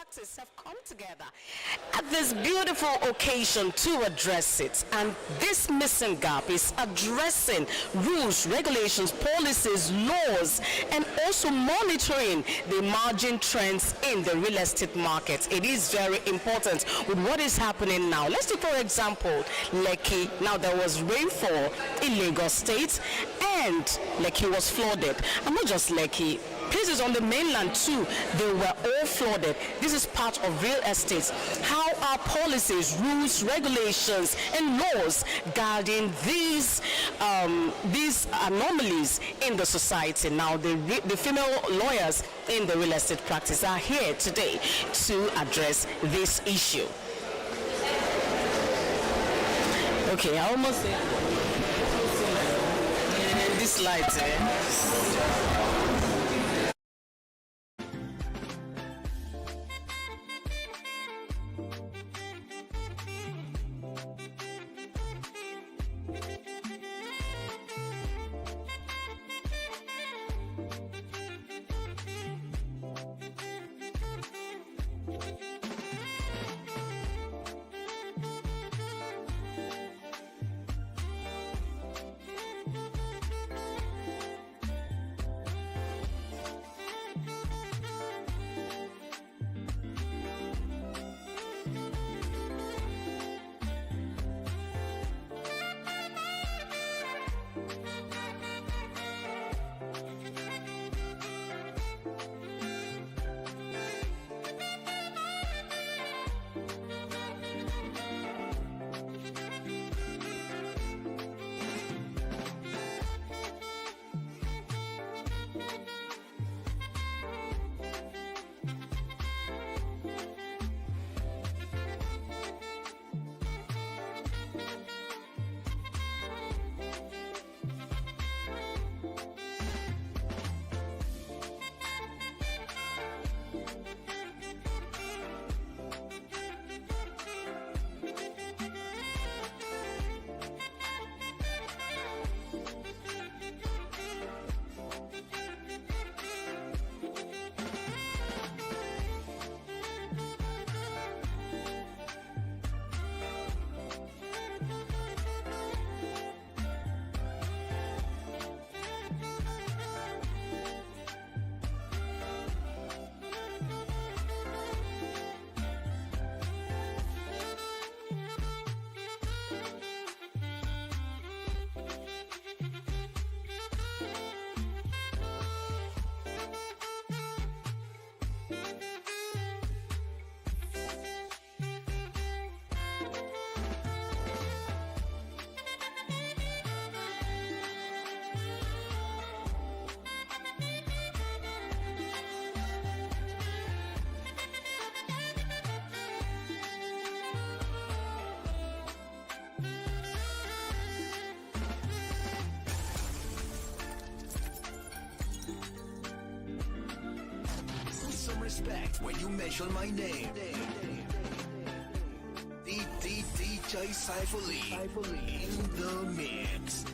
practice have come together at this beautiful occasion to address it. And this missing gap is addressing rules, regulations, policies, laws, and also monitoring the emerging trends in the real estate market. It is very important with what is happening now. Let's take, for example, Lekki. Now, there was rainfall in Lagos State, and Lekki was flooded. And not just Lekki, places on the mainland too, they were all flooded. This is part of real estate. How are policies, rules, regulations, and laws guarding these anomalies in the society? Now, the female lawyers in the real estate practice are here today to address this issue. Okay, I almost say this light. Respect when you mention my name. DJ Cypher in the mix.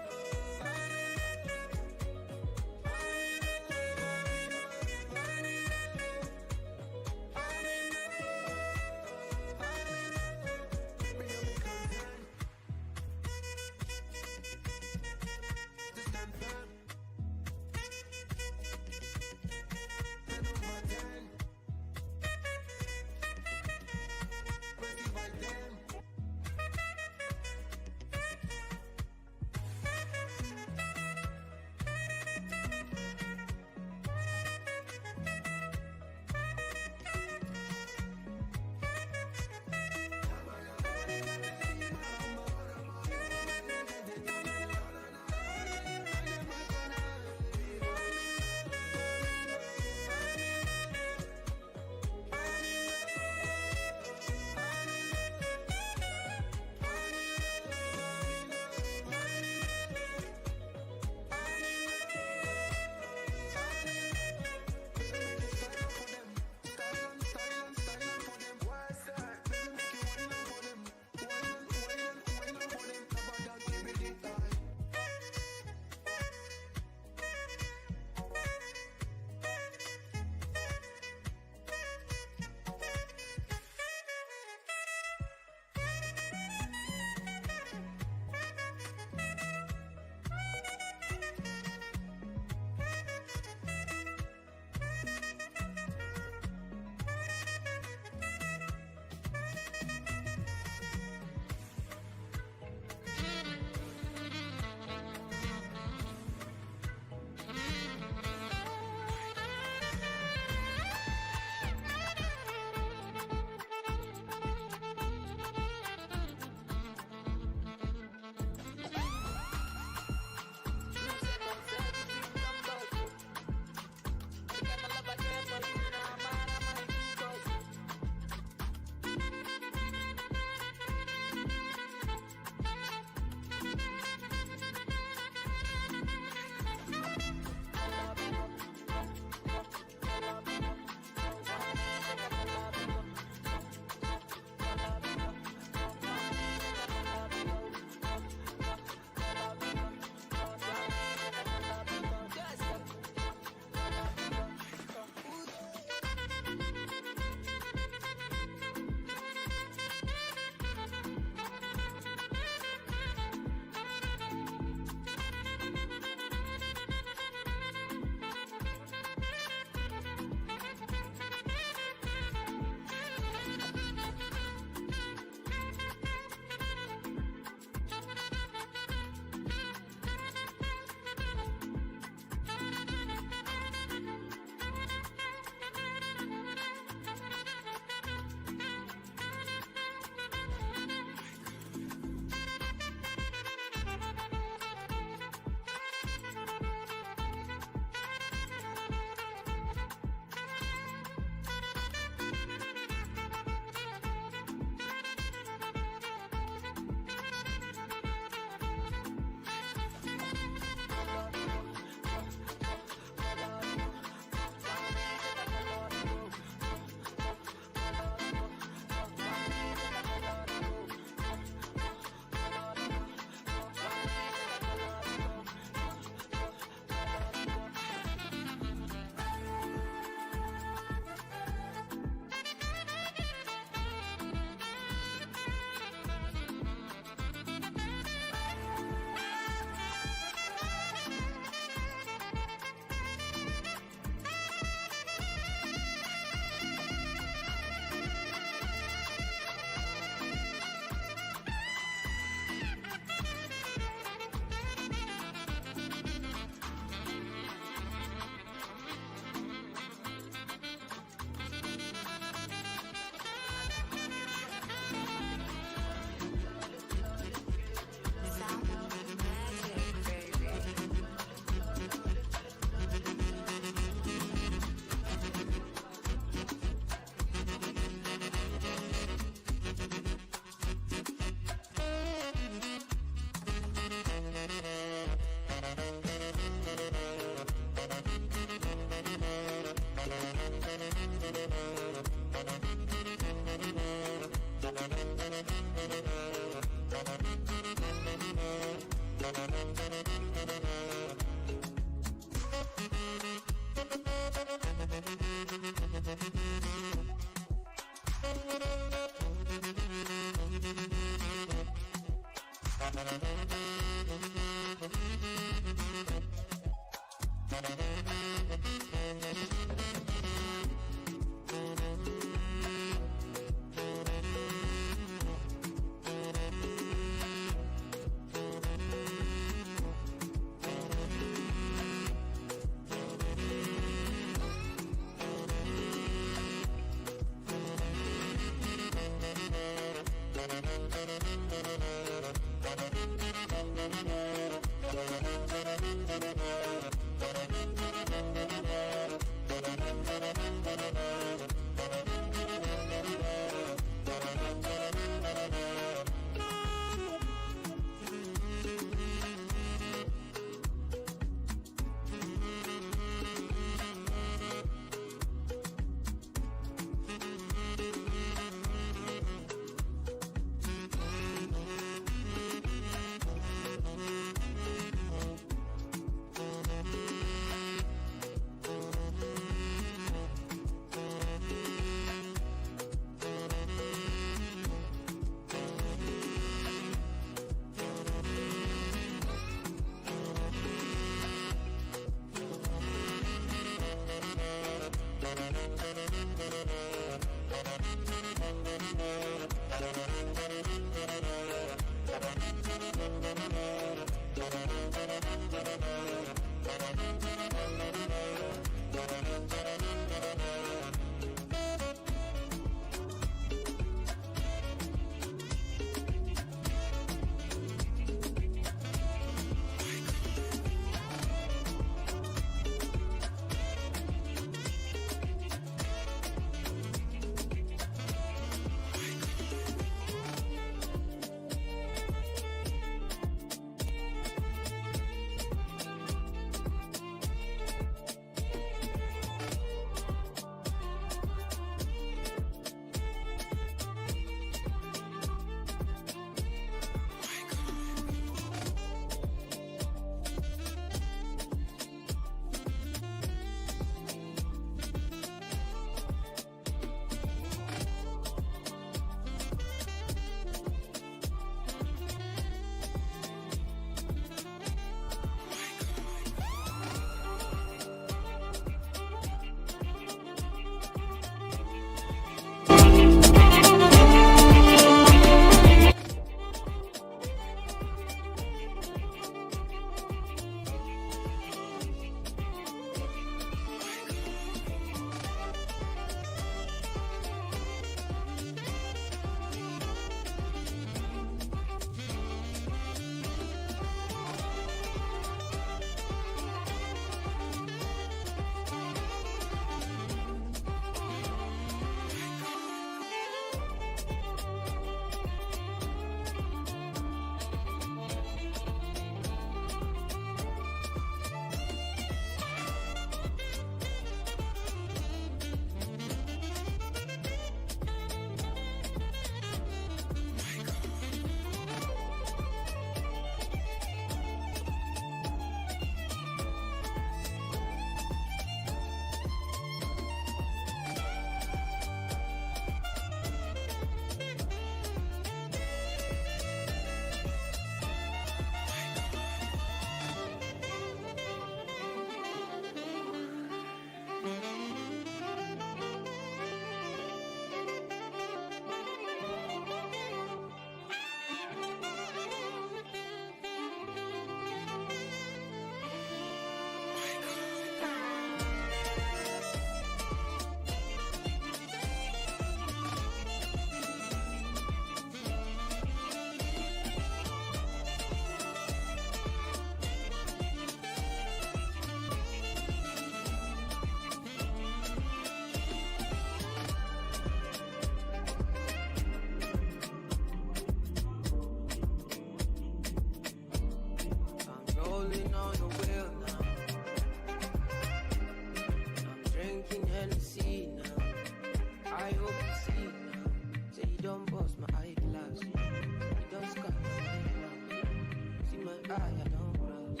eye, I don't rush.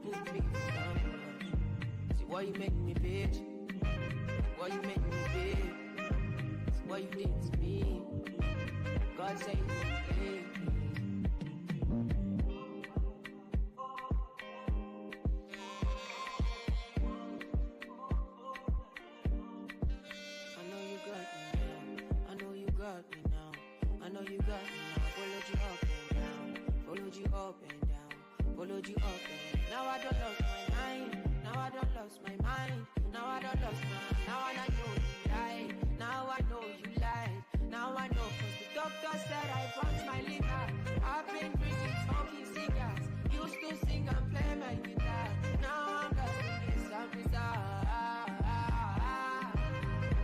You put me down. See why you make me bitch. Why you make me bitch. See why you did to me. God save me. I know you got me now. I know you got me now. Followed you up and down. Followed you up and down. Followed you up and down. Now I don't lost my mind. Now I don't lost my mind. Now I don't lost my. Now I know you lied. Now I know you lied. Now I know 'cause the doctor said I burnt my liver. I've been drinking, smoking cigars. Used to sing and play my guitar. Now I'm lost in this I'm bizarre.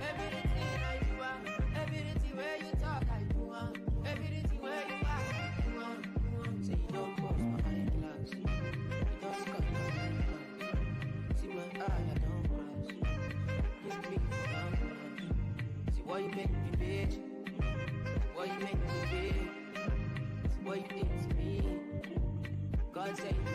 Everything I do, everything where you talk I do, everything where you act I do. Say you don't cross my eyeglass, you don't scan my eyeglass. See my eye, I don't rush. Look me down. See why you make me bitch. Why you make me bitch. See why you did to me. God save me.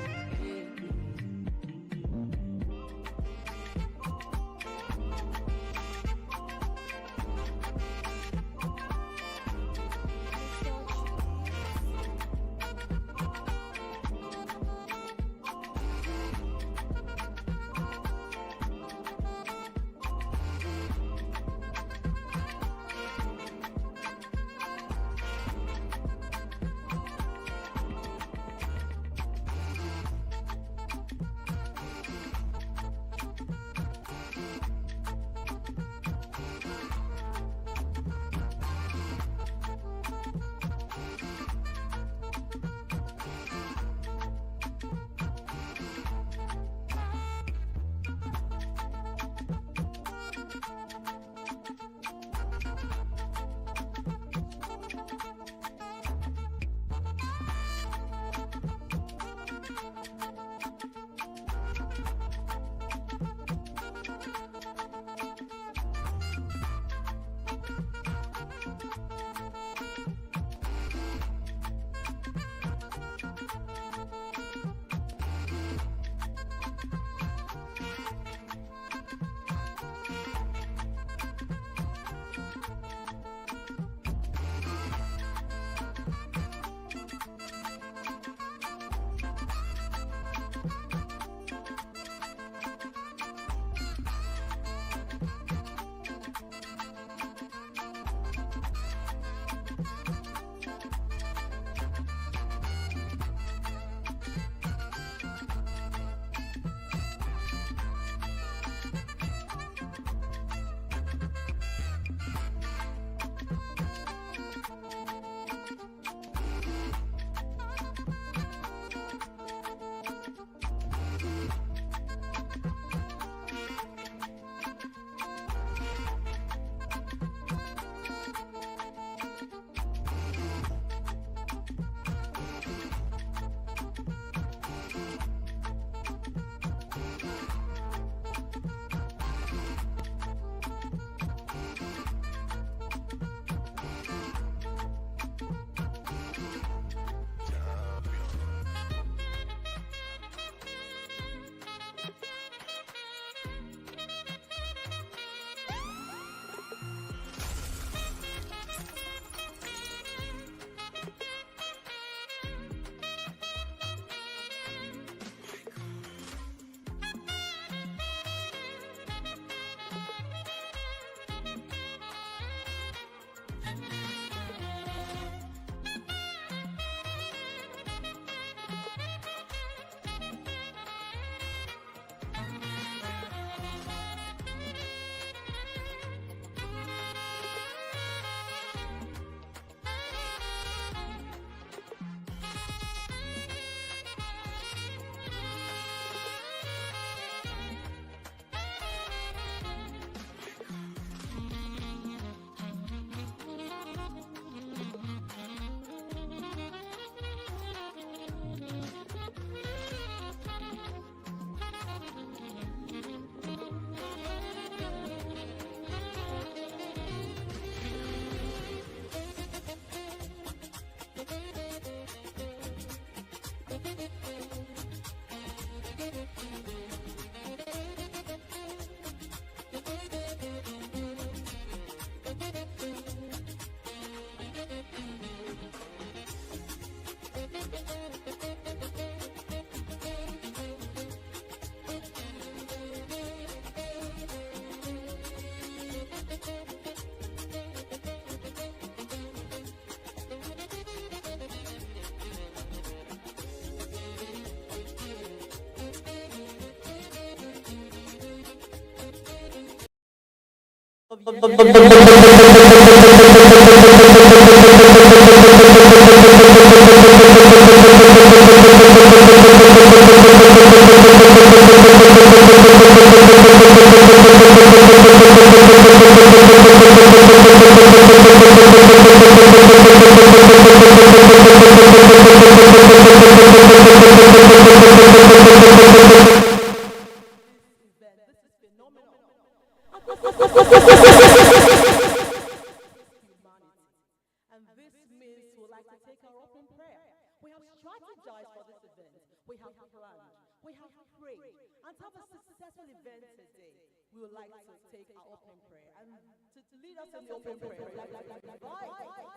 And this means we'd like to take our open prayer. We have strategized for this event. We have planned. We have prayed. And to have a successful event today, we would like to take our open prayer. And to lead us in the open prayer, we'd like to invite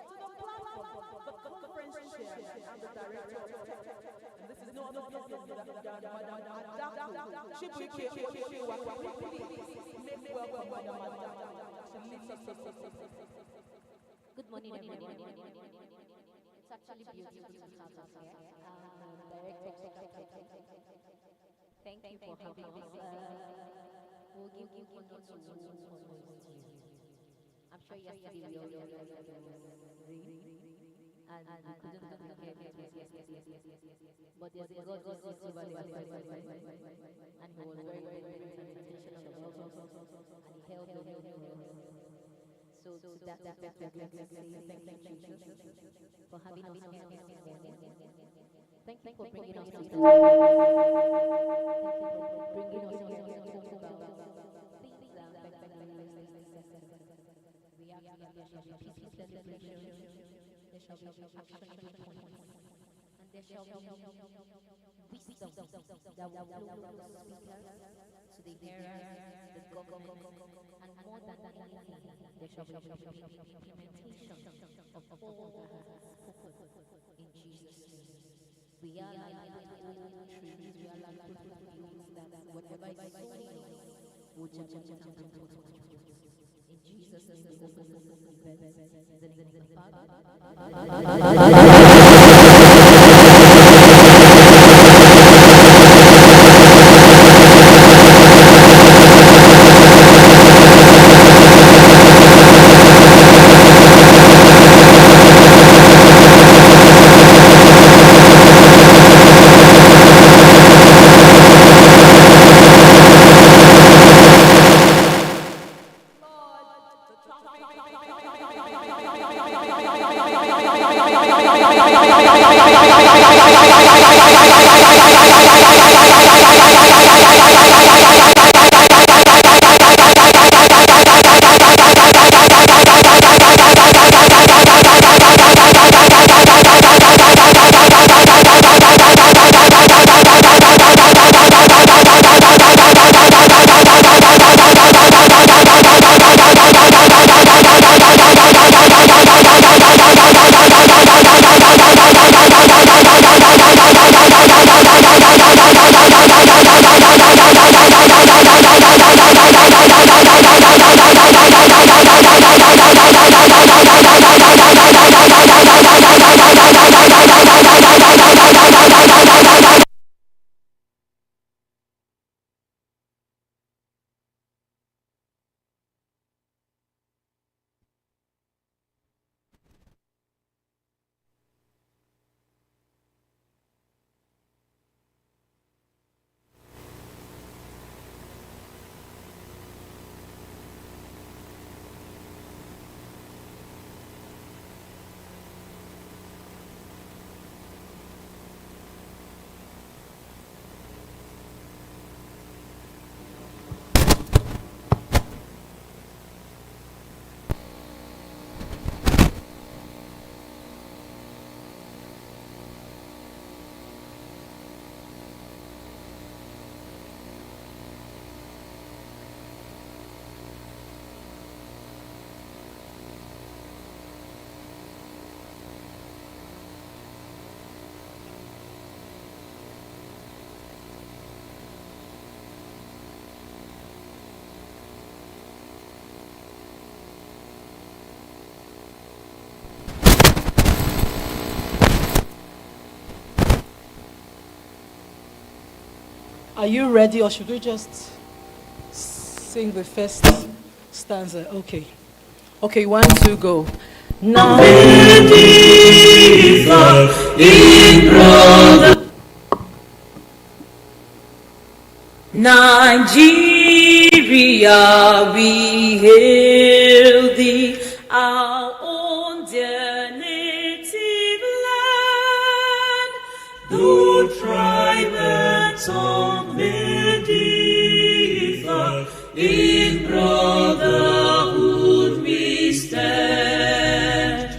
to the platform the conference chairman and the director of and this is no other person than Madam Adako. She please make welcome Madam Adako. She leads us. Good morning, everyone. It's actually beautiful to have us here. Thank you for having us. We'll give you one or two words to you. I'm sure yesterday we all read and we couldn't complicate it. But there's a God who sees you and he was very, very intentional about us and he held the wheel for us. So that effect, we can say thank you, Jesus, for having us here this morning. Thank you for bringing us here. Thank you for bringing us here to talk about things that affect our lives. We ask that there shall be peaceful celebration, there shall be actionable points, and there shall be wisdom that will flow from the speakers to the hearers, the government, and more than that, there shall be implementation of all that has spoken in Jesus' name. We are like trees, we are like fields that whatever is sown will germinate and put forth. In Jesus' name, we open this event. In the name of the Father. Are you ready, or should we just sing the first stanza. Okay. Okay, 1, 2, go. Now. Nigeria, we hail thee, our own dear native land. Though tribe and tongue may differ, in brotherhood we stand.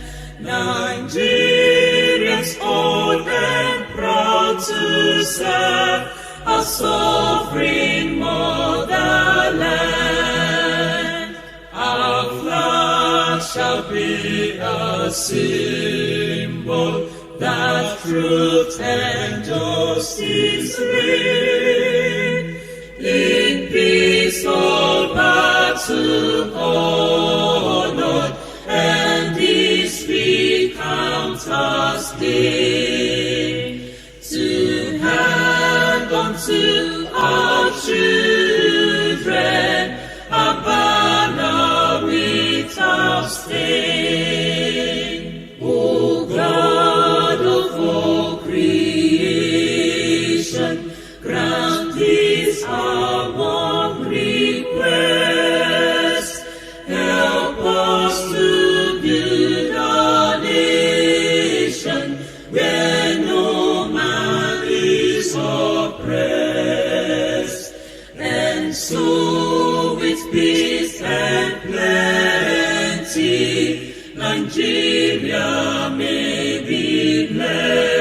Nigerians old and proud to serve our sovereign motherland. Our flag shall be a symbol that truth and justice reign. In peace all battle honored, and this we count as gain. To hand unto our children a banner without stain. O God of all creation, grant this our one request. Help us to build our nation where no man is oppressed, and so with peace and plenty Nigeria may be blessed.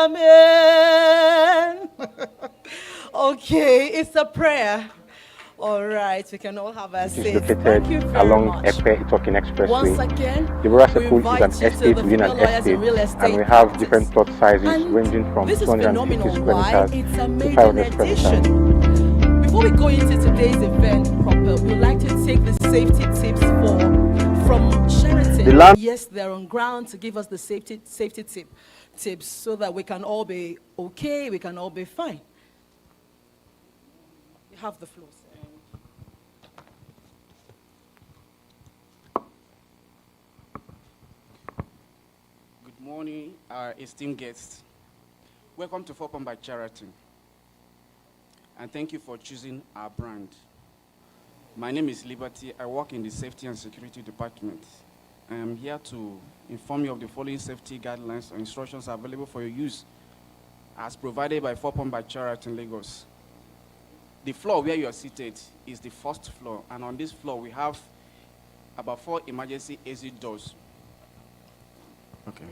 Amen. Okay, it's a prayer. All right, we can all have a It seat. is located Thank you very along much. Epe Itokin Expressway. Once again, Deborah we Circle is invite an you to estate the within an Female Lawyers estate, in Real and Estate we have practice. different plot sizes And ranging from this is 250 phenomenal. square Why? meters It's a to maiden 500 square meters. edition. Before we go into today's event proper, we'd like to take the safety tips from Sheraton. The land- Yes, they're on ground to give us the safety tips so that we can all be okay, we can all be fine. You have the floor, sir. Good morning, our esteemed guests. Welcome to FOPAM by Charity. And thank you for choosing our brand. My name is Liberty. I work in the Safety and Security Department. I am here to inform you of the following safety guidelines and instructions available for your use as provided by FOPAM by Charity in Lagos. The floor where you are seated is the first floor, and on this floor we have about 4 emergency exit doors. Okay.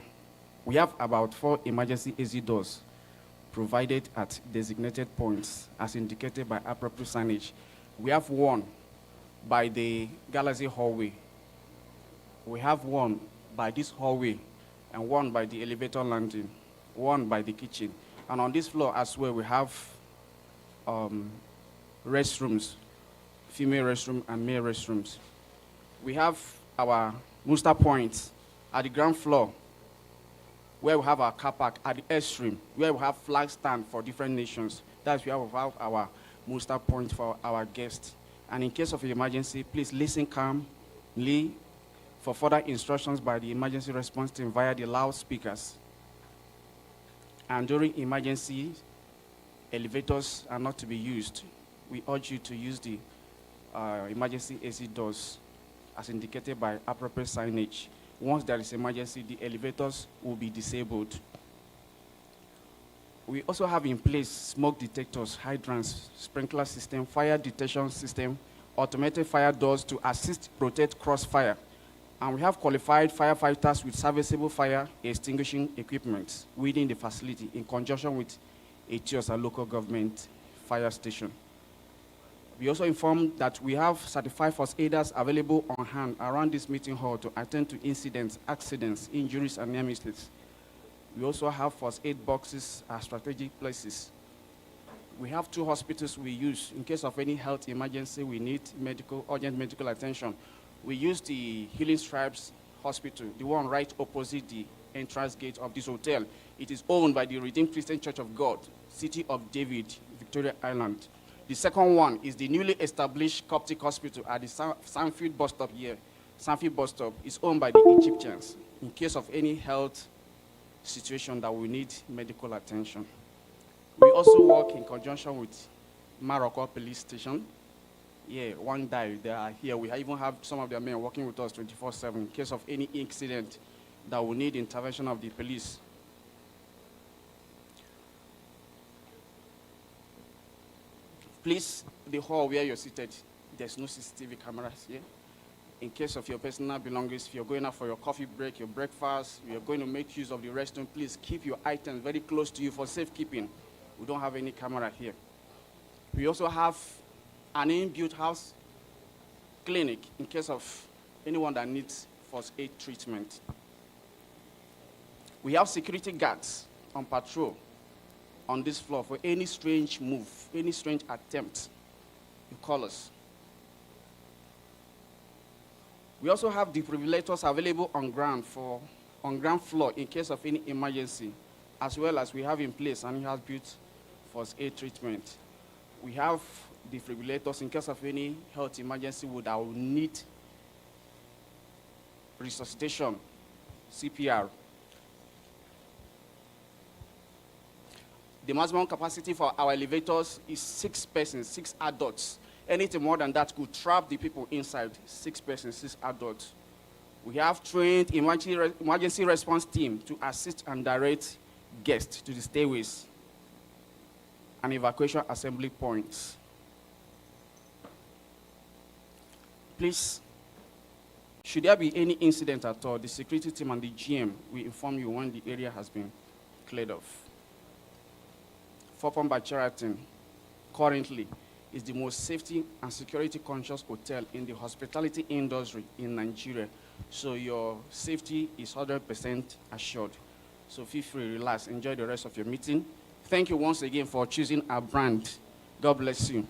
We have about 4 emergency exit doors provided at designated points as indicated by appropriate signage. We have one by the Galaxy hallway. We have one by this hallway and one by the elevator landing, one by the kitchen. And on this floor as well, we have restrooms, female restroom and male restrooms. We have our muster points at the ground floor, where we have our car park at the extreme, where we have flag stand for different nations. That's where we have our muster point for our guests. And in case of an emergency, please listen calmly for further instructions by the emergency response team via the loudspeakers. And during emergency, elevators are not to be used. We urge you to use the emergency exit doors as indicated by appropriate signage. Once there is emergency, the elevators will be disabled. We also have in place smoke detectors, hydrants, sprinkler system, fire detection system, automated fire doors to assist protect crossfire. And we have qualified firefighters with serviceable fire extinguishing equipment within the facility in conjunction with ATIOS, a local government fire station. We also informed that we have certified first aiders available on hand around this meeting hall to attend to incidents, accidents, injuries, and near misses. We also have first aid boxes at strategic places. We have 2 hospitals we use in case of any health emergency we need urgent medical attention. We use the Healing Stripes Hospital, the one right opposite the entrance gate of this hotel. It is owned by the Redeemed Christian Church of God, City of David, Victoria Island. The second one is the newly established Coptic Hospital at the Sanfield bus stop here. Sanfield bus stop is owned by the Egyptians in case of any health situation that we need medical attention. We also work in conjunction with Morocco Police Station. Yeah, one died. They are here. We even have some of their men working with us 24/7 in case of any incident that will need intervention of the police. Please, the hall where you're seated, there's no CCTV cameras here. In case of your personal belongings, if you're going out for your coffee break, your breakfast, you're going to make use of the restroom, please keep your items very close to you for safekeeping. We don't have any camera here. We also have an inbuilt house clinic in case of anyone that needs first aid treatment. We have security guards on patrol on this floor for any strange move, any strange attempt. You call us. We also have defibrillators available on ground floor in case of any emergency, as well as we have in place and has built first aid treatment. We have defibrillators in case of any health emergency that will need resuscitation, CPR. The maximum capacity for our elevators is 6 persons, 6 adults. Anything more than that could trap the people inside. 6 persons, 6 adults. We have trained emergency response team to assist and direct guests to the stairways and evacuation assembly points. Please, should there be any incident at all, the security team and the GM will inform you when the area has been cleared off. Fopon by Cheratin currently is the most safety and security conscious hotel in the hospitality industry in Nigeria. So your safety is 100% assured. So feel free, relax, enjoy the rest of your meeting. Thank you once again for choosing our brand. God bless you.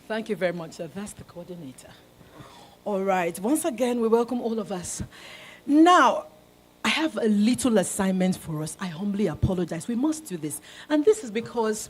Thank you very much, sir. That's the coordinator. All right. Once again, we welcome all of us. Now, I have a little assignment for us. I humbly apologize. We must do this. And this is because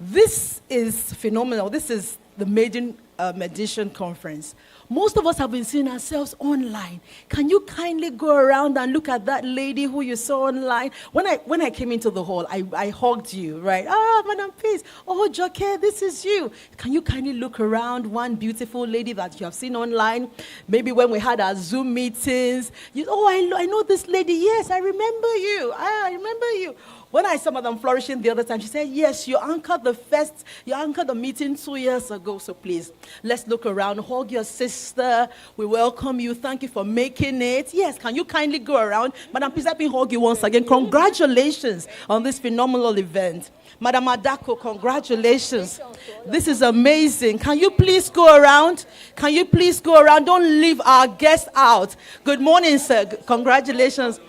this is phenomenal. This is the Maiden Edition conference. Most of us have been seeing ourselves online. Can you kindly go around and look at that lady who you saw online? When I came into the hall, I hugged you, right? Ah, Madam Peace. Oh, Joke, this is you. Can you kindly look around one beautiful lady that you have seen online? Maybe when we had our Zoom meetings. I know this lady. Yes, I remember you. I remember you. When I saw Madam Flourishing the other time, she said, yes, you anchored the meeting 2 years ago, so please, let's look around, hug your sister, we welcome you, thank you for making it. Yes, can you kindly go around? Madam, please let me hug you once again. Congratulations on this phenomenal event. Madam Adako, congratulations. This is amazing. Can you please go around? Can you please go around? Don't leave our guests out. Good morning, sir. Congratulations.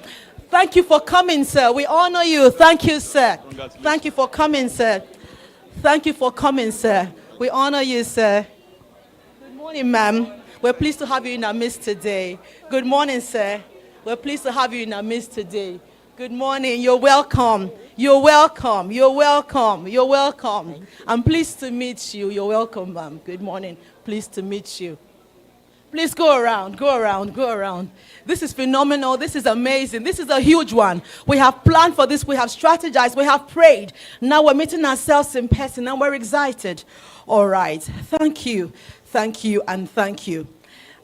Thank you for coming, sir. We honor you. Thank you, sir. Thank you for coming, sir. Thank you for coming, sir. We honor you, sir. Good morning, ma'am. We're pleased to have you in our midst today. Good morning, sir. We're pleased to have you in our midst today. Good morning. You're welcome. You're welcome. You're welcome. You're welcome. I'm pleased to meet you. You're welcome, ma'am. Good morning. Pleased to meet you. Please go around, go around, go around. This is phenomenal. This is amazing. This is a huge one. We have planned for this. We have strategized. We have prayed. Now we're meeting ourselves in person and we're excited. All right. Thank you. Thank you and thank you.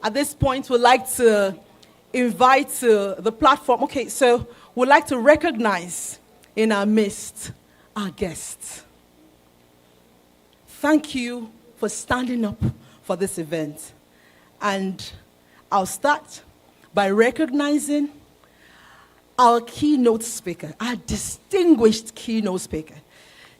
At this point, we'd like to invite the platform. Okay, so we'd like to recognize in our midst our guests. Thank you for standing up for this event. And I'll start by recognizing our keynote speaker, our distinguished keynote speaker.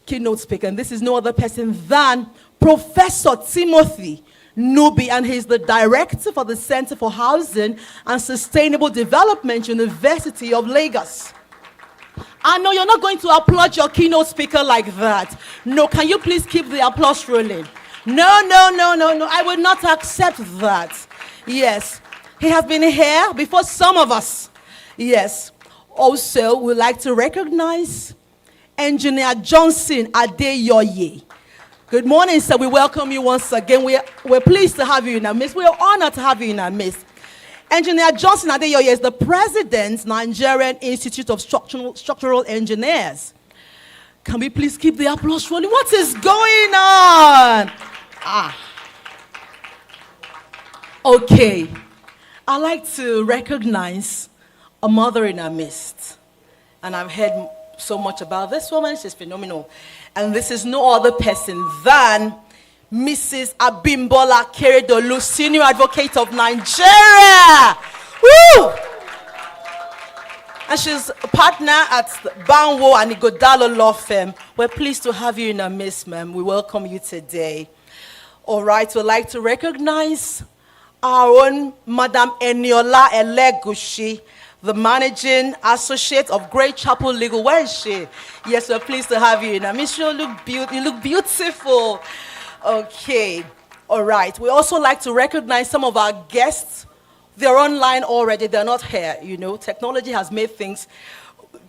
And this is no other person than Professor Timothy Nubi, and he's the director for the Center for Housing and Sustainable Development, University of Lagos. I know you're not going to applaud your keynote speaker like that. No, can you please keep the applause rolling? No, no, no, no, no. I will not accept that. Yes. He has been here before some of us. Yes. Also, we'd like to recognize Engineer Johnson Adeyoye. Good morning, sir. We welcome you once again. We're pleased to have you in our midst. We are honored to have you in our midst. Engineer Johnson Adeyoye is the president, Nigerian Institute of Structural Engineers. Can we please keep the applause rolling? What is going on? Okay. I'd like to recognize a mother in our midst. And I've heard so much about this woman. She's phenomenal. And this is no other person than Mrs. Abimbola Keredolu, Senior Advocate of Nigeria. Woo! And she's a partner at Banwo and Igodalo Law Firm. We're pleased to have you in our midst, ma'am. We welcome you today. All right, we'd like to recognize our own Madam Eniola Elegushi, the Managing Associate of Great Chapel Legal. Where is she? Yes, we're pleased to have you in our midst. You look beautiful. Okay, all right. We also like to recognize some of our guests. They're online already. They're not here. You know, technology has made things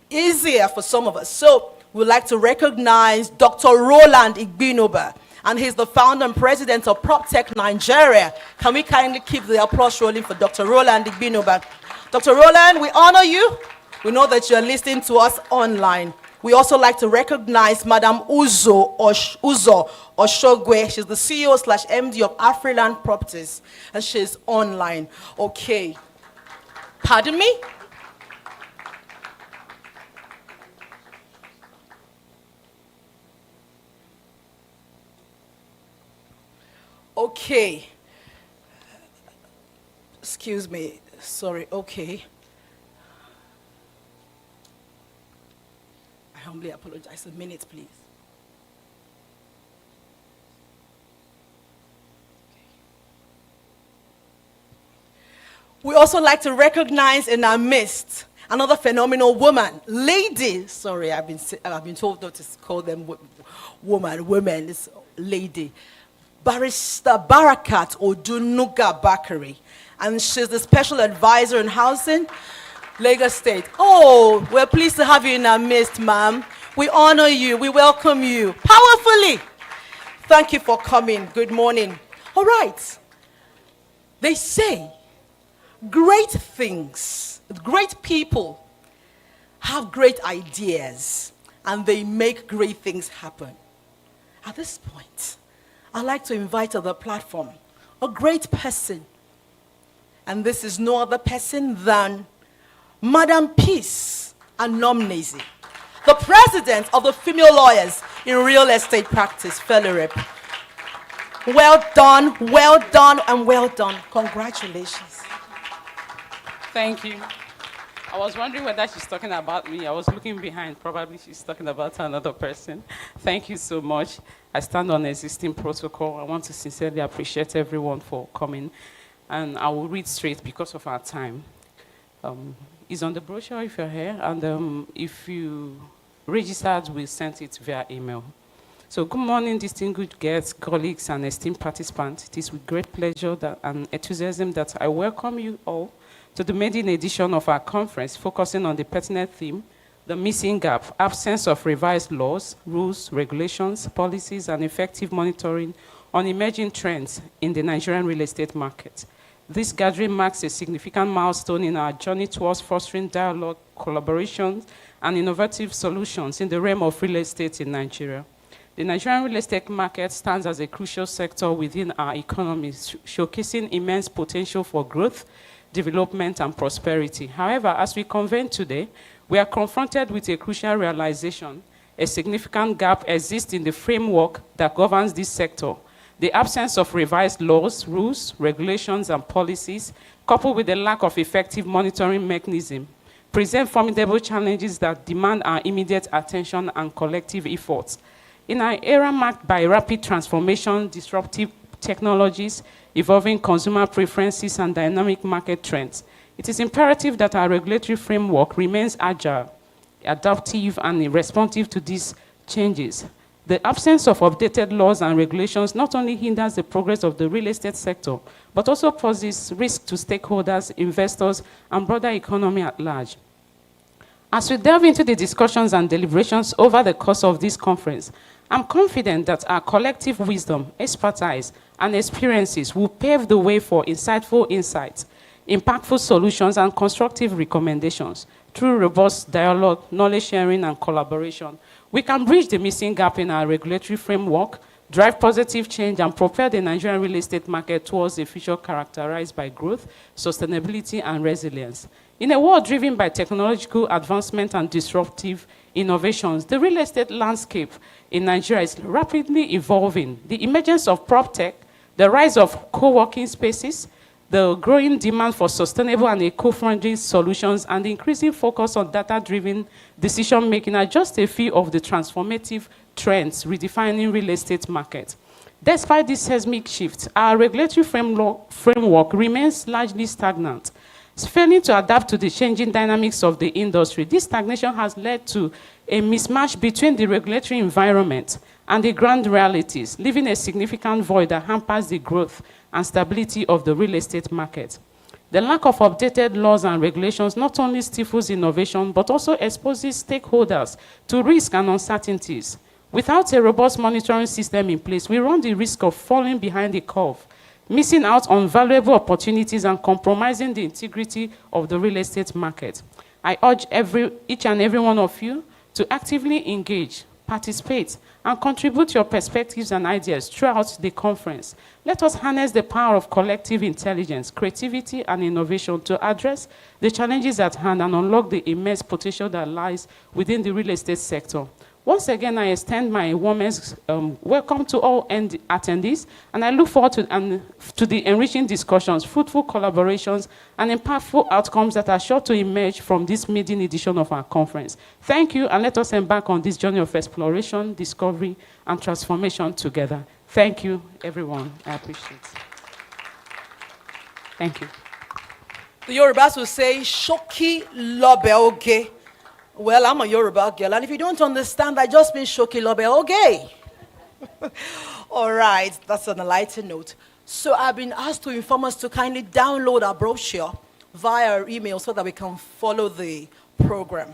easier for some of us. So we'd like to recognize Dr. Roland Igbinoba, and he's the founder and president of PropTech Nigeria. Can we kindly keep the applause rolling for Dr. Roland Igbinoba? Dr. Roland, we honor you. We know that you're listening to us online. We also like to recognize Madam Uzo Oshogwe. She's the CEO/MD of Afriland Properties, and she's online. Okay. Pardon me? Okay. Excuse me. Sorry. Okay. I humbly apologize. A minute, please. We also like to recognize in our midst another phenomenal woman, lady. Sorry, I've been told not to call them women. It's lady. Barrister Barakat Odunuga Bakari, and she's the special advisor in housing, Lagos State. Oh, we're pleased to have you in our midst, ma'am. We honor you. We welcome you powerfully. Thank you for coming. Good morning. All right. They say great things, great people have great ideas, and they make great things happen. At this point, I'd like to invite to the platform a great person. And this is no other person than Madam Peace Anomnese, the president of the Female Lawyers in Real Estate Practice, FELIREP. Well done, and well done. Congratulations. Thank you. I was wondering whether she's talking about me. I was looking behind. Probably she's talking about another person. Thank you so much. I stand on existing protocol. I want to sincerely appreciate everyone for coming. And I will read straight because of our time. It's on the brochure if you're here. And if you registered, we sent it via email. So good morning, distinguished guests, colleagues, and esteemed participants. It is with great pleasure and enthusiasm that I welcome you all to the maiden edition of our conference, focusing on the pertinent theme, the missing gap, absence of revised laws, rules, regulations, policies, and effective monitoring on emerging trends in the Nigerian real estate market. This gathering marks a significant milestone in our journey towards fostering dialogue, collaboration, and innovative solutions in the realm of real estate in Nigeria. The Nigerian real estate market stands as a crucial sector within our economy, showcasing immense potential for growth, development, and prosperity. However, as we convene today, we are confronted with a crucial realization. A significant gap exists in the framework that governs this sector. The absence of revised laws, rules, regulations, and policies, coupled with the lack of effective monitoring mechanism, present formidable challenges that demand our immediate attention and collective efforts. In our era marked by rapid transformation, disruptive technologies, evolving consumer preferences, and dynamic market trends, it is imperative that our regulatory framework remains agile adaptive and responsive to these changes. The absence of updated laws and regulations not only hinders the progress of the real estate sector, but also poses risk to stakeholders, investors, and broader economy at large. As we delve into the discussions and deliberations over the course of this conference, I'm confident that our collective wisdom, expertise, and experiences will pave the way for insightful insights, impactful solutions, and constructive recommendations. Through robust dialogue, knowledge sharing, and collaboration, we can bridge the missing gap in our regulatory framework, drive positive change, and propel the Nigerian real estate market towards a future characterized by growth, sustainability, and resilience. In a world driven by technological advancement and disruptive innovations, the real estate landscape in Nigeria is rapidly evolving. The emergence of PropTech, the rise of co-working spaces, the growing demand for sustainable and eco-friendly solutions, and the increasing focus on data-driven decision-making are just a few of the transformative trends redefining real estate market. Despite this seismic shift, our regulatory framework remains largely stagnant. Failing to adapt to the changing dynamics of the industry, this stagnation has led to a mismatch between the regulatory environment and the ground realities, leaving a significant void that hampers the growth and stability of the real estate market. The lack of updated laws and regulations not only stifles innovation, but also exposes stakeholders to risk and uncertainties. Without a robust monitoring system in place, we run the risk of falling behind the curve, missing out on valuable opportunities and compromising the integrity of the real estate market. I urge each and every one of you to actively engage, participate, and contribute your perspectives and ideas throughout the conference. Let us harness the power of collective intelligence, creativity, and innovation to address the challenges at hand and unlock the immense potential that lies within the real estate sector. Once again, I extend my warmest welcome to all attendees, and I look forward to the enriching discussions, fruitful collaborations, and impactful outcomes that are sure to emerge from this maiden edition of our conference. Thank you, and let us embark on this journey of exploration, discovery, and transformation together. Thank you, everyone. I appreciate it. Thank you. The Yorubas will say, Shoki lobe oge. Well, I'm a Yoruba girl, and if you don't understand, I just mean Shoki lobe oge. All right, that's on a lighter note. So I've been asked to inform us to kindly download our brochure via our email so that we can follow the program.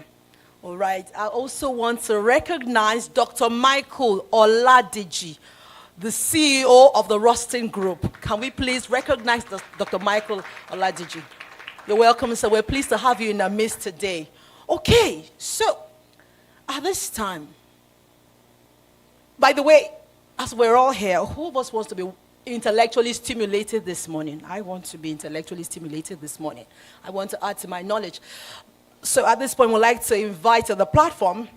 All right, I also want to recognize Dr. Michael Oladiji, the CEO of the Rustin Group. Can we please recognize Dr. Michael Oladiji? You're welcome, sir. We're pleased to have you in our midst today. Okay, so at this time, by the way, as we're all here, who of us wants to be intellectually stimulated this morning? I want to be intellectually stimulated this morning. I want to add to my knowledge. So at this point, we'd like to invite to the platform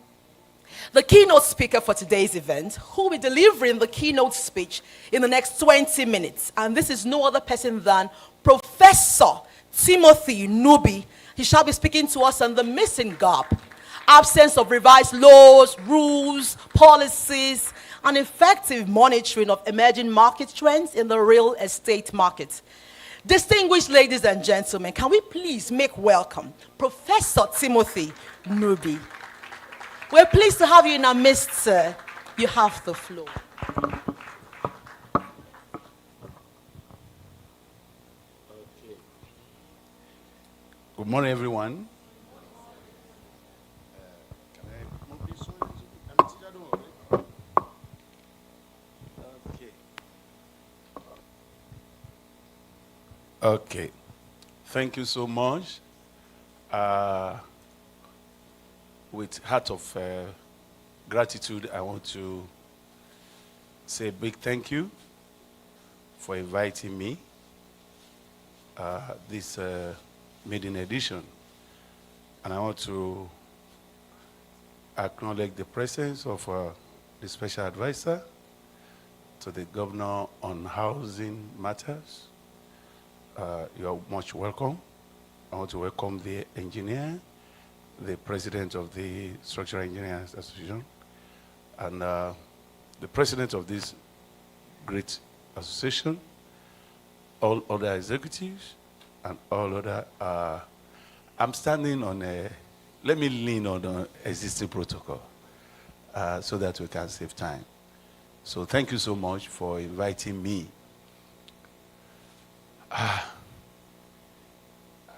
the keynote speaker for today's event, who will be delivering the keynote speech in the next 20 minutes. And this is no other person than Professor Timothy Nubi. He shall be speaking to us on the missing gap, absence of revised laws, rules, policies, and effective monitoring of emerging market trends in the real estate market. Distinguished ladies and gentlemen, can we please make welcome Professor Timothy Nubi. We're pleased to have you in our midst, sir. You have the floor. Good morning, everyone. Okay. Thank you so much. With heart of gratitude, I want to say a big thank you for inviting me this maiden edition. And I want to acknowledge the presence of the special advisor to the governor on housing matters. You are much welcome. I want to welcome the engineer, the president of the Structural Engineers Association, and the president of this great association, all other executives, and all other. I'm standing on a let me lean on the existing protocol so that we can save time. So thank you so much for inviting me. I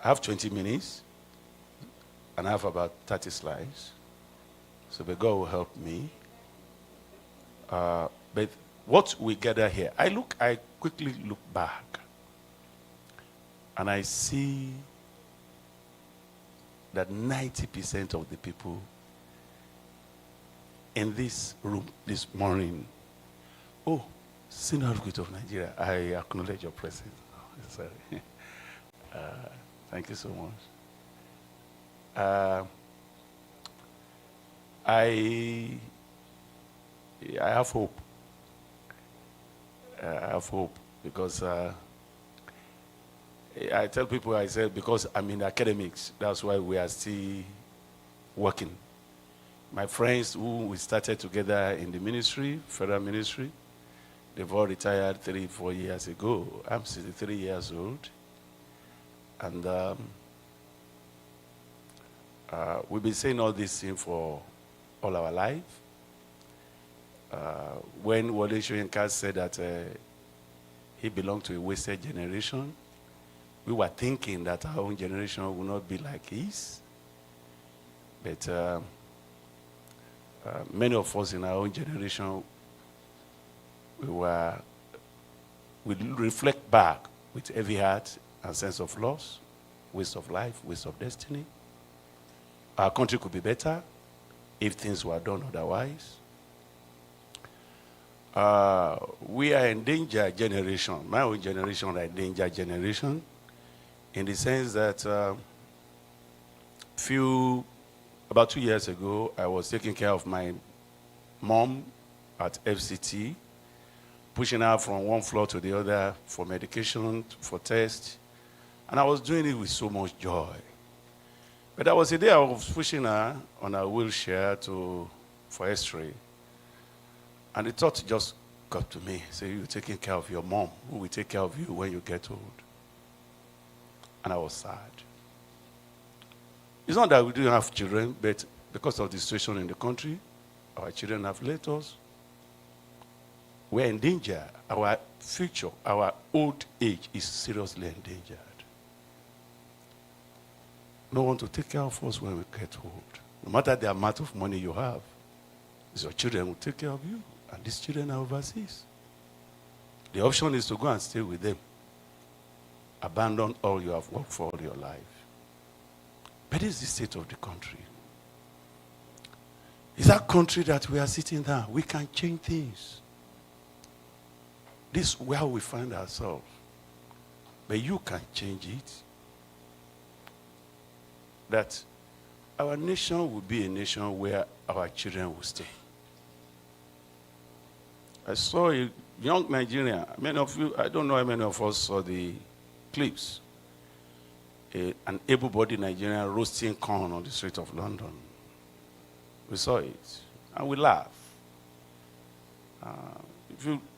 have 20 minutes, and I have about 30 slides. So the God will help me. But what we gather here, I quickly look back, and I see that 90% of the people in this room this morning, oh, Senior Advocate of Nigeria, I acknowledge your presence. Oh, sorry. Thank you so much. I have hope. I have hope because I tell people, I said, because I'm in academics, that's why we are still working. My friends who we started together in the ministry, federal ministry, they've all retired 3-4 years ago. I'm 63 years old. And we've been saying all this thing for all our life. When Wole Soyinka said that he belonged to a wasted generation, we were thinking that our own generation will not be like his. But many of us in our own generation, we reflect back with heavy heart and sense of loss, waste of life, waste of destiny. Our country could be better if things were done otherwise. We are endangered generation. My own generation are endangered generation in the sense that about 2 years ago, I was taking care of my mom at FCT, pushing her from one floor to the other for medication, for tests, and I was doing it with so much joy. But there was a day I was pushing her on a wheelchair for X-ray, and the thought just got to me, say, you're taking care of your mom, who will take care of you when you get old? And I was sad. It's not that we didn't have children, but because of the situation in the country, our children have left us. We're in danger. Our future, our old age is seriously endangered. No one to take care of us when we get old. No matter the amount of money you have, it's your children who take care of you, and these children are overseas. The option is to go and stay with them. Abandon all you have worked for all your life. But this is the state of the country. It's that country that we are sitting there. We can change things. This is where we find ourselves. But you can change it. That our nation will be a nation where our children will stay. I saw a young Nigerian. Many of you, I don't know how many of us saw the clips. An able-bodied Nigerian roasting corn on the street of London. We saw it, and we laugh.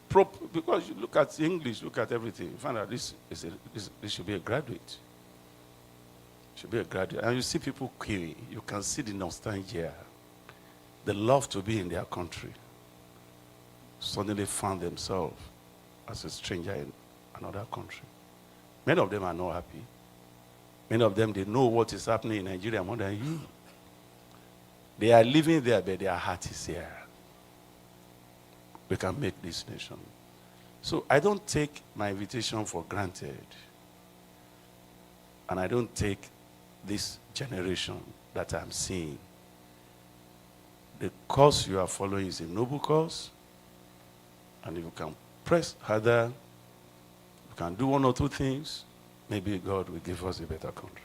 Because you look at English, look at everything, you find out this should be a graduate. Should be a graduate. And you see people queuing. You can see the nostalgia, the love to be in their country. Suddenly found themselves as a stranger in another country. Many of them are not happy. Many of them, they know what is happening in Nigeria more than you. They are living there, but their heart is here. We can make this nation. So I don't take my invitation for granted. And I don't take this generation that I'm seeing. The course you are following is a noble course. And if you can press harder, you can do one or two things, maybe God will give us a better country.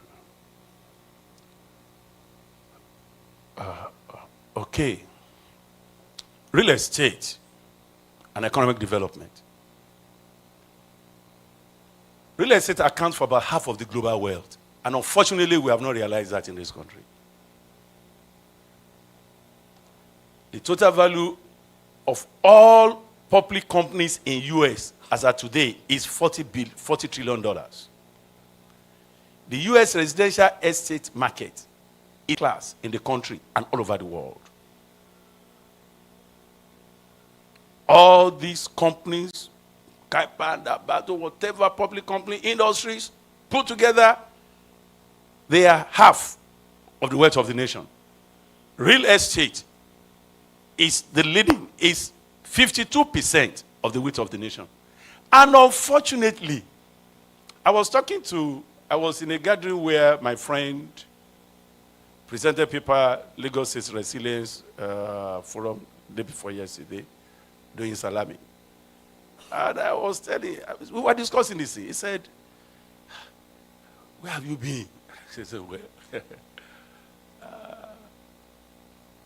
Okay. Real estate and economic development. Real estate accounts for about half of the global wealth. And unfortunately, we have not realized that in this country. The total value of all public companies in U.S. as of today is $40 trillion. The U.S. residential estate market class in the country and all over the world. All these companies, Kaipa, Dabato, whatever public company, industries, put together, they are half of the wealth of the nation. Real estate is the leading, is 52% of the wealth of the nation. And unfortunately, I was in a gathering where my friend presented paper, Lagos State Resilience Forum, day before yesterday, doing salami. And I was telling, we were discussing this. He said, where have you been? I said, well,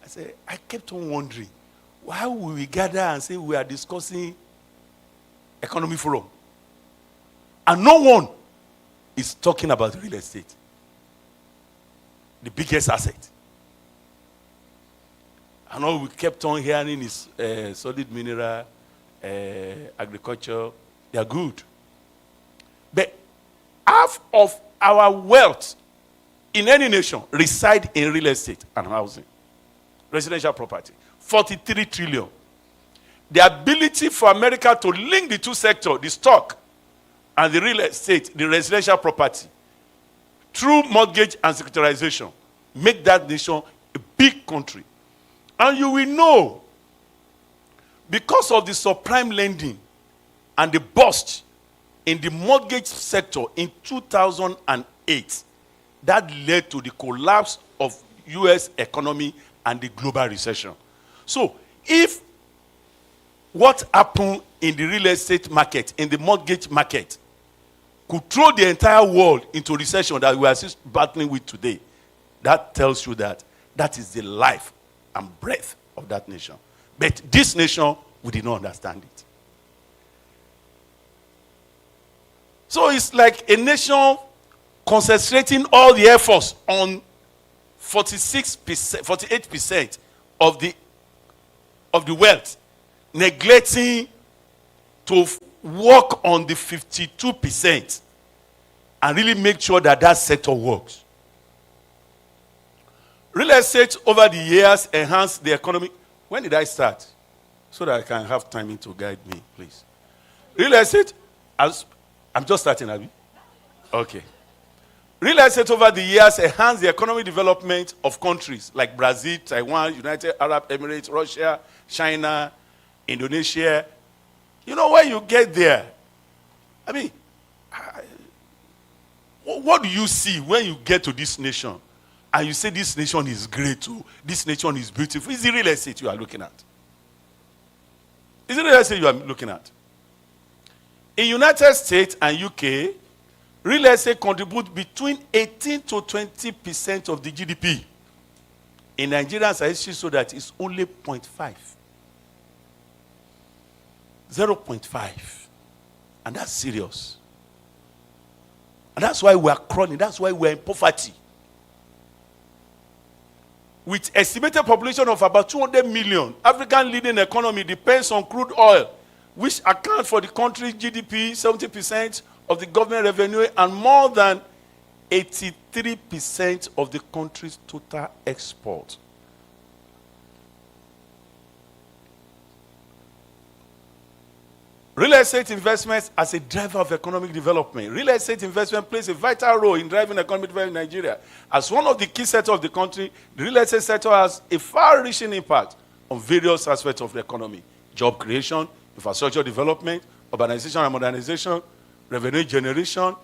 I said, I kept on wondering, why will we gather and say we are discussing economy forum? And no one is talking about real estate, the biggest asset. And all we kept on hearing is solid mineral, agriculture. They are good. But half of our wealth in any nation reside in real estate and housing, residential property, 43 trillion. The ability for America to link the two sectors, the stock and the real estate, the residential property, through mortgage and securitization, make that nation a big country. And you will know, because of the subprime lending and the bust in the mortgage sector in 2008, that led to the collapse of U.S. economy and the global recession. So, if what happened in the real estate market, in the mortgage market, could throw the entire world into recession that we are still battling with today, that tells you that that is the life and breath of that nation. But this nation, we did not understand it. So it's like a nation concentrating all the efforts on 48% of the wealth, neglecting to work on the 52% and really make sure that that sector works. Real estate over the years enhanced the economy. When did I start? So that I can have time to guide me, please. Real estate, I'm just starting, Abby. Okay. Real estate over the years enhanced the economic development of countries like Brazil, Taiwan, United Arab Emirates, Russia, China, Indonesia. You know, when you get there, I mean, what do you see when you get to this nation and you say this nation is great too, this nation is beautiful? It's the real estate you are looking at. It's the real estate you are looking at. In United States and UK, real estate contributes between 18 to 20% of the GDP. In Nigeria, statistics show that it's only 0.5. 0.5. And that's serious. And that's why we are crawling. That's why we are in poverty. With estimated population of about 200 million, African leading economy depends on crude oil, which accounts for the country's GDP, 70% of the government revenue, and more than 83% of the country's total export. Real estate investments as a driver of economic development. Real estate investment plays a vital role in driving economic development in Nigeria. As one of the key sectors of the country, the real estate sector has a far-reaching impact on various aspects of the economy: job creation, infrastructure development, urbanization and modernization, revenue generation,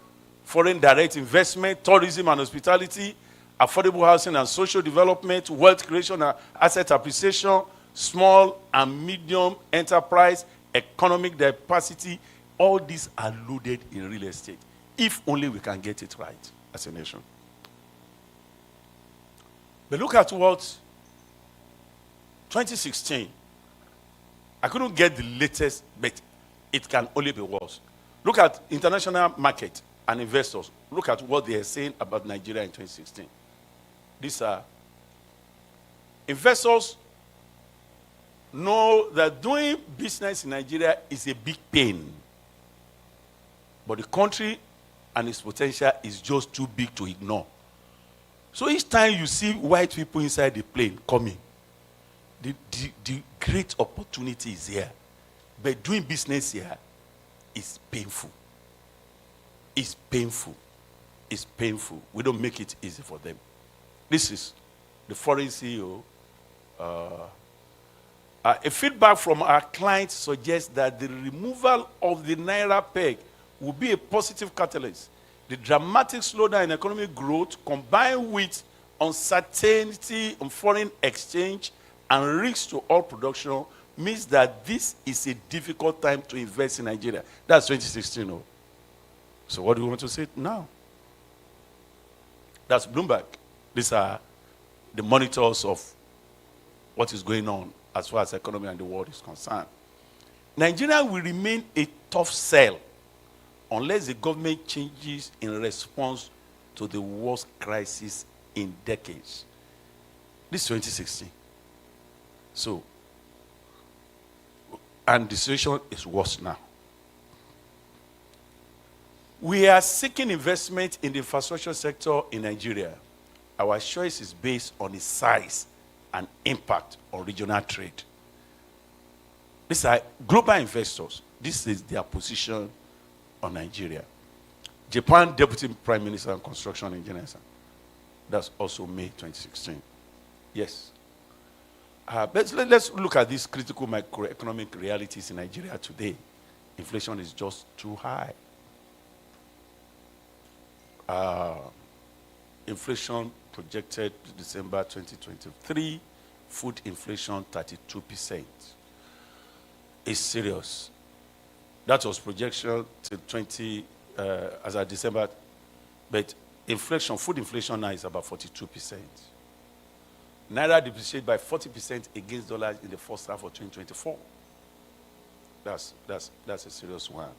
foreign direct investment, tourism and hospitality, affordable housing and social development, wealth creation and asset appreciation, small and medium enterprise, economic diversity. All these are loaded in real estate, if only we can get it right as a nation. But look at what 2016, I couldn't get the latest, but it can only be worse. Look at international market and investors. Look at what they are saying about Nigeria in 2016. These are investors know that doing business in Nigeria is a big pain. But the country and its potential is just too big to ignore. So each time you see white people inside the plane coming, the great opportunity is here. But doing business here is painful. It's painful. It's painful. We don't make it easy for them. This is the foreign CEO. A feedback from our clients suggests that the removal of the Naira peg will be a positive catalyst. The dramatic slowdown in economic growth, combined with uncertainty in foreign exchange and risks to oil production, means that this is a difficult time to invest in Nigeria. That's 2016. Oh. So what do we want to say now? That's Bloomberg. These are the monitors of what is going on as far as the economy and the world is concerned. Nigeria will remain a tough sell unless the government changes in response to the worst crisis in decades. This is 2016. So, and the situation is worse now. We are seeking investment in the infrastructure sector in Nigeria. Our choice is based on its size and impact on regional trade. These are global investors. This is their position on Nigeria. Japan Deputy Prime Minister on Construction Engineers. That's also May 2016. Yes. Let's look at these critical macroeconomic realities in Nigeria today. Inflation is just too high. Inflation projected December 2023, food inflation 32%. It's serious. That was projection to as of December, but inflation, food inflation now is about 42%. Naira depreciated by 40% against dollars in the first half of 2024. That's a serious one.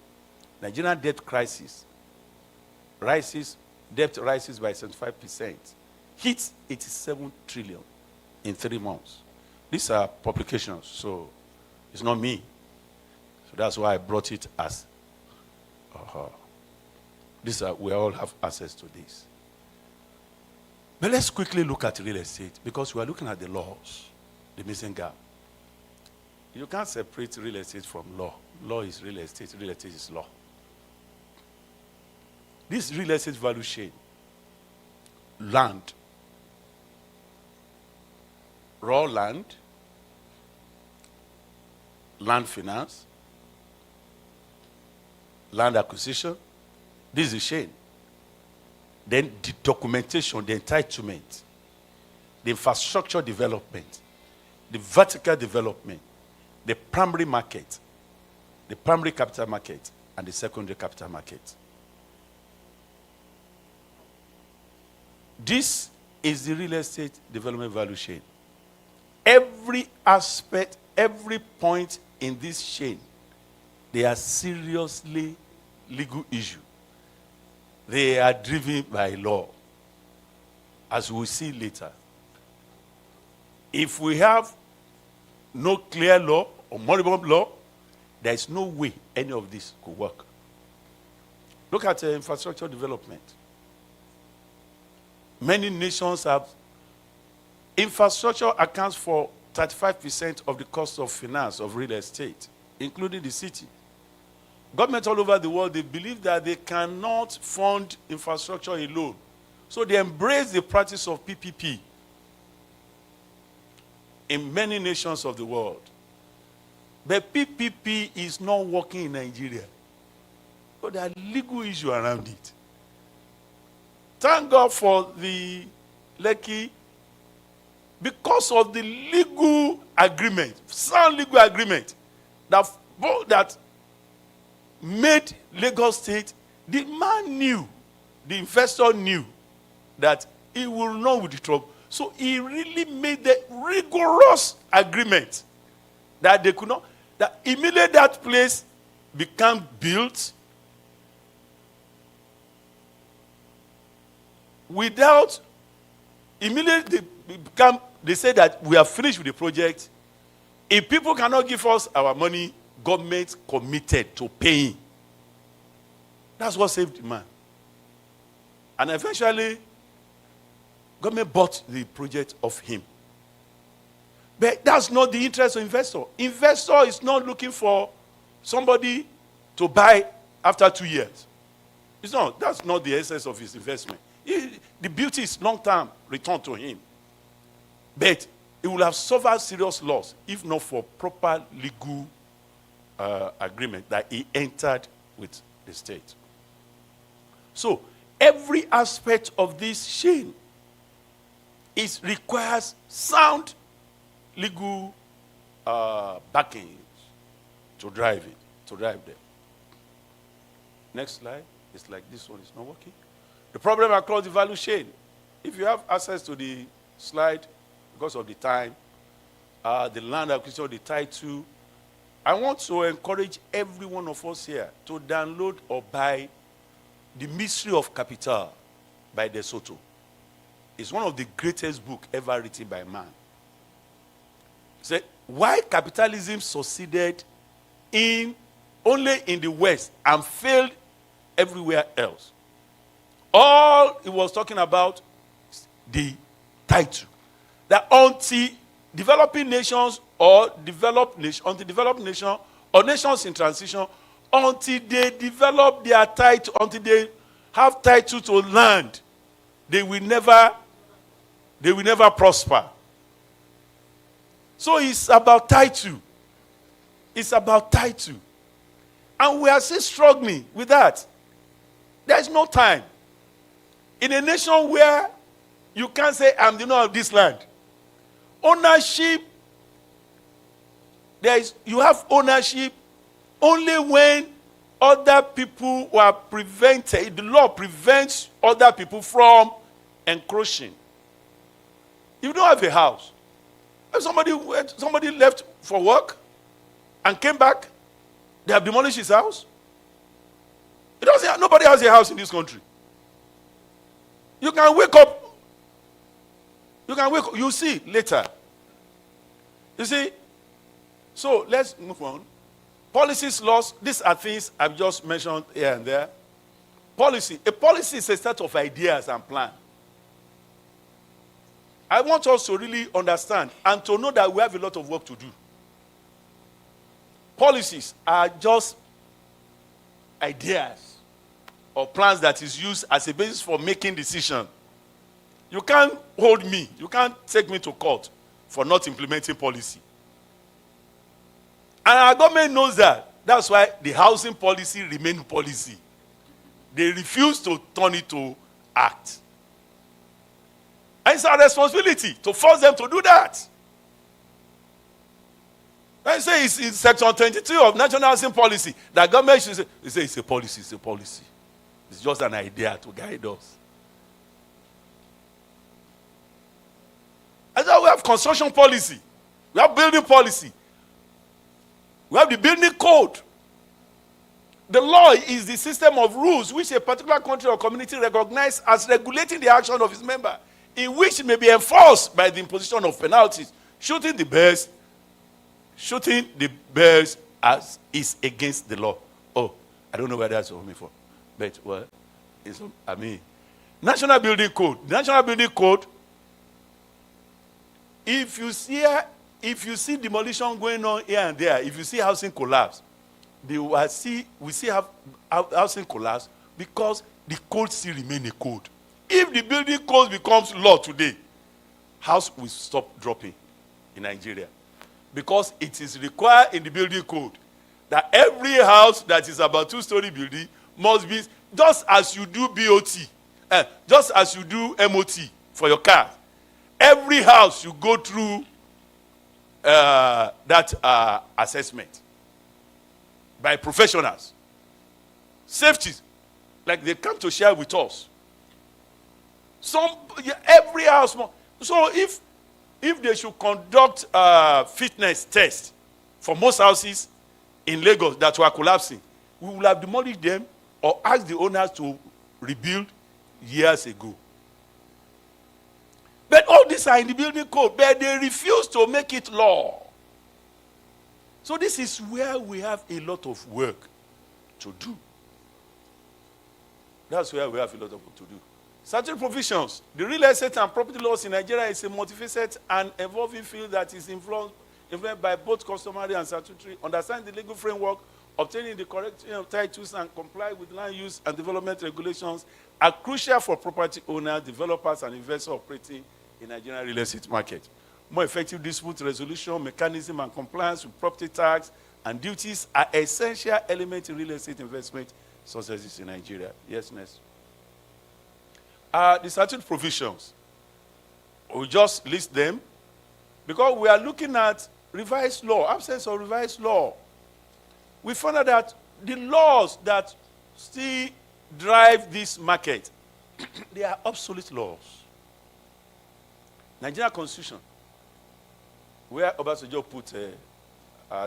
Nigerian debt crisis debt rises by 75%, hits 87 trillion in 3 months. These are publications, so it's not me. So that's why I brought it as we all have access to this. But let's quickly look at real estate, because we are looking at the laws, the missing gap. You can't separate real estate from law. Law is real estate is law. This real estate value chain, land, raw land, land finance, land acquisition, this is the chain. Then the documentation, the entitlement, the infrastructure development, the vertical development, the primary market, the primary capital market, and the secondary capital market. This is the real estate development value chain. Every aspect, every point in this chain, they are seriously legal issue. They are driven by law, as we'll see later. If we have no clear law or moribund law, there is no way any of this could work. Look at infrastructure development. Many nations have infrastructure accounts for 35% of the cost of finance of real estate, including the city. Governments all over the world, they believe that they cannot fund infrastructure alone. So they embrace the practice of PPP in many nations of the world. But PPP is not working in Nigeria. But there are legal issues around it. Thank God for the Lekki, because of the legal agreement, sound legal agreement, that made Lagos State, the man knew, the investor knew that he will not withdraw. So he really made the rigorous agreement that they could not, that immediately that place became built without, immediately they said that we are finished with the project. If people cannot give us our money, government committed to paying. That's what saved the man. And eventually, Government bought the project of him. But that's not the interest of investor. Investor is not looking for somebody to buy after 2 years. It's not. That's not the essence of his investment. The beauty is long-term return to him. But he will have suffered serious loss if not for proper legal agreement that he entered with the state. So every aspect of this chain requires sound legal backing to drive them. Next slide. It's like this one is not working. The problem across the value chain. If you have access to the slide, because of the time, the land acquisition, the title, I want to encourage every one of us here to download or buy The Mystery of Capital by De Soto. It's one of the greatest books ever written by man. Say, why capitalism succeeded only in the West and failed everywhere else. All he was talking about is the title. That until developing nations or developed nation or nations in transition, until they develop their title, until they have title to land, they will never prosper. So it's about title. It's about title. And we are still struggling with that. There is no time. In a nation where you can't say, I'm the owner of this land. Ownership, you have ownership only when other people were prevented. The law prevents other people from encroaching. You don't have a house. If somebody left for work and came back, they have demolished his house. Nobody has a house in this country. You can wake up. You see later. You see. So let's move on. Policies, laws, these are things I've just mentioned here and there. Policy. A policy is a set of ideas and plans. I want us to really understand and to know that we have a lot of work to do. Policies are just ideas or plans that is used as a basis for making decisions. You can't hold me. You can't take me to court for not implementing policy. And our government knows that. That's why the housing policy remains policy. They refuse to turn it to act. And it's our responsibility to force them to do that. I say it's in Section 22 of National Housing Policy. The government should say, it's a policy, it's a policy. It's just an idea to guide us. And so we have construction policy. We have building policy. We have the building code. The law is the system of rules which a particular country or community recognizes as regulating the action of its member, in which it may be enforced by the imposition of penalties. Shooting the birds as is against the law. Oh, I don't know where that's me for. But, National Building Code. National Building Code, if you see demolition going on here and there, if you see housing collapse, we see housing collapse because the code still remains a code. If the building code becomes law today, house will stop dropping in Nigeria. Because it is required in the building code that every house that is about 2-story building must be, just as you do BOT, just as you do MOT for your car, every house you go through that assessment by professionals. Safety, like they come to share with us. Every house. So if they should conduct fitness tests for most houses in Lagos that were collapsing, we will have demolished them or asked the owners to rebuild years ago. But all these are in the building code, but they refuse to make it law. So this is where we have a lot of work to do. That's where we have a lot of work to do. Statutory provisions. The real estate and property laws in Nigeria is a multifaceted and evolving field that is influenced by both customary and statutory. Understanding the legal framework, obtaining the correct titles, and comply with land use and development regulations are crucial for property owners, developers, and investors operating in Nigerian real estate market. More effective dispute resolution mechanism and compliance with property tax and duties are essential elements in real estate investment successes in Nigeria. Yes, next. The statute provisions. We just list them because we are looking at revised law, absence of revised law. We found out that the laws that still drive this market, they are obsolete laws. Nigerian Constitution, where Obasanjo put,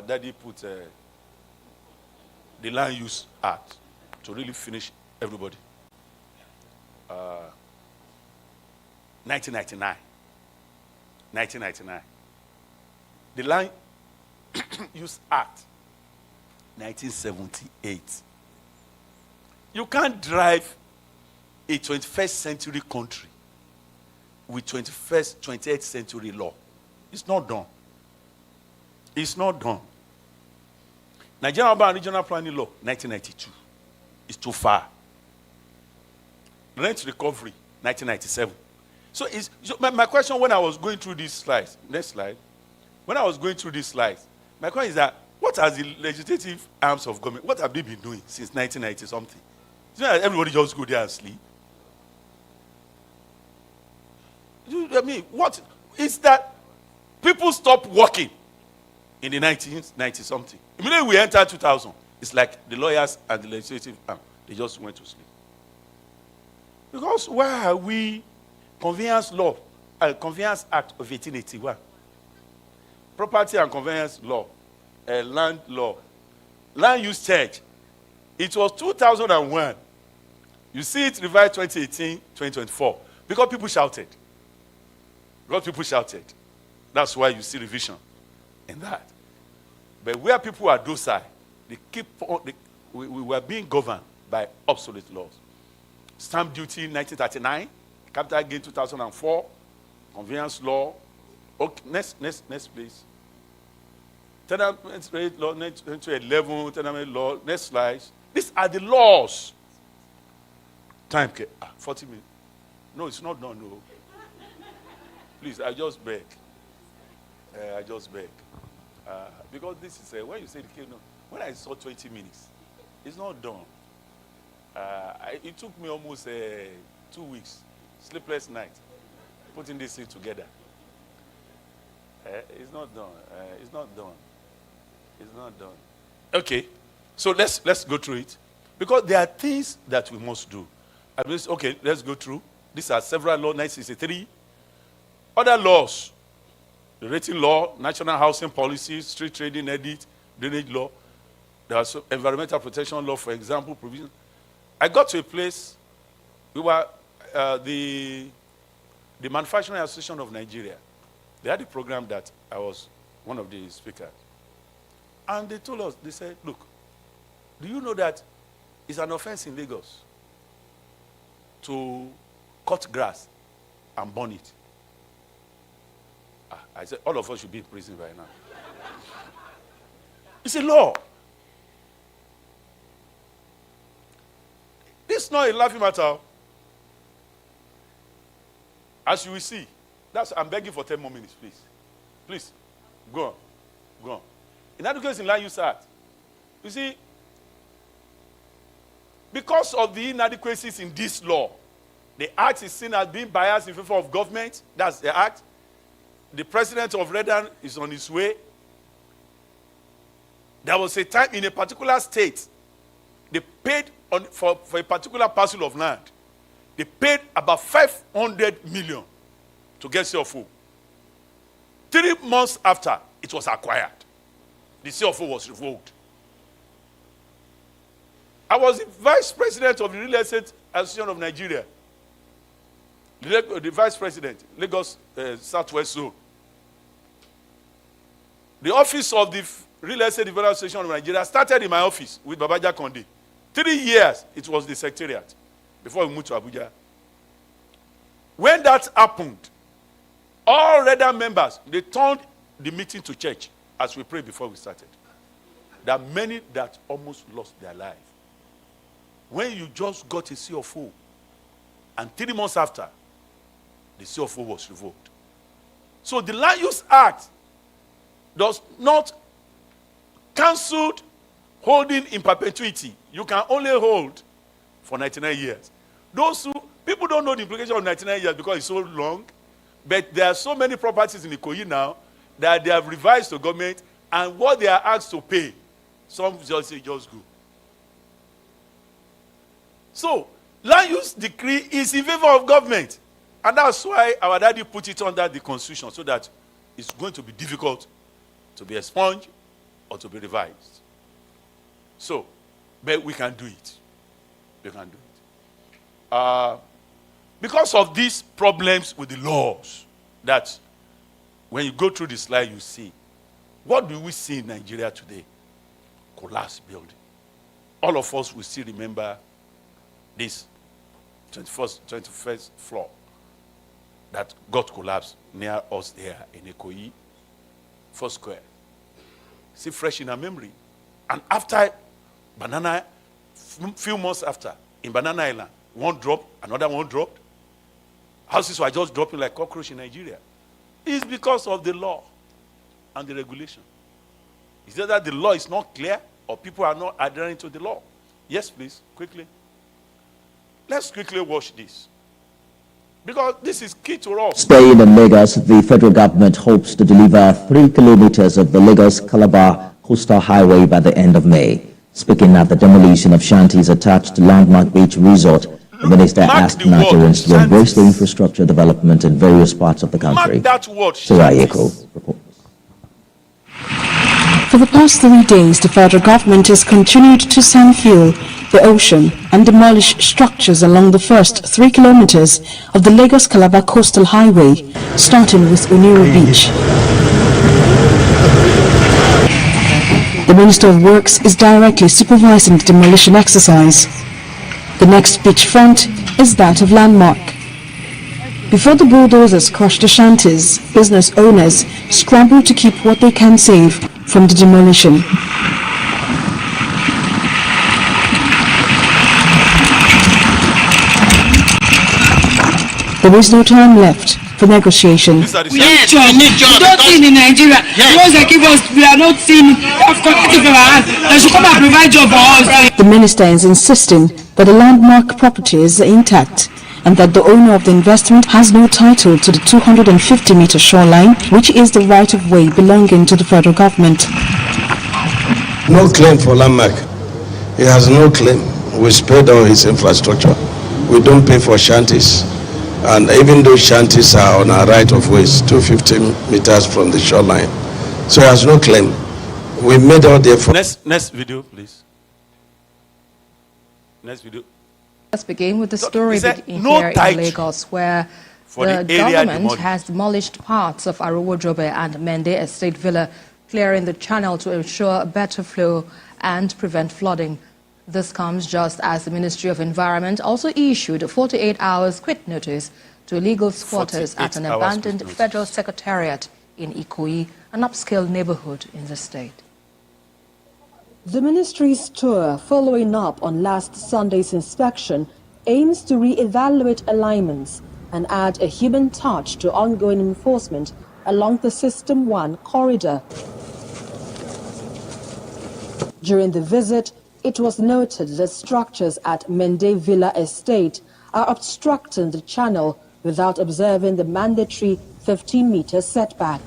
Daddy put the Land Use Act to really finish everybody. 1999. 1999. The Land Use Act, 1978. You can't drive a 21st century country with 28th century law. It's not done. It's not done. Nigerian Urban and Regional Planning Law, 1992. It's too far. Rent Recovery, 1997. So my question when I was going through these slides, next slide, when I was going through these slides, my question is that what has the legislative arms of government, what have they been doing since 1990 something? You know, everybody just go there and sleep. I mean, what is that? People stopped working in the 1990 something. Immediately we entered 2000, it's like the lawyers and the legislative arm, they just went to sleep. Because why are we Conveyance Law, Conveyance Act of 1881, Property and Conveyance Law, Land Law, Land Use Charge. It was 2001. You see it revised 2018, 2024. Because people shouted. Because people shouted. That's why you see revision in that. But where people are docile, they keep on, we were being governed by obsolete laws. Stamp duty 1939, capital gain 2004, conveyance law. Okay, next please. Tenement rate law 2011, tenement law. Next slide. These are the laws. Time 40 minutes. No, it's not done. No. Please, I just beg. Because this is when you say the kingdom. When I saw 20 minutes, it's not done. It took me almost 2 weeks, sleepless night, putting this thing together. It's not done. It's not done. It's not done. Okay, so let's go through it, because there are things that we must do. Okay, let's go through. These are several laws. 1963. Other laws: the rating law, national housing policy, street trading edit, drainage law. There are environmental protection law, for example, provision. I got to a place. We were the Manufacturing Association of Nigeria. They had a program that I was one of the speakers. And they told us, they said, look, do you know that it's an offense in Lagos to cut grass and burn it? I said, all of us should be in prison right now. It's a law. This is not a laughing matter. As you will see, I'm begging for 10 more minutes, please. Please, go on. Go on. In that case, in Land Use Act, you see, because of the inadequacies in this law, the act is seen as being biased in favor of government. That's the act. The president of Redan is on his way. There was a time in a particular state, they paid for a particular parcel of land. They paid about 500 million to get CFO. 3 months after, it was acquired. The CFO was revoked. I was the vice president of the Real Estate Association of Nigeria. The vice president, Lagos Southwest Zone. The office of the Real Estate Development Association of Nigeria started in my office with Babaja Konde. 3 years, it was the secretariat before we moved to Abuja. When that happened, all other members, they turned the meeting to church as we prayed before we started. There are many that almost lost their life. When you just got a CFO, and 3 months after, the CFO was revoked. So the Land Use Act does not cancel holding in perpetuity. You can only hold for 99 years. People don't know the implication of 99 years because it's so long, but there are so many properties in Ikoyi now that they have revised to government, and what they are asked to pay, some just say just go. So, land use decree is in favor of government, and that's why our daddy put it under the constitution, so that it's going to be difficult to be expunged or to be revised. So, but we can do it. We can do it. Because of these problems with the laws, that when you go through the slide, you see, what do we see in Nigeria today? Collapsed building. All of us will still remember this 21st floor that got collapsed near us there in Ikoyi, First Square. See, fresh in our memory. And after Banana, few months after, in Banana Island, one dropped, another one dropped. Houses were just dropping like cockroach in Nigeria. It's because of the law and the regulation. It's either that the law is not clear or people are not adhering to the law. Yes, please, quickly. Let's quickly watch this, because this is key to us. Staying in Lagos, the federal government hopes to deliver 3 kilometers of the Lagos-Calabar coastal highway by the end of May. Speaking at the demolition of shanties attached to Landmark Beach Resort, the minister asked Nigerians to embrace the infrastructure development in various parts of the country. Surayeko reports. For the past 3 days, the federal government has continued to sand fuel the ocean and demolish structures along the first 3 kilometers of the Lagos-Calabar coastal highway, starting with Oniru Beach. The Minister of Works is directly supervising the demolition exercise. The next beachfront is that of Landmark. Before the bulldozers crush the shanties, business owners scramble to keep what they can save from the demolition. There is no time left for negotiation. We don't see in Nigeria. Once they give us, we are not seeing they should come and provide job for us. The minister is insisting that the landmark properties are intact and that the owner of the investment has no title to the 250-meter shoreline, which is the right-of-way belonging to the federal government. No claim for landmark. He has no claim. We spread on his infrastructure. We don't pay for shanties. And even those shanties are on our right-of-ways, 250 meters from the shoreline. So he has no claim. We made all the effort. Next video, please. Next video. Let's begin with the story here in Lagos, where the government has demolished parts of Aruwojobe and Mende Estate Villa, clearing the channel to ensure better flow and prevent flooding. This comes just as the Ministry of Environment also issued a 48 hours quit notice to illegal squatters at an abandoned federal secretariat in Ikoyi, an upscale neighborhood in the state. The ministry's tour, following up on last Sunday's inspection, aims to re-evaluate alignments and add a human touch to ongoing enforcement along the System 1 corridor. During the visit, it was noted that structures at Mende Villa Estate are obstructing the channel without observing the mandatory 15-meter setback.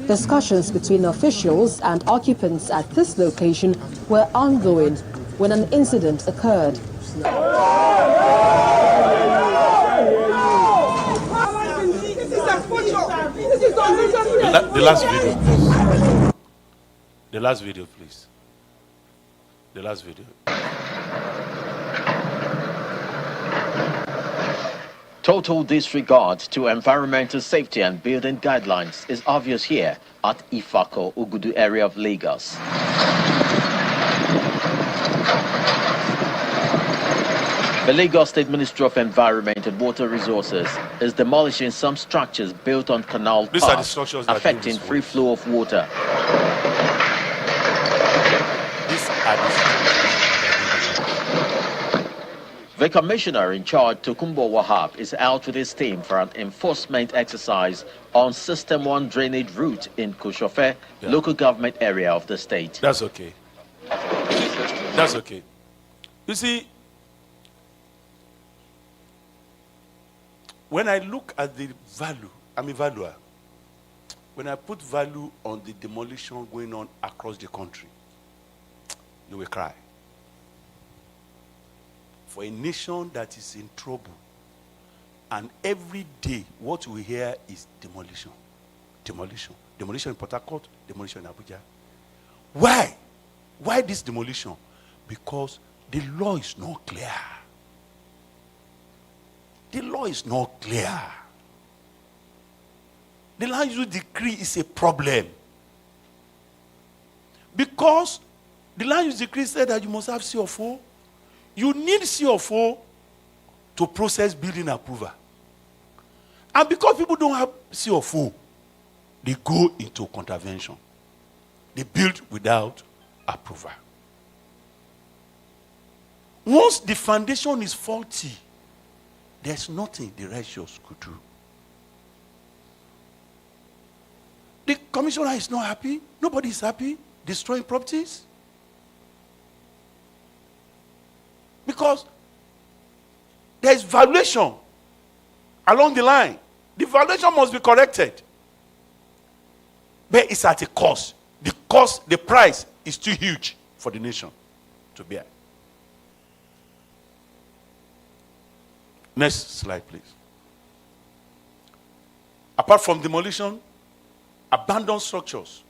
Discussions between officials and occupants at this location were ongoing when an incident occurred. The last video, please. The last video, please. The last video. Total disregard to environmental safety and building guidelines is obvious here at Ifako, Ugudu area of Lagos. The Lagos State Ministry of Environment and Water Resources is demolishing some structures built on canal paths, affecting free flow of water. The commissioner in charge, Tokumbo Wahab, is out with his team for an enforcement exercise on System 1 drainage route in Kushofe, local government area of the state. That's okay. That's okay. You see, when I look at the value, I'm a valuer. When I put value on the demolition going on across the country, you will cry. For a nation that is in trouble, and every day what we hear is demolition. Demolition. Demolition in Port Harcourt, demolition in Abuja. Why? Why this demolition? Because the law is not clear. The law is not clear. The land use decree is a problem. Because the land use decree said that you must have CFO. You need CFO to process building approval. And because people don't have CFO, they go into contravention. They build without approval. Once the foundation is faulty, there's nothing the righteous could do. The commissioner is not happy. Nobody is happy. Destroying properties. Because there is valuation along the line. The valuation must be corrected. But it's at a cost. The cost, the price is too huge for the nation to bear. Next slide, please. Apart from demolition, abandoned structures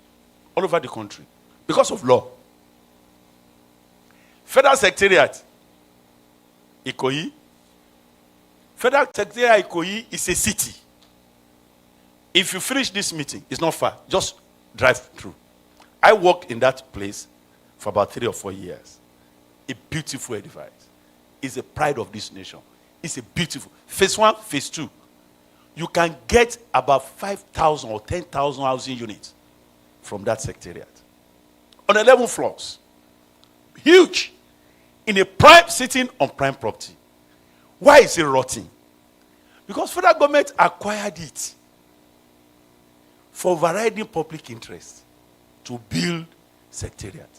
all over the country because of law. Federal Secretariat, Ikoyi. Federal Secretariat Ikoyi is a city. If you finish this meeting, it's not far. Just drive through. I worked in that place for about 3 or 4 years. A beautiful edifice. It's a pride of this nation. It's a beautiful. Phase 1, phase 2. You can get about 5,000 or 10,000 housing units from that secretariat. On 11 floors. Huge. In a prime, sitting on prime property. Why is it rotting? Because federal government acquired it for overriding public interest to build secretariat.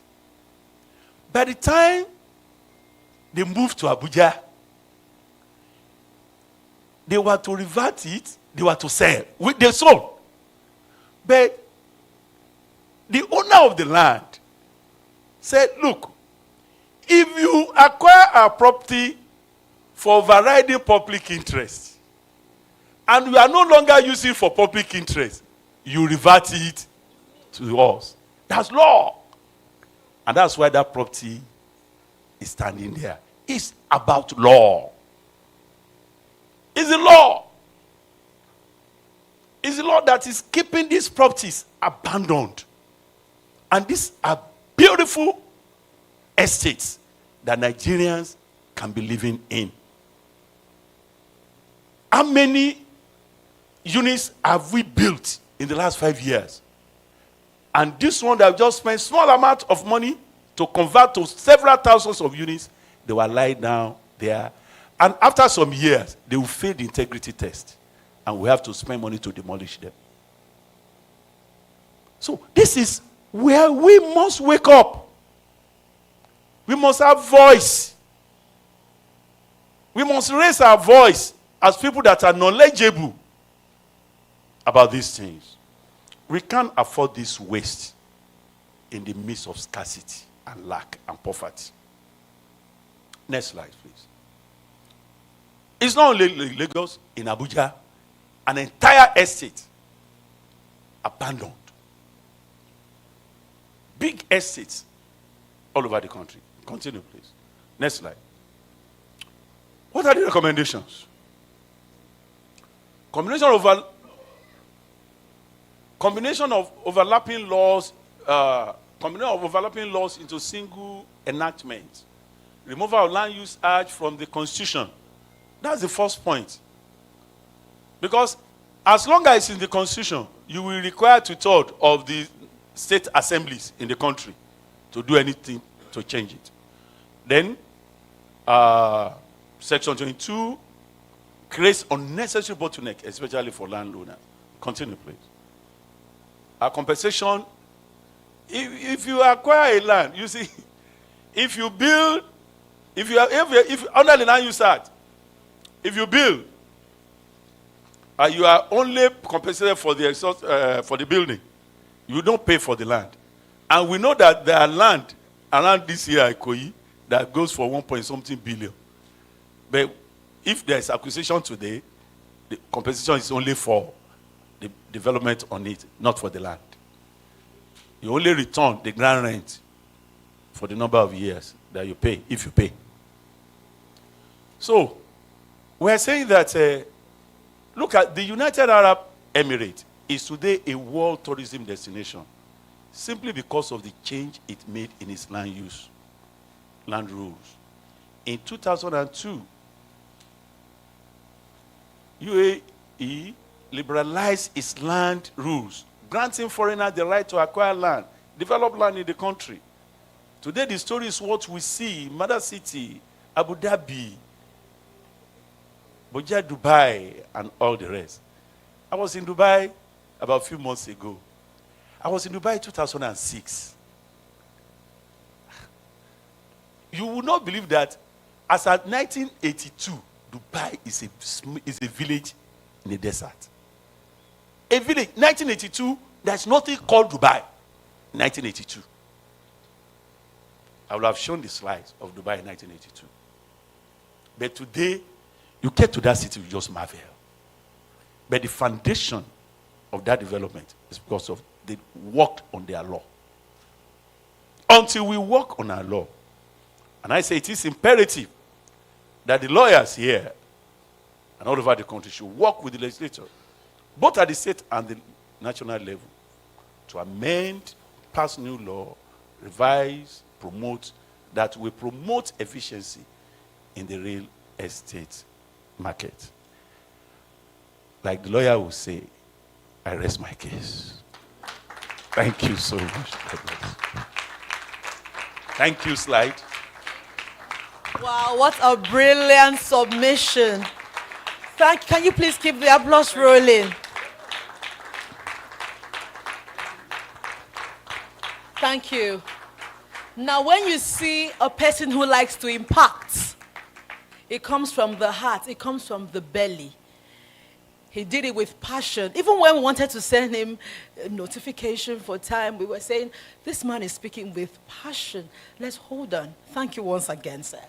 By the time they moved to Abuja, they were to revert it, they were to sell. They sold. But the owner of the land said, look, if you acquire a property for overriding public interest, and you are no longer using it for public interest, you revert it to us. That's law. And that's why that property is standing there. It's about law. It's the law. It's the law that is keeping these properties abandoned. And these are beautiful estates that Nigerians can be living in. How many units have we built in the last 5 years? And this one that I've just spent small amount of money to convert to several thousands of units, they will lie down there. And after some years, they will fail the integrity test. And we have to spend money to demolish them. So this is where we must wake up. We must have voice. We must raise our voice as people that are knowledgeable about these things. We can't afford this waste in the midst of scarcity and lack and poverty. Next slide, please. It's not only Lagos, in Abuja, an entire estate abandoned. Big estates all over the country. Continue, please. Next slide. What are the recommendations? Combination of overlapping laws into single enactment removal of Land Use Act from the Constitution. That's the first point. Because as long as it's in the Constitution, you will require 2/3 of the state assemblies in the country to do anything to change it. Then, Section 22 creates unnecessary bottleneck, especially for landowners. Continue, please. Compensation, if you acquire a land, you see, if you build, if under the Land Use Act, if you build, you are only compensated for the building. You don't pay for the land. And we know that there are land around this year, Ikoyi, that goes for 1.something billion. But if there is acquisition today, the compensation is only for the development on it, not for the land. You only return the ground rent for the number of years that you pay, if you pay. So, we are saying that, look at the United Arab Emirates is today a world tourism destination simply because of the change it made in its land use, land rules. In 2002, UAE liberalized its land rules, granting foreigners the right to acquire land, develop land in the country. Today, the story is what we see in Mother City, Abu Dhabi, Boja, Dubai, and all the rest. I was in Dubai about a few months ago. I was in Dubai in 2006. You would not believe that as at 1982, Dubai is a village in the desert. A village, 1982, there's nothing called Dubai. 1982. I will have shown the slides of Dubai in 1982. But today, you get to that city, you just marvel. But the foundation of that development is because of they worked on their law. Until we work on our law, and I say it is imperative that the lawyers here and all over the country should work with the legislature, both at the state and the national level, to amend, pass new law, revise, promote, that will promote efficiency in the real estate market. Like the lawyer will say, I rest my case. Thank you so much. Thank you, slide. Wow, what a brilliant submission. Can you please keep the applause rolling? Thank you. Now, when you see a person who likes to impact, it comes from the heart, it comes from the belly. He did it with passion. Even when we wanted to send him a notification for time, we were saying, this man is speaking with passion. Let's hold on. Thank you once again, sir.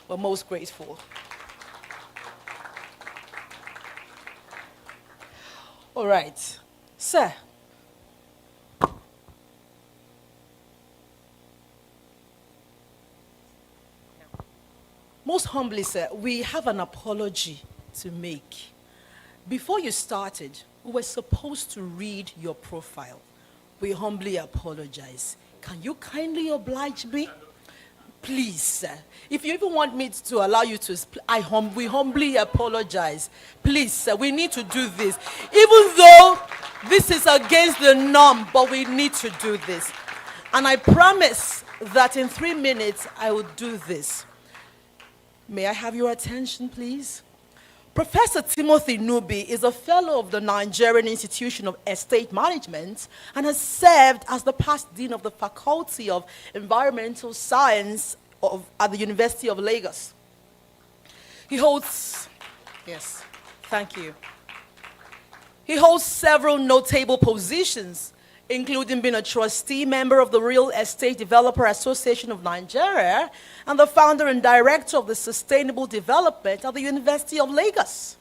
We're most grateful. All right. Sir. Most humbly, sir, we have an apology to make. Before you started, we were supposed to read your profile. We humbly apologize. Can you kindly oblige me? Please, sir. If you even want me to allow you to, we humbly apologize. Please, sir, we need to do this. Even though this is against the norm, but we need to do this. And I promise that in 3 minutes, I will do this. May I have your attention, please? Professor Timothy Nubi is a fellow of the Nigerian Institution of Estate Management and has served as the past dean of the Faculty of Environmental Science at the University of Lagos. He holds, yes, thank you. He holds several notable positions, including being a trustee member of the Real Estate Developer Association of Nigeria and the founder and director of the Sustainable Development at the University of Lagos.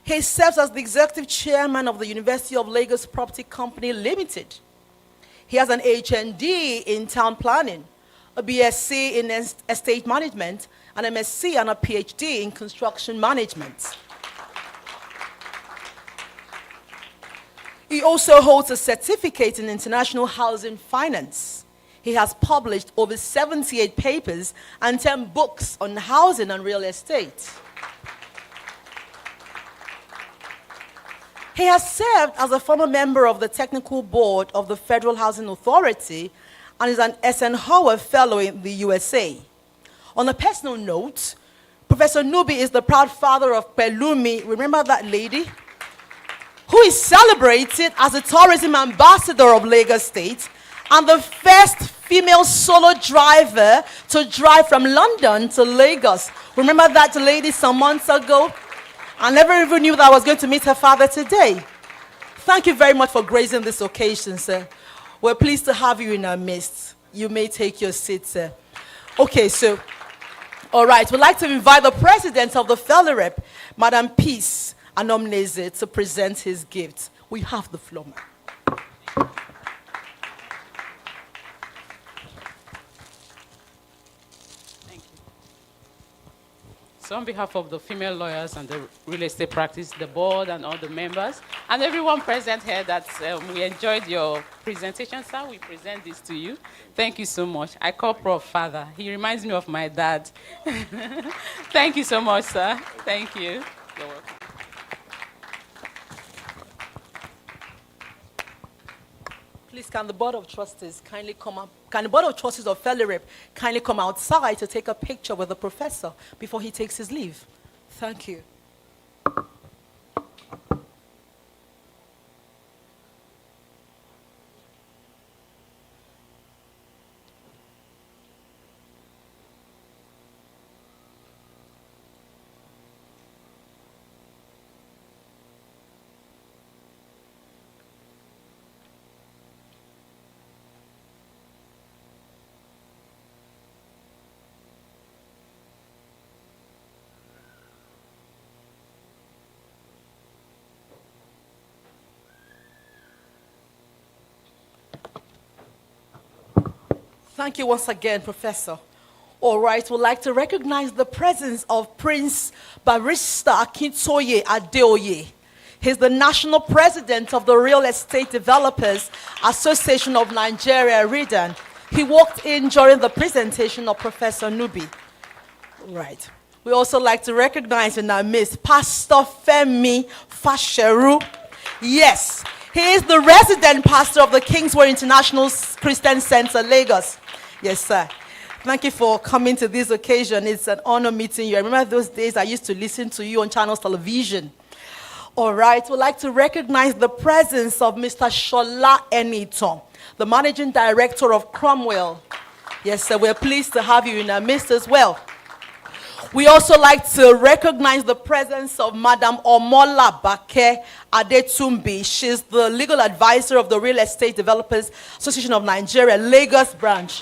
He serves as the executive chairman of the University of Lagos Property Company Limited. He has an HND in town planning, a BSc in estate management, an MSc and a PhD in construction management. He also holds a certificate in international housing finance. He has published over 78 papers and 10 books on housing and real estate. He has served as a former member of the Technical Board of the Federal Housing Authority and is an Eisenhower Fellow in the USA. On a personal note, Professor Nubi is the proud father of Pelumi, remember that lady? Who is celebrated as the tourism ambassador of Lagos State and the first female solo driver to drive from London to Lagos. Remember that lady some months ago? I never even knew that I was going to meet her father today. Thank you very much for gracing this occasion, sir. We're pleased to have you in our midst. You may take your seat, sir. Okay, so, all right, we'd like to invite the president of the FELIREP, Madam Peace Anomneze, to present his gift. We have the floor, ma'am. So on behalf of the female lawyers and the real estate practice, the board and all the members, and everyone present here that we enjoyed your presentation, sir, we present this to you. Thank you so much. I call Prof. Father. He reminds me of my dad. Thank you so much, sir. Thank you. You're welcome. Please, can the Board of Trustees kindly come up? Can the Board of Trustees of FELIREP kindly come outside to take a picture with the professor before he takes his leave? Thank you. Thank you once again, Professor. All right, we'd like to recognize the presence of Prince Barrister Akintoye Adeoye. He's the national president of the Real Estate Developers Association of Nigeria, REDAN. He walked in during the presentation of Professor Nubi. Right. We also like to recognize in our midst Pastor Femi Fasheru. Yes, he is the resident pastor of the Kingsway International Christian Center, Lagos. Yes, sir. Thank you for coming to this occasion. It's an honor meeting you. I remember those days I used to listen to you on Channels Television. All right, we'd like to recognize the presence of Mr. Shola Eniton, the managing director of Cromwell. Yes, sir, we're pleased to have you in our midst as well. We also like to recognize the presence of Madam Omola Bake Adetumbi. She's the legal advisor of the Real Estate Developers Association of Nigeria, Lagos branch.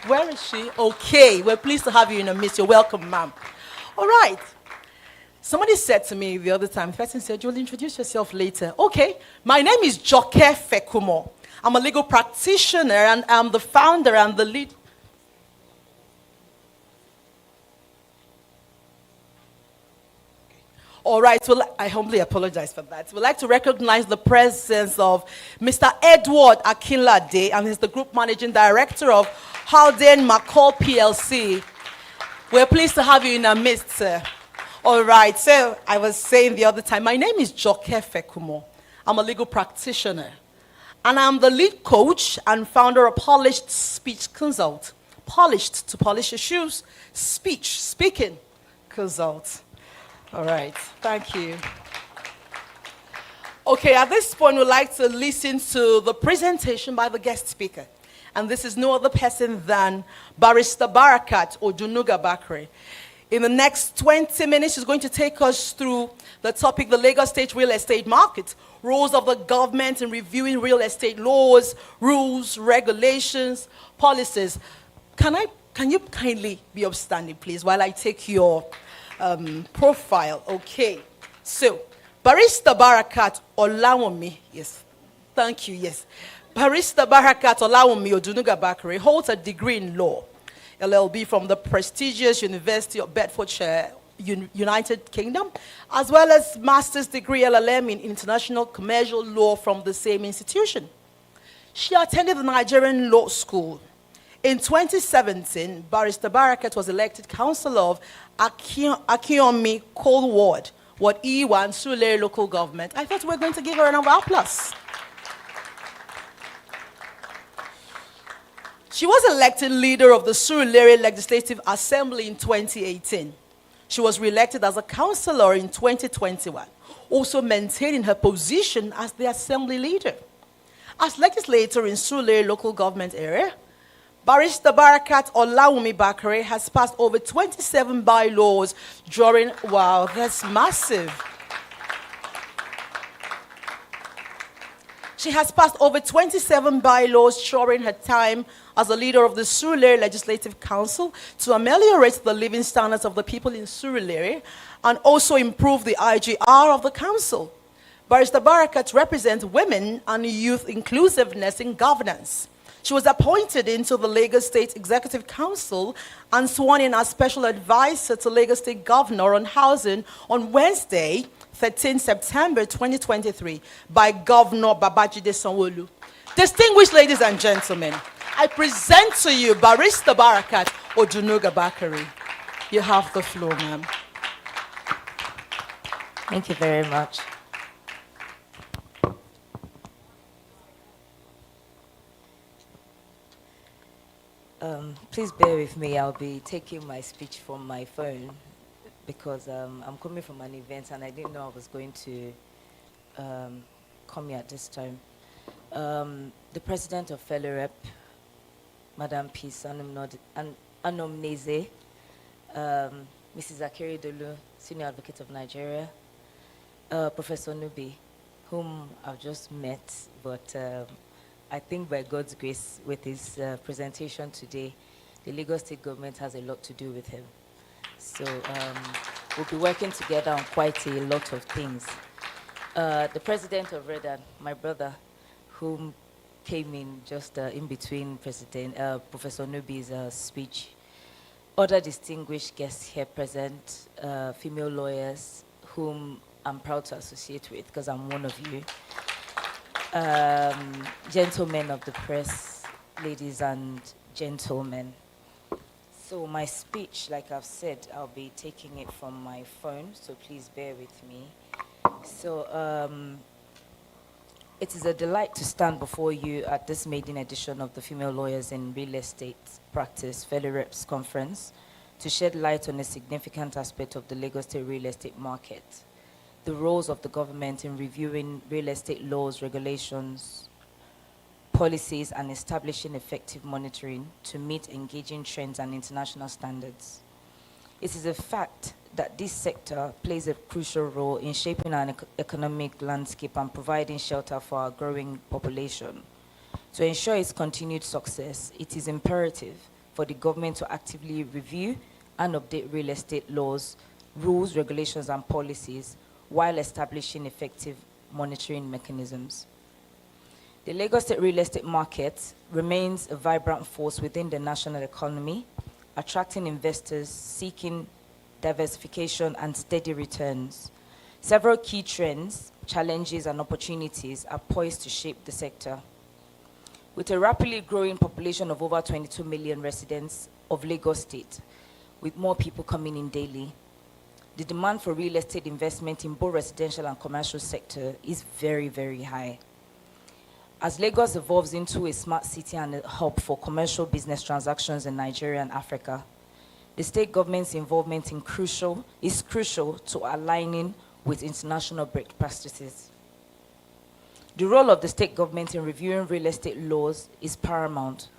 Where is she? Okay, we're pleased to have you in our midst. You're welcome, ma'am. All right. Somebody said to me the other time, the person said, you'll introduce yourself later. Okay, my name is Joke Fekumo. I'm a legal practitioner and I'm the founder and the lead. All right, well, I humbly apologize for that. We'd like to recognize the presence of Mr. Edward Akinlade, and he's the group managing director of Howden McCall PLC. We're pleased to have you in our midst, sir. All right, so I was saying the other time, my name is Joke Fekumo. I'm a legal practitioner, and I'm the lead coach and founder of Polished Speech Consult. Polished to polish your shoes, speaking consult. All right, thank you. Okay, at this point, we'd like to listen to the presentation by the guest speaker. And this is no other person than Barrister Barakat Odunuga Bakre. In the next 20 minutes, she's going to take us through the topic, the Lagos State real estate market, roles of the government in reviewing real estate laws, rules, regulations, policies. Can you kindly be upstanding, please, while I take your profile? Okay. So, Barrister Barakat Olawomi, yes. Thank you, yes. Barrister Barakat Olawomi Odunuga Bakre holds a degree in law, LLB, from the prestigious University of Bedfordshire, United Kingdom, as well as master's degree LLM in international commercial law from the same institution. She attended the Nigerian Law School. In 2017, Barrister Barakat was elected councillor of Akiomi Coal Ward, Ward E1, Surulere local government. I thought we were going to give her an applause. She was elected leader of the Surulere Legislative Assembly in 2018. She was re-elected as a councillor in 2021, also maintaining her position as the assembly leader. As legislator in Surulere local government area, Barrister Barakat Olawumi Bakare has passed over 27 bylaws during, wow, that's massive. She has passed over 27 bylaws during her time as a leader of the Surulere Legislative Council to ameliorate the living standards of the people in Surulere and also improve the IGR of the council. Barrister Barakat represents women and youth inclusiveness in governance. She was appointed into the Lagos State Executive Council and sworn in as special advisor to Lagos State Governor on Housing on Wednesday, 13 September 2023 by Governor Babajide Sanwo-Olu. Distinguished ladies and gentlemen, I present to you Barrister Barakat Odunuga Bakare. You have the floor, ma'am. Thank you very much. Please bear with me. I'll be taking my speech from my phone because I'm coming from an event and I didn't know I was going to come here at this time. The president of FELIREP, Madam Peace Anomneze, Mrs. Akiri Dolu, Senior Advocate of Nigeria, Professor Nubi, whom I've just met, but I think by God's grace, with his presentation today, the Lagos State government has a lot to do with him. So we'll be working together on quite a lot of things. The president of Redan, my brother, whom came in just in between Professor Nubi's speech, other distinguished guests here present, female lawyers, whom I'm proud to associate with because I'm one of you. Gentlemen of the press, ladies and gentlemen. So my speech, like I've said, I'll be taking it from my phone, so please bear with me. So it is a delight to stand before you at this maiden edition of the Female Lawyers in Real Estate Practice, FELIREP's conference, to shed light on a significant aspect of the Lagos State real estate market. The roles of the government in reviewing real estate laws, regulations, policies, and establishing effective monitoring to meet engaging trends and international standards. It is a fact that this sector plays a crucial role in shaping our economic landscape and providing shelter for our growing population. To ensure its continued success, it is imperative for the government to actively review and update real estate laws, rules, regulations, and policies while establishing effective monitoring mechanisms. The Lagos State real estate market remains a vibrant force within the national economy, attracting investors seeking diversification and steady returns. Several key trends, challenges, and opportunities are poised to shape the sector. With a rapidly growing population of over 22 million residents of Lagos State, with more people coming in daily, the demand for real estate investment in both residential and commercial sector is very, very high. As Lagos evolves into a smart city and a hub for commercial business transactions in Nigeria and Africa, the state government's involvement is crucial to aligning with international best practices. The role of the state government in reviewing real estate laws is paramount.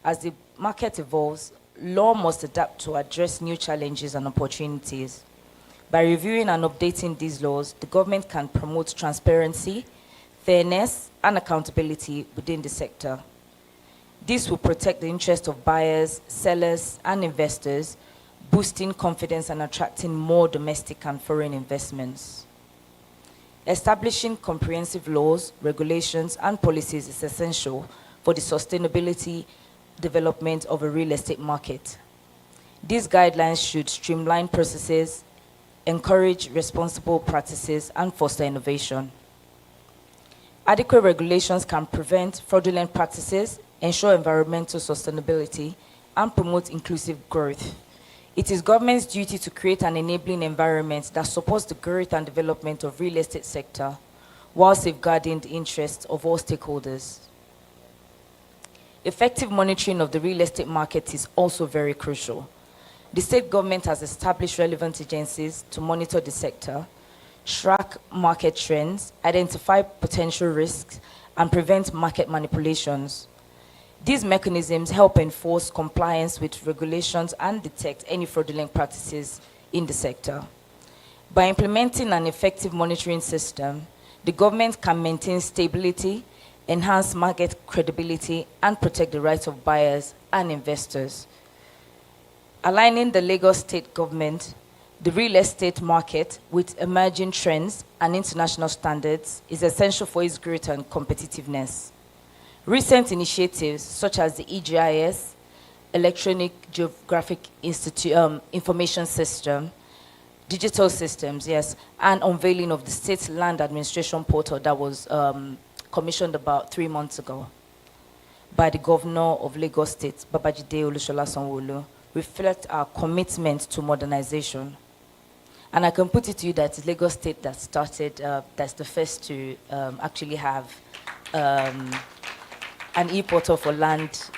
As the market evolves, law must adapt to address new challenges and opportunities. By reviewing and updating these laws, the government can promote transparency, fairness, and accountability within the sector. This will protect the interest of buyers, sellers, and investors, boosting confidence and attracting more domestic and foreign investments. Establishing comprehensive laws, regulations, and policies is essential for the sustainability development of a real estate market. These guidelines should streamline processes, encourage responsible practices, and foster innovation. Adequate regulations can prevent fraudulent practices, ensure environmental sustainability, and promote inclusive growth. It is government's duty to create an enabling environment that supports the growth and development of real estate sector while safeguarding the interests of all stakeholders. Effective monitoring of the real estate market is also very crucial. The state government has established relevant agencies to monitor the sector, track market trends, identify potential risks, and prevent market manipulations. These mechanisms help enforce compliance with regulations and detect any fraudulent practices in the sector. By implementing an effective monitoring system, the government can maintain stability, enhance market credibility, and protect the rights of buyers and investors. Aligning the Lagos state government, the real estate market with emerging trends and international standards is essential for its growth and competitiveness. Recent initiatives such as the EGIS, Electronic Geographic Information System, digital systems, yes, and unveiling of the State Land Administration Portal that was commissioned about 3 months ago by the Governor of Lagos State, Babajide Olusola Sanwo-Olu, reflect our commitment to modernization. And I can put it to you that it's Lagos State that started, that's the first to actually have an e-portal for land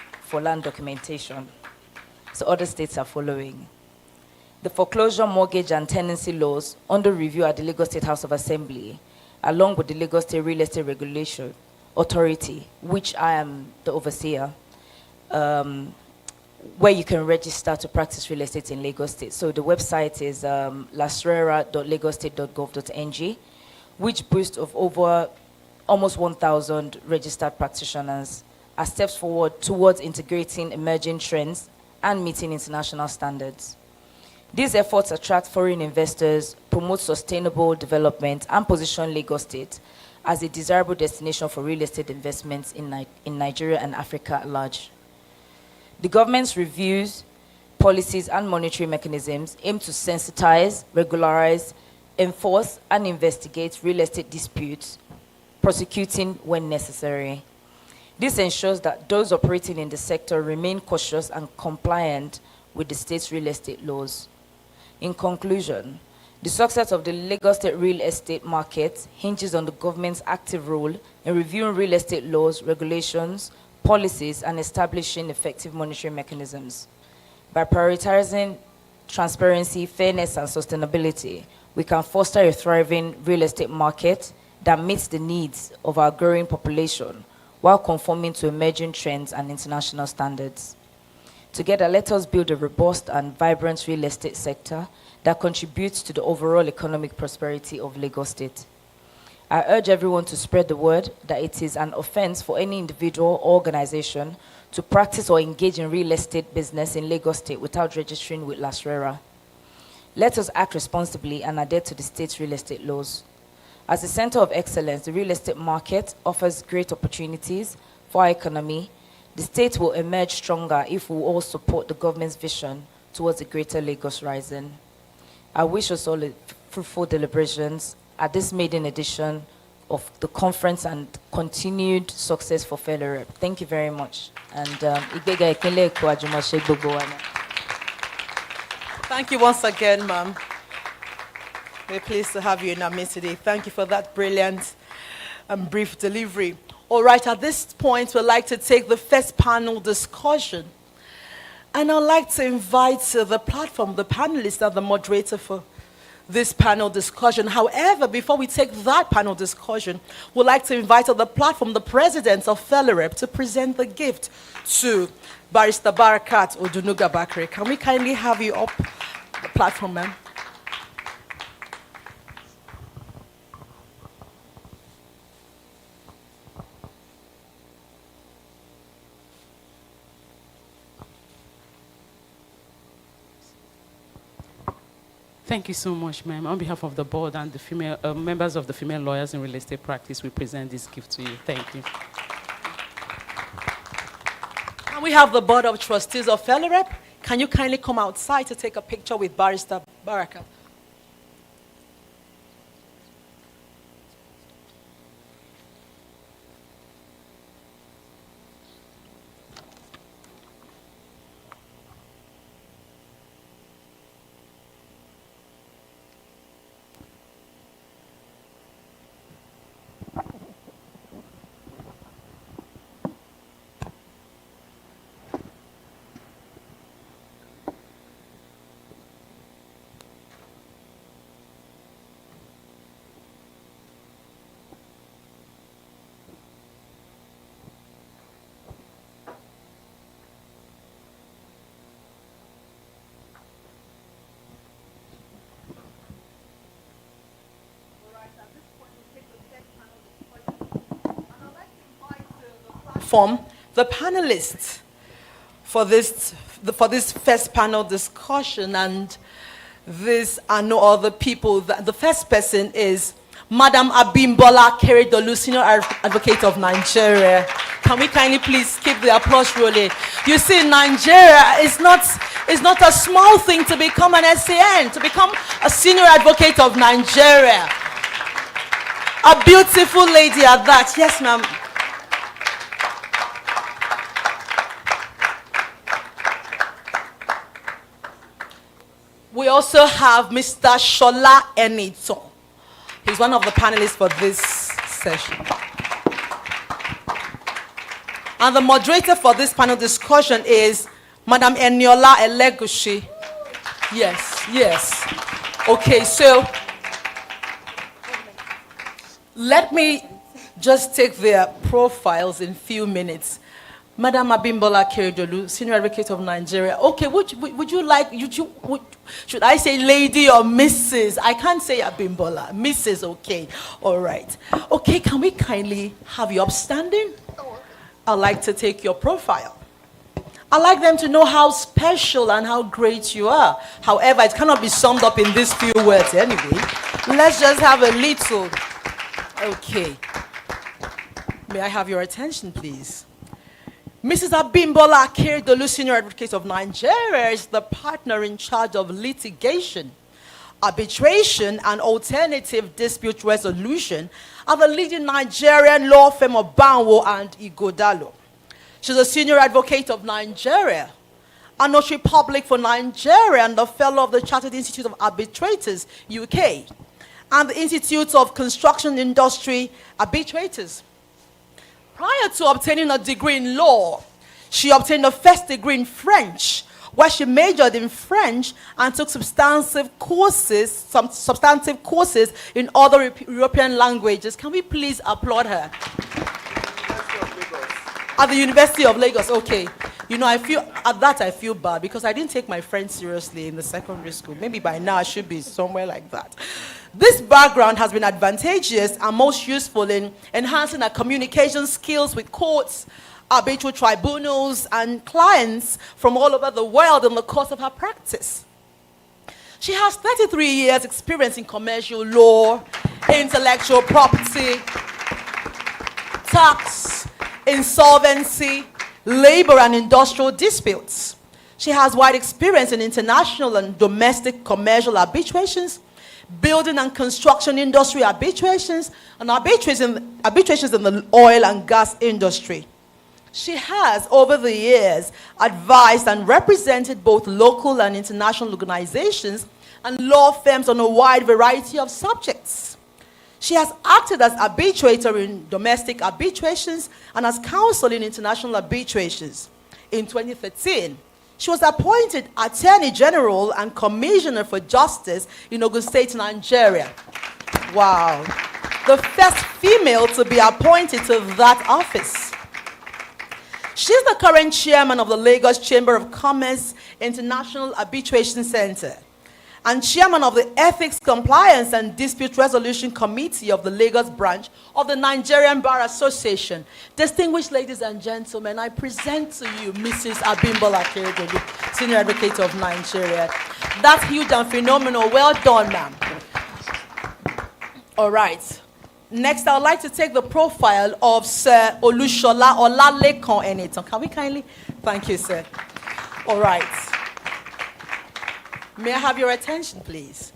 documentation. So other states are following. The foreclosure, mortgage, and tenancy laws under review at the Lagos State House of Assembly, along with the Lagos State Real Estate Regulation Authority, which I am the overseer, where you can register to practice real estate in Lagos State. So the website is lasrera.lagosstate.gov.ng, which boasts of over almost 1,000 registered practitioners, as steps forward towards integrating emerging trends and meeting international standards. These efforts attract foreign investors, promote sustainable development, and position Lagos State as a desirable destination for real estate investments in Nigeria and Africa at large. The government's reviews, policies, and monitoring mechanisms aim to sensitize, regularize, enforce, and investigate real estate disputes, prosecuting when necessary. This ensures that those operating in the sector remain cautious and compliant with the state's real estate laws. In conclusion, the success of the Lagos State real estate market hinges on the government's active role in reviewing real estate laws, regulations, policies, and establishing effective monitoring mechanisms. By prioritizing transparency, fairness, and sustainability, we can foster a thriving real estate market that meets the needs of our growing population while conforming to emerging trends and international standards. Together, let us build a robust and vibrant real estate sector that contributes to the overall economic prosperity of Lagos State. I urge everyone to spread the word that it is an offense for any individual or organization to practice or engage in real estate business in Lagos State without registering with LASRERA. Let us act responsibly and adhere to the state's real estate laws. As a center of excellence, the real estate market offers great opportunities for our economy. The state will emerge stronger if we all support the government's vision towards a greater Lagos rising. I wish us all fruitful deliberations at this maiden edition of the conference and continued success for FELIREP. Thank you very much. And thank you once again, ma'am. We're pleased to have you in our midst today. Thank you for that brilliant and brief delivery. All right, at this point, we'd like to take the first panel discussion. And I'd like to invite to the platform the panelists and the moderator for this panel discussion. However, before we take that panel discussion, we'd like to invite to the platform the president of FELIREP to present the gift to Barrister Barakat Odunuga Bakre. Can we kindly have you up the platform, ma'am? Thank you so much, ma'am. On behalf of the board and the female members of the Female Lawyers in Real Estate Practice, we present this gift to you. Thank you. And we have the Board of Trustees of FELIREP. Can you kindly come outside to take a picture with Barrister Barakat? inform the panelists for this first panel discussion, and these are no other people. The first person is Madam Abimbola Keredolu, Senior Advocate of Nigeria. Can we kindly please keep the applause rolling? You see, Nigeria is not a small thing to become an SAN, to become a Senior Advocate of Nigeria. A beautiful lady at that. Yes, ma'am. We also have Mr. Shola Enito. He's one of the panelists for this session. And the moderator for this panel discussion is Madam Eniola Elegushi. Yes. Okay, so let me just take their profiles in a few minutes. Madam Abimbola Keredolu, Senior Advocate of Nigeria. Okay, should I say lady or Mrs.? I can't say Abimbola. Mrs., okay. All right. Okay, can we kindly have you upstanding? I'd like to take your profile. I'd like them to know how special and how great you are. However, it cannot be summed up in these few words anyway. Let's just have a little. Okay. May I have your attention, please? Mrs. Abimbola Keredolu, Senior Advocate of Nigeria, is the partner in charge of litigation, arbitration, and alternative dispute resolution at the leading Nigerian law firm of Banwo and Igodalo. She's a Senior Advocate of Nigeria, a Notary Public for Nigeria, and a Fellow of the Chartered Institute of Arbitrators, UK, and the Institute of Construction Industry Arbitrators. Prior to obtaining a degree in law, she obtained a first degree in French, where she majored in French and took substantive courses in other European languages. Can we please applaud her? At the University of Lagos, okay. You know, I feel bad because I didn't take my French seriously in the secondary school. Maybe by now I should be somewhere like that. This background has been advantageous and most useful in enhancing her communication skills with courts, arbitral tribunals, and clients from all over the world in the course of her practice. She has 33 years experience in commercial law, intellectual property, tax, insolvency, labor and industrial disputes. She has wide experience in international and domestic commercial arbitrations, building and construction industry arbitrations, and arbitrations in the oil and gas industry. She has, over the years, advised and represented both local and international organizations and law firms on a wide variety of subjects. She has acted as arbitrator in domestic arbitrations and as counsel in international arbitrations. In 2013, she was appointed Attorney General and Commissioner for Justice in Ogun State, Nigeria. Wow. The first female to be appointed to that office. She's the current chairman of the Lagos Chamber of Commerce International Arbitration Center and chairman of the Ethics, Compliance, and Dispute Resolution Committee of the Lagos branch of the Nigerian Bar Association. Distinguished ladies and gentlemen, I present to you Mrs. Abimbola Keredolu, Senior Advocate of Nigeria. That's huge and phenomenal. Well done, ma'am. All right. Next, I would like to take the profile of Sir Olushola Olalekan Enitan. Can we kindly? Thank you, sir. All right. May I have your attention, please?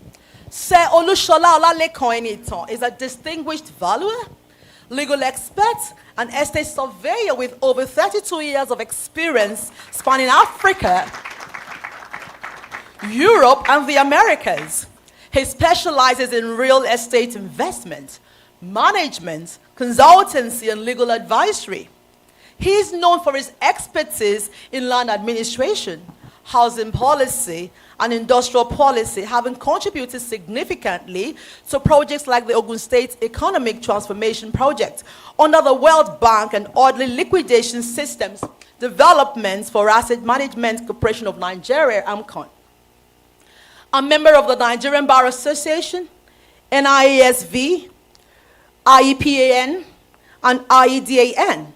Sir Olushola Olalekan Enitan is a distinguished valuer, legal expert, and estate surveyor with over 32 years of experience spanning Africa, Europe, and the Americas. He specializes in real estate investment, management, consultancy, and legal advisory. He is known for his expertise in land administration, housing policy, and industrial policy, having contributed significantly to projects like the Ogun State Economic Transformation Project under the World Bank and Orderly Liquidation Systems Developments for Asset Management Corporation of Nigeria, AMCON. A member of the Nigerian Bar Association, NIESV, IEPAN, and IEDAN.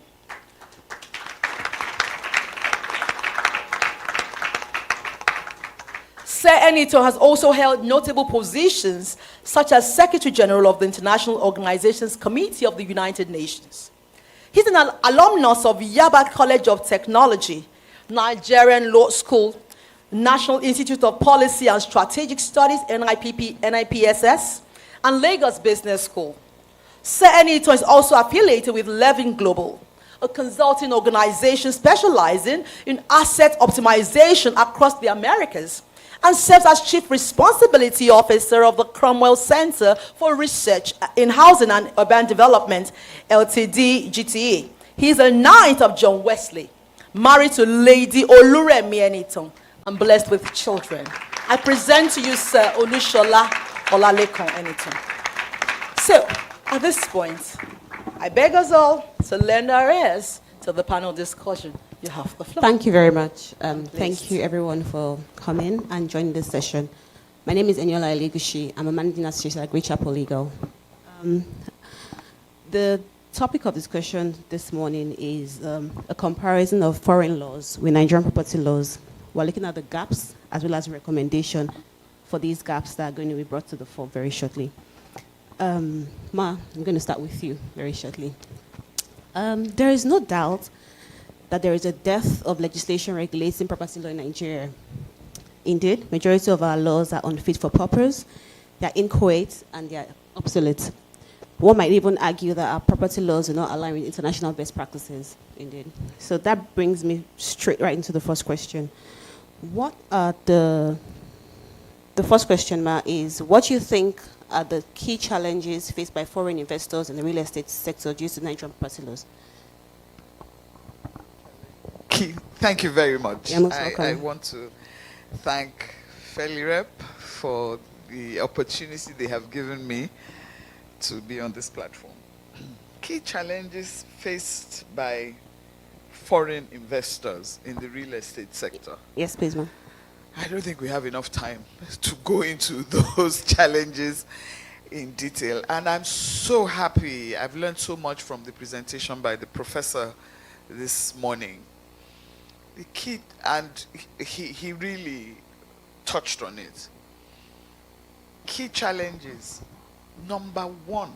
Sir Enito has also held notable positions such as Secretary General of the International Organizations Committee of the United Nations. He's an alumnus of Yaba College of Technology, Nigerian Law School, National Institute of Policy and Strategic Studies, NIPSS, and Lagos Business School. Sir Enito is also affiliated with Levin Global, a consulting organization specializing in asset optimization across the Americas, and serves as Chief Responsibility Officer of the Cromwell Center for Research in Housing and Urban Development, LTD GTE. He is a knight of John Wesley, married to Lady Oluremi Enito, and blessed with children. I present to you Sir Olushola Olalekan Enito. So, at this point, I beg us all to lend our ears to the panel discussion. You have the floor. Thank you very much. Thank you, everyone, for coming and joining this session. My name is Eniola Elegushi. I'm a managing associate at Great Chapel Legal. The topic of discussion this morning is a comparison of foreign laws with Nigerian property laws. We're looking at the gaps as well as recommendation for these gaps that are going to be brought to the fore very shortly. Ma, I'm going to start with you very shortly. There is no doubt that there is a dearth of legislation regulating property law in Nigeria. Indeed, majority of our laws are unfit for purpose, they are inchoate, and they are obsolete. One might even argue that our property laws are not aligned with international best practices. Indeed. So that brings me straight right into the first question. What are the first question, Ma, is what you think are the key challenges faced by foreign investors in the real estate sector due to Nigerian property laws? Thank you very much. I want to thank FELIREP for the opportunity they have given me to be on this platform. Key challenges faced by foreign investors in the real estate sector. Yes, please, ma'am. I don't think we have enough time to go into those challenges in detail. And I'm so happy. I've learned so much from the presentation by the professor this morning. The key, and he really touched on it. Key challenges. Number one,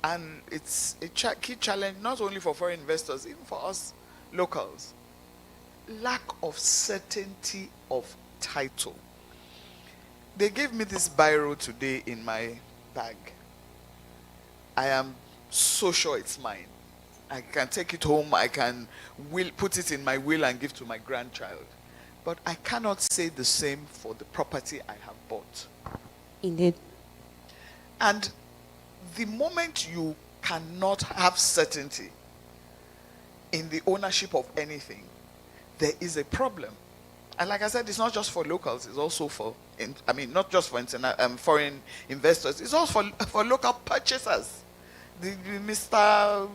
and it's a key challenge not only for foreign investors, even for us locals. Lack of certainty of title. They gave me this biro today in my bag. I am so sure it's mine. I can take it home, I can put it in my will and give to my grandchild. But I cannot say the same for the property I have bought. Indeed. And the moment you cannot have certainty in the ownership of anything, there is a problem. And like I said, it's not just for locals, it's also for, not just for foreign investors, it's also for local purchasers. Mr.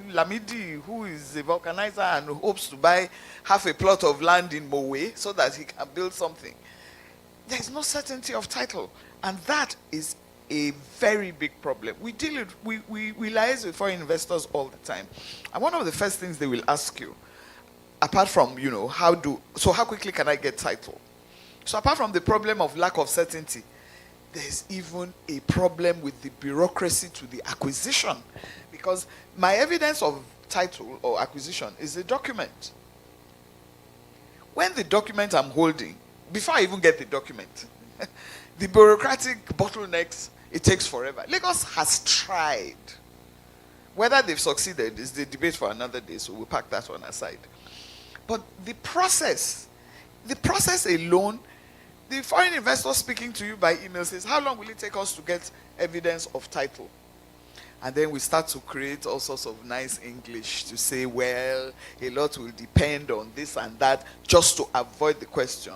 Lamidi, who is a vulcanizer and hopes to buy half a plot of land in Mowe so that he can build something. There is no certainty of title. And that is a very big problem. We liaise with foreign investors all the time. And one of the first things they will ask you, apart from, how quickly can I get title? So apart from the problem of lack of certainty, there's even a problem with the bureaucracy to the acquisition. Because my evidence of title or acquisition is a document. When the document I'm holding, before I even get the document, the bureaucratic bottlenecks, it takes forever. Lagos has tried. Whether they've succeeded is the debate for another day, so we'll pack that one aside. But the process alone, the foreign investor speaking to you by email says, how long will it take us to get evidence of title? And then we start to create all sorts of nice English to say, well, a lot will depend on this and that, just to avoid the question.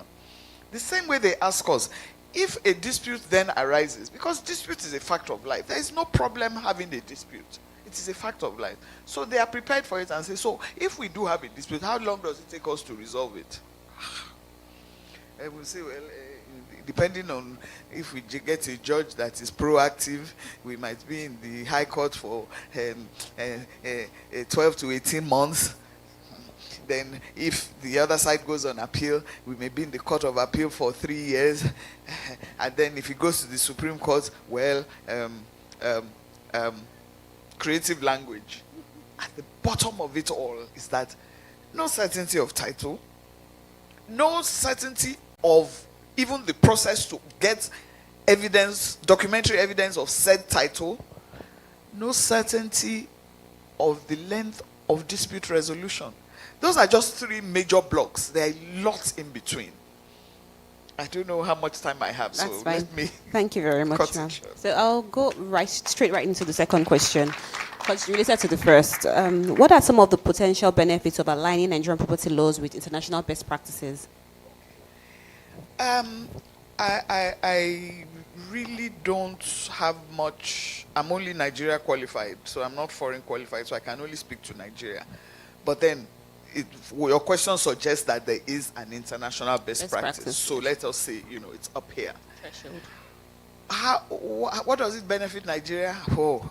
The same way they ask us, if a dispute then arises, because dispute is a fact of life, there is no problem having a dispute. It is a fact of life. So they are prepared for it and say, so if we do have a dispute, how long does it take us to resolve it? And we'll say, well, depending on if we get a judge that is proactive, we might be in the High Court for 12 to 18 months. then if the other side goes on appeal, we may be in the court of appeal for 3 years. And then if it goes to the Supreme Court, well, creative language. At the bottom of it all is that no certainty of title, no certainty of even the process to get evidence, documentary evidence of said title, no certainty of the length of dispute resolution. Those are just 3 major blocks. There are lots in between. I don't know how much time I have, That's so fine. let me. Thank you very much, ma'am. So I'll go straight into the second question, because related to the first. What are some of the potential benefits of aligning Nigerian property laws with international best practices? I really don't have much. I'm only Nigeria qualified, so I'm not foreign qualified, so I can only speak to Nigeria. But then, your question suggests that there is an international best practice. So let us say, it's up here. What does it benefit Nigeria? Oh,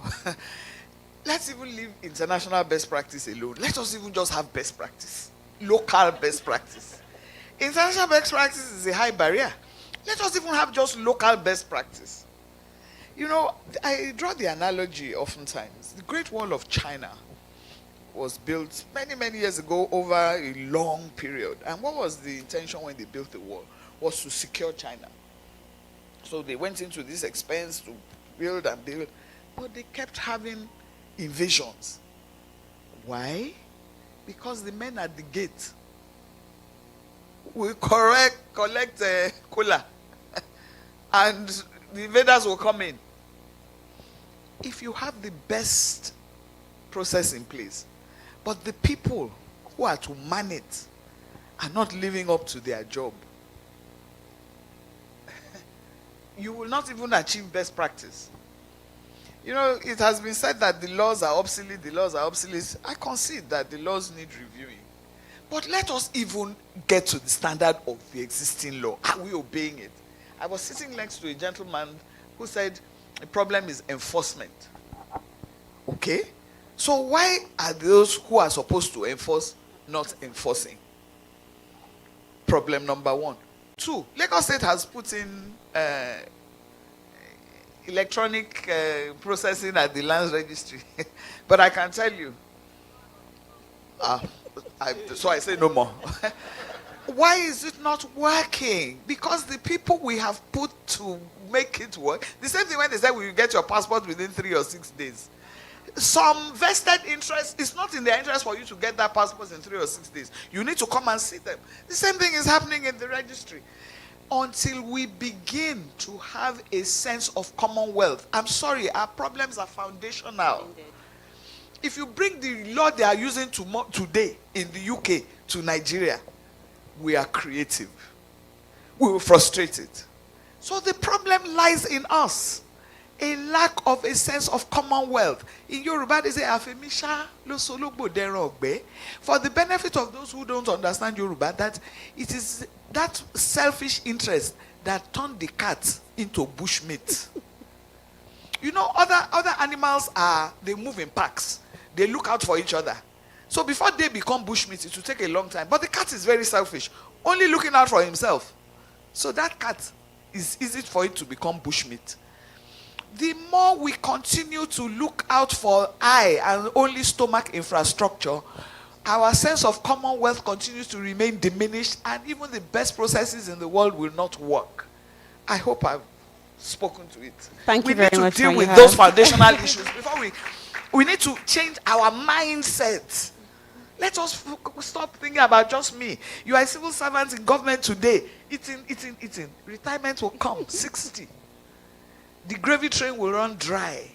let's even leave international best practice alone. Let us even just have best practice, local best practice. International best practice is a high barrier. Let us even have just local best practice. I draw the analogy oftentimes. The Great Wall of China was built many, many years ago over a long period. And what was the intention when they built the wall? Was to secure China. So they went into this expense to build and build, but they kept having invasions. Why? Because the men at the gate will collect cola, and the invaders will come in. If you have the best process in place, but the people who are to man it are not living up to their job, you will not even achieve best practice. It has been said that the laws are obsolete, I concede that the laws need reviewing. But let us even get to the standard of the existing law. Are we obeying it? I was sitting next to a gentleman who said the problem is enforcement. Okay? So why are those who are supposed to enforce not enforcing? Problem number 1. 2, Lagos State has put in electronic processing at the lands registry. But I can tell you, so I say no more. Why is it not working? Because the people we have put to make it work, the same thing when they say we will get your passport within 3 or 6 days. Some vested interest, it's not in their interest for you to get that passport in 3 or 6 days. You need to come and see them. The same thing is happening in the registry. Until we begin to have a sense of commonwealth, I'm sorry, our problems are foundational. If you bring the law they are using today in the UK to Nigeria, we are creative. We will frustrate it. So the problem lies in us. A lack of a sense of commonwealth. In Yoruba, they say, "Afemisha lo sologbo deran ogbe." For the benefit of those who don't understand Yoruba, that it is that selfish interest that turned the cat into bushmeat. Other animals they move in packs. They look out for each other. So before they become bushmeat, it will take a long time. But the cat is very selfish, only looking out for himself. So that cat is easy for it to become bushmeat. The more we continue to look out for eye and only stomach infrastructure, our sense of commonwealth continues to remain diminished, and even the best processes in the world will not work. I hope I've spoken to it. Thank you very much. We need to deal with those foundational issues before we need to change our mindset. Let us stop thinking about just me. You are a civil servant in government today. Eating. Retirement will come, 60. The gravy train will run dry.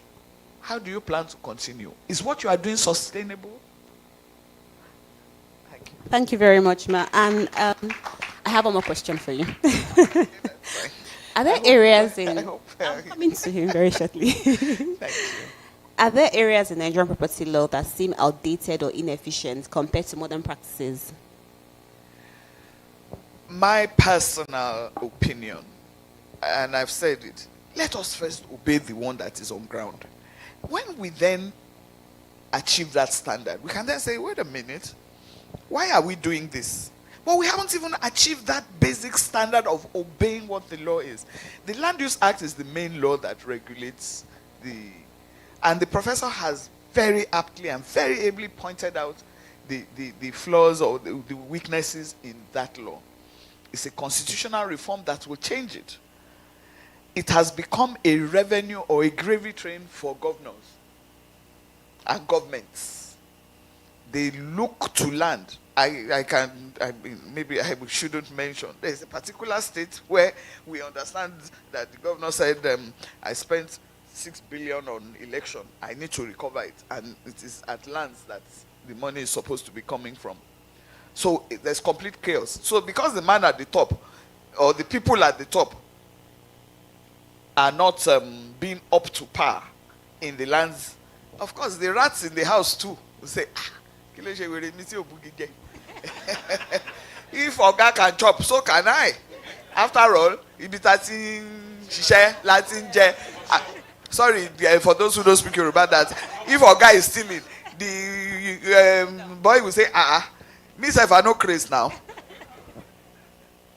How do you plan to continue? Is what you are doing sustainable? Thank you. Thank you very much, Ma. And I have one more question for you. Are there areas in... I'm coming to him very shortly. Thank you. Are there areas in Nigerian property law that seem outdated or inefficient compared to modern practices? My personal opinion, and I've said it, let us first obey the one that is on ground. When we then achieve that standard, we can then say, wait a minute, Why are we doing this? But we haven't even achieved that basic standard of obeying what the law is. The Land Use Act is the main law that regulates and the professor has very aptly and very ably pointed out the flaws or the weaknesses in that law. It's a constitutional reform that will change it. It has become a revenue or a gravy train for governors and governments. They look to land. Maybe I shouldn't mention. There's a particular state where we understand that the governor said, I spent 6 billion on election. I need to recover it. And it is at lands that the money is supposed to be coming from. So there's complete chaos. So because the man at the top or the people at the top are not being up to par in the lands, of course the rats in the house too will say, if Oga can chop, so can I. After all, sorry for those who don't speak Yoruba, that if Oga is stealing, the boy will say, me if I no craze now.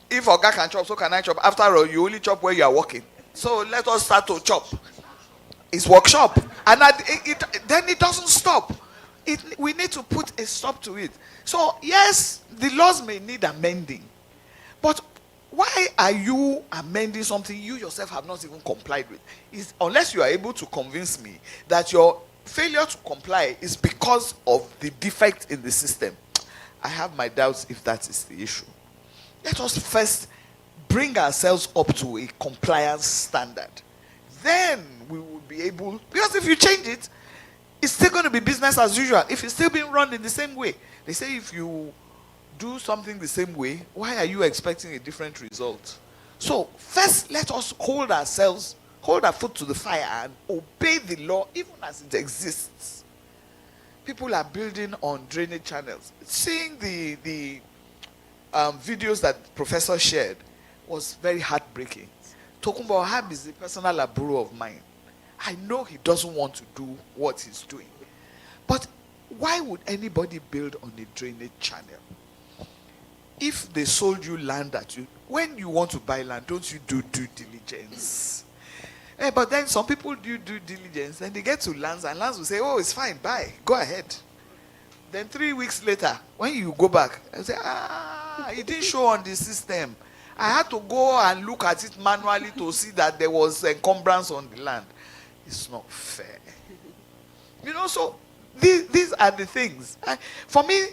If Oga can chop, so can I chop. After all, you only chop where you are working. So let us start to chop. It's workshop. And then it doesn't stop. We need to put a stop to it. So yes, the laws may need amending. But why are you amending something you yourself have not even complied with? Unless you are able to convince me that your failure to comply is because of the defect in the system, I have my doubts if that is the issue. Let us first bring ourselves up to a compliance standard. Then we will be able, because if you change it, it's still going to be business as usual. If it's still being run in the same way. They say if you do something the same way, why are you expecting a different result? So first, let us hold our foot to the fire and obey the law even as it exists. People are building on drainage channels. Seeing the videos that the professor shared was very heartbreaking. Tokunbo Wahab is a personal aburo of mine. I know he doesn't want to do what he's doing. But why would anybody build on a drainage channel? If they sold you land when you want to buy land, don't you do due diligence? But then some people do due diligence, and they get to lands, and lands will say, oh, it's fine, buy, go ahead. Then 3 weeks later, when you go back, and say, it didn't show on the system. I had to go and look at it manually to see that there was encumbrance on the land. It's not fair. So these are the things. For me,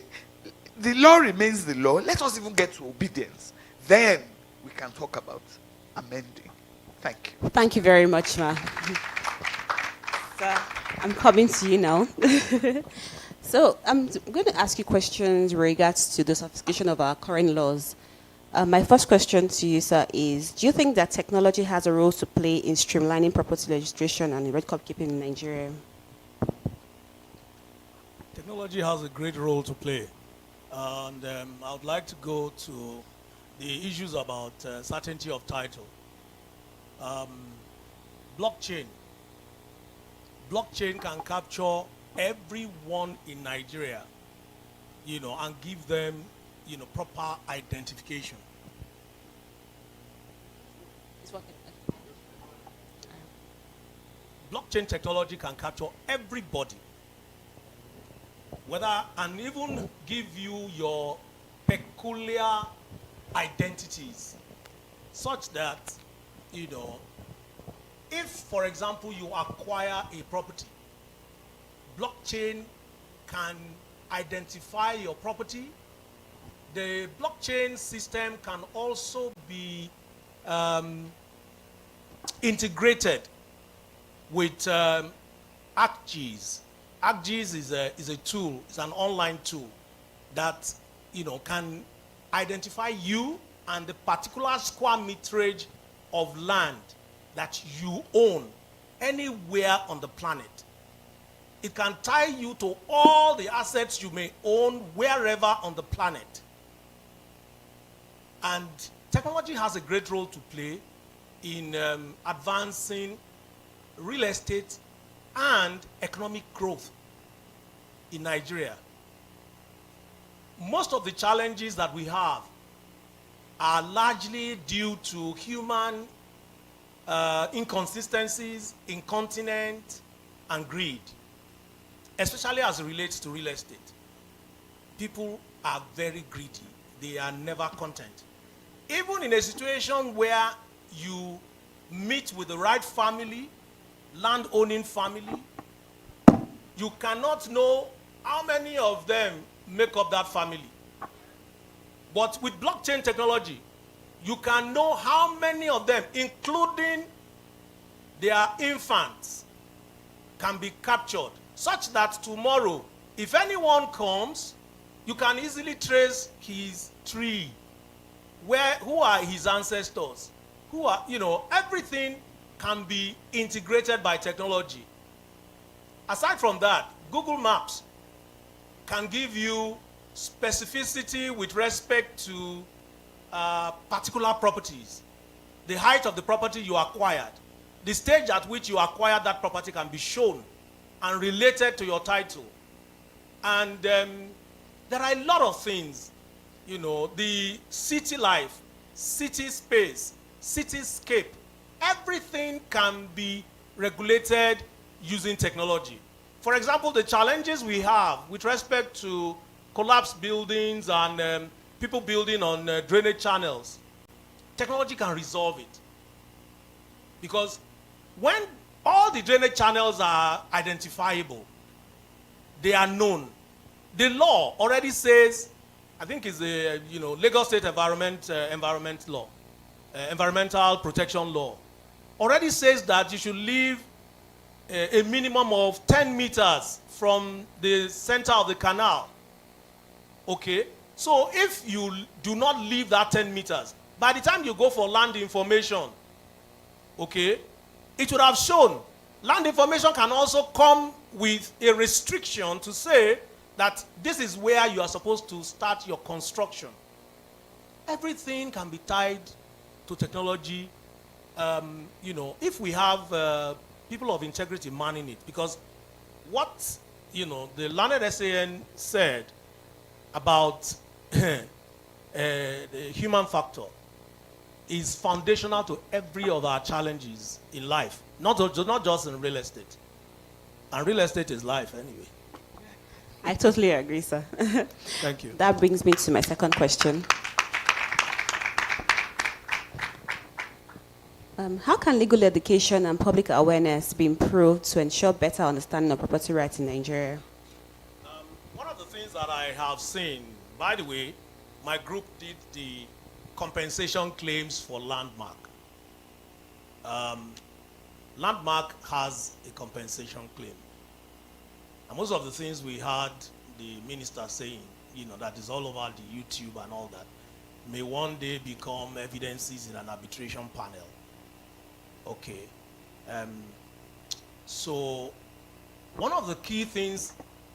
the law remains the law. Let us even get to obedience. Then we can talk about amending. Thank you. Thank you very much, Ma. So, I'm coming to you now. So I'm going to ask you questions in regards to the sophistication of our current laws. My first question to you, sir, is, do you think that technology has a role to play in streamlining property registration and record keeping in Nigeria? Technology has a great role to play. And I would like to go to the issues about certainty of title. Blockchain. Blockchain can capture everyone in Nigeria, and give them, proper identification. Blockchain technology can capture everybody, and even give you your peculiar identities, such that, if, for example, you acquire a property, blockchain can identify your property. The blockchain system can also be integrated with ArcGIS. ArcGIS is a tool, it's an online tool that can identify you and the particular square meterage of land that you own anywhere on the planet. It can tie you to all the assets you may own wherever on the planet. And technology has a great role to play in advancing real estate and economic growth in Nigeria. most of the challenges that we have are largely due to human inconsistencies, incontinence, and greed, especially as it relates to real estate. People are very greedy. They are never content. Even in a situation where you meet with the right family, land-owning family, you cannot know how many of them make up that family. But with blockchain technology, you can know how many of them, including their infants, can be captured, such that tomorrow, if anyone comes, you can easily trace his tree. Who are his ancestors? Who are, everything can be integrated by technology. Aside from that, Google Maps can give you specificity with respect to particular properties. The height of the property you acquired, the stage at which you acquired that property can be shown and related to your title. And there are a lot of things, the city life, city space, cityscape, everything can be regulated using technology. For example, the challenges we have with respect to collapsed buildings and people building on drainage channels, technology can resolve it. Because when all the drainage channels are identifiable, they are known. The law already says, I think it's the Lagos State Environmental Protection Law, already says that you should leave a minimum of 10 meters from the center of the canal. Okay? So if you do not leave that 10 meters, by the time you go for land information, okay, it would have shown. Land information can also come with a restriction to say that this is where you are supposed to start your construction. Everything can be tied to technology, if we have people of integrity manning it. Because what, the learned SAN said about the human factor is foundational to every of our challenges in life, not just in real estate. And real estate is life anyway. I totally agree, sir. Thank you. That brings me to my second question. How can legal education and public awareness be improved to ensure better understanding of property rights in Nigeria? One of the things that I have seen, by the way, my group did the compensation claims for Landmark. Landmark has a compensation claim. And most of the things we heard the minister saying, that is all over the YouTube and all that, may one day become evidences in an arbitration panel. Okay. So one of the key things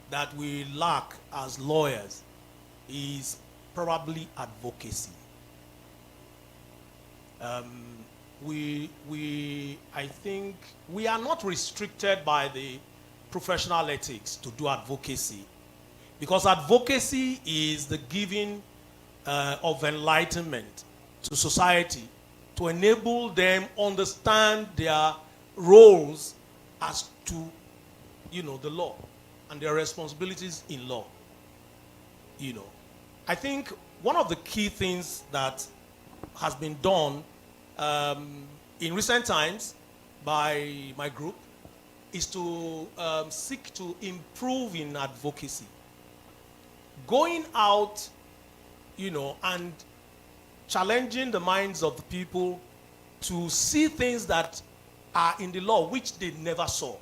that we lack as lawyers is probably advocacy. I think we are not restricted by the professional ethics to do advocacy, because advocacy is the giving of enlightenment to society to enable them understand their roles as to the law and their responsibilities in law. I think one of the key things that has been done in recent times by my group is to seek to improve in advocacy. Going out, and challenging the minds of the people to see things that are in the law which they never saw.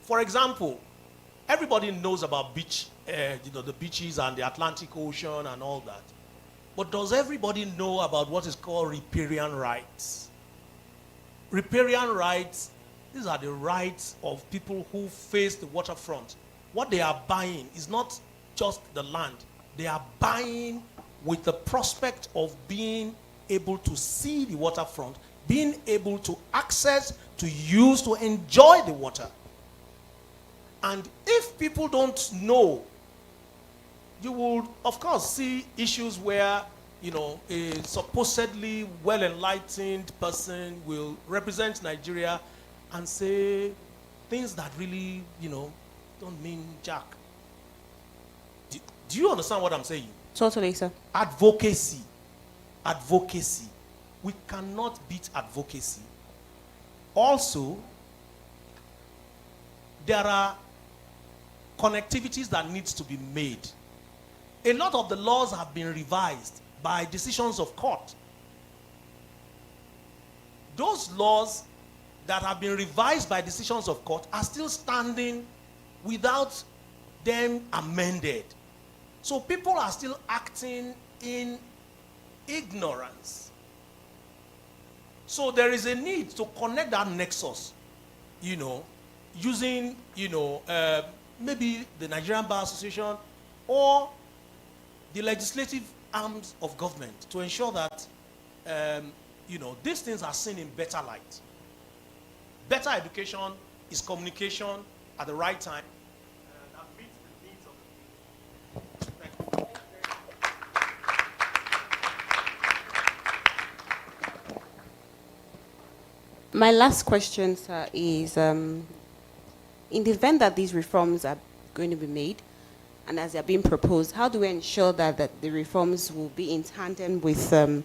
For example, everybody knows about the beaches and the Atlantic Ocean and all that. But does everybody know about what is called riparian rights? Riparian rights, these are the rights of people who face the waterfront. What they are buying is not just the land. They are buying with the prospect of being able to see the waterfront, being able to access, to use, to enjoy the water. And if people don't know you will, of course, see issues where, a supposedly well-enlightened person will represent Nigeria and say things that really, don't mean jack. Do you understand what I'm saying? Totally, sir. Advocacy. We cannot beat advocacy. Also, there are connectivities that needs to be made. A lot of the laws have been revised by decisions of court. Those laws that have been revised by decisions of court are still standing without them amended. So people are still acting in ignorance. So there is a need to connect that nexus, using, maybe the Nigerian Bar Association or the legislative arms of government to ensure that, these things are seen in better light. Better education is communication at the right time. That meets the needs of the people. My last question, sir, is in the event that these reforms are going to be made, and as they are being proposed, how do we ensure that the reforms will be in tandem with, they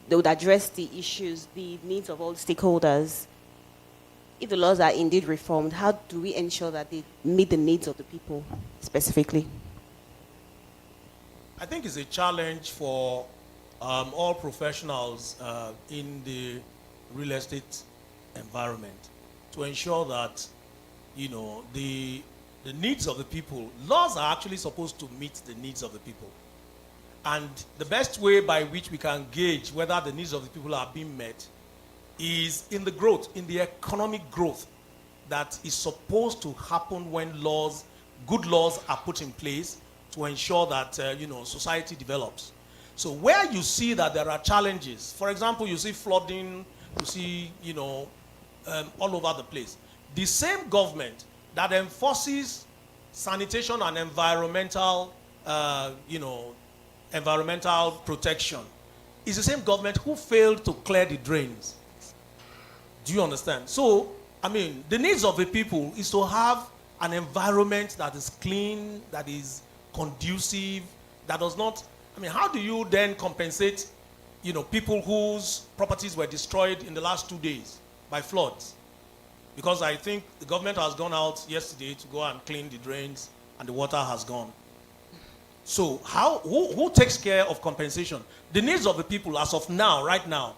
would address the issues, the needs of all stakeholders? If the laws are indeed reformed, how do we ensure that they meet the needs of the people specifically? I think it's a challenge for all professionals in the real estate environment to ensure that, the needs of the people, laws are actually supposed to meet the needs of the people. And the best way by which we can gauge whether the needs of the people are being met is in the growth, in the economic growth that is supposed to happen when good laws are put in place to ensure that, society develops. So where you see that there are challenges, for example, you see flooding, you see, all over the place. The same government that enforces sanitation and environmental, environmental protection is the same government who failed to clear the drains. Do you understand? So, the needs of the people is to have an environment that is clean, that is conducive, that does not, how do you then compensate, people whose properties were destroyed in the last 2 days by floods? Because I think the government has gone out yesterday to go and clean the drains and the water has gone. So who takes care of compensation? The needs of the people as of now, right now,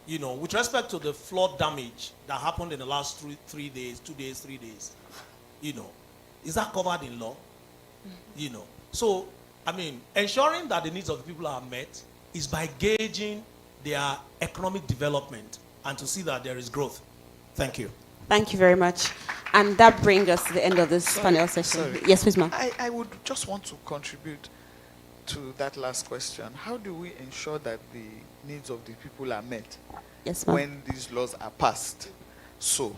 with respect to the flood damage that happened in the last 3 days, 2 days, 3 days, is that covered in law? So, ensuring that the needs of the people are met is by gauging their economic development and to see that there is growth. Thank you. Thank you very much. And that brings us to the end of this panel session. Sorry. Yes, please, ma'am. I would just want to contribute to that last question. How do we ensure that the needs of the people are met when these laws are passed? So,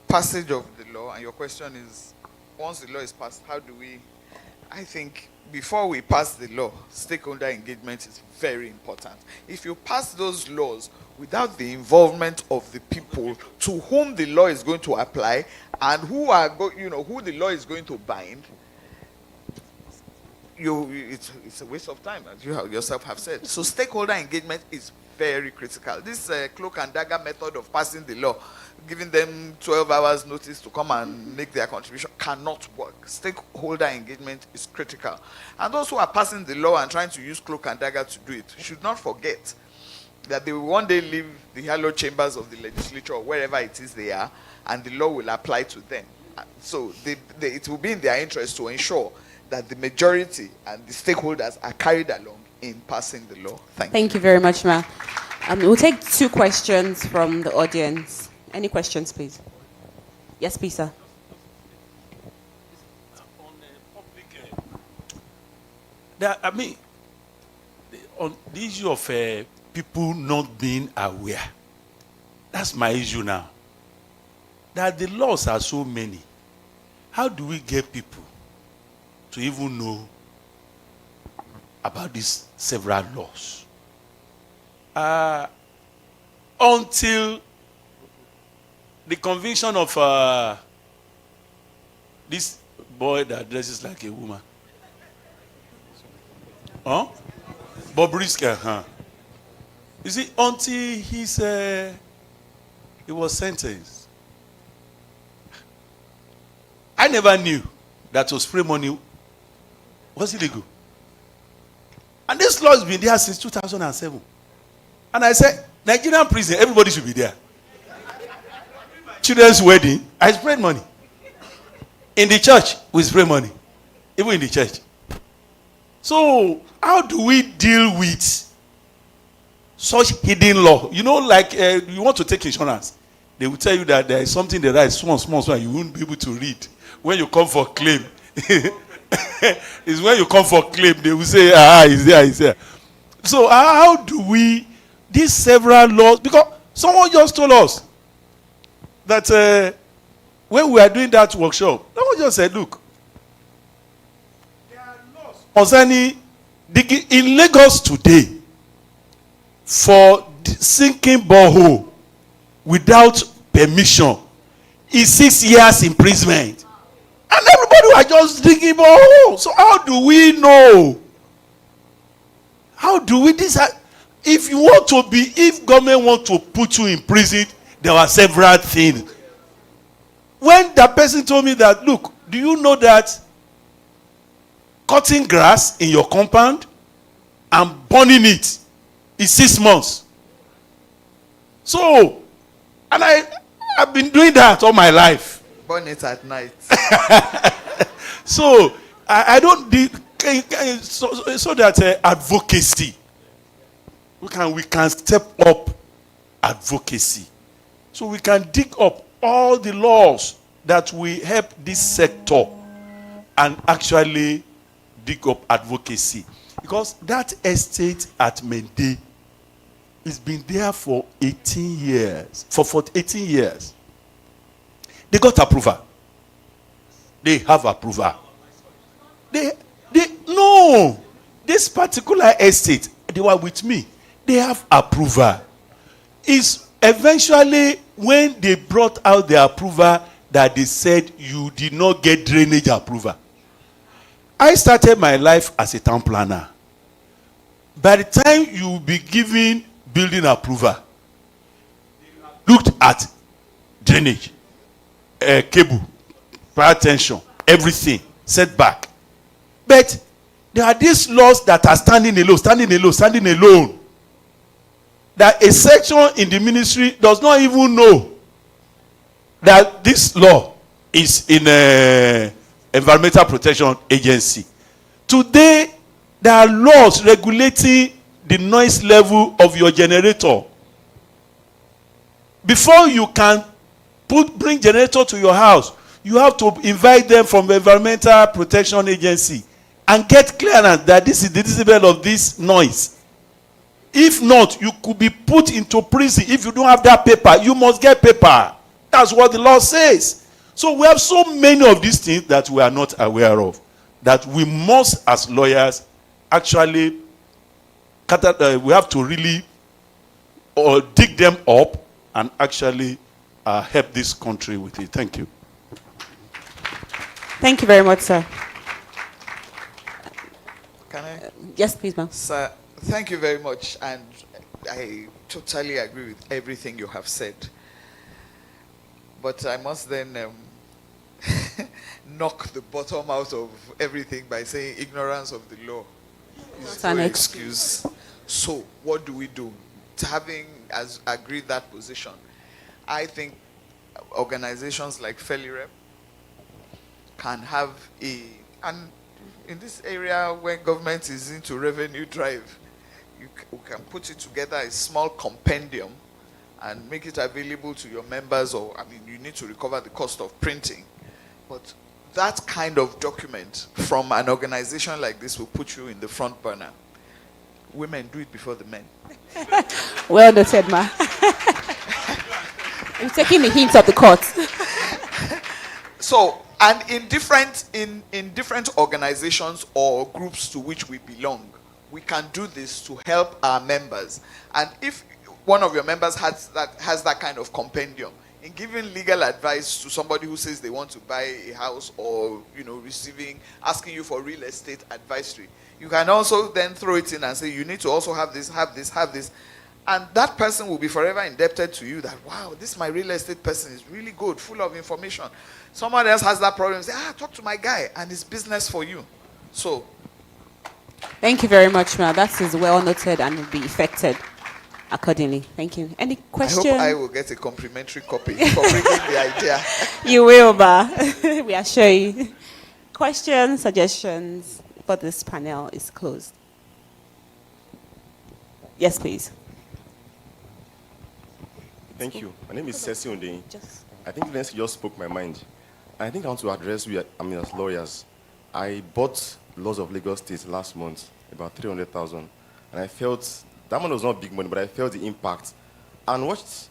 passage of the law, and your question is, once the law is passed, how do we, I think, before we pass the law, stakeholder engagement is very important. If you pass those laws without the involvement of the people to whom the law is going to apply and who the law is going to bind, it's a waste of time, as you yourself have said. So stakeholder engagement is very critical. This cloak and dagger method of passing the law, giving them 12 hours notice to come and make their contribution, cannot work. Stakeholder engagement is critical. And those who are passing the law and trying to use cloak and dagger to do it should not forget that they will one day leave the hallowed chambers of the legislature or wherever it is they are, and the law will apply to them. So it will be in their interest to ensure that the majority and the stakeholders are carried along in passing the law. Thank you very much, ma'am. We'll take 2 questions from the audience. Any questions, please? Yes, please, sir. On the issue of people not being aware, that's my issue now. That the laws are so many. How do we get people to even know about these several laws. Until the conviction of this boy that dresses like a woman. Huh? Bobrisky, huh? You see, until he was sentenced, I never knew that to spray money was illegal. And this law has been there since 2007. And I said, Nigerian prison, everybody should be there. Children's wedding, I spread money. In the church, we spray money. Even in the church. So, how do we deal with such hidden law? You know, like you want to take insurance. They will tell you that there is something they write small, you won't be able to read. When you come for claim, it's when you come for claim, they will say, it's there. So how do we, these several laws, because someone just told us that when we are doing that workshop, someone just said, look, there are laws concerning in Lagos today for sinking borehole without permission is 6 years imprisonment. And everybody was just digging borehole. So how do we know? How do we decide? If you want to be, if government want to put you in prison, there are several things. When that person told me that, look, do you know that cutting grass in your compound and burning it is 6 months? So, and I've been doing that all my life. Burn it at night. So, I don't so that advocacy, we can step up advocacy. So we can dig up all the laws that will help this sector and actually dig up advocacy. Because that estate at Maiden has been there for 18 years. For 18 years. They got approval. They have approval. No. This particular estate, they were with me. They have approval. It's eventually when they brought out the approval that they said you did not get drainage approval. I started my life as a town planner. By the time you will be given building approval, looked at drainage, cable, power tension, everything, setback. But there are these laws that are standing alone. That a section in the ministry does not even know that this law is in a environmental protection agency. Today, there are laws regulating the noise level of your generator. Before you can bring generator to your house, you have to invite them from the environmental protection agency and get clearance that this is the decibel of this noise. If not, you could be put into prison. If you don't have that paper, you must get paper. That's what the law says. So we have so many of these things that we are not aware of, that we must, as lawyers, actually, we have to really dig them up and actually help this country with it. Thank you. Thank you very much, sir. Can I? Yes, please, ma'am. Sir, thank you very much. And I totally agree with everything you have said. But I must then knock the bottom out of everything by saying ignorance of the law is no excuse. So what do we do? Having as agreed that position, I think organizations like FELIREP can have and in this area when government is into revenue drive, you can put it together a small compendium and make it available to your members, or you need to recover the cost of printing. But that kind of document from an organization like this will put you in the front burner. Women do it before the men. Well noted, ma. I'm taking the hints of the court. So, and in different organizations or groups to which we belong, we can do this to help our members. And if one of your members has that kind of compendium, in giving legal advice to somebody who says they want to buy a house, or asking you for real estate advisory, you can also then throw it in and say, you need to also have this, and that person will be forever indebted to you. That, wow, this my real estate person is really good, full of information. Someone else has that problem, say, talk to my guy, and it's business for you. So thank you very much, ma'am. That is well noted and will be effected accordingly. Thank you. Any questions? I hope I will get a complimentary copy for bringing the idea. You will, ba. We assure you. Questions, suggestions for this panel is closed. Yes, please. Thank you. My name is Ceci Ondei. I think Nancy just spoke my mind. I think I want to address you, as lawyers. I bought Laws of Lagos State last month, about 300,000. And I felt, that money was not big money, but I felt the impact. And what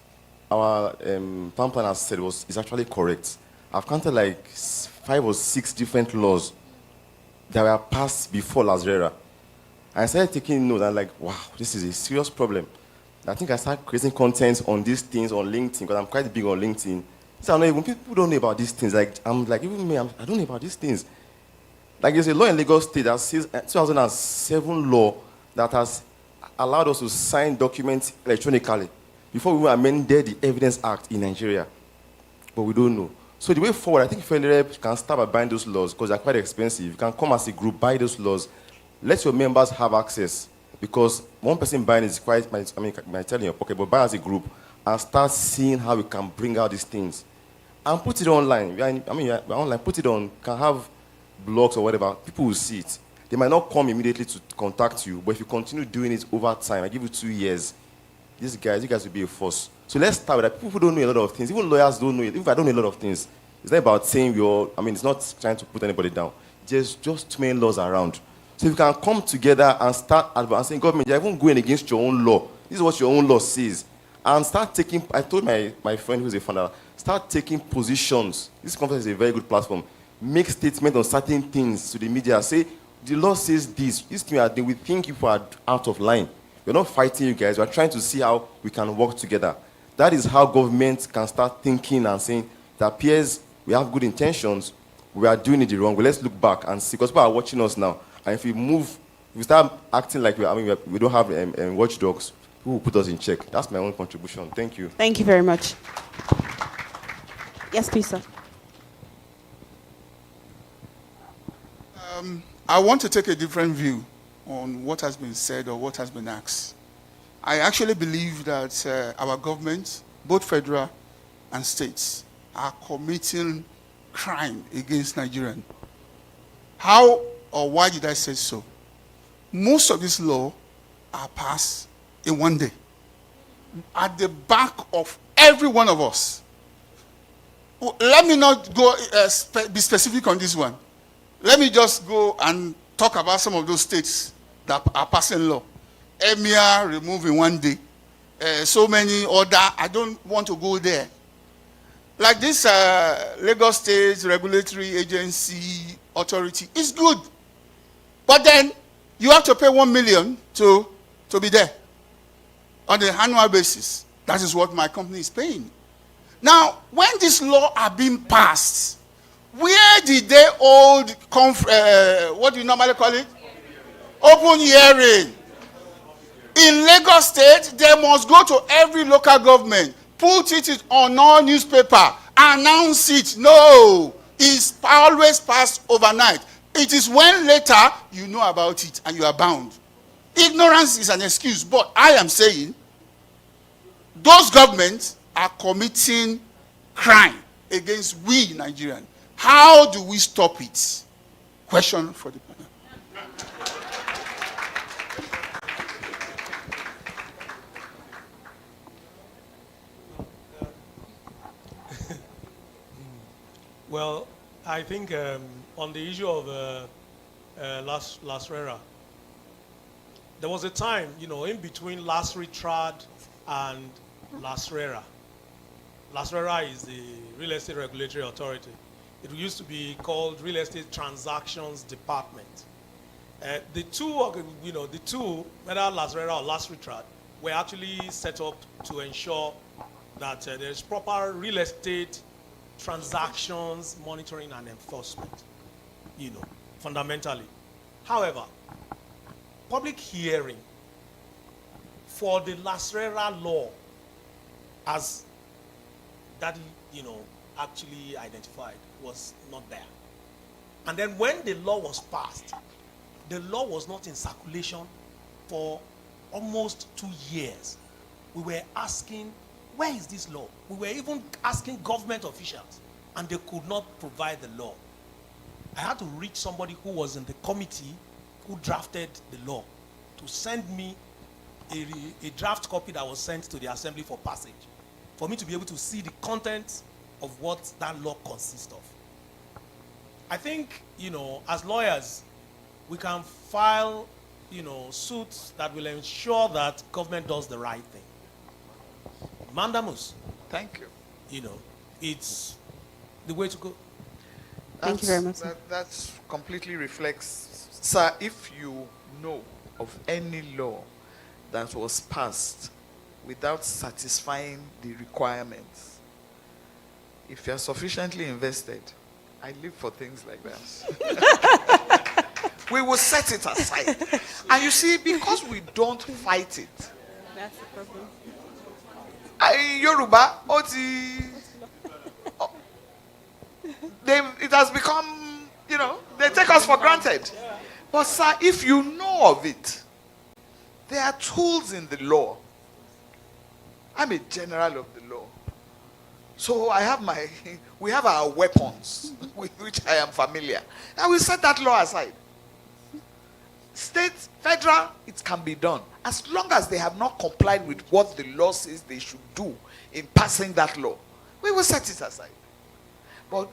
our town planner said is actually correct. I've counted like 5 or 6 different laws that were passed before Lasrera. I started taking notes, and like, wow, this is a serious problem. I think I started creating content on these things on LinkedIn, because I'm quite big on LinkedIn. So when people don't know about these things, like I'm like, even me, I don't know about these things. Like there's a law in Lagos State that says 2007 law that has allowed us to sign documents electronically before we amended the Evidence Act in Nigeria. But we don't know. So the way forward, I think FELIREP can start by buying those laws, because they're quite expensive. You can come as a group, buy those laws. Let your members have access. Because one person buying is quite, might tell in your pocket, but buy as a group and start seeing how we can bring out these things. And put it online. We're online, put it on, can have blogs or whatever. People will see it. They might not come immediately to contact you, but if you continue doing it over time, I give you 2 years, you guys will be a force. So let's start with that. People who don't know a lot of things, even lawyers don't know it. If I don't know a lot of things, it's not about saying it's not trying to put anybody down. There's just too many laws around. So if you can come together and start advancing, government, you're even going against your own law. This is what your own law says. And start taking, I told my friend who's a founder, start taking positions. This conference is a very good platform. Make statements on certain things to the media. Say, the law says this. This thing we think you are out of line. We're not fighting you guys. We're trying to see how we can work together. That is how government can start thinking and saying that, peers, we have good intentions. We are doing it the wrong way. Let's look back and see, because people are watching us now. And if we start acting like we don't have watchdogs, who will put us in check? That's my own contribution. Thank you. Thank you very much. Yes, please, sir. I want to take a different view on what has been said or what has been asked. I actually believe that our government, both federal and states, are committing crime against Nigerians. How or why did I say so? Most of these laws are passed in one day, at the back of every one of us. Let me not go be specific on this one. Let me just go and talk about some of those states that are passing law. Emir removed in one day. So many other, I don't want to go there. Like this Lagos State Regulatory Agency Authority is good. But then you have to pay 1 million to be there on an annual basis. That is what my company is paying. Now, when this law are being passed, where did they hold, what do you normally call it? Open hearing. In Lagos State, they must go to every local government, put it on all newspaper, announce it. No, it's always passed overnight. It is when later you know about it and you are bound. Ignorance is an excuse, but I am saying those governments are committing crime against we Nigerians. How do we stop it? Question for the panel. Well, I think on the issue of Lasrera, there was a time, in between Lasritrad and Lasrera. Lasrera is the Real Estate Regulatory Authority. It used to be called Real Estate Transactions Department. The two, whether Lasrera or Last Retreat, were actually set up to ensure that there is proper real estate transactions, monitoring, and enforcement, fundamentally. However, public hearing for the Lasrera law, as that, actually identified, was not there. And then when the law was passed, the law was not in circulation for almost 2 years. We were asking, where is this law? We were even asking government officials, and they could not provide the law. I had to reach somebody who was in the committee who drafted the law to send me a draft copy that was sent to the assembly for passage, for me to be able to see the content of what that law consists of. I think, as lawyers, we can file, suits that will ensure that government does the right thing. Mandamus. Thank you. It's the way to go. Thank you very much. That completely reflects, sir, if you know of any law that was passed without satisfying the requirements, if you are sufficiently invested, I live for things like that. We will set it aside. And you see, because we don't fight it. That's the problem. Yoruba, it has become, they take us for granted. But sir, if you know of it, there are tools in the law. I'm a general of the law. So we have our weapons with which I am familiar. And we set that law aside. State, federal, it can be done. As long as they have not complied with what the law says they should do in passing that law, we will set it aside. But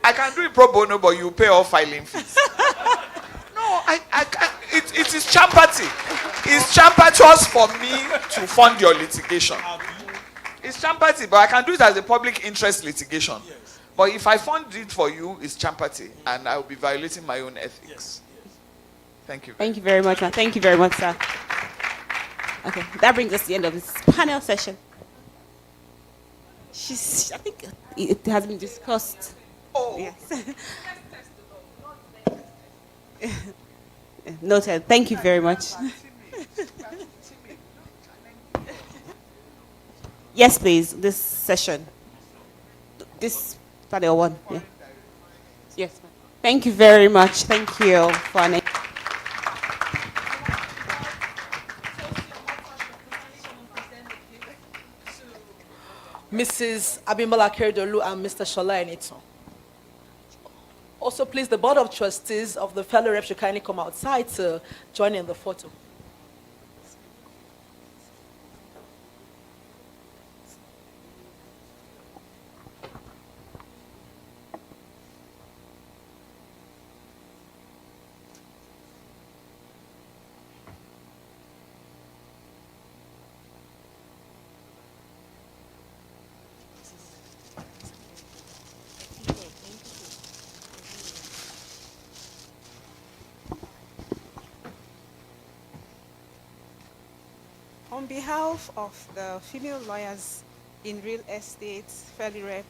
I can do it pro bono, but you pay all filing fees. No, it is champati. It's champatious for me to fund your litigation. It's champati, but I can do it as a public interest litigation. But if I fund it for you, it's champati, and I will be violating my own ethics. Thank you. Thank you very much, man. Thank you very much, sir. Okay, that brings us to the end of this panel session. I think it has been discussed. Oh. Yes. Noted. Thank you very much. Yes, please. This session. This panel one. Yeah. Yes. Thank you very much. Thank you for an. Mrs. Abimbola Keridolu and Mr. Shola Enito. Also, please, the Board of Trustees of the FELIREP should kindly come outside to join in the photo. On behalf of the female lawyers in real estate, FELIREP,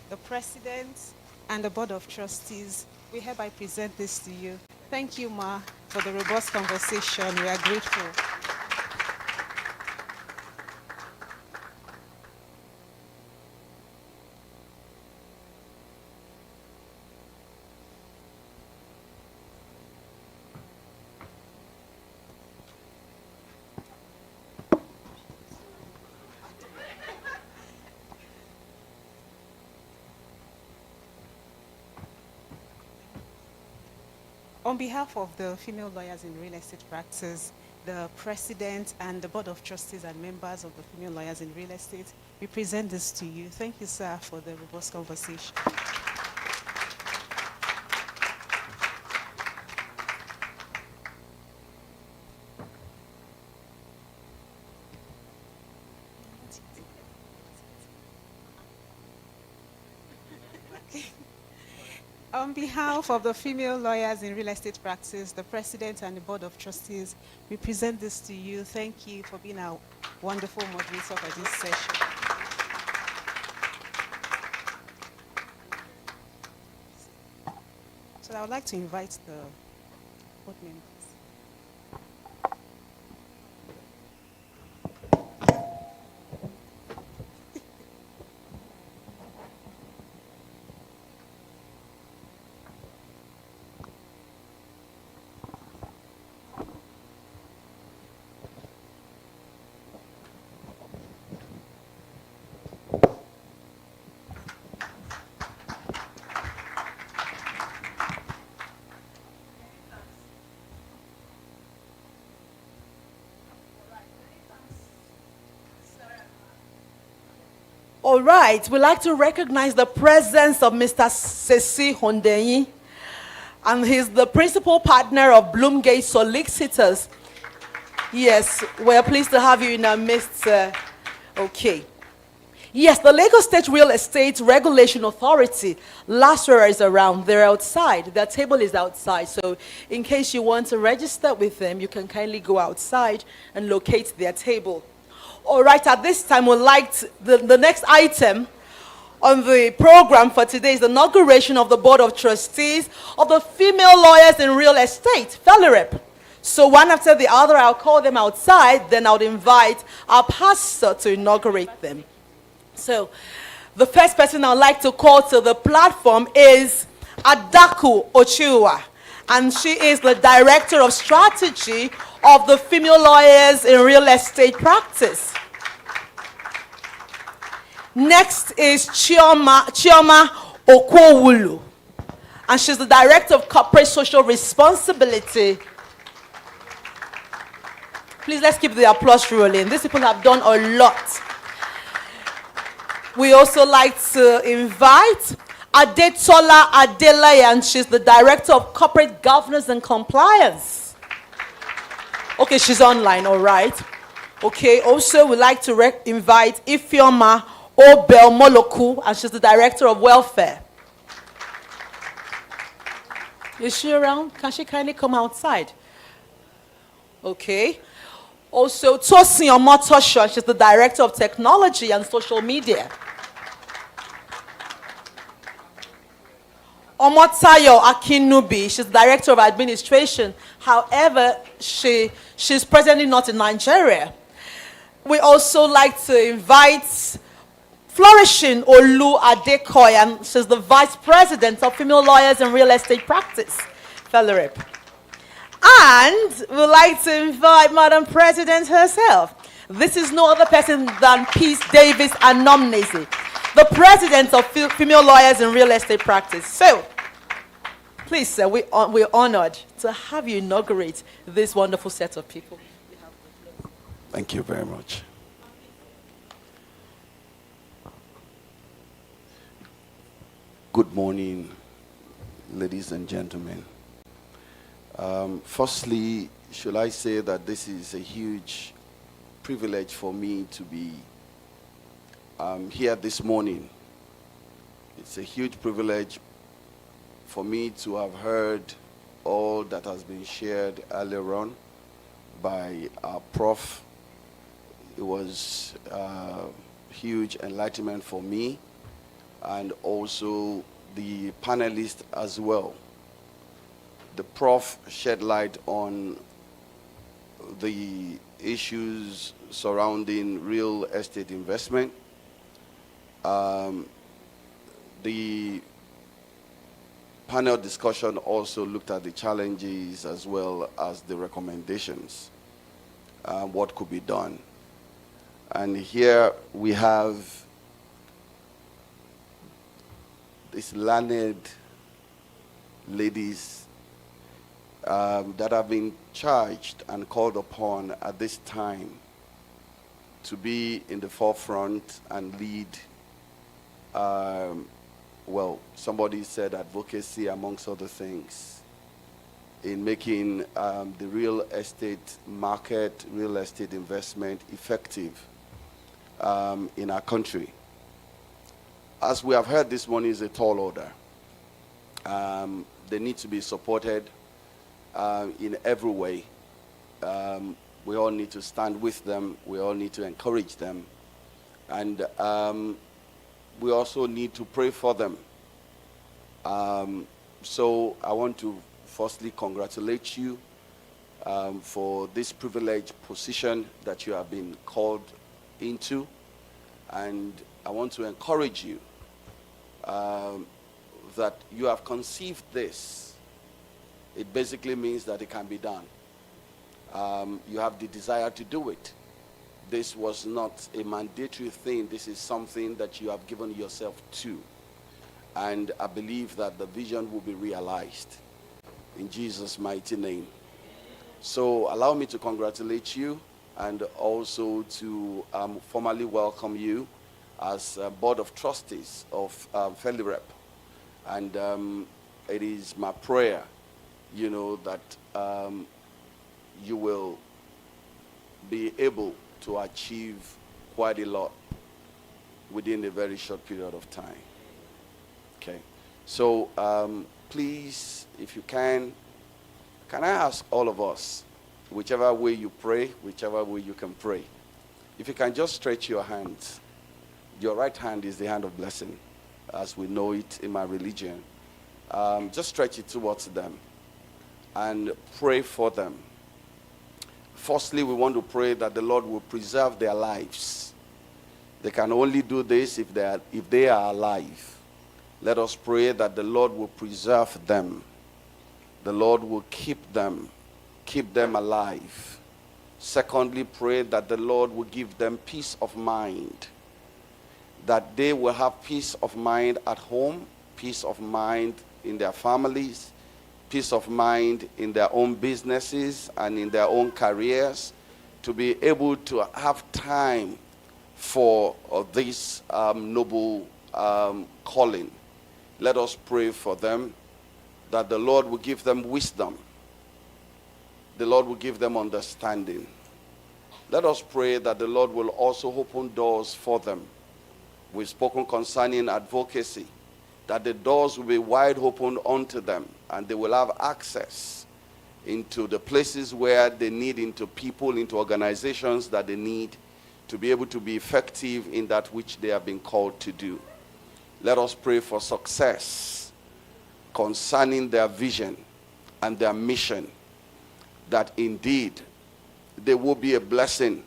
the President, and the Board of Trustees, we hereby present this to you. Thank you, Ma, for the robust conversation. We are grateful. On behalf of the female lawyers in real estate practice, the President and the Board of Trustees and members of the female lawyers in real estate, we present this to you. Thank you, sir, for the robust conversation. On behalf of the female lawyers in real estate practice, the president and the board of trustees, we present this to you. Thank you for being a wonderful moderator for this session. So I would like to invite the board members. All right, we'd like to recognize the presence of Mr. Sesi Hondeyi, and he's the principal partner of Bloomgate Solicitors. Yes, we're pleased to have you in our midst. Okay. Yes, the Lagos State Real Estate Regulation Authority, LASRA, is around. They're outside. Their table is outside. So in case you want to register with them, you can kindly go outside and locate their table. All right, at this time, we'd like the next item on the program for today is the inauguration of the Board of Trustees of the Female Lawyers in Real Estate, FELIREP. So one after the other, I'll call them outside, then I'll invite our pastor to inaugurate them. So the first person I'd like to call to the platform is Adaku Ochiwa, and she is the Director of Strategy of the Female Lawyers in Real Estate Practice. Next is Chioma Okwowulu, and she's the Director of Corporate Social Responsibility. Please, let's keep the applause rolling. These people have done a lot. We also like to invite Adetola Adeleye, and she's the Director of Corporate Governance and Compliance. Okay, she's online, all right. Okay, also we'd like to invite Ifeoma Obel Moloku, and she's the Director of Welfare. Is she around? Can she kindly come outside? Okay. Also, Tosin Omotosho, she's the Director of Technology and Social Media. Omotayo Akinubi, she's the Director of Administration. However, she's presently not in Nigeria. We also like to invite Flourishing Olu Adekoya, and she's the Vice President of Female Lawyers in Real Estate Practice, FELIREP. And we'd like to invite Madam President herself. This is no other person than Peace Davis Anomnese, the President of Female Lawyers in Real Estate Practice. So, please, sir, we're honored to have you inaugurate this wonderful set of people. Thank you very much. Good morning, ladies and gentlemen. Firstly, should I say that this is a huge privilege for me to be here this morning. It's a huge privilege for me to have heard all that has been shared earlier on by our Prof. It was huge enlightenment for me, and also the panelists as well. The Prof shed light on the issues surrounding real estate investment. The panel discussion also looked at the challenges as well as the recommendations, what could be done. And here we have these learned ladies that have been charged and called upon at this time to be in the forefront and lead, well, somebody said advocacy amongst other things, in making the real estate market, real estate investment effective in our country. As we have heard this morning, is a tall order. They need to be supported in every way. We all need to stand with them. We all need to encourage them. And we also need to pray for them. So I want to firstly congratulate you for this privileged position that you have been called into. And I want to encourage you that you have conceived this. It basically means that it can be done. You have the desire to do it. This was not a mandatory thing. This is something that you have given yourself to. And I believe that the vision will be realized in Jesus' mighty name. So allow me to congratulate you and also to formally welcome you as Board of Trustees of FELIREP. And it is my prayer, that you will be able to achieve quite a lot within a very short period of time. Okay. So please, if you can I ask all of us, whichever way you pray, whichever way you can pray, if you can just stretch your hands. Your right hand is the hand of blessing, as we know it in my religion. Just stretch it towards them and pray for them. Firstly, we want to pray that the Lord will preserve their lives. They can only do this if they are alive. Let us pray that the Lord will preserve them. The Lord will keep them alive. Secondly, pray that the Lord will give them peace of mind, that they will have peace of mind at home, peace of mind in their families, peace of mind in their own businesses and in their own careers, to be able to have time for this noble calling. Let us pray for them, that the Lord will give them wisdom. The Lord will give them understanding. Let us pray that the Lord will also open doors for them. We've spoken concerning advocacy, that the doors will be wide open unto them and they will have access into the places where they need, into people, into organizations that they need to be able to be effective in that which they have been called to do. Let us pray for success concerning their vision and their mission, that indeed they will be a blessing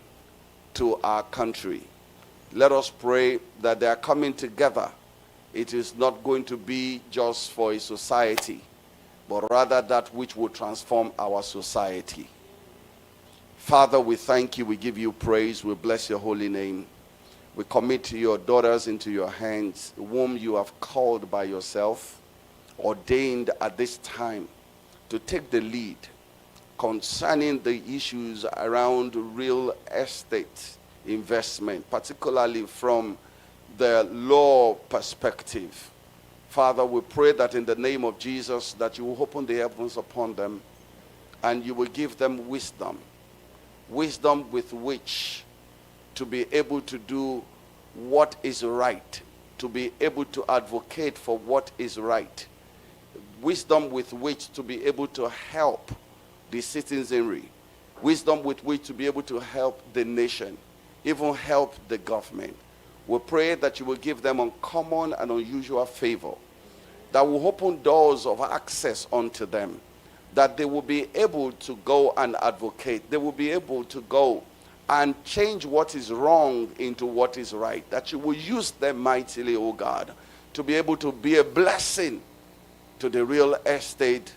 to our country. Let us pray that they are coming together. It is not going to be just for a society, but rather that which will transform our society. Father, we thank you. We give you praise. We bless your holy name. We commit your daughters into your hands, whom you have called by yourself, ordained at this time to take the lead concerning the issues around real estate investment, particularly from the law perspective. Father, we pray that in the name of Jesus, that you will open the heavens upon them and you will give them wisdom with which to be able to do what is right, to be able to advocate for what is right, wisdom with which to be able to help the citizenry, wisdom with which to be able to help the nation, even help the government. We pray that you will give them uncommon and unusual favor, that will open doors of access unto them, that they will be able to go and advocate. They will be able to go and change what is wrong into what is right, that you will use them mightily, O God, to be able to be a blessing to the real estate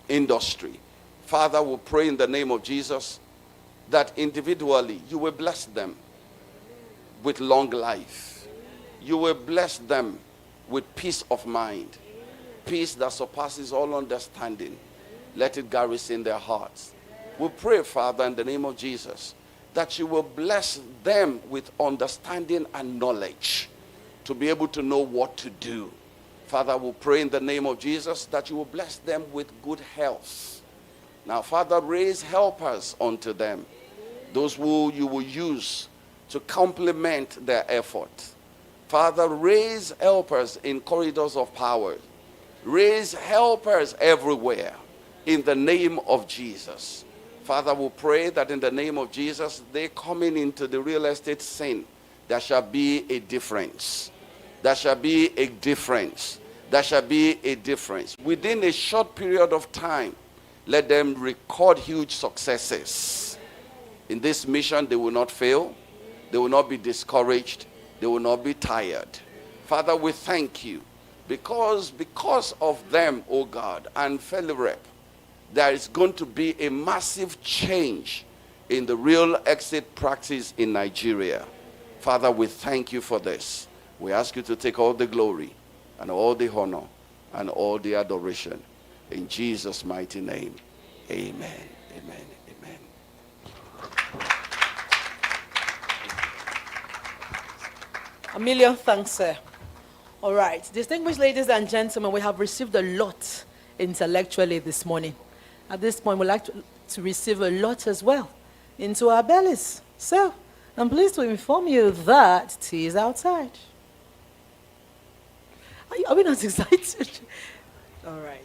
industry. Father, we pray in the name of Jesus that individually you will bless them with long life. You will bless them with peace of mind, peace that surpasses all understanding. Let it garrison their hearts. We pray, Father, in the name of Jesus, that you will bless them with understanding and knowledge to be able to know what to do. Father, we pray in the name of Jesus that you will bless them with good health. Now, Father, raise helpers unto them, those who you will use to complement their effort. Father, raise helpers in corridors of power Raise helpers everywhere in the name of Jesus. Father, we pray that in the name of Jesus, they coming into the real estate scene, there shall be a difference. There shall be a difference. There shall be a difference. Within a short period of time, let them record huge successes. In this mission, they will not fail. They will not be discouraged. They will not be tired. Father, we thank you because of them, oh God, and FELIREP, there is going to be a massive change in the real estate practice in Nigeria. Father, we thank you for this. We ask you to take all the glory and all the honor and all the adoration. In Jesus' mighty name, amen, amen, amen. A million thanks, sir. All right. Distinguished ladies and gentlemen, we have received a lot intellectually this morning. At this point, we'd like to receive a lot as well into our bellies. So, I'm pleased to inform you that tea is outside. Are we not excited? All right.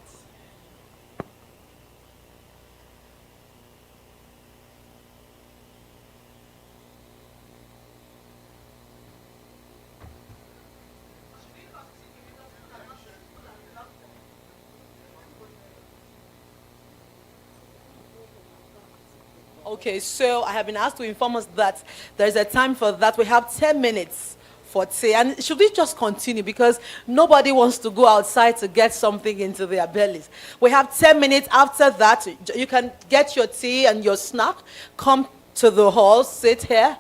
Okay, so I have been asked to inform us that there's a time for that. We have 10 minutes for tea. And should we just continue? Because nobody wants to go outside to get something into their bellies. We have 10 minutes. After that, you can get your tea and your snack. Come to the hall, sit here.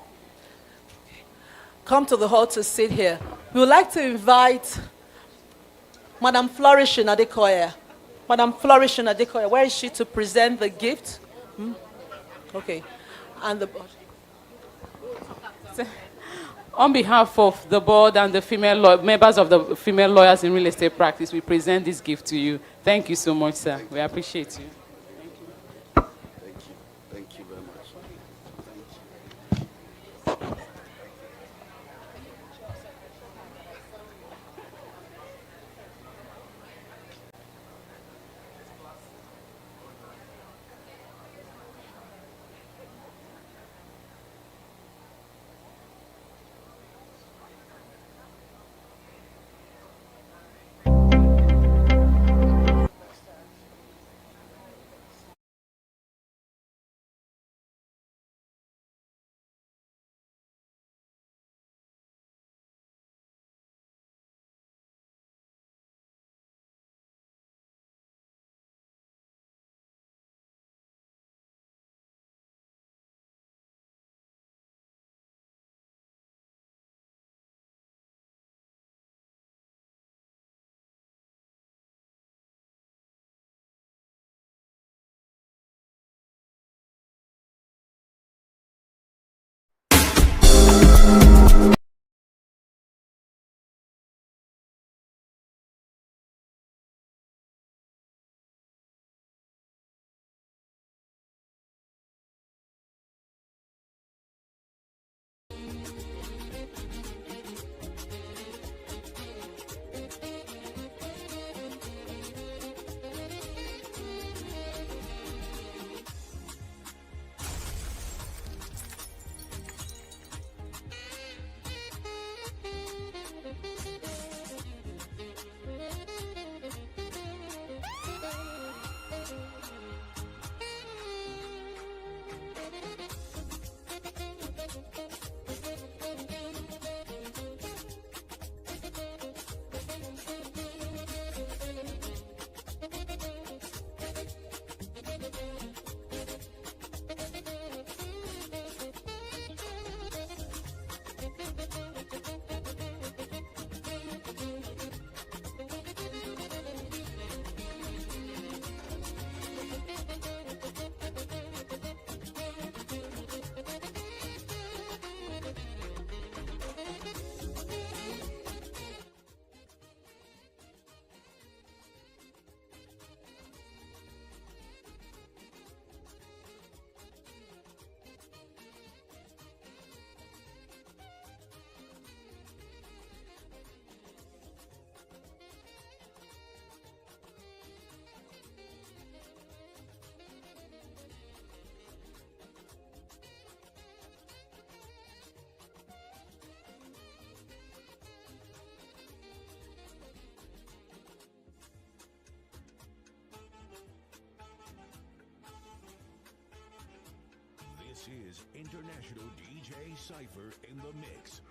Come to the hall to sit here. We would like to invite Madam Flourishing Adekoya. Madam Flourishing Adekoya, where is she to present the gift? Okay. And the on behalf of the board and the members of the female lawyers in real estate practice, we present this gift to you. Thank you so much, sir. We appreciate you. Thank you. Thank you very much. Thank you. This is International DJ Cypher in the Mix.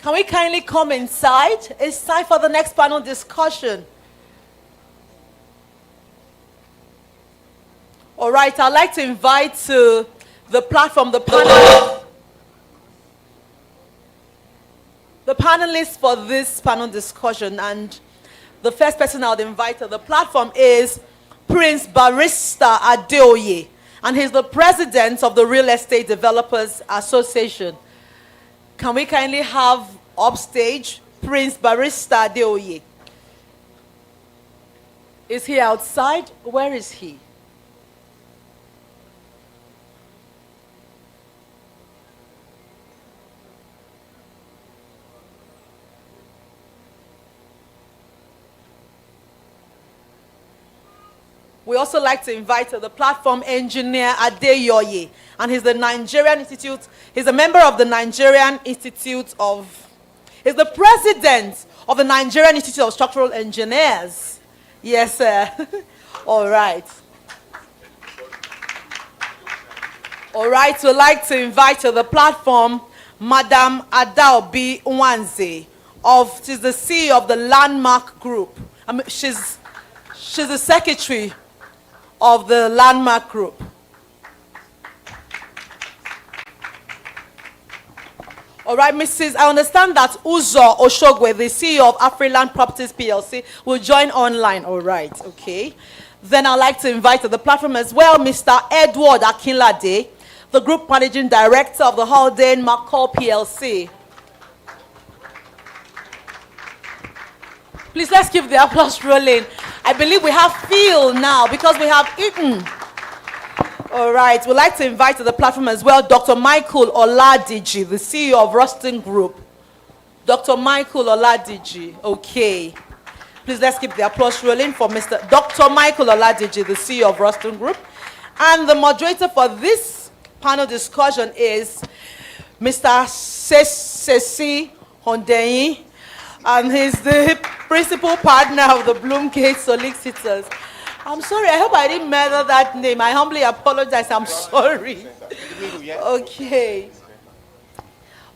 Can we kindly come inside? It's time for the next panel discussion. All right, I'd like to invite to the platform the panelists for this panel discussion. And the first person I would invite to the platform is Prince Barrister Adeoye, and he's the president of the Real Estate Developers Association. Can we kindly have upstage Prince Barrister Adeoye? Is he outside? Where is he? We also like to invite to the platform Engineer Adeyoye, and he's the Nigerian Institute. He's a member of the Nigerian Institute of. He's the president of the Nigerian Institute of Structural Engineers. Yes, sir. All right. All right. We'd like to invite to the platform Madam Adaobi Nwanze. She's the CEO of the Landmark Group. She's the secretary of the Landmark Group. All right, Mrs. I understand that Uzo Oshogwe, the CEO of Afriland Properties PLC, will join online. All right, okay. Then I'd like to invite to the platform as well Mr. Edward Akinlade, the Group Managing Director of the Haldane McCall PLC. Please, let's keep the applause rolling. I believe we have feel now because we have eaten. All right, we'd like to invite to the platform as well Dr. Michael Oladiji, the CEO of Ruston Group. Dr. Michael Oladiji, okay. Please, let's keep the applause rolling for Mr. Dr. Michael Oladiji, the CEO of Ruston Group. And the moderator for this panel discussion is Mr. Sesi Hondeyi, and he's the principal partner of the Bloomgate Solicitors. I'm sorry, I hope I didn't murder that name. I humbly apologize, I'm sorry. Okay.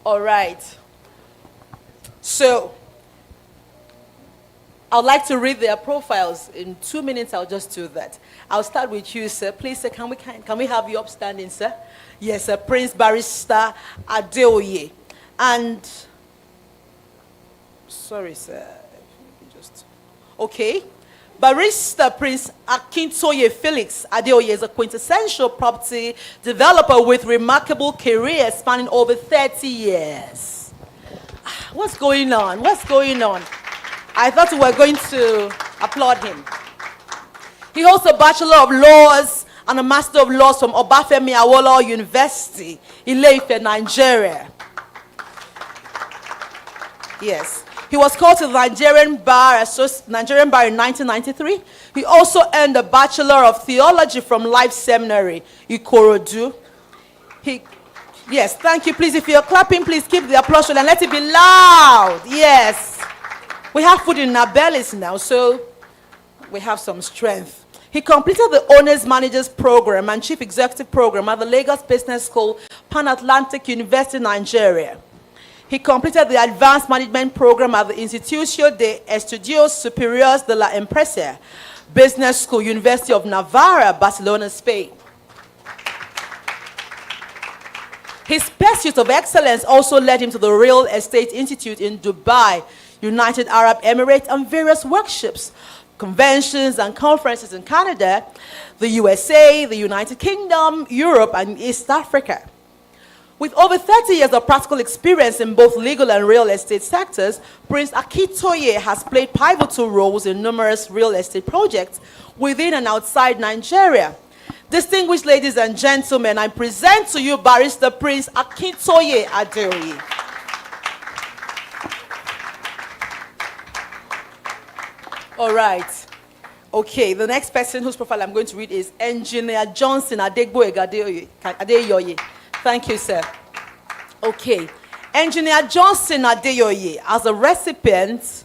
All right. So, I'd like to read their profiles. In 2 minutes, I'll just do that. I'll start with you, sir. Please, sir, can we have you upstanding, sir? Yes, sir. Prince Barrister Adeoye. And, sorry, sir. Okay. Barrister Prince Akintoye Felix Adeoye is a quintessential property developer with remarkable career spanning over 30 years. What's going on? What's going on? I thought we were going to applaud him. He holds a Bachelor of Laws and a Master of Laws from Obafemi Awolowo University, Ile-Ife, Nigeria. Yes. He was called to the Nigerian Bar in 1993. He also earned a Bachelor of Theology from Life Seminary, Ikorodu. Yes, thank you. Please, if you're clapping, please keep the applause and let it be loud. Yes. We have food in our bellies now, so we have some strength. He completed the Owners Managers Program and Chief Executive Program at the Lagos Business School, Pan-Atlantic University, Nigeria. He completed the Advanced Management Program at the Instituto de Estudios Superiores de la Empresa Business School, University of Navarra, Barcelona, Spain. His pursuit of excellence also led him to the Real Estate Institute in Dubai, United Arab Emirates, and various workshops, conventions, and conferences in Canada, the USA, the United Kingdom, Europe, and East Africa. With over 30 years of practical experience in both legal and real estate sectors, Prince Akintoye has played pivotal roles in numerous real estate projects within and outside Nigeria. Distinguished ladies and gentlemen, I present to you Barrister Prince Akintoye Adeoye. All right. Okay, the next person whose profile I'm going to read is Engineer Johnson Adeyoye. Thank you, sir. Okay. Engineer Johnson Adeyoye, as a recipient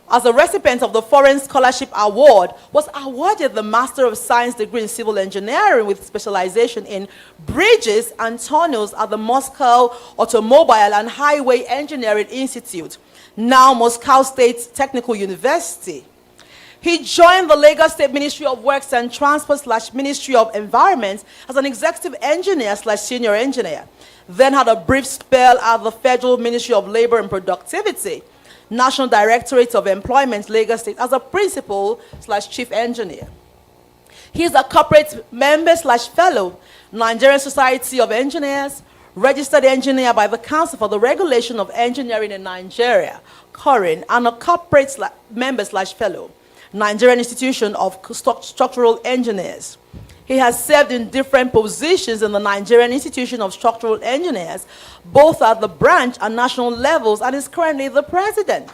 of the Foreign Scholarship Award, was awarded the Master of Science degree in Civil Engineering with specialization in bridges and tunnels at the Moscow Automobile and Highway Engineering Institute, now Moscow State Technical University. He joined the Lagos State Ministry of Works and Transport / Ministry of Environment as an executive engineer / senior engineer. Then had a brief spell at the Federal Ministry of Labor and Productivity, National Directorate of Employment, Lagos State, as a principal / chief engineer. He is a corporate member / fellow, Nigerian Society of Engineers, registered engineer by the Council for the Regulation of Engineering in Nigeria, CORIN, and a corporate member / fellow, Nigerian Institution of Structural Engineers. He has served in different positions in the Nigerian Institution of Structural Engineers, both at the branch and national levels, and is currently the president.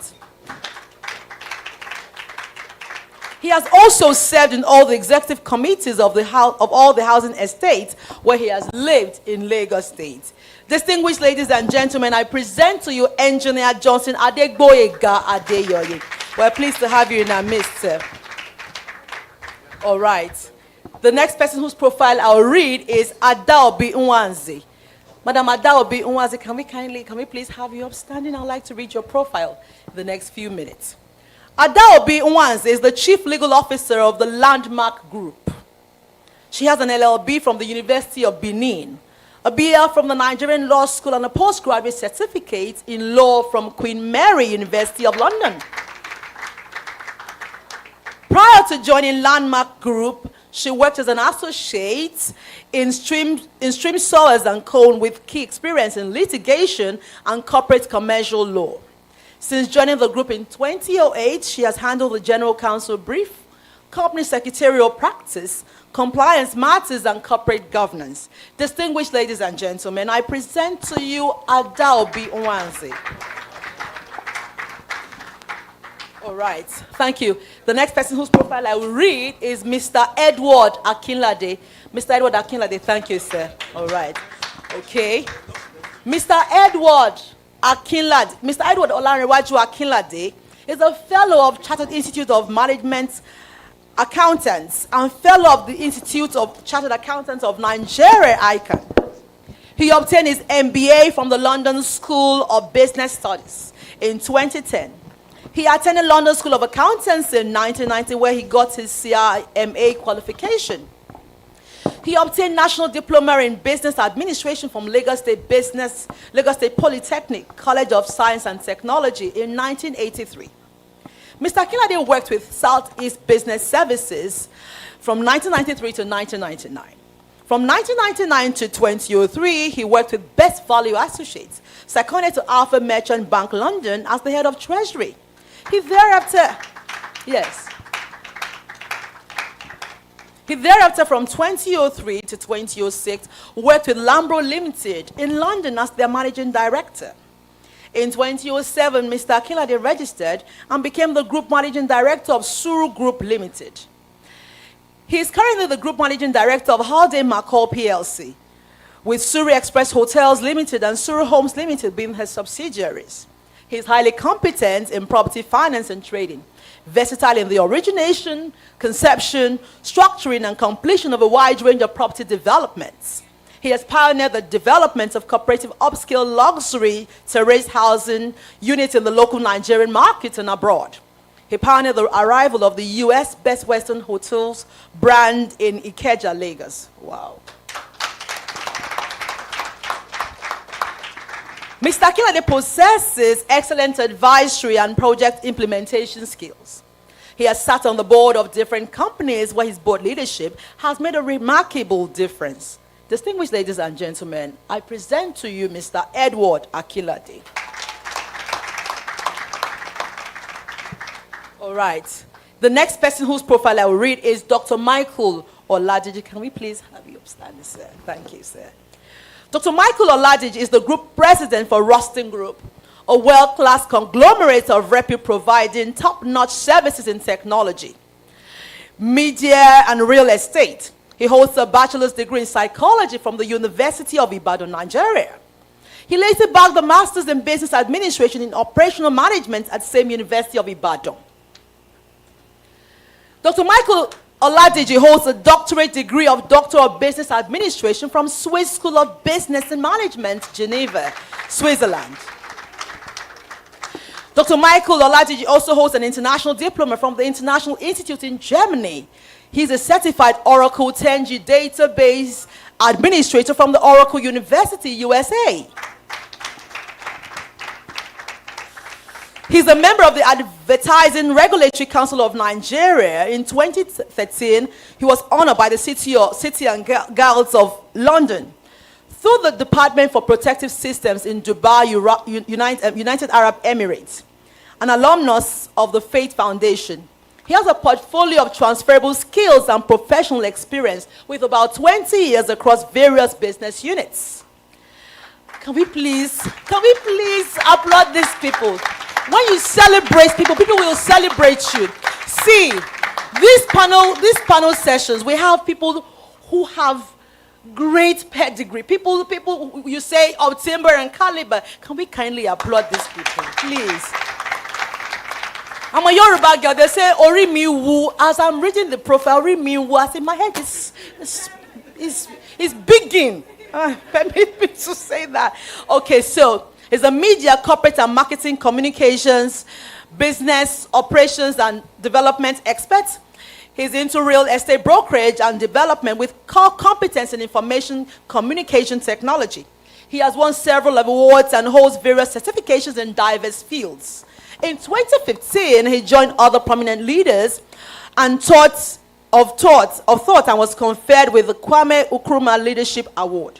He has also served in all the executive committees of all the housing estates where he has lived in Lagos State. Distinguished ladies and gentlemen, I present to you Engineer Johnson Adegboyega Adeyoye. We're pleased to have you in our midst, sir. All right. The next person whose profile I'll read is Adaobi Nwanze. Madam Adaobi Nwanze, can we please have you upstanding? I'd like to read your profile in the next few minutes. Adaobi Nwanze is the Chief Legal Officer of the Landmark Group. She has an LLB from the University of Benin, a BL from the Nigerian Law School, and a postgraduate certificate in law from Queen Mary University of London. Prior to joining Landmark Group, she worked as an associate in Stream Sowers & Co. with key experience in litigation and corporate commercial law. Since joining the group in 2008, she has handled the General Counsel brief, company secretarial practice, compliance matters, and corporate governance. Distinguished ladies and gentlemen, I present to you Adaobi Nwanze. All right, thank you. The next person whose profile I will read is Mr. Edward Akinlade. Mr. Edward Akinlade, thank you, sir. All right, okay. Mr. Edward Akinlade, Mr. Edward Olanrewaju Akinlade He's a fellow of Chartered Institute of Management Accountants and fellow of the Institute of Chartered Accountants of Nigeria, ICANN. He obtained his MBA from the London School of Business Studies in 2010. He attended London School of Accountants in 1990, where he got his CIMA qualification. He obtained National Diploma in Business Administration from Lagos State Polytechnic College of Science and Technology in 1983. Mr. Akinlade worked with Southeast Business Services from 1993 to 1999. From 1999 to 2003, he worked with Best Value Associates, seconded to Alpha Merchant Bank London as the head of Treasury. He thereafter, from 2003 to 2006, worked with Lambro Limited in London as their managing director. In 2007, Mr. Akinlade registered and became the group managing director of Suru Group Limited. He is currently the group managing director of Holiday McCall PLC, with Suru Express Hotels Limited and Suru Homes Limited being his subsidiaries. He is highly competent in property finance and trading, versatile in the origination, conception, structuring, and completion of a wide range of property developments. He has pioneered the development of cooperative upscale luxury terrace housing units in the local Nigerian market and abroad. He pioneered the arrival of the U.S. Best Western Hotels brand in Ikeja, Lagos. Wow. Mr. Akinlade possesses excellent advisory and project implementation skills. He has sat on the board of different companies where his board leadership has made a remarkable difference. Distinguished ladies and gentlemen, I present to you Mr. Edward Akinlade. All right. The next person whose profile I will read is Dr. Michael Oladiji. Can we please have you stand, sir? Thank you, sir. Dr. Michael Oladiji is the group president for Rustin Group, a world-class conglomerate of repute providing top-notch services in technology, media, and real estate. He holds a bachelor's degree in psychology from the University of Ibadan, Nigeria. He later bagged the master's in business administration in operational management at the same University of Ibadan. Dr. Michael Oladiji holds a doctorate degree of Doctor of Business Administration from Swiss School of Business and Management, Geneva, Switzerland. Dr. Michael Oladiji also holds an international diploma from the International Institute in Germany. He's a certified Oracle 10G database administrator from the Oracle University, USA. He's a member of the Advertising Regulatory Council of Nigeria. In 2013, he was honored by the City and Guilds of London through the Department for Protective Systems in Dubai, United Arab Emirates, an alumnus of the Faith Foundation. He has a portfolio of transferable skills and professional experience with about 20 years across various business units. Can we please applaud these people? When you celebrate people, people will celebrate you. See, this panel sessions, we have people who have great pedigree. People you say of timber and caliber. Can we kindly applaud these people, please? I'm a Yoruba girl. They say Ori mi wu. As I'm reading the profile, Ori mi wu. I say my head is bigging. Permit me to say that. Okay, so he's a media, corporate and marketing communications, business, operations and development expert. He's into real estate brokerage and development with core competence in information communication technology. He has won several awards and holds various certifications in diverse fields. In 2015, he joined other prominent leaders and thought and was conferred with the Kwame Nkrumah Leadership Award.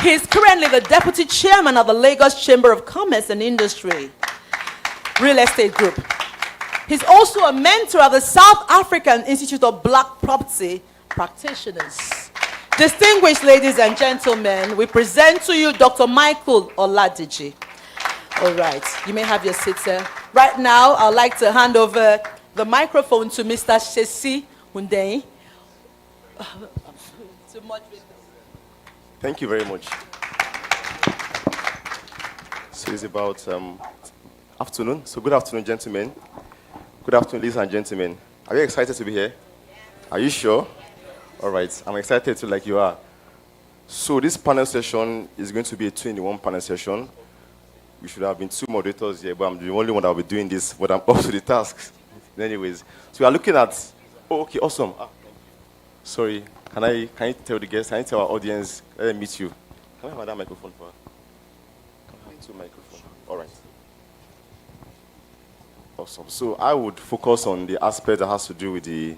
He is currently the deputy chairman of the Lagos Chamber of Commerce and Industry Real Estate Group. He's also a mentor of the South African Institute of Black Property Practitioners. Distinguished ladies and gentlemen, we present to you Dr. Michael Oladiji. All right, you may have your seat, sir. Right now, I'd like to hand over the microphone to Mr. Shesi Hundeyi. Thank you very much. So it's about afternoon. So good afternoon, gentlemen. Good afternoon, ladies and gentlemen. Are you excited to be here? Are you sure? All right, I'm excited too, like you are. So this panel session is going to be a 2-in-1 panel session. We should have been 2 moderators here, but I'm the only one that will be doing this, but I'm up to the task. Anyways, so we are looking at, oh, okay, awesome. Sorry, can you tell the guests, can you tell our audience, let them meet you. Can I have that microphone for her? Can I have 2 microphones? All right. Awesome. So I would focus on the aspect that has to do with the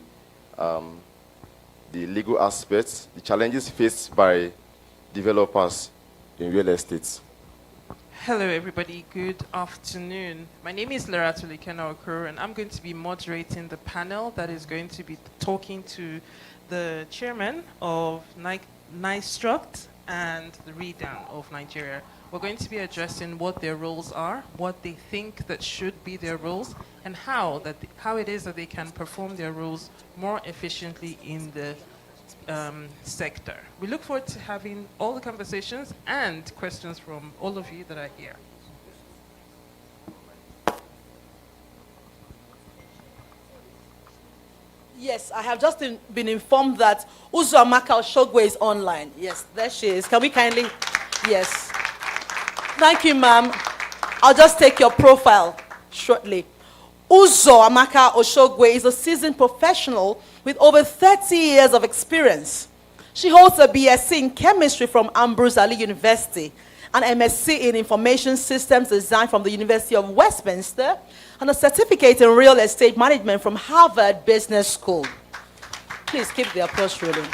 legal aspects, the challenges faced by developers in real estate. Hello, everybody. Good afternoon. My name is Lara Tulikena Okoro, and I'm going to be moderating the panel that is going to be talking to the chairman of NISTRUCT and the REDAN of Nigeria. We're going to be addressing what their roles are, what they think that should be their roles, and how it is that they can perform their roles more efficiently in the sector. We look forward to having all the conversations and questions from all of you that are here. Yes, I have just been informed that Uzuamaka Oshogwe is online. Yes, there she is. Can we kindly? Yes. Thank you, ma'am. I'll just take your profile shortly. Uzuamaka Oshogwe is a seasoned professional with over 30 years of experience. She holds a BSc in chemistry from Ambrose Ali University, an MSc in information systems design from the University of Westminster, and a certificate in real estate management from Harvard Business School. Please keep the applause rolling.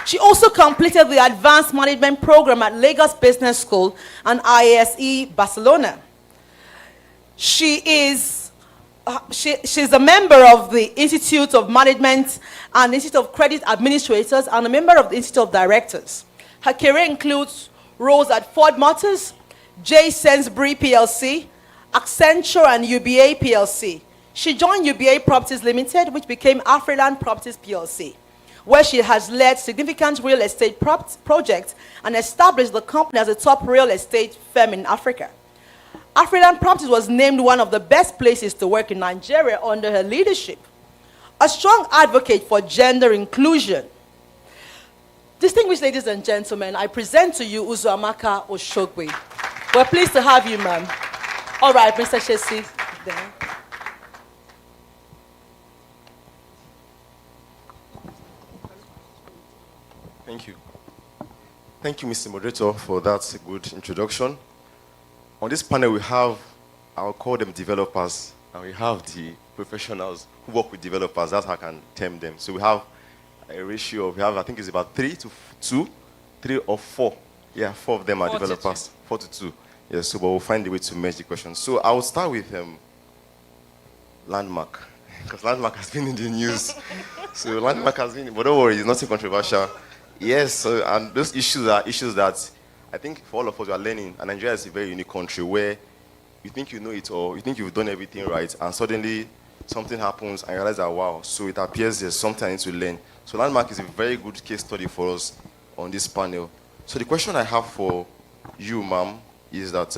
She also completed the advanced management program at Lagos Business School and IASE Barcelona. She's a member of the Institute of Management and Institute of Credit Administrators and a member of the Institute of Directors. Her career includes roles at Ford Motors, J. Sainsbury PLC, Accenture and UBA PLC. She joined UBA Properties Limited, which became Afriland Properties PLC, where she has led significant real estate projects and established the company as a top real estate firm in Africa. Afriland Properties was named one of the best places to work in Nigeria under her leadership. A strong advocate for gender inclusion. Distinguished ladies and gentlemen, I present to you Uzuamaka Oshogwe. We're pleased to have you, ma'am. All right, Mr. Shesi. There. Thank you. Thank you, Mr. Moderator, for that good introduction. On this panel, we have, I'll call them developers, and we have the professionals who work with developers. That's how I can term them. So we have a ratio of, I think it's about 3 to 2, 3 or 4. Yeah, 4 of them are developers. 4 to 2. Yeah, so but we'll find a way to merge the questions. So I will start with Landmark, because Landmark has been in the news. So Landmark has been, but don't worry, it's nothing controversial. Yes, and those issues are issues that I think for all of us we are learning. And Nigeria is a very unique country where you think you know it all, you think you've done everything right, and suddenly something happens and you realize that, wow, so it appears there's something I need to learn. So Landmark is a very good case study for us on this panel. So the question I have for you, ma'am, is that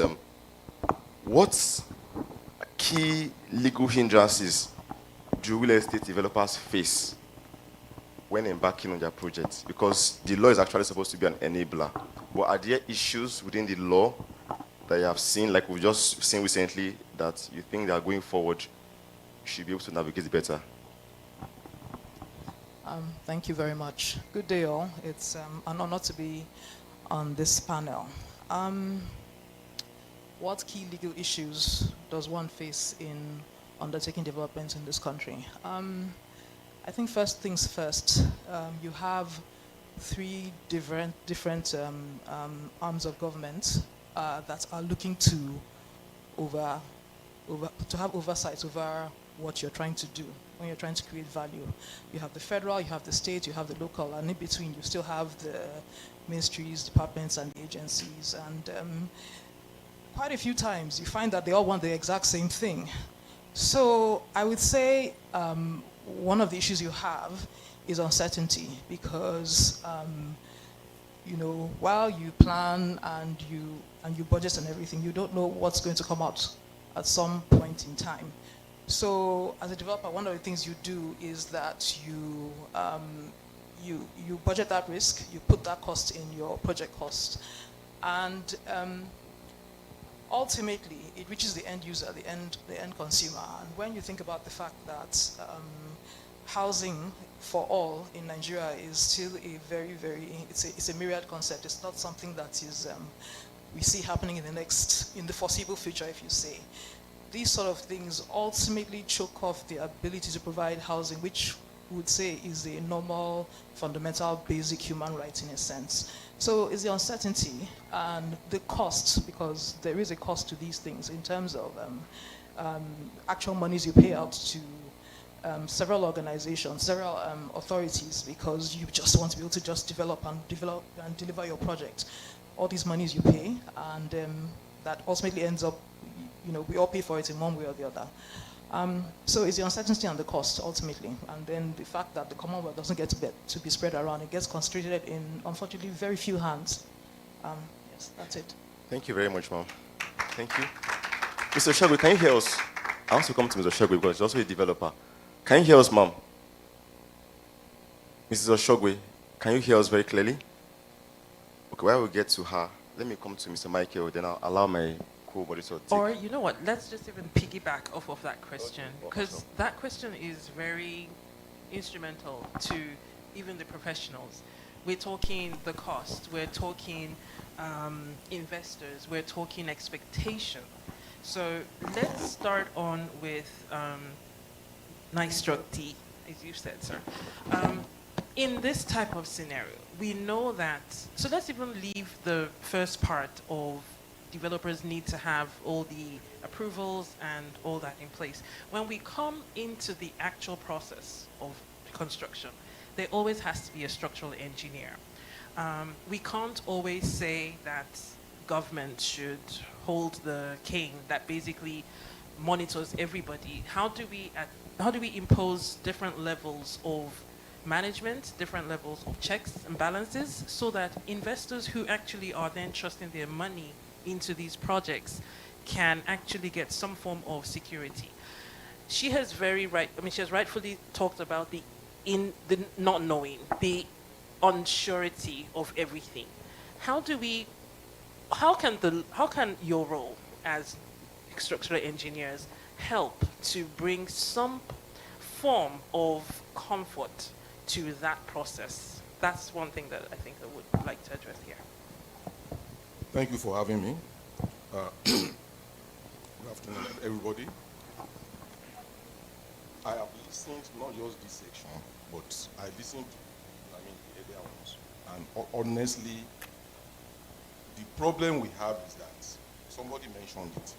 what key legal hindrances do real estate developers face when embarking on their projects? Because the law is actually supposed to be an enabler. But are there issues within the law that you have seen, like we've just seen recently, that you think that going forward you should be able to navigate better? Thank you very much. Good day, all. It's an honor to be on this panel. What key legal issues does one face in undertaking development in this country? I think first things first, you have 3 different arms of government that are looking to have oversight over what you're trying to do when you're trying to create value. You have the federal, you have the state, you have the local, and in between you still have the ministries, departments, and agencies. And quite a few times you find that they all want the exact same thing. So I would say one of the issues you have is uncertainty, because while you plan and you budget and everything, you don't know what's going to come out at some point in time. So as a developer, one of the things you do is that you budget that risk, you put that cost in your project cost, and ultimately it reaches the end user, the end consumer. And when you think about the fact that housing for all in Nigeria is still a it's a myriad concept. It's not something that is we see happening in the foreseeable future, if you say. These sort of things ultimately choke off the ability to provide housing, which we would say is a normal, fundamental, basic human right in a sense. So it's the uncertainty and the cost, because there is a cost to these things in terms of actual monies you pay out to several organizations, several authorities, because you just want to be able to just develop and deliver your project. All these monies you pay, and that ultimately ends up, we all pay for it in one way or the other. So it's the uncertainty and the cost ultimately, and then the fact that the Commonwealth doesn't get to be spread around. It gets concentrated in, unfortunately, very few hands. Yes, that's it. Thank you very much, ma'am. Thank you. Mr. Shagwe, can you hear us? I want to come to Mr. Shagwe because he's also a developer. Can you hear us, ma'am? Mrs. Oshogwe, can you hear us very clearly? Okay, while we get to her, let me come to Mr. Michael, then I'll allow my co-moderator to take. Or, you know what, let's just even piggyback off of that question, because that question is very instrumental to even the professionals. We're talking the cost, we're talking investors, we're talking expectation. So let's start on with nice struck T, as you said, sir. In this type of scenario, we know that, so let's even leave the first part of developers need to have all the approvals and all that in place. When we come into the actual process of construction, there always has to be a structural engineer. We can't always say that government should hold the cane that basically monitors everybody. How do we impose different levels of management, different levels of checks and balances, so that investors who actually are then trusting their money into these projects can actually get some form of security? She has she has rightfully talked about the not knowing, the unsurety of everything. How can your role as structural engineers help to bring some form of comfort to that process? That's one thing that I think I would like to address here. Thank you for having me. Good afternoon, everybody. I have listened, not just this section, but I listened to, the earlier ones. And honestly, the problem we have is that, somebody mentioned it,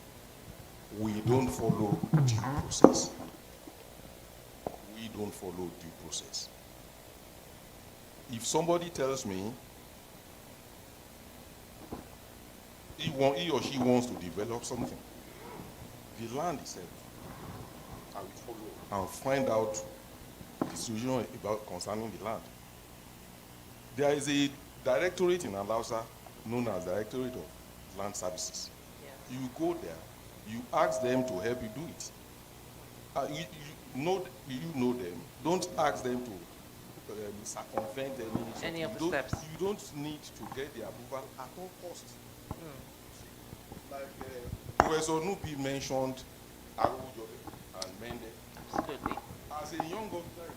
we don't follow due process. We don't follow due process. If somebody tells me he or she wants to develop something, the land itself, I will follow and find out the situation concerning the land. There is a directorate in Alausa known as Directorate of Land Services. Yes. You go there, you ask them to help you do it. You know them. Don't ask them to circumvent any of the steps. You don't need to get the approval at all costs. Like Professor Nupi mentioned Arujobe and Mende. Absolutely. As a young officer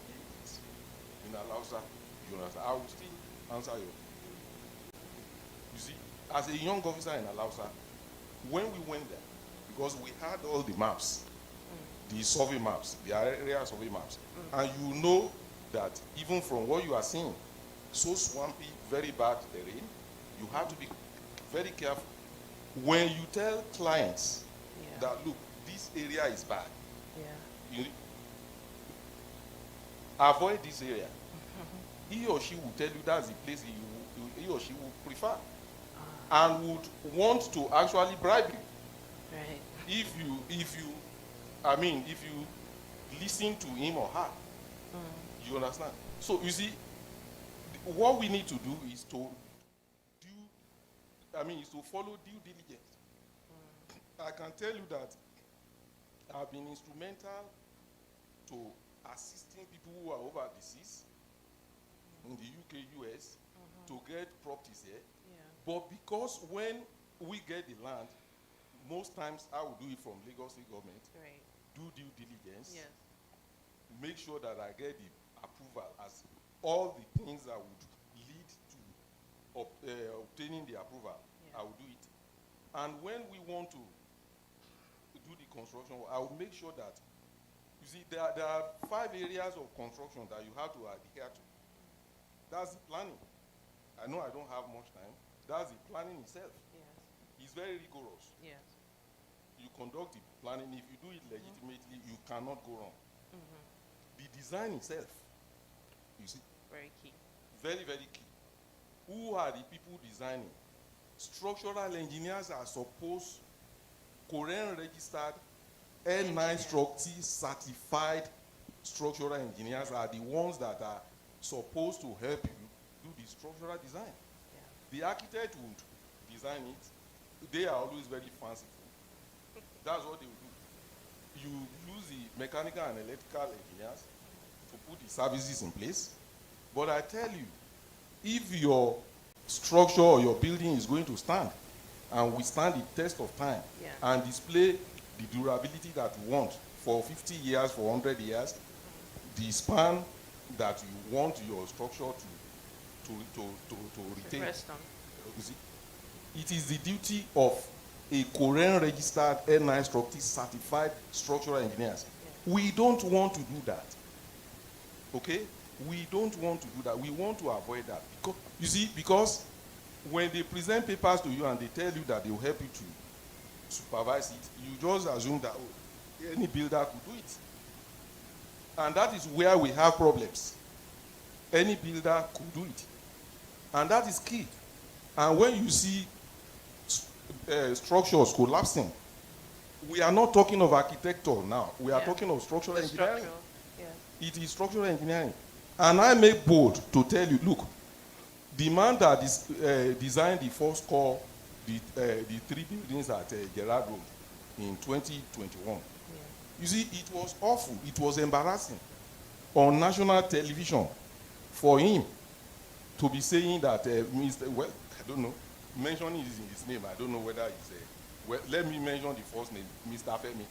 in Alausa, I will still answer you. You see, as a young officer in Alausa, when we went there, because we had all the maps, the survey maps, the area survey maps, and you know that even from what you are seeing, so swampy, very bad terrain, you have to be very careful. When you tell clients that, look, this area is bad, you avoid this area. He or she will tell you that's the place he or she would prefer, and would want to actually bribe you. Right. If you listen to him or her. You understand? So you see, what we need to do is to is to follow due diligence. I can tell you that I've been instrumental to assisting people who are overseas in the UK, US, to get properties here. But because when we get the land, most times I will do it from Lagos State government, do due diligence, make sure that I get the approval as all the things that would lead to obtaining the approval, I will do it. And when we want to do the construction, I will make sure that, you see, there are 5 areas of construction that you have to adhere to. That's the planning. I know I don't have much time. That's the planning itself. It's very rigorous. You conduct the planning. If you do it legitimately, you cannot go wrong. The design itself, you see, very key. Very, very key. Who are the people designing? Structural engineers are supposed, Korean registered, N9-Struct certified structural engineers are the ones that are supposed to help you do the structural design. The architect would design it. They are always very fanciful. That's what they will do. You use the mechanical and electrical engineers to put the services in place. But I tell you, if your structure or your building is going to stand and withstand the test of time and display the durability that you want for 50 years, for 100 years, the span that you want your structure to retain. You see, it is the duty of a Korean registered N9-Struct certified structural engineers. We don't want to do that. Okay? We don't want to do that. We want to avoid that. Because, you see, because when they present papers to you and they tell you that they will help you to supervise it, you just assume that any builder could do it. And that is where we have problems. Any builder could do it. And that is key. And when you see structures collapsing, we are not talking of architecture now. We are talking of structural engineering. It is structural engineering. And I make bold to tell you, look, the man that designed the first core, the 3 buildings at Gerard Road in 2021, you see, it was awful. It was embarrassing on national television for him to be saying that, well, I don't know, mentioning his name, I don't know whether it's well, let me mention the first name, Mr. Femi,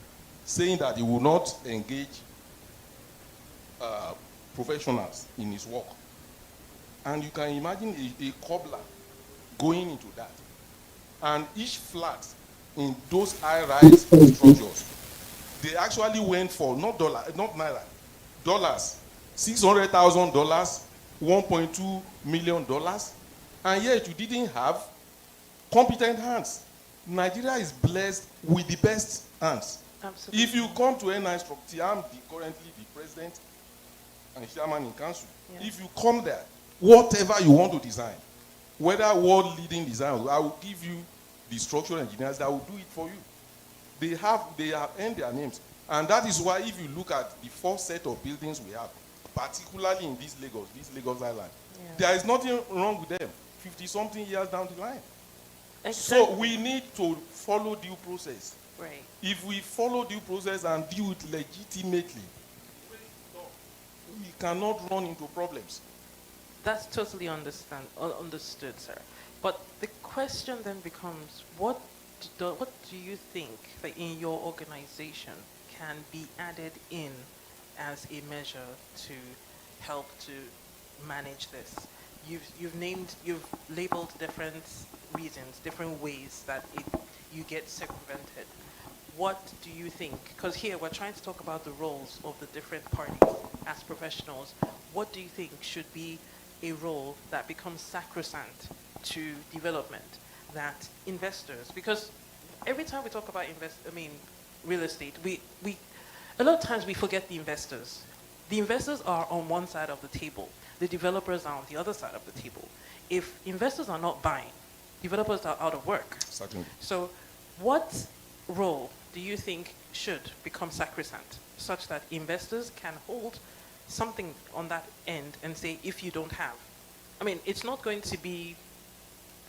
saying that he will not engage professionals in his work. And you can imagine a cobbler going into that. And each flat in those high-rise structures, they actually went for not naira, dollars, $600,000, $1.2 million, and yet you didn't have competent hands. Nigeria is blessed with the best hands. Absolutely. If you come to N9-Struct, I'm currently the president and chairman in council. If you come there, whatever you want to design, whether world-leading design, I will give you the structural engineers that will do it for you. They have earned their names. And that is why if you look at the 4 set of buildings we have, particularly in this Lagos Island, there is nothing wrong with them 50-something years down the line. Exactly. So we need to follow due process. Right. If we follow due process and do it legitimately, we cannot run into problems. That's totally understood, sir. But the question then becomes, what do you think that in your organization can be added in as a measure to help to manage this? You've labeled different reasons, different ways that you get circumvented. What do you think? Because here we're trying to talk about the roles of the different parties as professionals. What do you think should be a role that becomes sacrosanct to development, that investors, because every time we talk about real estate, we a lot of times we forget the investors. The investors are on one side of the table. The developers are on the other side of the table. If investors are not buying, developers are out of work. Certainly. So what role do you think should become sacrosanct such that investors can hold something on that end and say, if you don't have, it's not going to be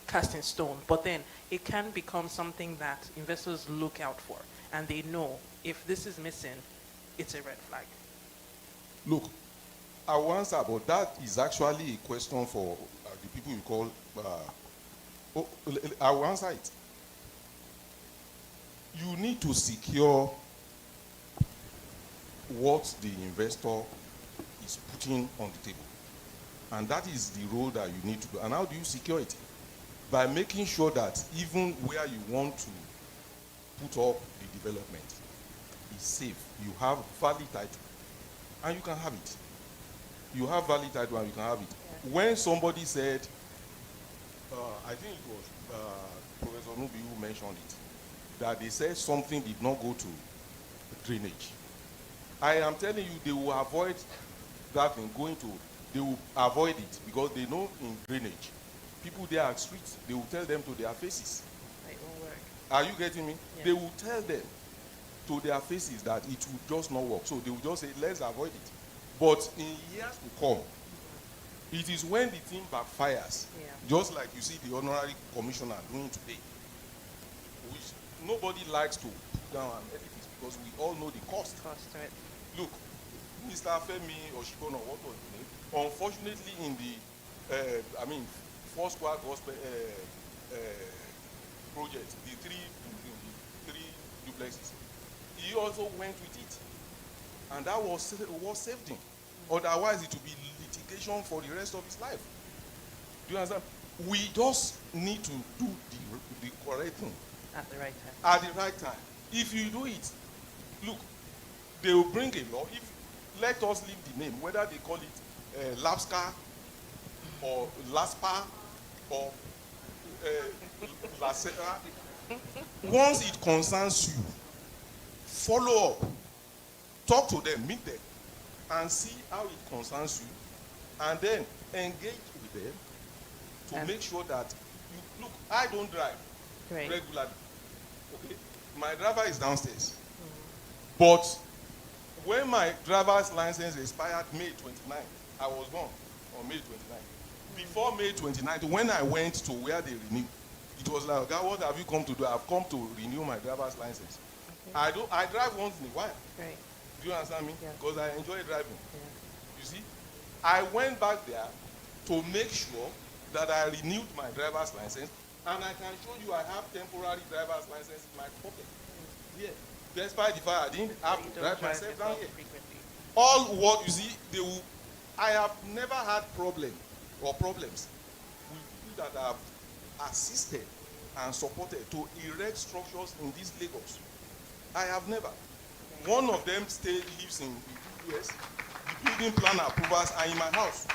cast in stone, but then it can become something that investors look out for, and they know if this is missing, it's a red flag. Look, I will answer, but that is actually a question for the people you call. I will answer it. You need to secure what the investor is putting on the table. And that is the role that you need to do. And how do you secure it? By making sure that even where you want to put up the development is safe. You have valid title, and you can have it. You have valid title, and you can have it. Yeah. When somebody said, I think it was Professor Nubi who mentioned it, that they said something did not go to drainage. I am telling you, they will avoid that thing going to, they will avoid it because they know in drainage, people there are streets, they will tell them to their faces. It won't work. Are you getting me? Yeah. They will tell them to their faces that it will just not work. So they will just say, let's avoid it. But in years to come, it is when the thing backfires, just like you see the honorary commissioner doing today, which nobody likes to put down an edifice because we all know the cost. Right. Look, Mr. Femi Oshibono, what was his name? Unfortunately, in the, Four Square Gospel project, the three duplexes, he also went with it. And that was saved him. Otherwise, it would be litigation for the rest of his life. Do you understand? We just need to do the correct thing. At the right time. At the right time. If you do it, look, they will bring a law. Let us leave the name, whether they call it LAPSCA or LASPA or LASERA. Once it concerns you, follow up, talk to them, meet them, and see how it concerns you, and then engage with them to make sure that you look. I don't drive regularly. Okay, my driver is downstairs, but when my driver's license expired May 29, I was born on May 29. Before May 29, when I went to where they renew, it was like, God, what have you come to do? I've come to renew my driver's license. Okay. I drive once in a while. Right. Do you understand me? Because I enjoy driving. Yeah. You see, I went back there to make sure that I renewed my driver's license, and I can show you I have temporary driver's license in my pocket. Yeah. Despite the fact I didn't have to drive myself down here. All what you see, I have never had problems with people that have assisted and supported to erect structures in these Lagos. I have never. One of them lives in the US. The building plan approvals are in my house.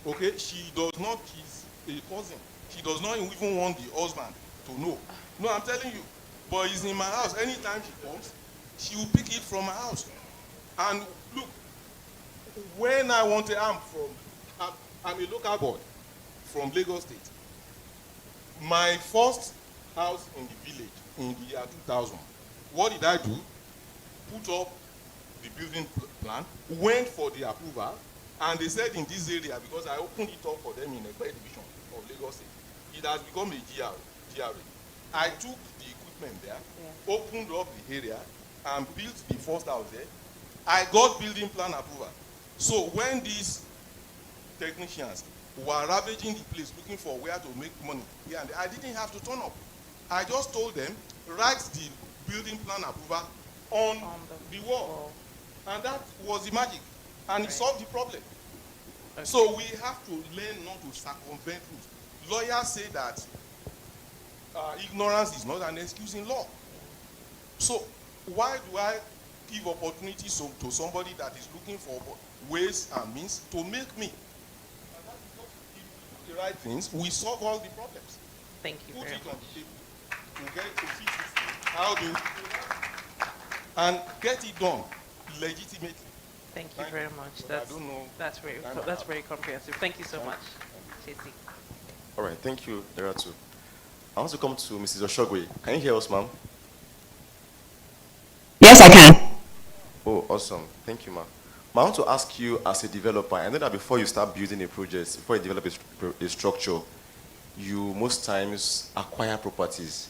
Okay, she does not, she's a cousin. She does not even want the husband to know. No, I'm telling you. But it's in my house. Anytime she comes, she will pick it from my house. And look, when I wanted, I'm a local boy from Lagos State. My first house in the village in the year 2000. What did I do? Put up the building plan, went for the approval, and they said in this area, because I opened it up for them in a division of Lagos State, it has become a GRA. I took the equipment there, opened up the area, and built the first house there. I got building plan approval. So when these technicians were ravaging the place looking for where to make money, I didn't have to turn up. I just told them, write the building plan approval on the wall. And that was the magic. And it solved the problem. Okay. So we have to learn not to circumvent rules. Lawyers say that ignorance is not an excuse in law. So why do I give opportunities to somebody that is looking for ways and means to make me? And that's because if we do the right things, we solve all the problems. Thank you very much. Put it on the table. We get to fix it. How do and get it done legitimately. Thank you very much. That's very comprehensive. Thank you so much, JC. All right, thank you, Leratu. I want to come to Mrs. Oshogwe. Can you hear us, ma'am? Yes, I can. Oh, awesome. Thank you, ma'am. I want to ask you as a developer, I know that before you start building a project, before you develop a structure, you most times acquire properties.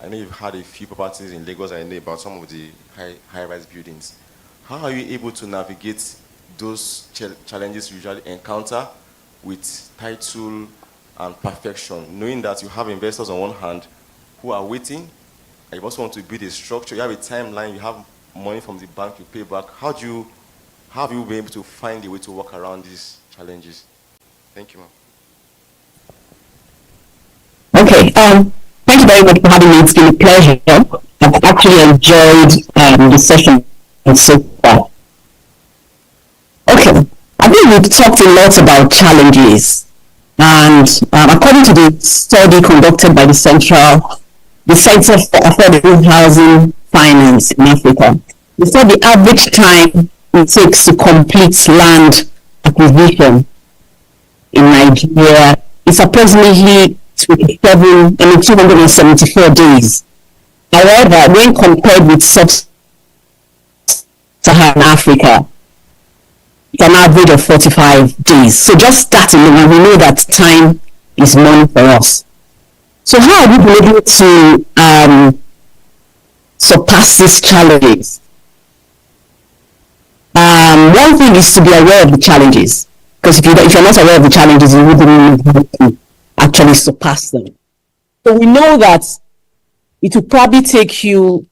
I know you've had a few properties in Lagos. I know about some of the high-rise buildings. How are you able to navigate those challenges you usually encounter with title and perfection, knowing that you have investors on one hand who are waiting, and you also want to build a structure, you have a timeline, you have money from the bank you pay back. How have you been able to find a way to work around these challenges? Thank you, ma'am. Okay, thank you very much for having me. It's been a pleasure. I've actually enjoyed the session so far. Okay, I think we've talked a lot about challenges, and according to the study conducted by the Center for Affordable Housing Finance in Africa, they said the average time it takes to complete land acquisition in Nigeria is approximately 274 days. However, when compared with sub-Saharan Africa, it's an average of 45 days. So just that alone, we know that time is money for us. So how are we been able to surpass these challenges? One thing is to be aware of the challenges, because if you're not aware of the challenges, you wouldn't know how to actually surpass them. So we know that it will probably take you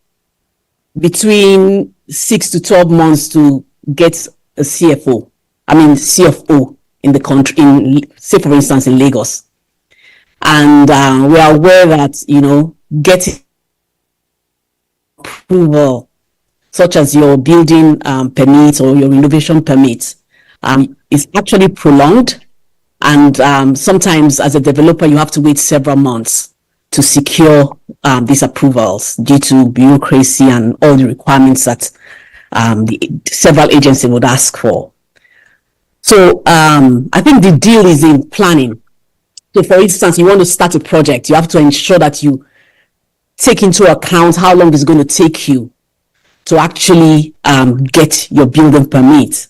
between 6 to 12 months to get a CFO in the country, say for instance in Lagos. And we are aware that, getting approval, such as your building permit or your renovation permit, is actually prolonged. And sometimes as a developer, you have to wait several months to secure these approvals due to bureaucracy and all the requirements that the several agencies would ask for. So I think the deal is in planning. So for instance, you want to start a project, you have to ensure that you take into account how long it's going to take you to actually get your building permit.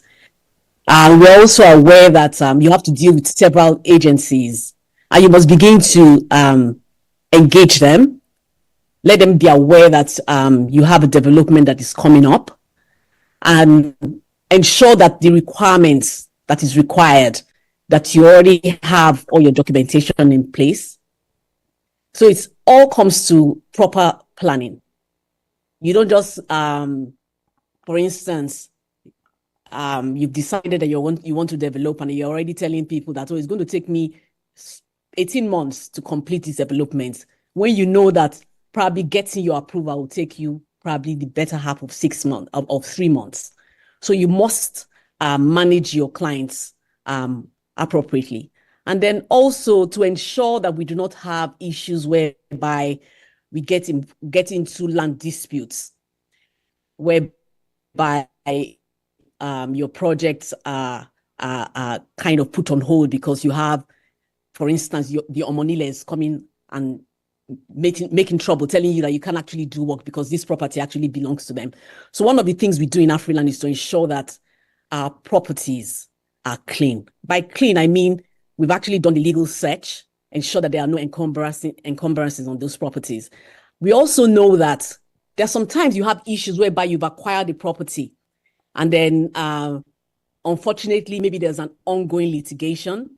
We're also aware that you have to deal with several agencies, and you must begin to engage them, let them be aware that you have a development that is coming up, and ensure that the requirements that is required, that you already have all your documentation in place. So it all comes to proper planning. You don't just, for instance, you've decided that you want to develop, and you're already telling people that, it's going to take me 18 months to complete this development, when you know that probably getting your approval will take you probably the better half of 6 months, of 3 months. So you must manage your clients appropriately. And then also to ensure that we do not have issues whereby we get into land disputes, whereby your projects are kind of put on hold because you have, for instance, the Omoniles coming and making trouble, telling you that you can't actually do work because this property actually belongs to them. So one of the things we do in Afriland is to ensure that our properties are clean. By clean, I mean we've actually done the legal search, ensure that there are no encumbrances on those properties. We also know that there's sometimes you have issues whereby you've acquired the property, and then unfortunately, maybe there's an ongoing litigation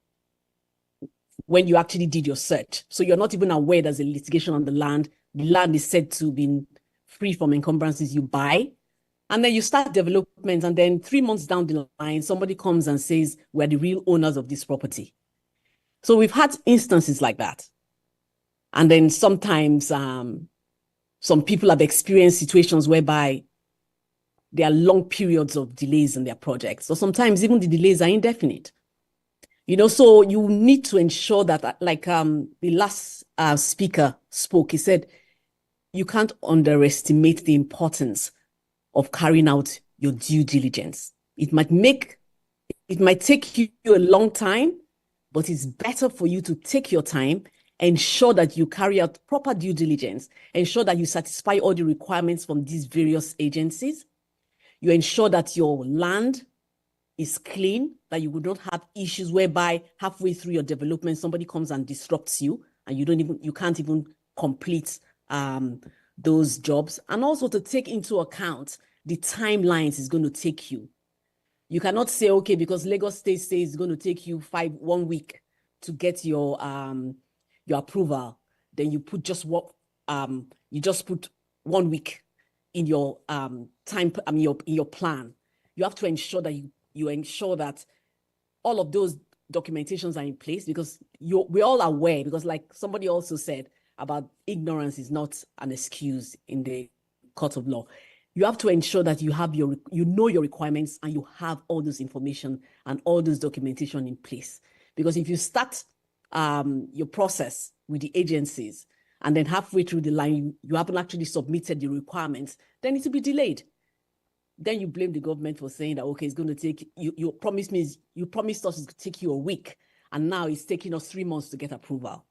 when you actually did your search. So you're not even aware there's a litigation on the land. The land is said to be free from encumbrances. You buy, and then you start development, and then 3 months down the line, somebody comes and says, we're the real owners of this property. So we've had instances like that. And then sometimes some people have experienced situations whereby there are long periods of delays in their projects. So sometimes even the delays are indefinite. So you need to ensure that, like the last speaker spoke, he said, you can't underestimate the importance of carrying out your due diligence. It might take you a long time, but it's better for you to take your time, ensure that you carry out proper due diligence, ensure that you satisfy all the requirements from these various agencies. You ensure that your land is clean, that you would not have issues whereby halfway through your development, somebody comes and disrupts you and you can't even complete those jobs. And also to take into account the timelines it's going to take you. You cannot say, okay, because Lagos State says it's going to take you 1 week to get your approval, then you put just you just put 1 week in your in your plan. You have to ensure that you ensure that all of those documentations are in place, because we're all aware, because like somebody also said about ignorance is not an excuse in the court of law. You have to ensure that you know your requirements and you have all this information and all this documentation in place. Because if you start your process with the agencies and then halfway through the line, you haven't actually submitted the requirements, then it will be delayed. Then you blame the government for saying that, okay, it's going to take, you promised us it's going to take you a week, and now it's taking us 3 months to get approval.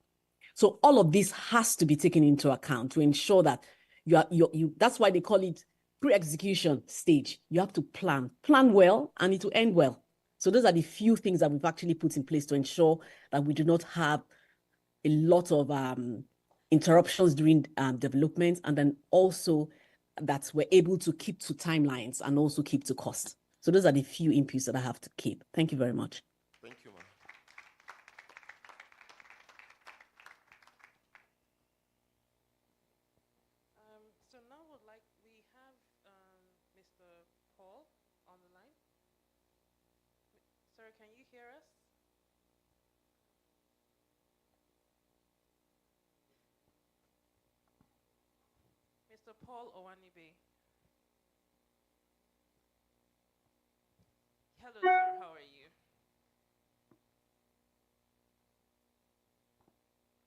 So all of this has to be taken into account to ensure that that's why they call it pre-execution stage. You have to plan well, and it will end well. So those are the few things that we've actually put in place to ensure that we do not have a lot of interruptions during development, and then also that we're able to keep to timelines and also keep to cost. So those are the few inputs that I have to keep. Thank you very much. Thank you, ma'am. So now we have Mr. Paul on the line. Sir, can you hear us? Mr. Paul Owanibe. Hello, sir. How are you?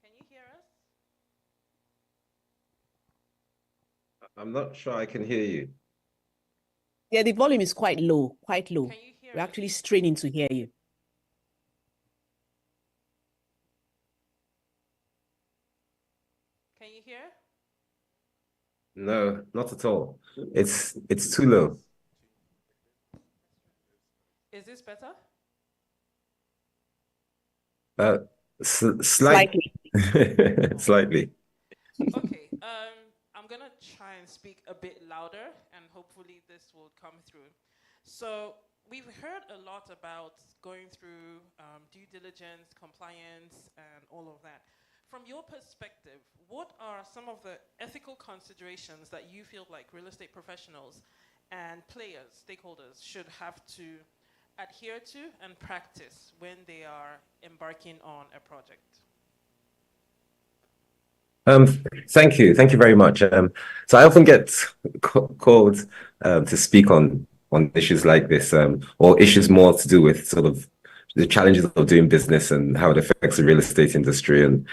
Can you hear us? I'm not sure I can hear you. Yeah, the volume is quite low, quite low. Can you hear We're us? actually straining to hear you. Can you hear? No, not at all. It's too low. Is this better? Slightly. Slightly. Okay. I'm gonna try and speak a bit louder, and hopefully this will come through. So we've heard a lot about going through due diligence, compliance, and all of that. From your perspective, what are some of the ethical considerations that you feel like real estate professionals and players, stakeholders, should have to adhere to and practice when they are embarking on a project? Thank you. Thank you very much. So I often get called to speak on issues like this, or issues more to do with sort of the challenges of doing business and how it affects the real estate industry. And,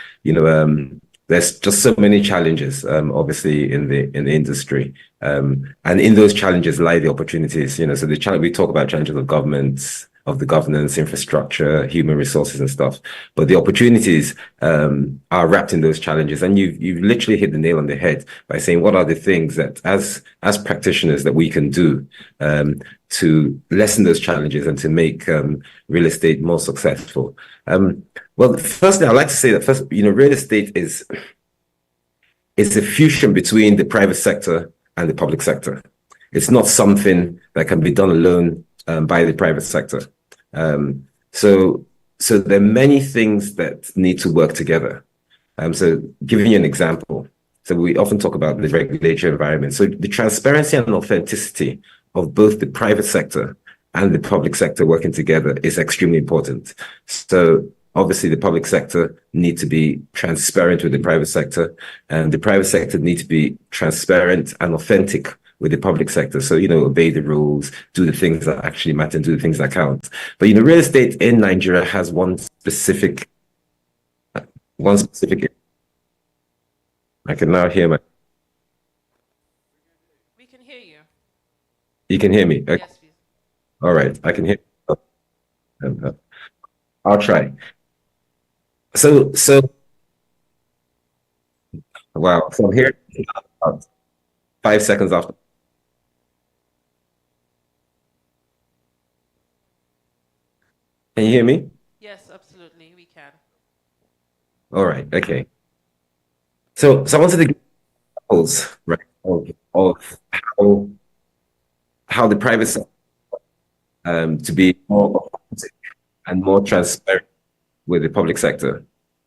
there's just so many challenges, obviously, in the industry. And in those challenges lie the opportunities, so we talk about challenges of government, of the governance, infrastructure, human resources and stuff. But the opportunities are wrapped in those challenges. And you've literally hit the nail on the head by saying, what are the things that as practitioners that we can do to lessen those challenges and to make real estate more successful? Well, firstly, I'd like to say that real estate is a fusion between the private sector and the public sector. It's not something that can be done alone by the private sector. So there are many things that need to work together. So giving you an example, so we often talk about the regulatory environment. So the transparency and authenticity of both the private sector and the public sector working together is extremely important. So obviously the public sector need to be transparent with the private sector, and the private sector need to be transparent and authentic with the public sector. So, obey the rules, do the things that actually matter, and do the things that count. But, real estate in Nigeria has one specific, I can now hear We can hear you. You can hear me? Okay. Yes, please. All right, I can hear I'll try. So, wow, so I'm here about 5 seconds after. Can you hear me? Yes, absolutely, we can. All right. Okay. So I wanted to give examples, right, of how the private sector to be more and more transparent with the public sector.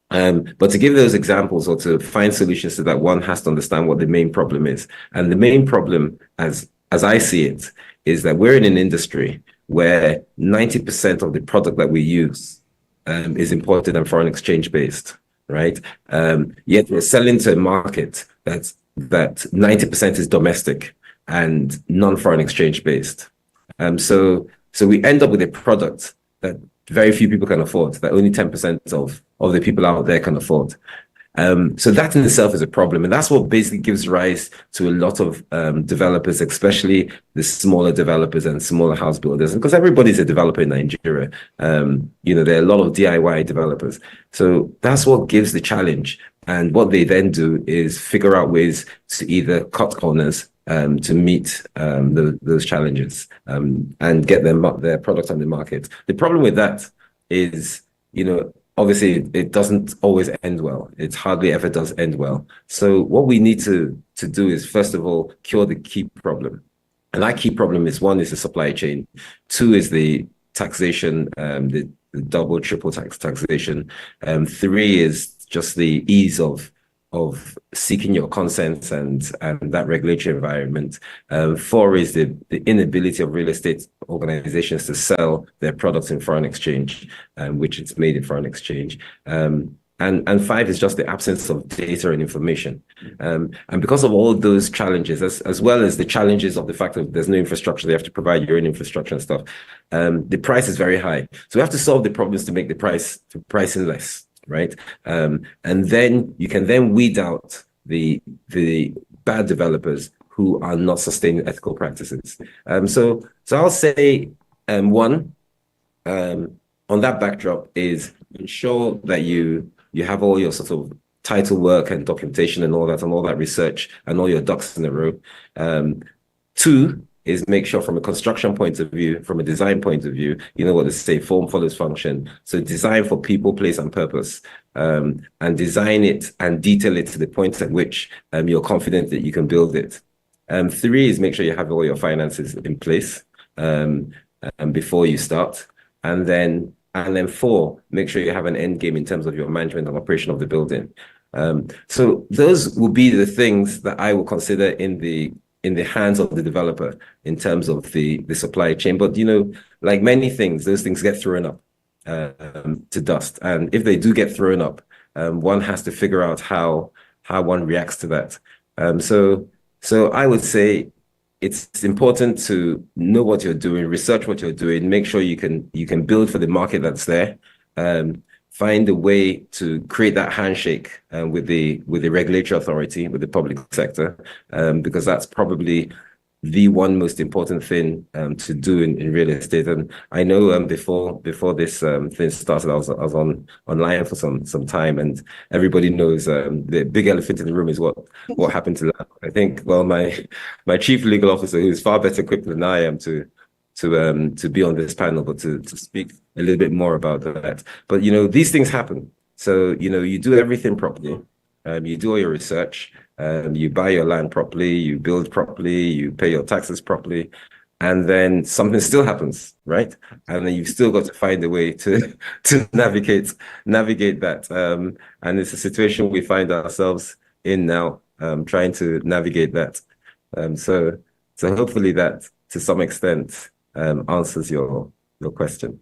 But to give those examples or to find solutions to that, one has to understand what the main problem is. And the main problem, as I see it, is that we're in an industry where 90% of the product that we use is imported and foreign exchange based, right? Yet we're selling to a market that 90% is domestic and non-foreign exchange based. So we end up with a product that very few people can afford, that only 10% of the people out there can afford. So that in itself is a problem. And that's what basically gives rise to a lot of developers, especially the smaller developers and smaller house builders. And because everybody's a developer in Nigeria, there are a lot of DIY developers. So that's what gives the challenge. And what they then do is figure out ways to either cut corners to meet those challenges and get their product on the market. The problem with that is, obviously it doesn't always end well. It hardly ever does end well. So what we need to do is, first of all, cure the key problem. And that key problem is, one is the supply chain. Two is the taxation, the double, triple taxation. Three is just the ease of seeking your consent and that regulatory environment. Four is the inability of real estate organizations to sell their products in foreign exchange, which is made in foreign exchange. And five is just the absence of data and information. And because of all those challenges, as well as the challenges of the fact that there's no infrastructure, they have to provide your own infrastructure and stuff, the price is very high. So we have to solve the problems to make the pricing less, right? And then you can then weed out the bad developers who are not sustaining ethical practices. So I'll say one, on that backdrop, is ensure that you have all your sort of title work and documentation and all that research and all your ducks in a row. Two is make sure, from a construction point of view, from a design point of view, you know what they say, form follows function. So design for people, place, and purpose, and design it and detail it to the point at which you're confident that you can build it. Three is make sure you have all your finances in place before you start. And then four, make sure you have an end game in terms of your management and operation of the building. So those will be the things that I will consider in the hands of the developer in terms of the supply chain. But, like many things, those things get thrown up to dust. And if they do get thrown up, one has to figure out how one reacts to that. So I would say it's important to know what you're doing, research what you're doing, make sure you can build for the market that's there. Find a way to create that handshake with the regulatory authority, with the public sector, because that's probably the one most important thing to do in real estate. And I know before this thing started, I was online for some time, and everybody knows the big elephant in the room is what happened to that. I think, well, my chief legal officer, who's far better equipped than I am to be on this panel, but to speak a little bit more about that. But these things happen. So you do everything properly. You do all your research. You buy your land properly. You build properly. You pay your taxes properly, and then something still happens, right? And then you've still got to find a way to navigate that. And it's a situation we find ourselves in now, trying to navigate that. So hopefully that, to some extent, answers your question.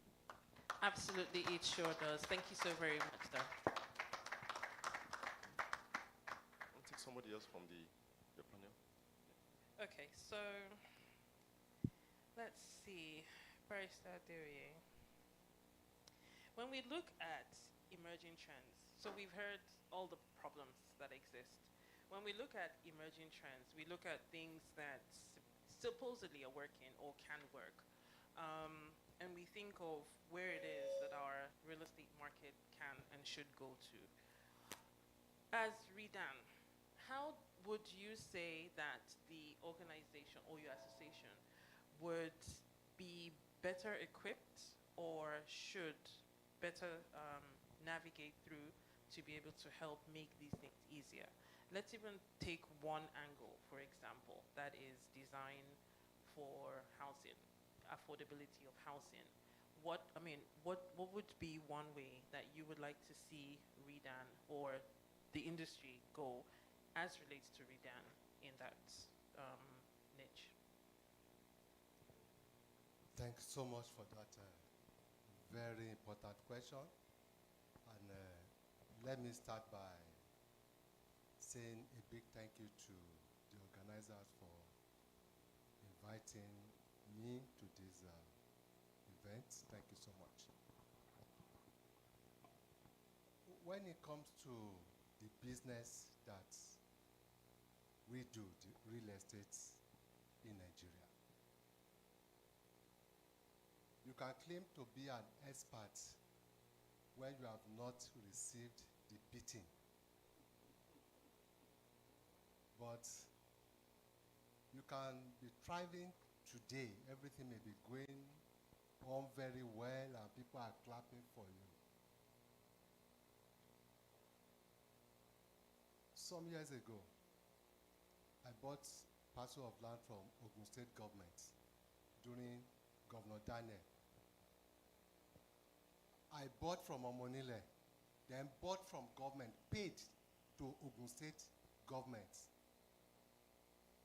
Absolutely, it sure does. Thank you so very much, sir. I'll take somebody else from your panel. Okay, so let's see. Barrister Derie. When we look at emerging trends, so we've heard all the problems that exist. When we look at emerging trends, we look at things that supposedly are working or can work. And we think of where it is that our real estate market can and should go to. As Redan, how would you say that the organization or your association would be better equipped or should better navigate through to be able to help make these things easier? Let's even take one angle, for example, that is design for housing, affordability of housing. What would be one way that you would like to see Redan or the industry go as relates to Redan in that niche? Thanks so much for that very important question. And let me start by saying a big thank you to the organizers for inviting me to this event. Thank you so much. When it comes to the business that we do, the real estate in Nigeria, you can claim to be an expert when you have not received the beating. But you can be thriving today. Everything may be going on very well and people are clapping for you. Some years ago, I bought a parcel of land from Ogun State government during Governor Daniel. I bought from Omonile, then bought from government, paid to Ogun State government.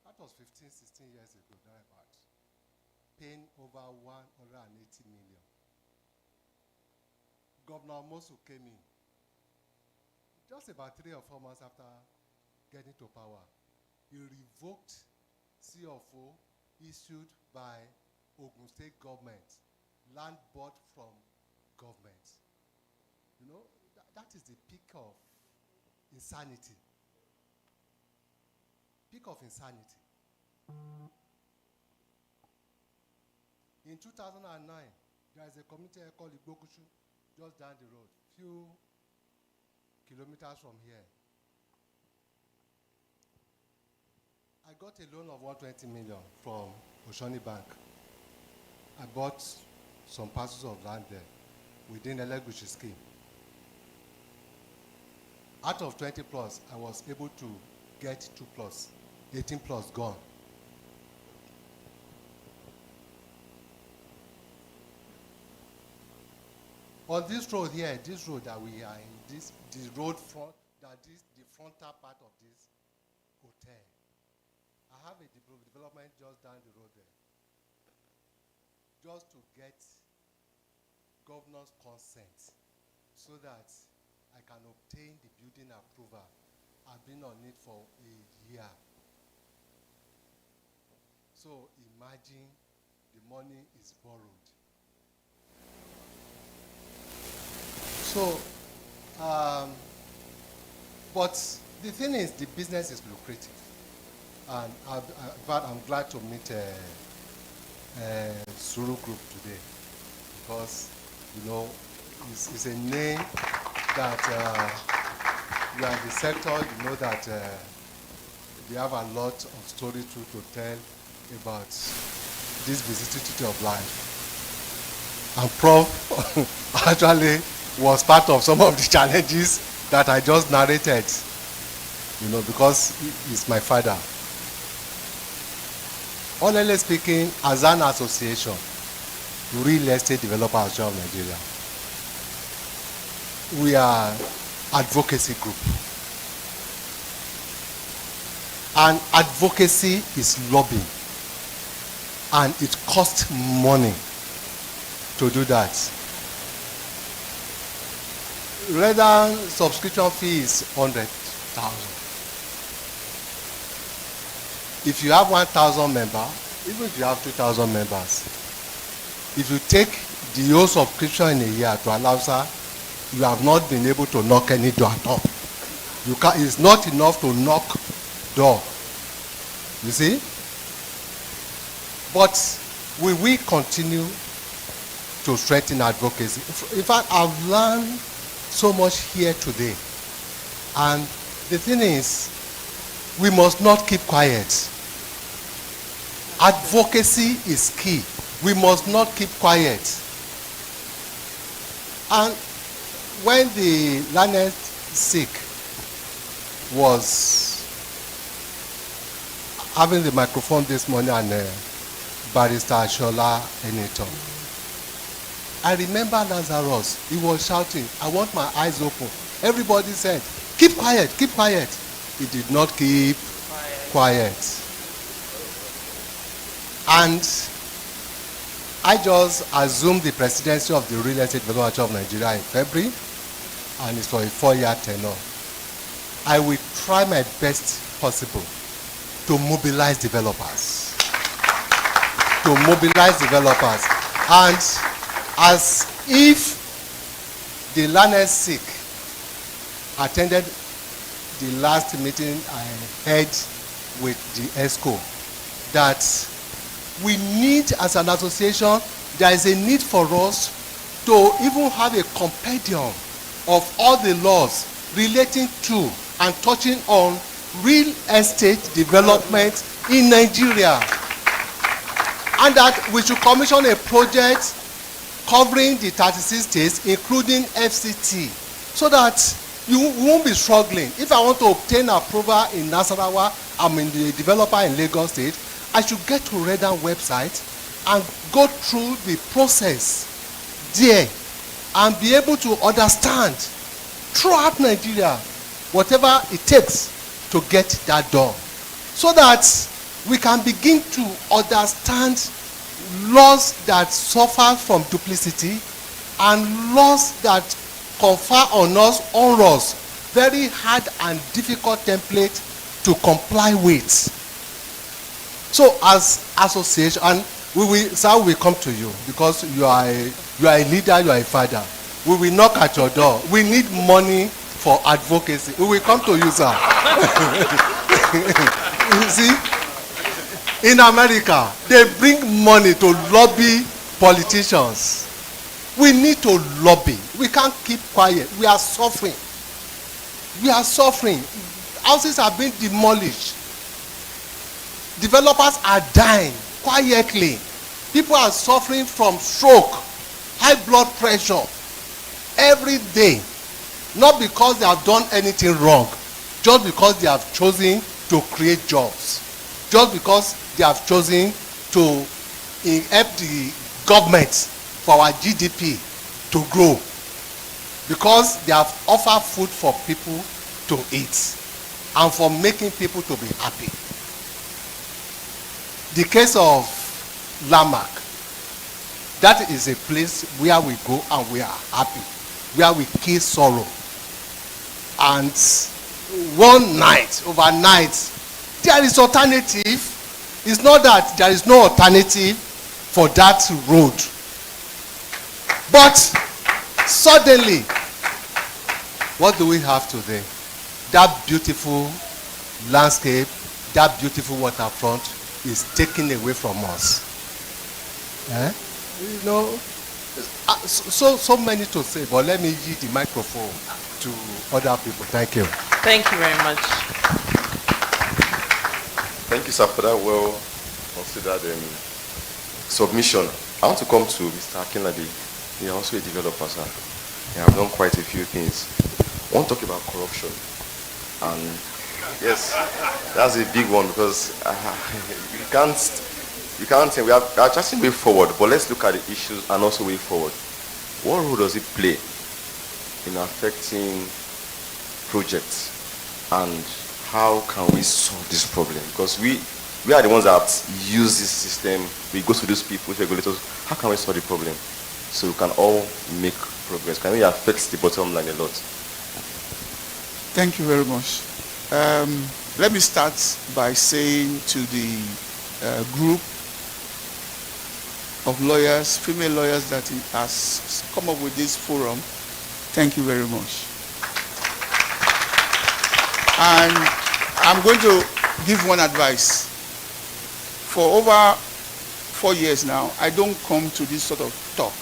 That was 15, 16 years ago, thereabout. Paying over 180 million. Governor Mosu came in. Just about 3 or 4 months after getting to power, he revoked CFO issued by Ogun State government, land bought from government. You know, that is the peak of insanity. Peak of insanity. In 2009, there is a community called Igbokushu, just down the road, few kilometers from here. I got a loan of 120 million from Oshoni Bank. I bought some parcels of land there within the Elegushi scheme. Out of 20 plus, I was able to get 2 plus, 18 plus gone. On this road here, this road that we are in, this road front, the frontal part of this hotel, I have a development just down the road there. Just to get governor's consent so that I can obtain the building approval. I've been on it for a year. So imagine the money is borrowed. So, but the thing is, the business is lucrative. And I'm glad to meet Suru Group today because, you know, it's a name that you are in the sector, you know that they have a lot of story to tell about this vicissitude of life. And Prof actually was part of some of the challenges that I just narrated, you know, because he's my father. Honestly speaking, as an association, Real Estate Developers Association of Nigeria, we are advocacy group. And advocacy is lobbying. And it costs money to do that. Rather, subscription fee is 100,000. If you have 1,000 members, even if you have 2,000 members, if you take the whole subscription in a year to Alausa, you have not been able to knock any door at all. It's not enough to knock door. You see? But will we continue to strengthen advocacy? In fact, I've learned so much here today. And the thing is, we must not keep quiet. Advocacy is key. We must not keep quiet. And when the learned sick was having the microphone this morning and Barrister Shola Eniton, I remember Lazarus. He was shouting, "I want my eyes open." Everybody said, "Keep quiet, keep quiet." He did not keep quiet. And I just assumed the presidency of the Real Estate Development of Nigeria in February, and it's for a 4-year tenure. I will try my best possible to mobilize developers. And as if the learned sick attended the last meeting I had with the ESCO, that we need, as an association, there is a need for us to even have a compendium of all the laws relating to and touching on real estate development in Nigeria. And that we should commission a project covering the 36 states, including FCT, so that you won't be struggling. If I want to obtain approval in Nasarawa, I'm in the developer in Lagos State, I should get to Redan website and go through the process there and be able to understand throughout Nigeria whatever it takes to get that done, so that we can begin to understand laws that suffer from duplicity and laws that confer on us very hard and difficult template to comply with. So as association, and sir, we will come to you because you are a leader, you are a father. We will knock at your door. We need money for advocacy. We will come to you, sir. You see, in America, they bring money to lobby politicians. We need to lobby. We can't keep quiet. We are suffering. We are suffering. Houses are being demolished. Developers are dying quietly. People are suffering from stroke, high blood pressure every day. Not because they have done anything wrong, just because they have chosen to create jobs. Just because they have chosen to help the government for our GDP to grow. Because they have offered food for people to eat and for making people to be happy. The case of Lamarck, that is a place where we go and we are happy, where we kill sorrow. And one night, overnight, there is alternative. It's not that there is no alternative for that road. But suddenly, what do we have today? That beautiful landscape, that beautiful waterfront is taken away from us. You know, so many to say, but let me give the microphone to other people. Thank you. Thank you very much. Thank you, sir, for that well considered submission. I want to come to Mr. Akinlade. He is also a developer, sir. He has done quite a few things. I want to talk about corruption. And yes, that's a big one because you can't say we are just way forward, but let's look at the issues and also way forward. What role does it play in affecting projects, and how can we solve this problem? Because we are the ones that use this system. We go to those people, regulators. How can we solve the problem so we can all make progress? Can we affect the bottom line a lot? Thank you very much. Let me start by saying to the group of lawyers, female lawyers that has come up with this forum, thank you very much. And I'm going to give one advice. For over 4 years now, I don't come to this sort of talk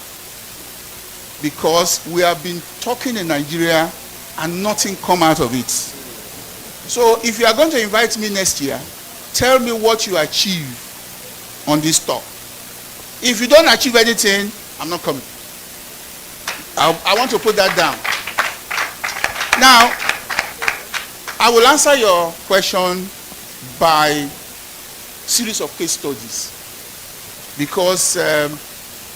because we have been talking in Nigeria and nothing come out of it. So if you are going to invite me next year, tell me what you achieve on this talk. If you don't achieve anything, I'm not coming. I want to put that down. Now, I will answer your question by series of case studies, because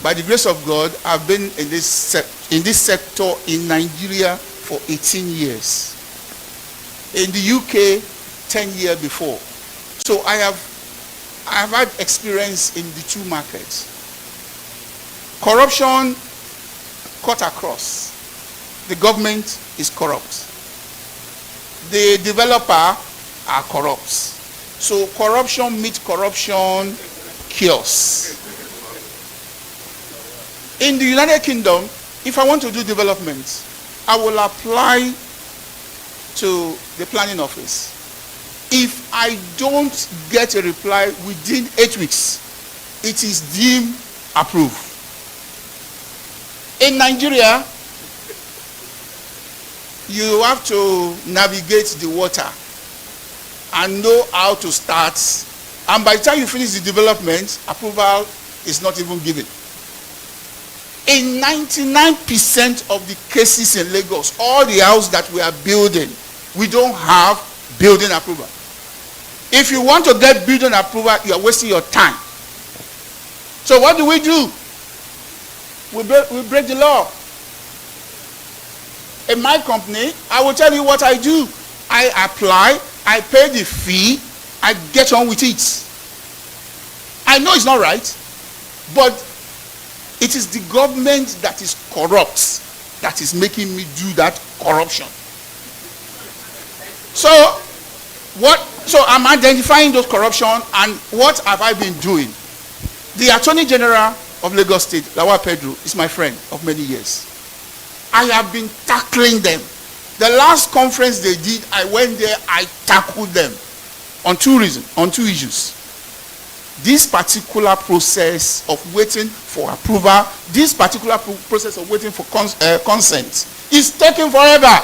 by the grace of God, I've been in this sector in Nigeria for 18 years. In the UK, 10 years before. So I have had experience in the two markets. Corruption cut across. The government is corrupt. The developer are corrupt. So corruption meets corruption cures. In the United Kingdom, if I want to do development, I will apply to the planning office. If I don't get a reply within 8 weeks, it is deemed approved. In Nigeria, you have to navigate the water and know how to start. And by the time you finish the development, approval is not even given. In 99% of the cases in Lagos, all the houses that we are building, we don't have building approval. If you want to get building approval, you are wasting your time. So what do? We break the law. In my company, I will tell you what I do. I apply, I pay the fee, I get on with it. I know it's not right, but it is the government that is corrupt that is making me do that corruption. So I'm identifying those corruption, and what have I been doing? The Attorney General of Lagos State, Lawal Pedro, is my friend of many years. I have been tackling them. The last conference they did, I went there, I tackled them on two issues. This particular process of waiting for approval, this particular process of waiting for consent is taking forever.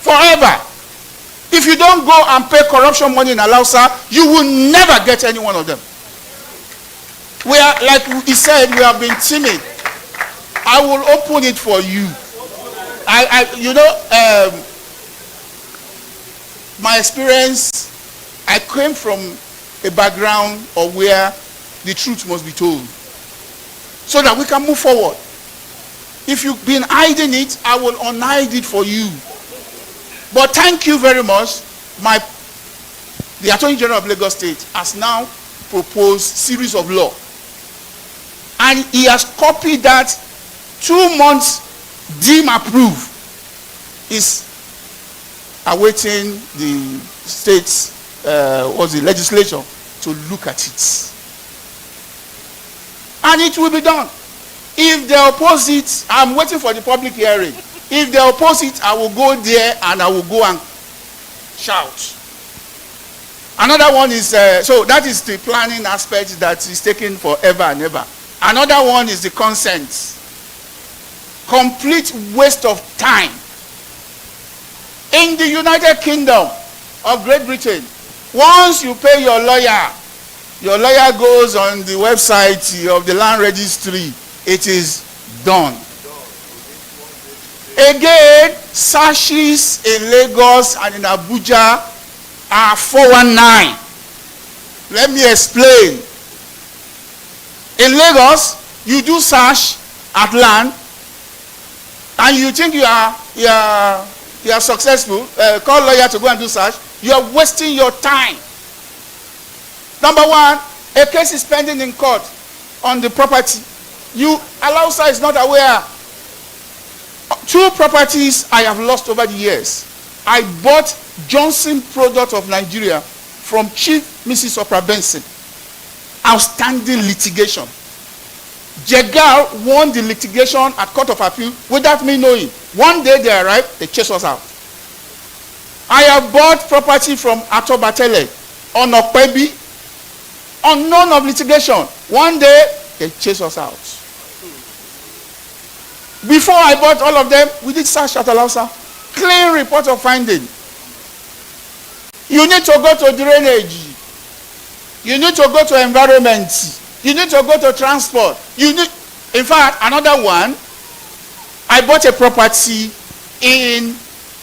Forever. If you don't go and pay corruption money in Alausa, you will never get any one of them. We are, like he said, we have been timid. I will open it for you. My experience, I came from a background of where the truth must be told, so that we can move forward. If you've been hiding it, I will unhide it for you. But thank you very much. The Attorney General of Lagos State has now proposed series of law, and he has copied that 2 months deem approved. Is awaiting the state's legislature to look at it, and it will be done. If they oppose it, I'm waiting for the public hearing. If they oppose it, I will go there and I will go and shout. Another one is, so that is the planning aspect that is taking forever and ever. Another one is the consent. Complete waste of time. In the United Kingdom of Great Britain, once you pay your lawyer goes on the website of the land registry, it is done. Again, searches in Lagos and in Abuja are 419. Let me explain. In Lagos, you do search at land, and you think you are successful. Call lawyer to go and do search. You are wasting your time. Number one, a case is pending in court on the property. Alausa is not aware. 2 properties I have lost over the years. I bought Johnson Product of Nigeria from Chief Mrs. Oprah Benson. Outstanding litigation. Jegal won the litigation at Court of Appeal without me knowing. One day they arrived, they chased us out. I have bought property from Ato Batele on Okpebi, unknown of litigation. One day they chased us out. Before I bought all of them, we did search at Alausa. Clean report of finding. You need to go to drainage. You need to go to environment. You need to go to transport. In fact, another one, I bought a property in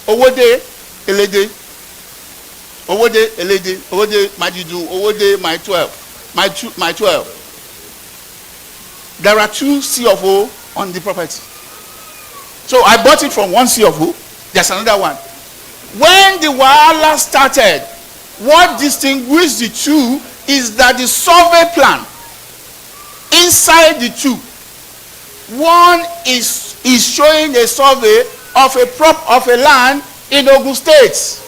Owode, Elede, Owode, Majidu, Owode, my 12. There are 2 C of O on the property. So I bought it from 1 C of O. There's another one. When the wahala started, what distinguished the 2 is that the survey plan inside the 2, one is showing a survey of a land in Ogun State.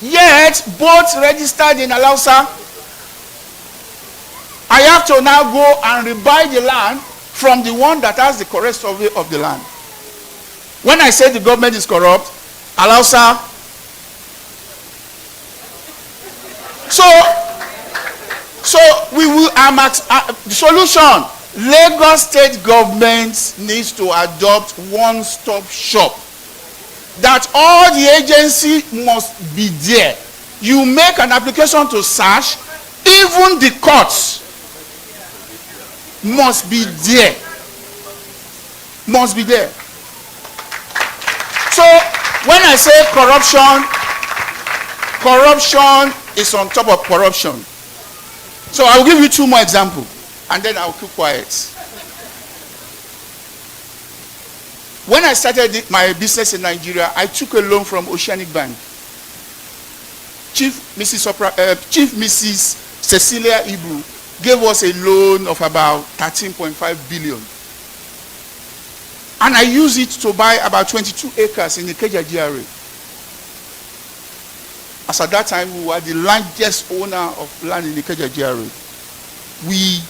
Yet both registered in Alausa. I have to now go and rebuy the land from the one that has the correct survey of the land. When I say the government is corrupt, Alausa. So we will the solution. Lagos State government needs to adopt one-stop shop. That all the agency must be there. You make an application to search, even the courts must be there. Must be there. So when I say corruption is on top of corruption. So I'll give you 2 more examples and then I'll keep quiet. When I started my business in Nigeria, I took a loan from Oceanic Bank. Chief Mrs. Cecilia Ibu gave us a loan of about 13.5 billion. And I used it to buy about 22 acres in the Ikeja GRA. As at that time, we were the largest owner of land in the Ikeja GRA. We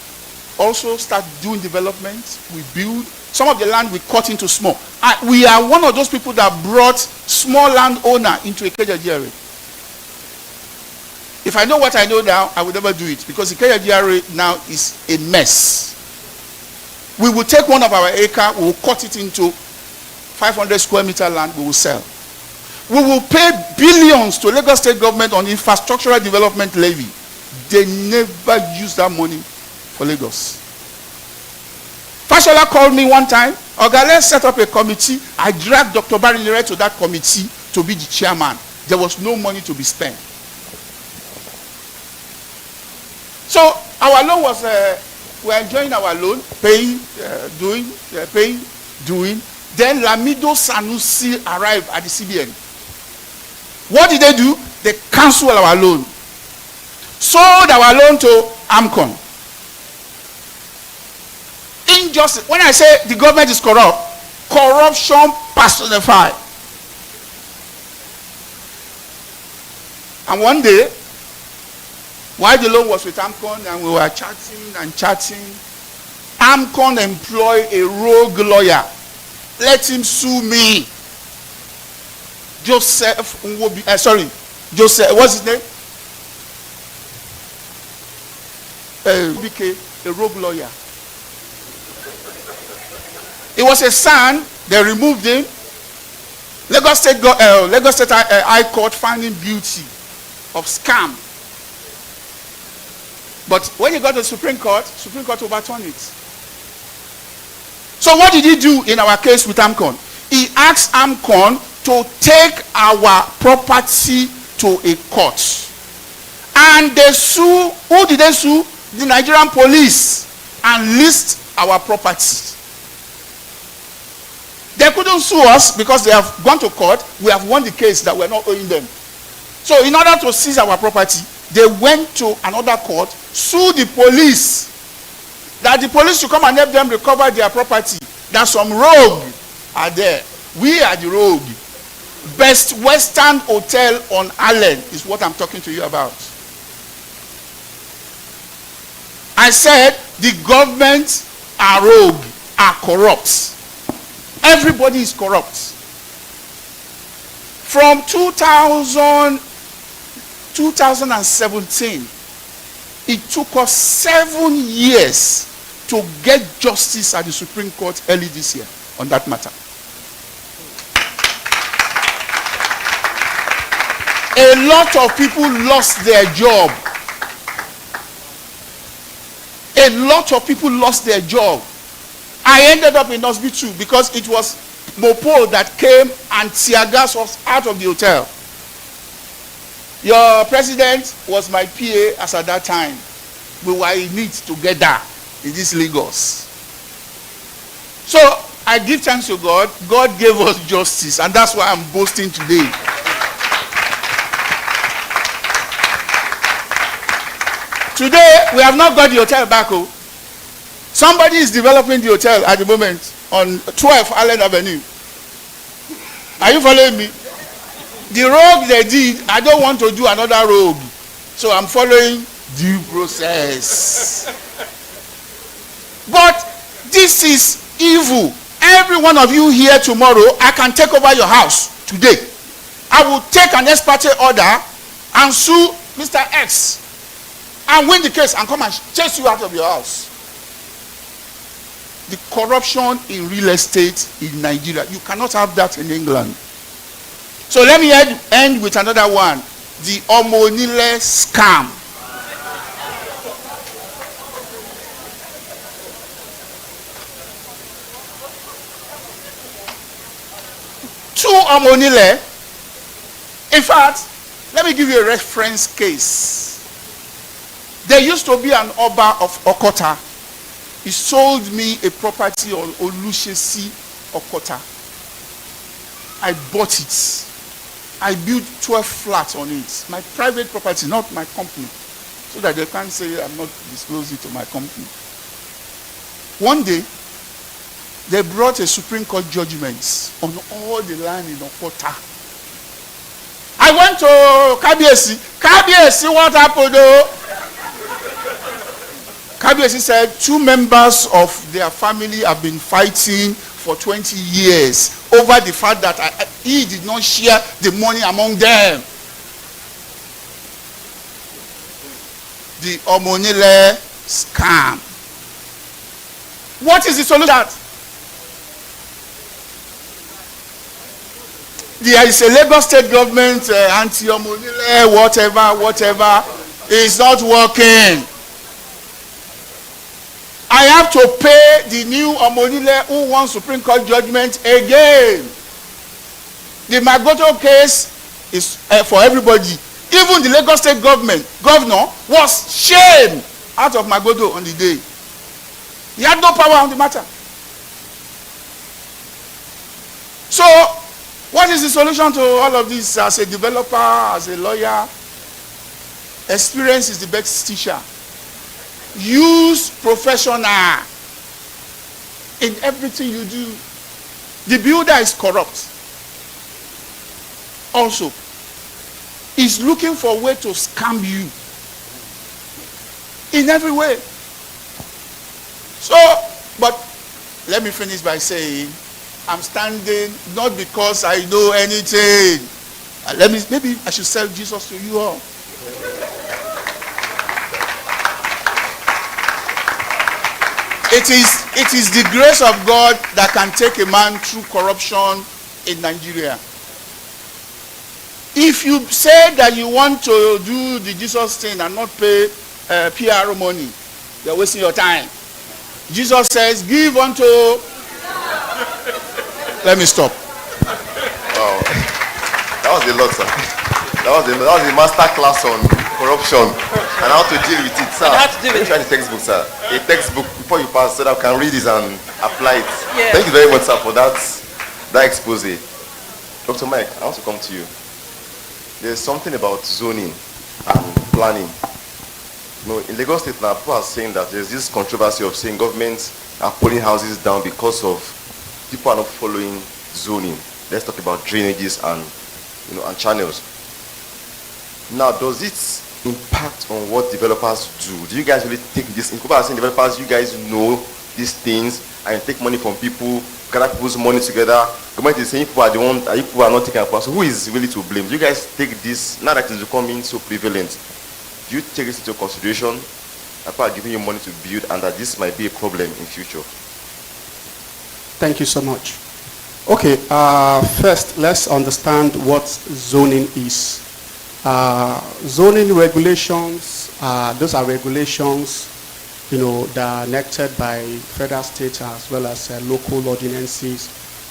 also started doing development. We build. Some of the land we cut into small. We are one of those people that brought small landowner into Ikeja GRA. If I know what I know now, I would never do it because Ikeja GRA now is a mess. We will take one of our acre, we will cut it into 500 square meter land, we will sell. We will pay billions to Lagos State government on infrastructural development levy. They never use that money for Lagos. Fashola called me one time. Ogale set up a committee. I dragged Dr. Barinire to that committee to be the chairman. There was no money to be spent. So our loan was, we are enjoying our loan, paying, doing. Then Lamido Sanusi arrived at the CBN. What did they do? They canceled our loan. Sold our loan to AMCON. Injustice. When I say the government is corrupt, corruption personified. And one day, while the loan was with AMCON and we were chatting, AMCON employed a rogue lawyer. Let him sue me. Joseph, what's his name? Became a rogue lawyer. It was a son. They removed him. Lagos State High Court found him guilty of scam. But when he got to the Supreme Court overturned it. So what did he do in our case with AMCON? He asked AMCON to take our property to a court. And they sue, who did they sue? The Nigerian police, and list our property. They couldn't sue us because they have gone to court. We have won the case that we're not owing them. So in order to seize our property, they went to another court, sued the police, that the police should come and help them recover their property. That some rogue are there. We are the rogue. Best Western Hotel on Allen is what I'm talking to you about. I said the government are rogue, are corrupt. Everybody is corrupt. From 2017, it took us 7 years to get justice at the Supreme Court early this year on that matter. A lot of people lost their job. A lot of people lost their job. I ended up in hospital because it was mopo that came and tear gas us out of the hotel. Your president was my PA as at that time. We were in it together in this Lagos. So I give thanks to God. God gave us justice, and that's why I'm boasting today. Today, we have not got the hotel back. Oh. Somebody is developing the hotel at the moment on 12 Allen Avenue. Are you following me? The rogue they did, I don't want to do another rogue. So I'm following due process. But this is evil. Every one of you here tomorrow, I can take over your house today. I will take an ex parte order and sue Mr. X and win the case and come and chase you out of your house. The corruption in real estate in Nigeria, you cannot have that in England. So let me end with another one. The Omonile scam. Two Omonile. In fact, let me give you a reference case. There used to be an Oba of Okota. He sold me a property on Olushesi Okota. I bought it. I built 12 flats on it. My private property, not my company. So that they can't say I'm not disclosing it to my company. One day, they brought a Supreme Court judgment on all the land in Okota. I went to Kabiesi. Kabiesi, what happened though? Kabiesi said 2 members of their family have been fighting for 20 years over the fact that he did not share the money among them. The Omonile scam. What is the solution? There is a Lagos state government anti-Omonile, whatever. It's not working. I have to pay the new Omonile who won Supreme Court judgment again. The Magoto case is for everybody. Even the Lagos state governor was shamed out of Magoto on the day. He had no power on the matter. So, what is the solution to all of this? As a developer, as a lawyer, experience is the best teacher. Use professional in everything you do. The builder is corrupt. Also, is looking for a way to scam you in every way. So, but let me finish by saying, I'm standing not because I know anything. Maybe I should sell Jesus to you all. It is the grace of God that can take a man through corruption in Nigeria. If you say that you want to do the Jesus thing and not pay PR money, you're wasting your time. Jesus says, give unto... Let me stop. Wow. That was a lot, sir. That was a master class on corruption and how to deal with it, sir. And how to deal with it. Try the textbook, sir. A textbook before you pass so that I can read it and apply it. Yeah. Thank you very much, sir, for that expose. Dr. Mike, I want to come to you. There's something about zoning and planning. You know, in Lagos State now, people are saying that there's this controversy of saying governments are pulling houses down because of people are not following zoning. Let's talk about drainages and and channels. Now, does it impact on what developers do? Do you guys really take this? In people are saying developers, you guys know these things and you take money from people, gather people's money together. Government is saying people are the one, people are not taking up. So who is really to blame? Do you guys take this, now that it's becoming so prevalent, do you take this into consideration? People are giving you money to build and that this might be a problem in future? Thank you so much. Okay, first let's understand what zoning is. Zoning regulations, those are regulations, that are enacted by federal, state, as well as local ordinances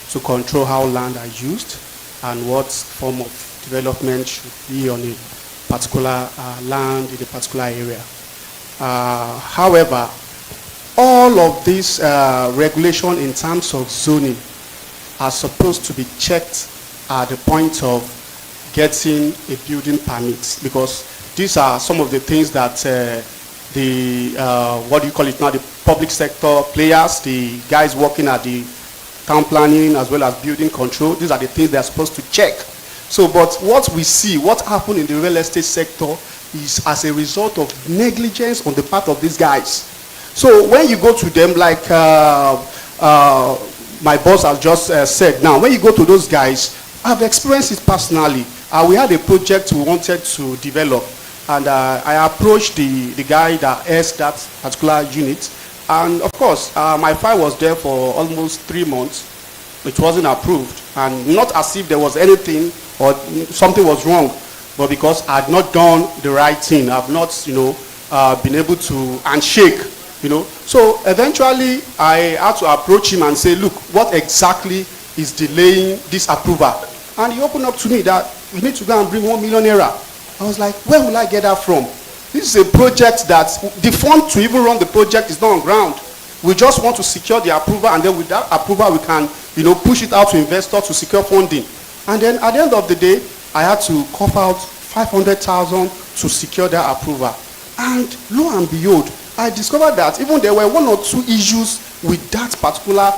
to control how land are used and what form of development should be on a particular land in a particular area. However, all of this regulation in terms of zoning are supposed to be checked at the point of getting a building permit, because these are some of the things that the what do you call it now, the public sector players, the guys working at the town planning as well as building control, these are the things they're supposed to check. So, but what we see, what happened in the real estate sector is as a result of negligence on the part of these guys. So when you go to them, like my boss has just said, now when you go to those guys, I've experienced it personally. We had a project we wanted to develop, and I approached the guy that heads that particular unit, and of course my file was there for almost 3 months. It wasn't approved, and not as if there was anything or something was wrong, but because I had not done the right thing. I've not, been able to handshake, So eventually I had to approach him and say, look, what exactly is delaying this approval? And he opened up to me that we need to go and bring 1 million naira. I was like, where will I get that from? This is a project that the fund to even run the project is not on ground. We just want to secure the approval, and then with that approval we can, push it out to investors to secure funding. And then at the end of the day, I had to cough out 500,000 to secure that approval. And lo and behold, I discovered that even there were 1 or 2 issues with that particular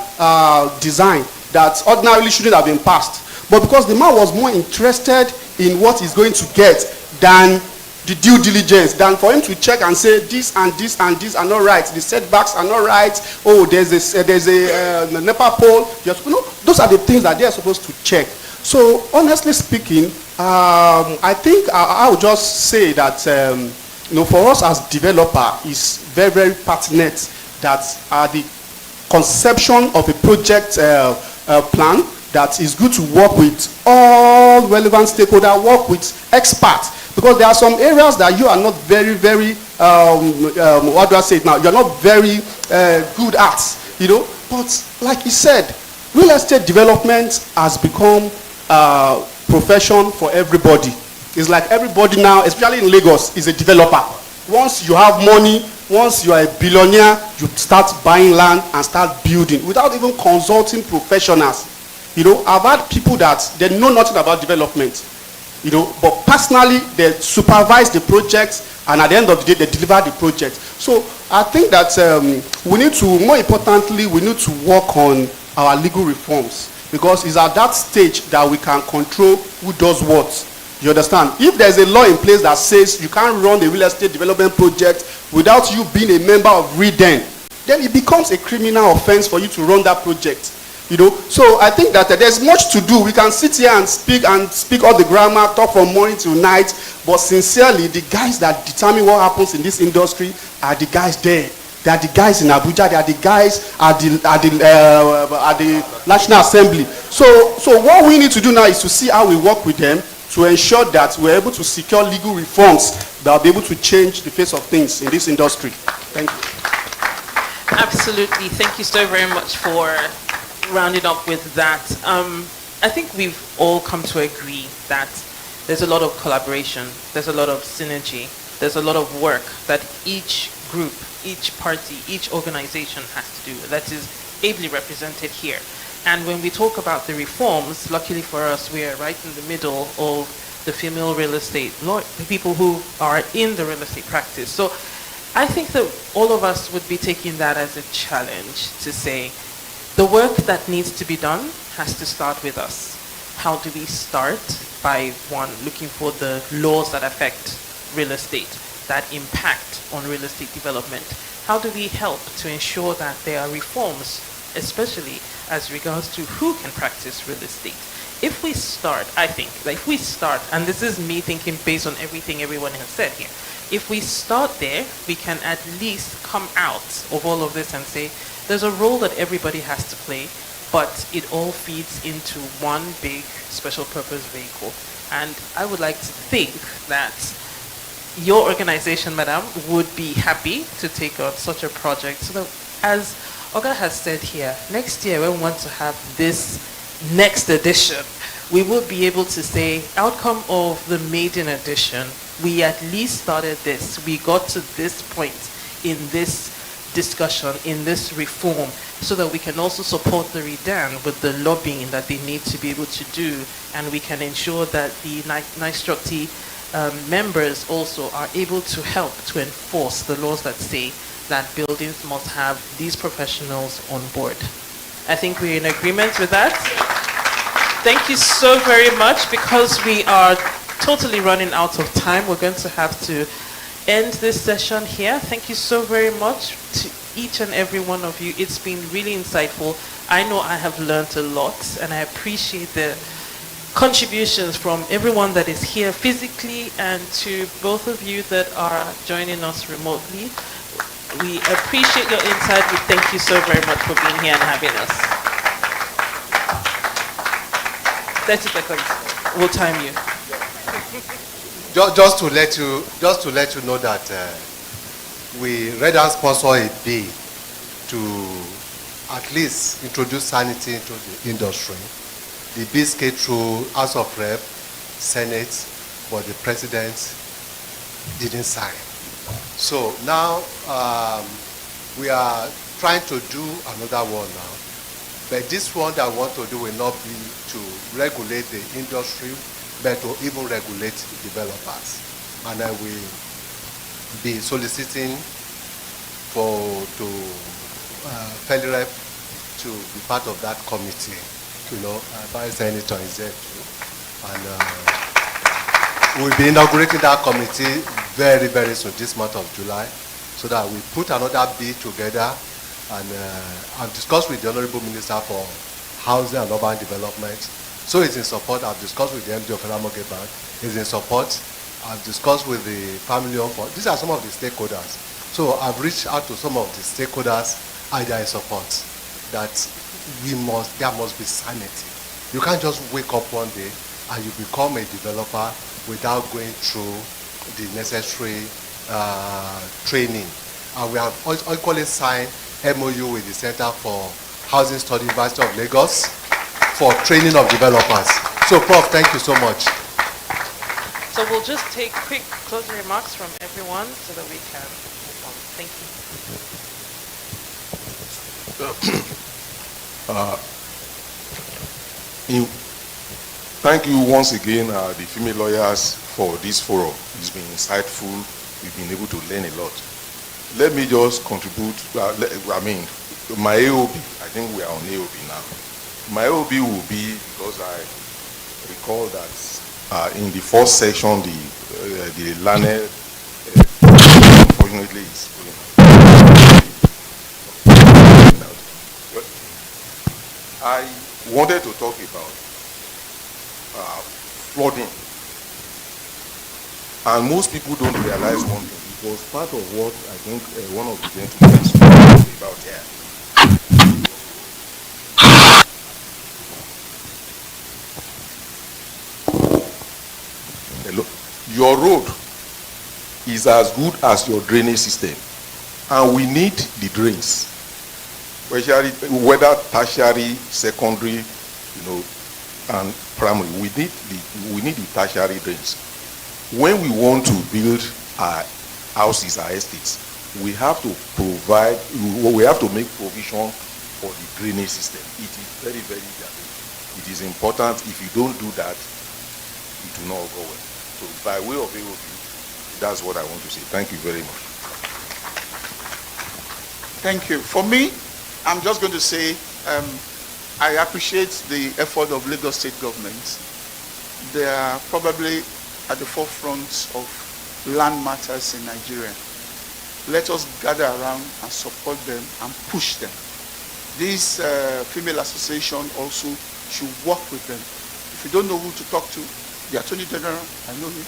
design that ordinarily shouldn't have been passed. But because the man was more interested in what he's going to get than the due diligence, than for him to check and say this and this and this are not right, the setbacks are not right, oh, there's a NEPA pole, those are the things that they're supposed to check. So honestly speaking, I think I would just say that for us as developer, it's very, very pertinent that the conception of a project plan, that is good to work with all relevant stakeholders, work with experts, because there are some areas that you are not very, very, what do I say it now, you're not very good at, but like he said, real estate development has become a profession for everybody. It's like everybody now, especially in Lagos, is a developer. Once you have money, once you are a billionaire, you start buying land and start building without even consulting professionals. I've had people that they know nothing about development, but personally they supervise the project, and at the end of the day they deliver the project. So I think that we need to, more importantly, we need to work on our legal reforms, because it's at that stage that we can control who does what. You understand? If there's a law in place that says you can't run a real estate development project without you being a member of REDEN, then it becomes a criminal offense for you to run that project. So I think that there's much to do. We can sit here and speak all the grammar, talk from morning till night, but sincerely, the guys that determine what happens in this industry are the guys there. They are the guys in Abuja. They are the guys at the National Assembly. So what we need to do now is to see how we work with them to ensure that we're able to secure legal reforms that will be able to change the face of things in this industry. Thank you. Absolutely. Thank you so very much for rounding up with that. I think we've all come to agree that there's a lot of collaboration, there's a lot of synergy, there's a lot of work that each group, each party, each organization has to do that is ably represented here. And when we talk about the reforms, luckily for us, we are right in the middle of the female real estate, the people who are in the real estate practice. So I think that all of us would be taking that as a challenge to say, the work that needs to be done has to start with us. How do we start? By one, looking for the laws that affect real estate, that impact on real estate development. How do we help to ensure that there are reforms, especially as regards to who can practice real estate? If we start, I think, if we start, and this is me thinking based on everything everyone has said here, if we start there, we can at least come out of all of this and say, there's a role that everybody has to play, but it all feeds into one big special purpose vehicle. And I would like to think that your organization, madam, would be happy to take on such a project. So that, as Oga has said here, next year we want to have this next edition, we will be able to say, outcome of the Maiden edition, we at least started this. We got to this point in this discussion, in this reform, so that we can also support the Redan with the lobbying that they need to be able to do, and we can ensure that the NISTRUCT members also are able to help to enforce the laws that say that buildings must have these professionals on board. I think we're in agreement with that. Thank you so very much. Because we are totally running out of time, we're going to have to end this session here. Thank you so very much to each and every one of you. It's been really insightful. I know I have learned a lot, and I appreciate the contributions from everyone that is here physically and to both of you that are joining us remotely. We appreciate your insight. We thank you so very much for being here and having us. 30 seconds. We'll time you. Just to let you know that we read and sponsor a bill to at least introduce sanity into the industry. The bill came through House of Rep, Senate, but the president didn't sign. So now we are trying to do another one now. But this one that I want to do will not be to regulate the industry, but to even regulate developers. And I will be soliciting to FELIREP to be part of that committee. You know, Vice Senator is there too. And we'll be inaugurating that committee very, very soon, this month of July, so that we put another bill together. And I've discussed with the Honorable Minister for Housing and Urban Development. So it's in support. I've discussed with the MD of Federal Mortgage Bank. It's in support. I've discussed with the Family Home Fund. These are some of the stakeholders. So I've reached out to some of the stakeholders and they are in support that there must be sanity. You can't just wake up one day and you become a developer without going through the necessary training. And we have equally signed MOU with the Center for Housing Study, University of Lagos, for training of developers. So, Prof, thank you so much. So we'll just take quick closing remarks from everyone so that we can move on. Thank you. Thank you once again, the female lawyers, for this forum. It's been insightful. We've been able to learn a lot. Let me just contribute. My AOB, I think we are on AOB now. My AOB will be, because I recall that in the first section, the learned, unfortunately, is I wanted to talk about flooding. And most people don't realize one thing. It was part of what I think one of the gentlemen spoke about here. Hello. Your road is as good as your drainage system, and we need the drains, especially whether tertiary, secondary, and primary. We need the tertiary drains. When we want to build our houses, our estates, we have to provide, we have to make provision for the drainage system. It is very, very important. It is important. If you don't do that, it will not go well. So by way of AOB, that's what I want to say. Thank you very much. Thank you. For me, I'm just going to say I appreciate the effort of Lagos State government. They are probably at the forefront of land matters in Nigeria. Let us gather around and support them and push them. This female association also should work with them. If you don't know who to talk to, the Attorney General, I know him.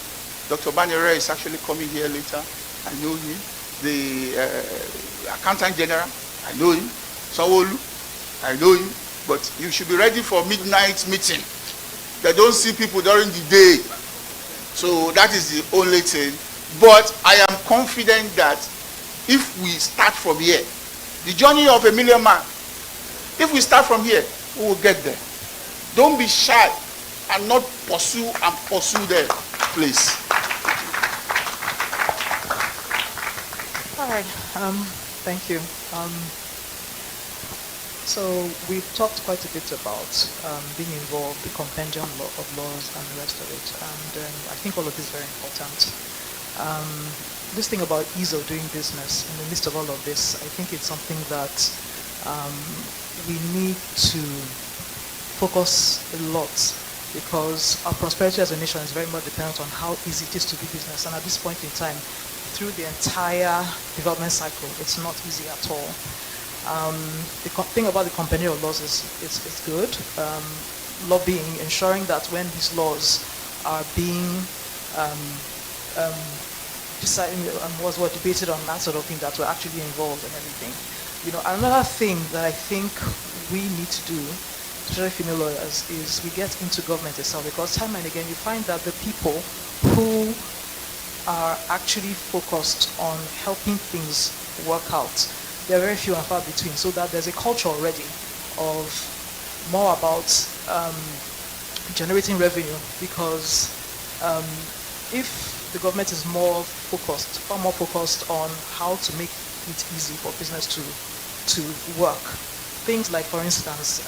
Dr. Banyere is actually coming here later, I know him. The Accountant General, I know him. Sawolu, I know him. But you should be ready for midnight meeting. They don't see people during the day. So that is the only thing. But I am confident that if we start from here, the journey of a million man, if we start from here, we will get there. Don't be shy and not pursue them, please. All right. Thank you. So we've talked quite a bit about being involved, the compendium of laws and the rest of it, and I think all of this is very important. This thing about ease of doing business in the midst of all of this, I think it's something that we need to focus a lot, because our prosperity as a nation is very much dependent on how easy it is to do business. And at this point in time, through the entire development cycle, it's not easy at all. The thing about the compendium of laws is it's good. Lobbying, ensuring that when these laws are being decided was debated on, that sort of thing, that we're actually involved and everything. You know, another thing that I think we need to do, especially female lawyers, is we get into government itself, because time and again you find that the people who are actually focused on helping things work out, they're very few and far between, so that there's a culture already of more about generating revenue, because if the government is far more focused on how to make it easy for business to work, things like, for instance,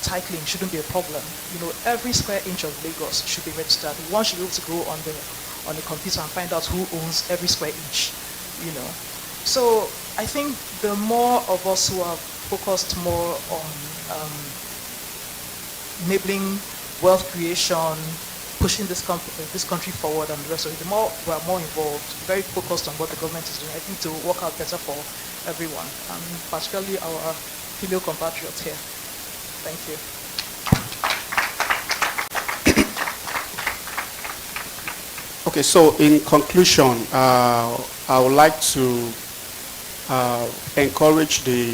titling shouldn't be a problem. You know, every square inch of Lagos should be registered. One should be able to go on the computer and find out who owns every square inch, you know. So I think the more of us who are focused more on enabling wealth creation, pushing this country forward and the rest of it, the more we're more involved, very focused on what the government is doing, I think to work out better for everyone, and particularly our female compatriots here. Thank you. Okay, so in conclusion, I would like to encourage the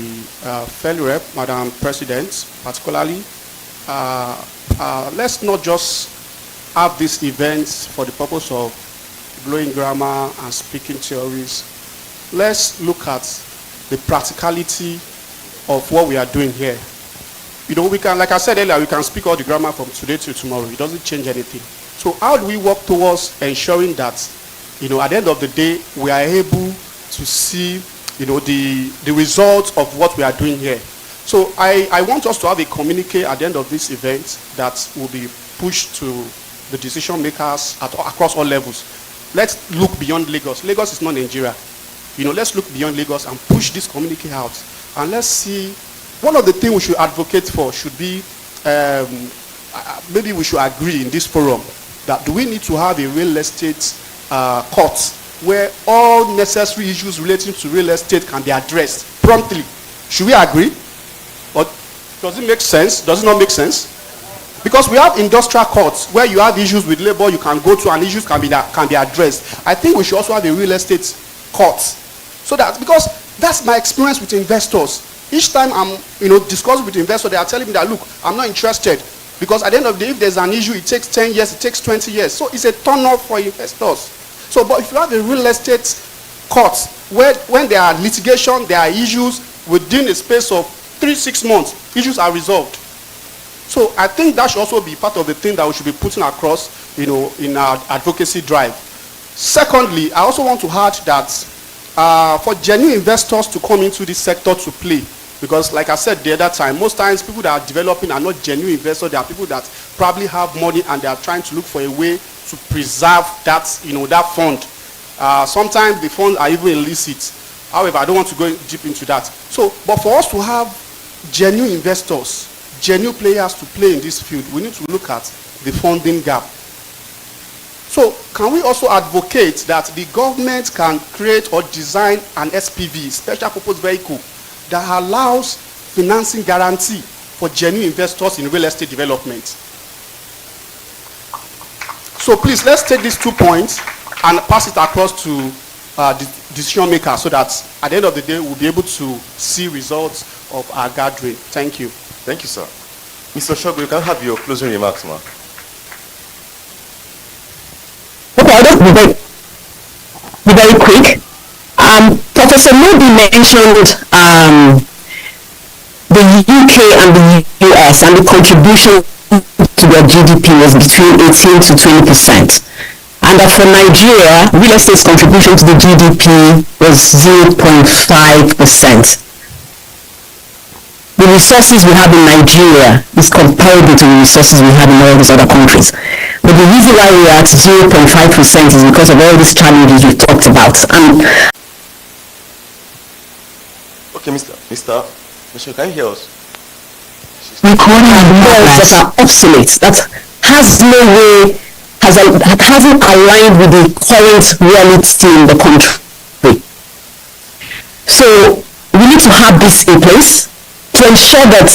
FELIREP, Madam President, particularly, let's not just have these events for the purpose of blowing grammar and speaking theories. Let's look at the practicality of what we are doing here. You know, we can, like I said earlier, we can speak all the grammar from today to tomorrow. It doesn't change anything. So how do we work towards ensuring that, you know, at the end of the day, we are able to see, you know, the results of what we are doing here. So I want us to have a communique at the end of this event that will be pushed to the decision makers across all levels. Let's look beyond Lagos. Lagos is not Nigeria. You know, let's look beyond Lagos and push this communique out. And let's see, one of the things we should advocate for should be, maybe we should agree in this forum, that do we need to have a real estate court where all necessary issues relating to real estate can be addressed promptly? Should we agree? Or does it make sense? Does it not make sense? Because we have industrial courts where you have issues with labor you can go to and issues can be addressed. I think we should also have a real estate court. So that, because that's my experience with investors. Each time I'm, you know, discussing with investors, they are telling me that, look, I'm not interested. Because at the end of the day, if there's an issue, it takes 10 years, it takes 20 years. So it's a turn-off for investors. So, but if you have a real estate court where when there are litigation, there are issues, within a space of 3-6 months, issues are resolved. So I think that should also be part of the thing that we should be putting across, you know, in our advocacy drive. Secondly, I also want to add that for genuine investors to come into this sector to play, because like I said the other time, most times people that are developing are not genuine investors. They are people that probably have money and they are trying to look for a way to preserve that, you know, that fund. Sometimes the funds are even illicit. However, I don't want to go deep into that. So, but for us to have genuine investors, genuine players to play in this field, we need to look at the funding gap. So can we also advocate that the government can create or design an SPV, special purpose vehicle, that allows financing guarantee for genuine investors in real estate development? So please, let's take these 2 points and pass it across to the decision makers, so that at the end of the day, we'll be able to see results of our gathering. Thank you. Thank you, sir. Mr. Shogo, you can have your closing remarks, ma'am. Okay, I'll just be very quick. Professor Modi mentioned the UK and the US, and the contribution to their GDP was between 18 to 20%. And that for Nigeria, real estate's contribution to the GDP was 0.5%. The resources we have in Nigeria is comparable to the resources we have in all these other countries. But the reason why we are at 0.5% is because of all these challenges we've talked about. And Okay, Mr. Can you hear us? recording laws that are obsolete, that has no way, hasn't aligned with the current reality in the country. So we need to have this in place to ensure that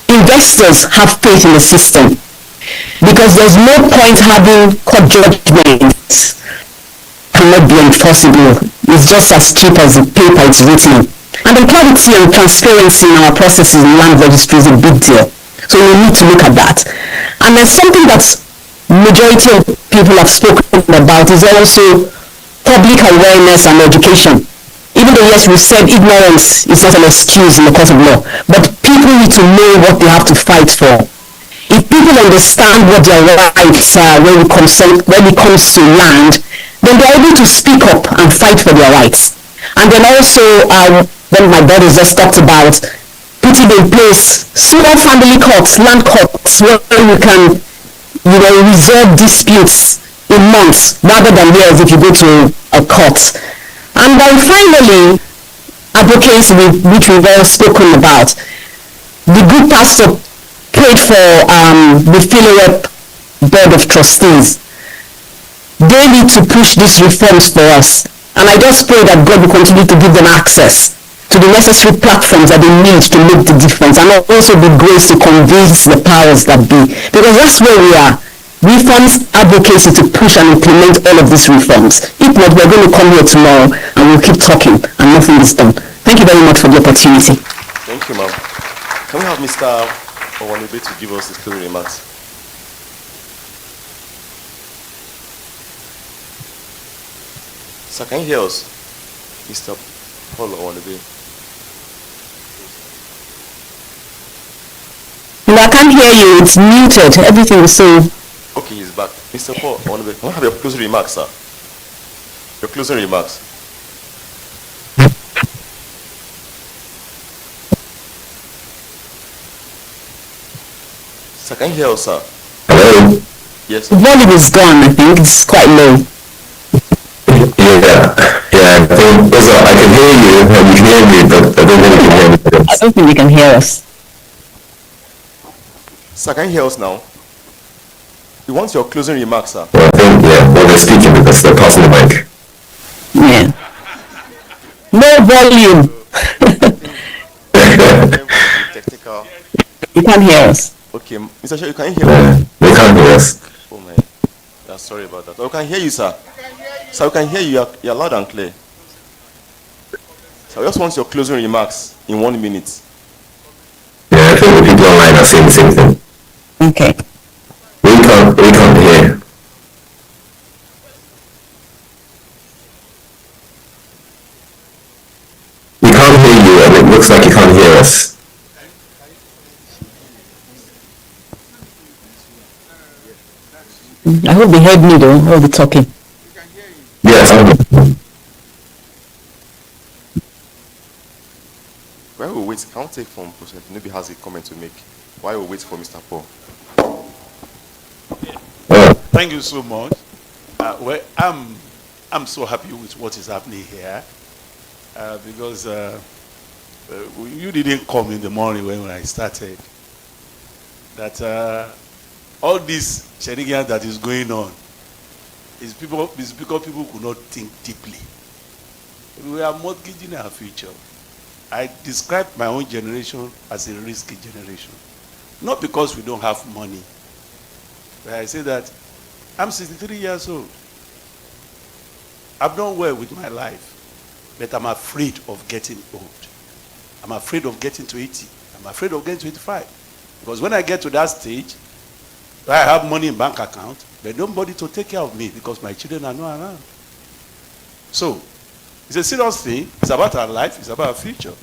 investors have faith in the system, because there's no point having court judgments cannot be enforceable. It's just as cheap as the paper it's written. And the clarity and transparency in our processes in land registry is a big deal. So we need to look at that. And there's something that majority of people have spoken about is also public awareness and education. Even though, yes, we said ignorance is not an excuse in the court of law, but people need to know what they have to fight for. If people understand what their rights are when it comes to land, then they're able to speak up and fight for their rights. And then also, when my brothers just talked about putting in place small family courts, land courts, where we can, resolve disputes in months rather than years if you go to a court. And then finally, advocacy, which we've all spoken about. The good pastor prayed for the FELIREP Board of Trustees. They need to push these reforms for us. And I just pray that God will continue to give them access to the necessary platforms that they need to make the difference, and also the grace to convince the powers that be. Because that's where we are. Reforms advocacy to push and implement all of these reforms. If not, we're going to come here tomorrow and we'll keep talking and nothing is done. Thank you very much for the opportunity. Thank you, ma'am. Can we have Mr. Owanibe to give us his closing remarks? Sir, can you hear us? Mr. Paul Owanibe. No, I can't hear you. It's muted. Everything is so... Okay, he's back. Mr. Paul Owanibe, can we have your closing remarks, sir? Your closing remarks. Sir, can you hear us, sir? Hello? Yes. The volume is gone, I think. It's quite low. Yeah, I think I can hear you, and you can hear me, but I don't think you can hear me. I don't think you can hear us. Sir, can you hear us now? We want your closing remarks, sir. Well, I think, they're speaking because they're passing the mic. Yeah. No volume. Technical. You can't hear us. Okay, Mr. Shaw, you can hear us? They can't hear us. Oh, man. Yeah, sorry about that. Oh, we can hear you, sir. Sir, we can hear you. You're loud and clear. So I just want your closing remarks in 1 minute. Yeah, I think the people online are saying the same thing. Okay. We can't hear. We can't hear you, and it looks like you can't hear us. I hope they heard me though, all the talking. Yes, While we wait, can we take from President maybe has a comment to make? While we wait for Mr. Paul. Thank you so much. Well, I'm so happy with what is happening here because you didn't come in the morning when I started. That all this shenanigans that is going on is because people could not think deeply. We are mortgaging our future. I describe my own generation as a risky generation. Not because we don't have money, but I say that I'm 63 years old. I've done well with my life, but I'm afraid of getting old. I'm afraid of getting to 80. I'm afraid of getting to 85. Because when I get to that stage, I have money in bank account, but nobody to take care of me because my children are not around. So, it's a serious thing. It's about our life. It's about our future.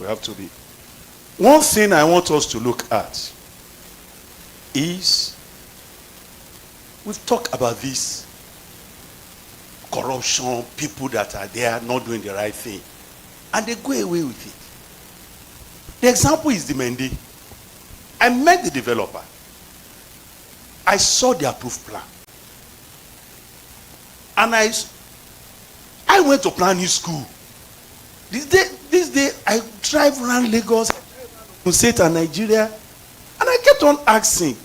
We have to be One thing I want us to look at is, we've talked about this corruption, people that are there not doing the right thing, and they go away with it. The example is the Mendy. I met the developer. I saw the approved plan. And I went to planning school. This day I drive around Lagos, State and Nigeria, and I kept on asking.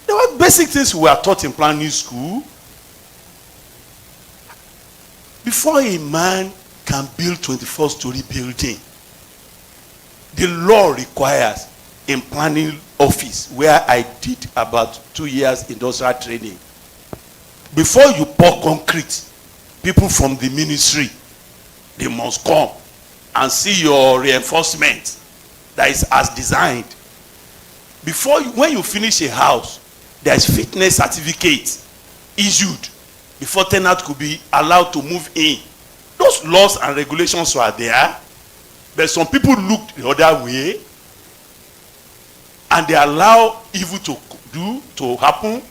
There were basic things we were taught in planning school. Before a man can build 24-story building, the law requires in planning office, where I did about 2 years industrial training. Before you pour concrete, people from the ministry, they must come and see your reinforcement that is as designed. When you finish a house, there is fitness certificate issued before tenant could be allowed to move in. Those laws and regulations were there, but some people looked the other way and they allow evil to happen.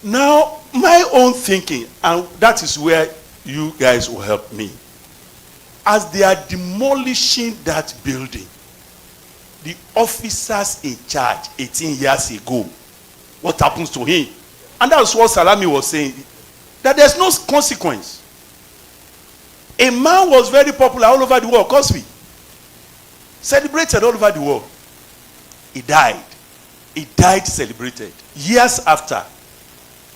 Now, my own thinking, and that is where you guys will help me. As they are demolishing that building, the officers in charge 18 years ago, what happens to him? And that's what Salami was saying, that there's no consequence. A man was very popular all over the world, Cosby. Celebrated all over the world. He died. He died celebrated. Years after,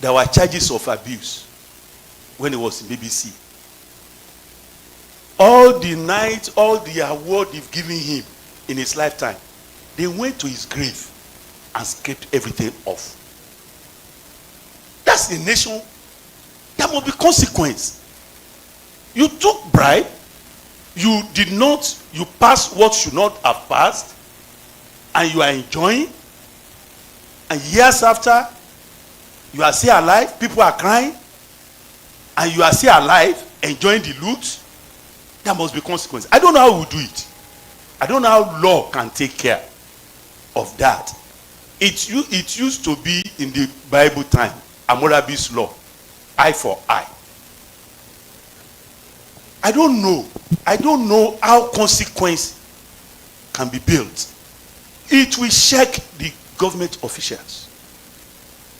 there were charges of abuse when he was in BBC. All the night, all the award they've given him in his lifetime, they went to his grave and scraped everything off. That's the nation. There must be consequence. You took bribe, you passed what should not have passed, and you are enjoying, and years after, you are still alive, people are crying, and you are still alive, enjoying the loot. There must be consequences. I don't know how we do it. I don't know how law can take care of that. It used to be in the Bible time, Hammurabi's law, eye for eye. I don't know how consequence can be built. It will check the government officials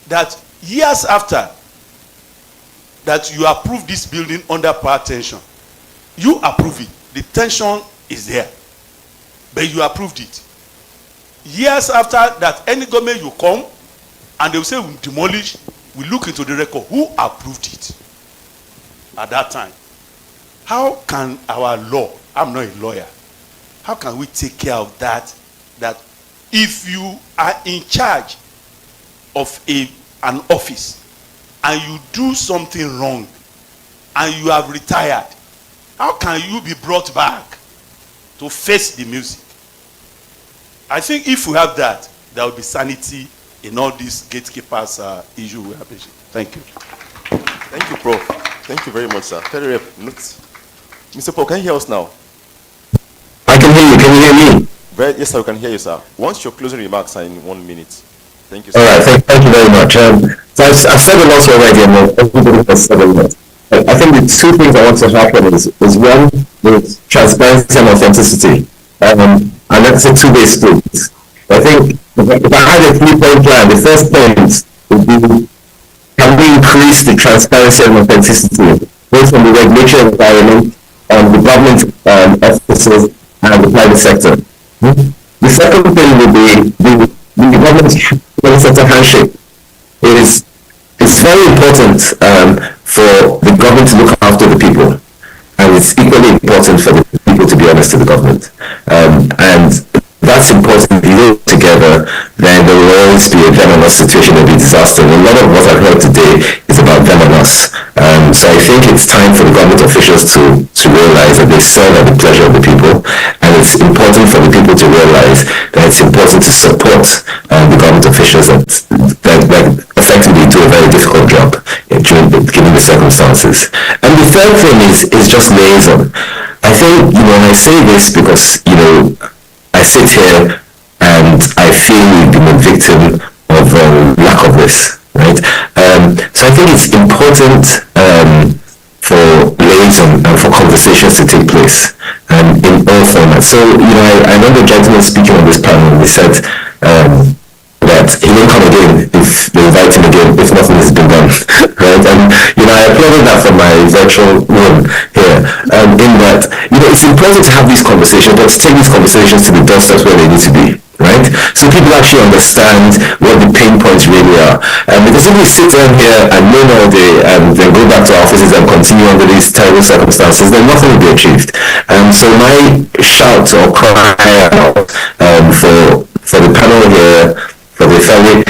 that years after that you approve this building under power tension, you approve it. The tension is there, but you approved it. Years after that, any government you come and they will say we demolish, we look into the record who approved it at that time. How can our law, I'm not a lawyer, how can we take care of that? That if you are in charge of an office and you do something wrong and you have retired, how can you be brought back to face the music? I think if we have that, there will be sanity in all these gatekeepers issue we have. Thank you. Thank you, Prof. Thank you very much, sir. FELIREP, Mr. Paul, can you hear us now? I can hear you. Can you hear me? Yes, sir, we can hear you, sir. Once your closing remarks are in 1 minute. Thank you, sir. All right, thank you very much. So I've said a lot already, and everybody has said a lot. I think the two things I want to happen is one, is transparency and authenticity. And that's a two-way street. I think if I had a three-point plan, the first point would be, can we increase the transparency and authenticity, both from the regulatory environment, the government offices, and the private sector? The second thing would be the government sector handshake. It's very important for the government to look after the people, and it's equally important for the people to be honest to the government. And that's important. If you do it together, then there will always be a them and us situation, there will be disaster. And a lot of what I've heard today is about them and us. So I think it's time for the government officials to realize that they serve at the pleasure of the people, and it's important for the people to realize that it's important to support the government officials that effectively do a very difficult job given the circumstances. And the third thing is just liaison. I think, and I say this because, I sit here and I feel we've been a victim of lack of this, right? So I think it's important for liaison and for conversations to take place in all formats. So, I remember a gentleman speaking on this panel. He said that he won't come again if they invite him again if nothing has been done, right? And I applauded that from my virtual room here. In that, it's important to have these conversations, but to take these conversations to the doorsteps where they need to be. Right? So people actually understand what the pain points really are. Because if we sit down here and moan all day and then go back to our offices and continue under these terrible circumstances, then nothing will be achieved. So my shout or cry out for the panel here, for the family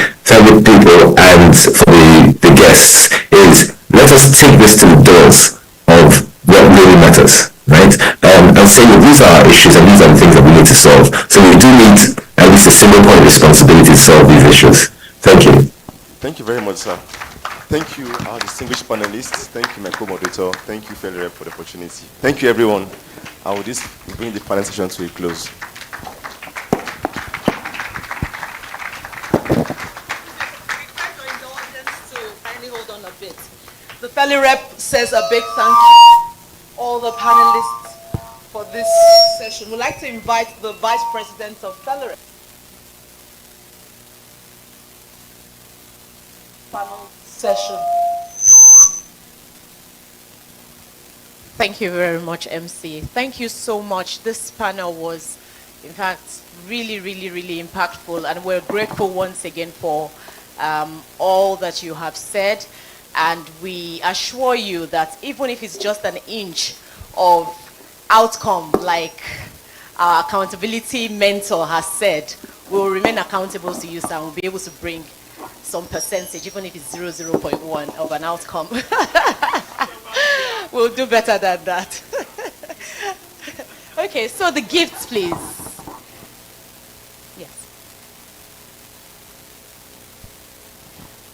people and for the guests is, let us take this to the doors of what really matters. Right? And say that these are our issues and these are the things that we need to solve. So we do need at least a single point of responsibility to solve these issues. Thank you. Thank you very much, sir. Thank you, our distinguished panelists. Thank you, my co-moderator. Thank you, FELIREP, for the opportunity. Thank you, everyone. I will just bring the panel session to a close. Hold on a bit. The FELIREP says a big thank you to all the panelists for this session. We'd like to invite the Vice President of FELIREP. Panel session. Thank you very much, MC. Thank you so much. This panel was, in fact, really, really, really impactful, and we're grateful once again for all that you have said. And we assure you that even if it's just an inch of outcome, like our accountability mentor has said, we will remain accountable to you, sir, and we'll be able to bring some percentage, even if it's 0.1 of an outcome. We'll do better than that. Okay, so the gifts, please. Yes.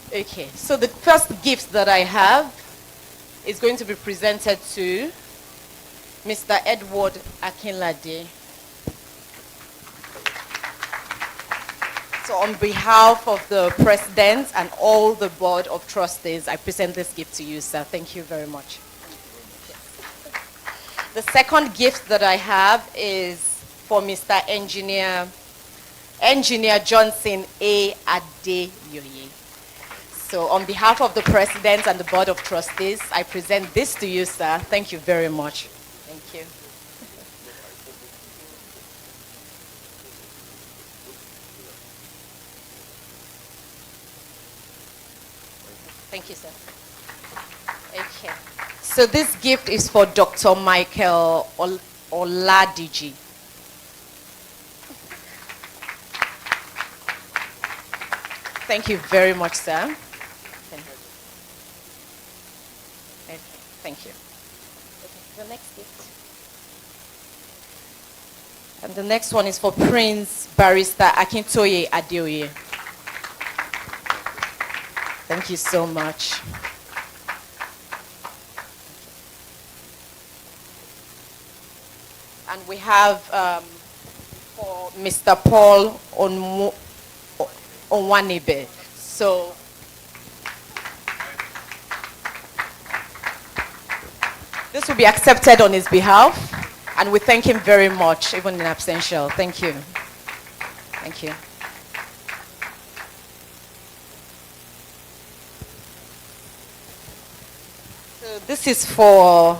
Okay, so the first gift that I have is going to be presented to Mr. Edward Akinlade. So on behalf of the President and all the Board of Trustees, I present this gift to you, sir. Thank you very much. The second gift that I have is for Mr. Engineer Johnson A. Adeyoye. So on behalf of the President and the Board of Trustees, I present this to you, sir. Thank you very much. Thank you. Thank you, sir. Okay. So this gift is for Dr. Michael Oladiji. Thank you very much, sir. Okay, thank you. Okay, the next gift. And the next one is for Prince Barrister Akintoye Adeoye. Thank you so much. And we have for Mr. Paul Onwanebe. So this will be accepted on his behalf, and we thank him very much, even in absentia. Thank you. Thank you. So this is for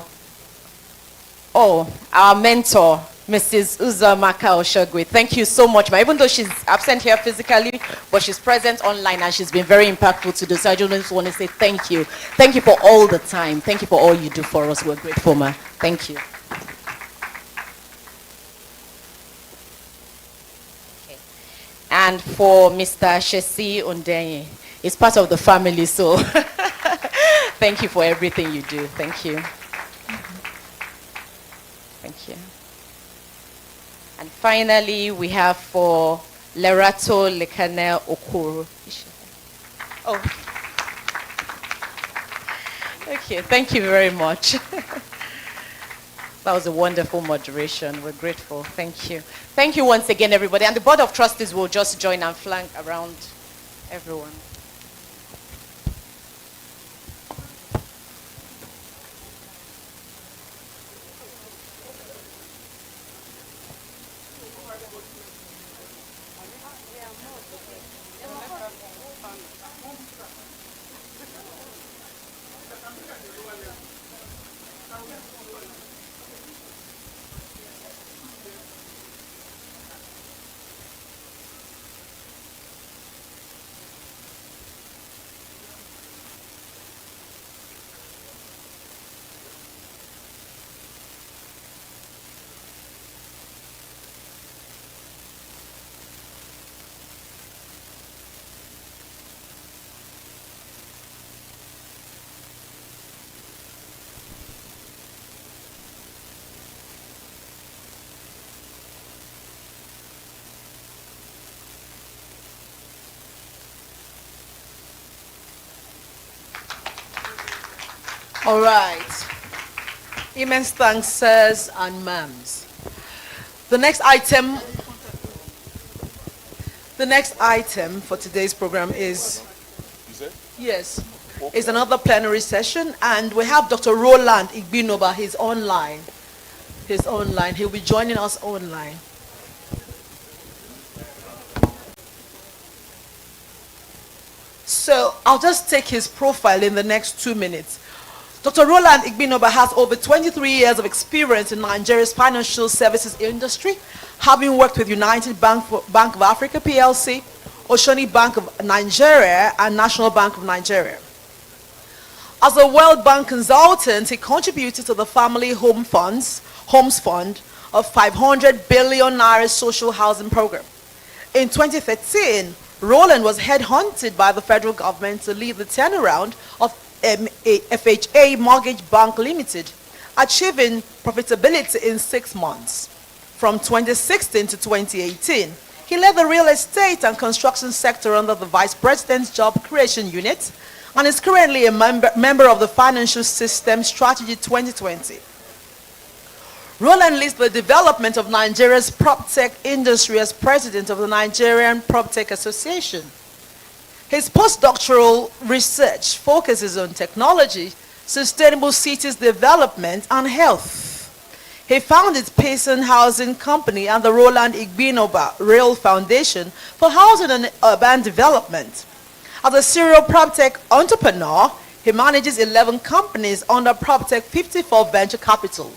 our mentor, Mrs. Uzamaka Oshogwe. Thank you so much, even though she's absent here physically, but she's present online and she's been very impactful to this. So I just want to say thank you. Thank you for all the time. Thank you for all you do for us. We're grateful, ma. Thank you. Okay. And for Mr. Shesi Ondenye, he's part of the family, so thank you for everything you do. Thank you. Thank you. And finally, we have for Lerato Lekane Okoro. Oh. Okay, thank you very much. That was a wonderful moderation. We're grateful. Thank you. Thank you once again, everybody. And the Board of Trustees will just join and flank around everyone. All right. Immense thanks, sirs and ma'ams. The next item for today's program is, yes, is another plenary session, and we have Dr. Roland Igbinoba. He's online. He'll be joining us online. So I'll just take his profile in the next 2 minutes. Dr. Roland Igbinoba has over 23 years of experience in Nigeria's financial services industry, having worked with United Bank of Africa PLC, Oceanic Bank of Nigeria, and National Bank of Nigeria. As a World Bank consultant, he contributed to the Family Homes Fund of 500 billion naira social housing program. In 2013, Roland was headhunted by the federal government to lead the turnaround of FHA Mortgage Bank Limited, achieving profitability in 6 months. From 2016 to 2018, he led the real estate and construction sector under the Vice President's Job Creation Unit and is currently a member of the Financial System Strategy 2020. Roland leads the development of Nigeria's PropTech industry as president of the Nigerian PropTech Association. His postdoctoral research focuses on technology, sustainable cities development, and health. He founded Payson Housing Company and the Roland Igbinoba Rail Foundation for housing and urban development. As a serial PropTech entrepreneur, he manages 11 companies under PropTech 54 Venture Capital,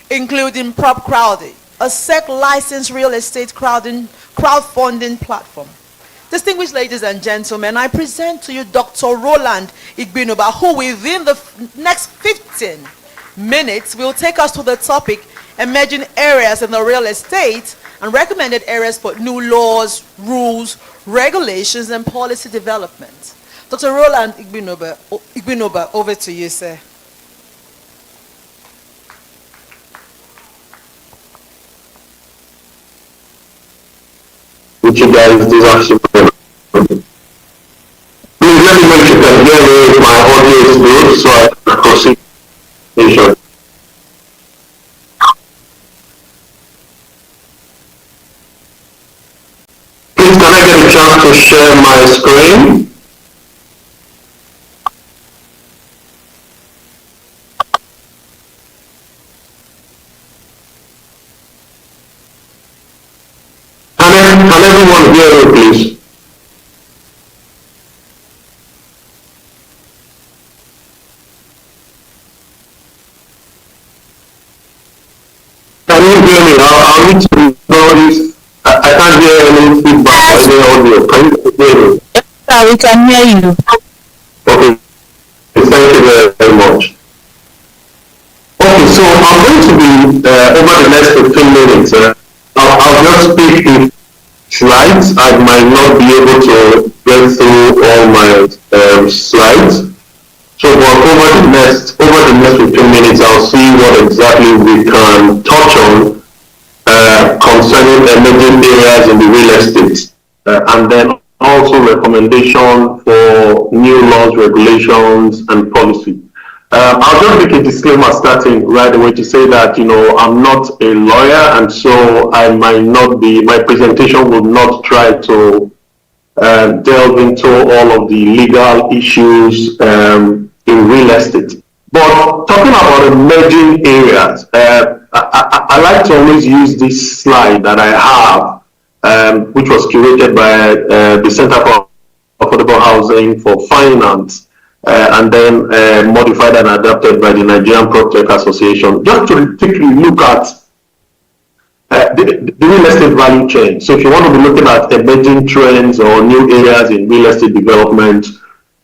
including PropCrowdy, a SEC-licensed real estate crowdfunding platform. Distinguished ladies and gentlemen, I present to you Dr. Roland Igbinoba, who within the next 15 minutes will take us to the topic emerging areas in the real estate and recommended areas for new laws, rules, regulations, and policy development. Dr. Roland Igbinoba, over to you, sir. Which you guys do actually. Please let me know if you can hear me. My audio is good, so I can proceed. Please, can I get a chance to share my screen? Can everyone hear me, please? Can you hear me? I'll need to know this. I can't hear any feedback or any audio. Can you hear me? Yes, we can hear you. Okay. Thank you very much. Okay, so I'm going to be over the next 15 minutes. I'll just speak in slides. I might not be able to get through all my slides. So over the next 15 minutes, I'll see what exactly we can touch on concerning emerging areas in the real estate, and then also recommendation for new laws, regulations, and policy. I'll just make a disclaimer starting right away to say that, I'm not a lawyer, and so I might not be, my presentation will not try to delve into all of the legal issues in real estate. But talking about emerging areas, I like to always use this slide that I have, which was curated by the Center for Affordable Housing for Finance, and then modified and adapted by the Nigerian PropTech Association, just to quickly look at the real estate value chain. So if you want to be looking at emerging trends or new areas in real estate development,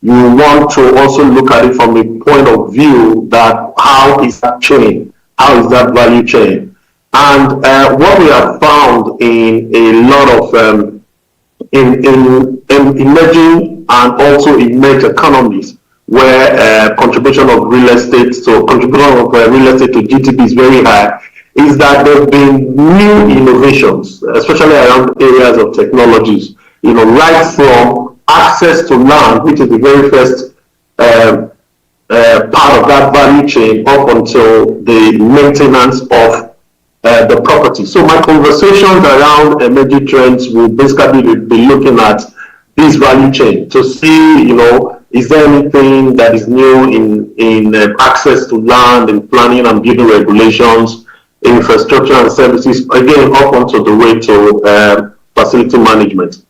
you want to also look at it from a point of view that how is that chain? How is that value chain? And what we have found in a lot of in emerging and also emerging economies where contribution of real estate, so contribution of real estate to GDP is very high, is that there have been new innovations, especially around areas of technologies, right from access to land, which is the very first part of that value chain, up until the maintenance of the property. So my conversations around emerging trends will basically be looking at this value chain to see, is there anything that is new in access to land, in planning and building regulations, infrastructure and services, again, up onto the way to facility management.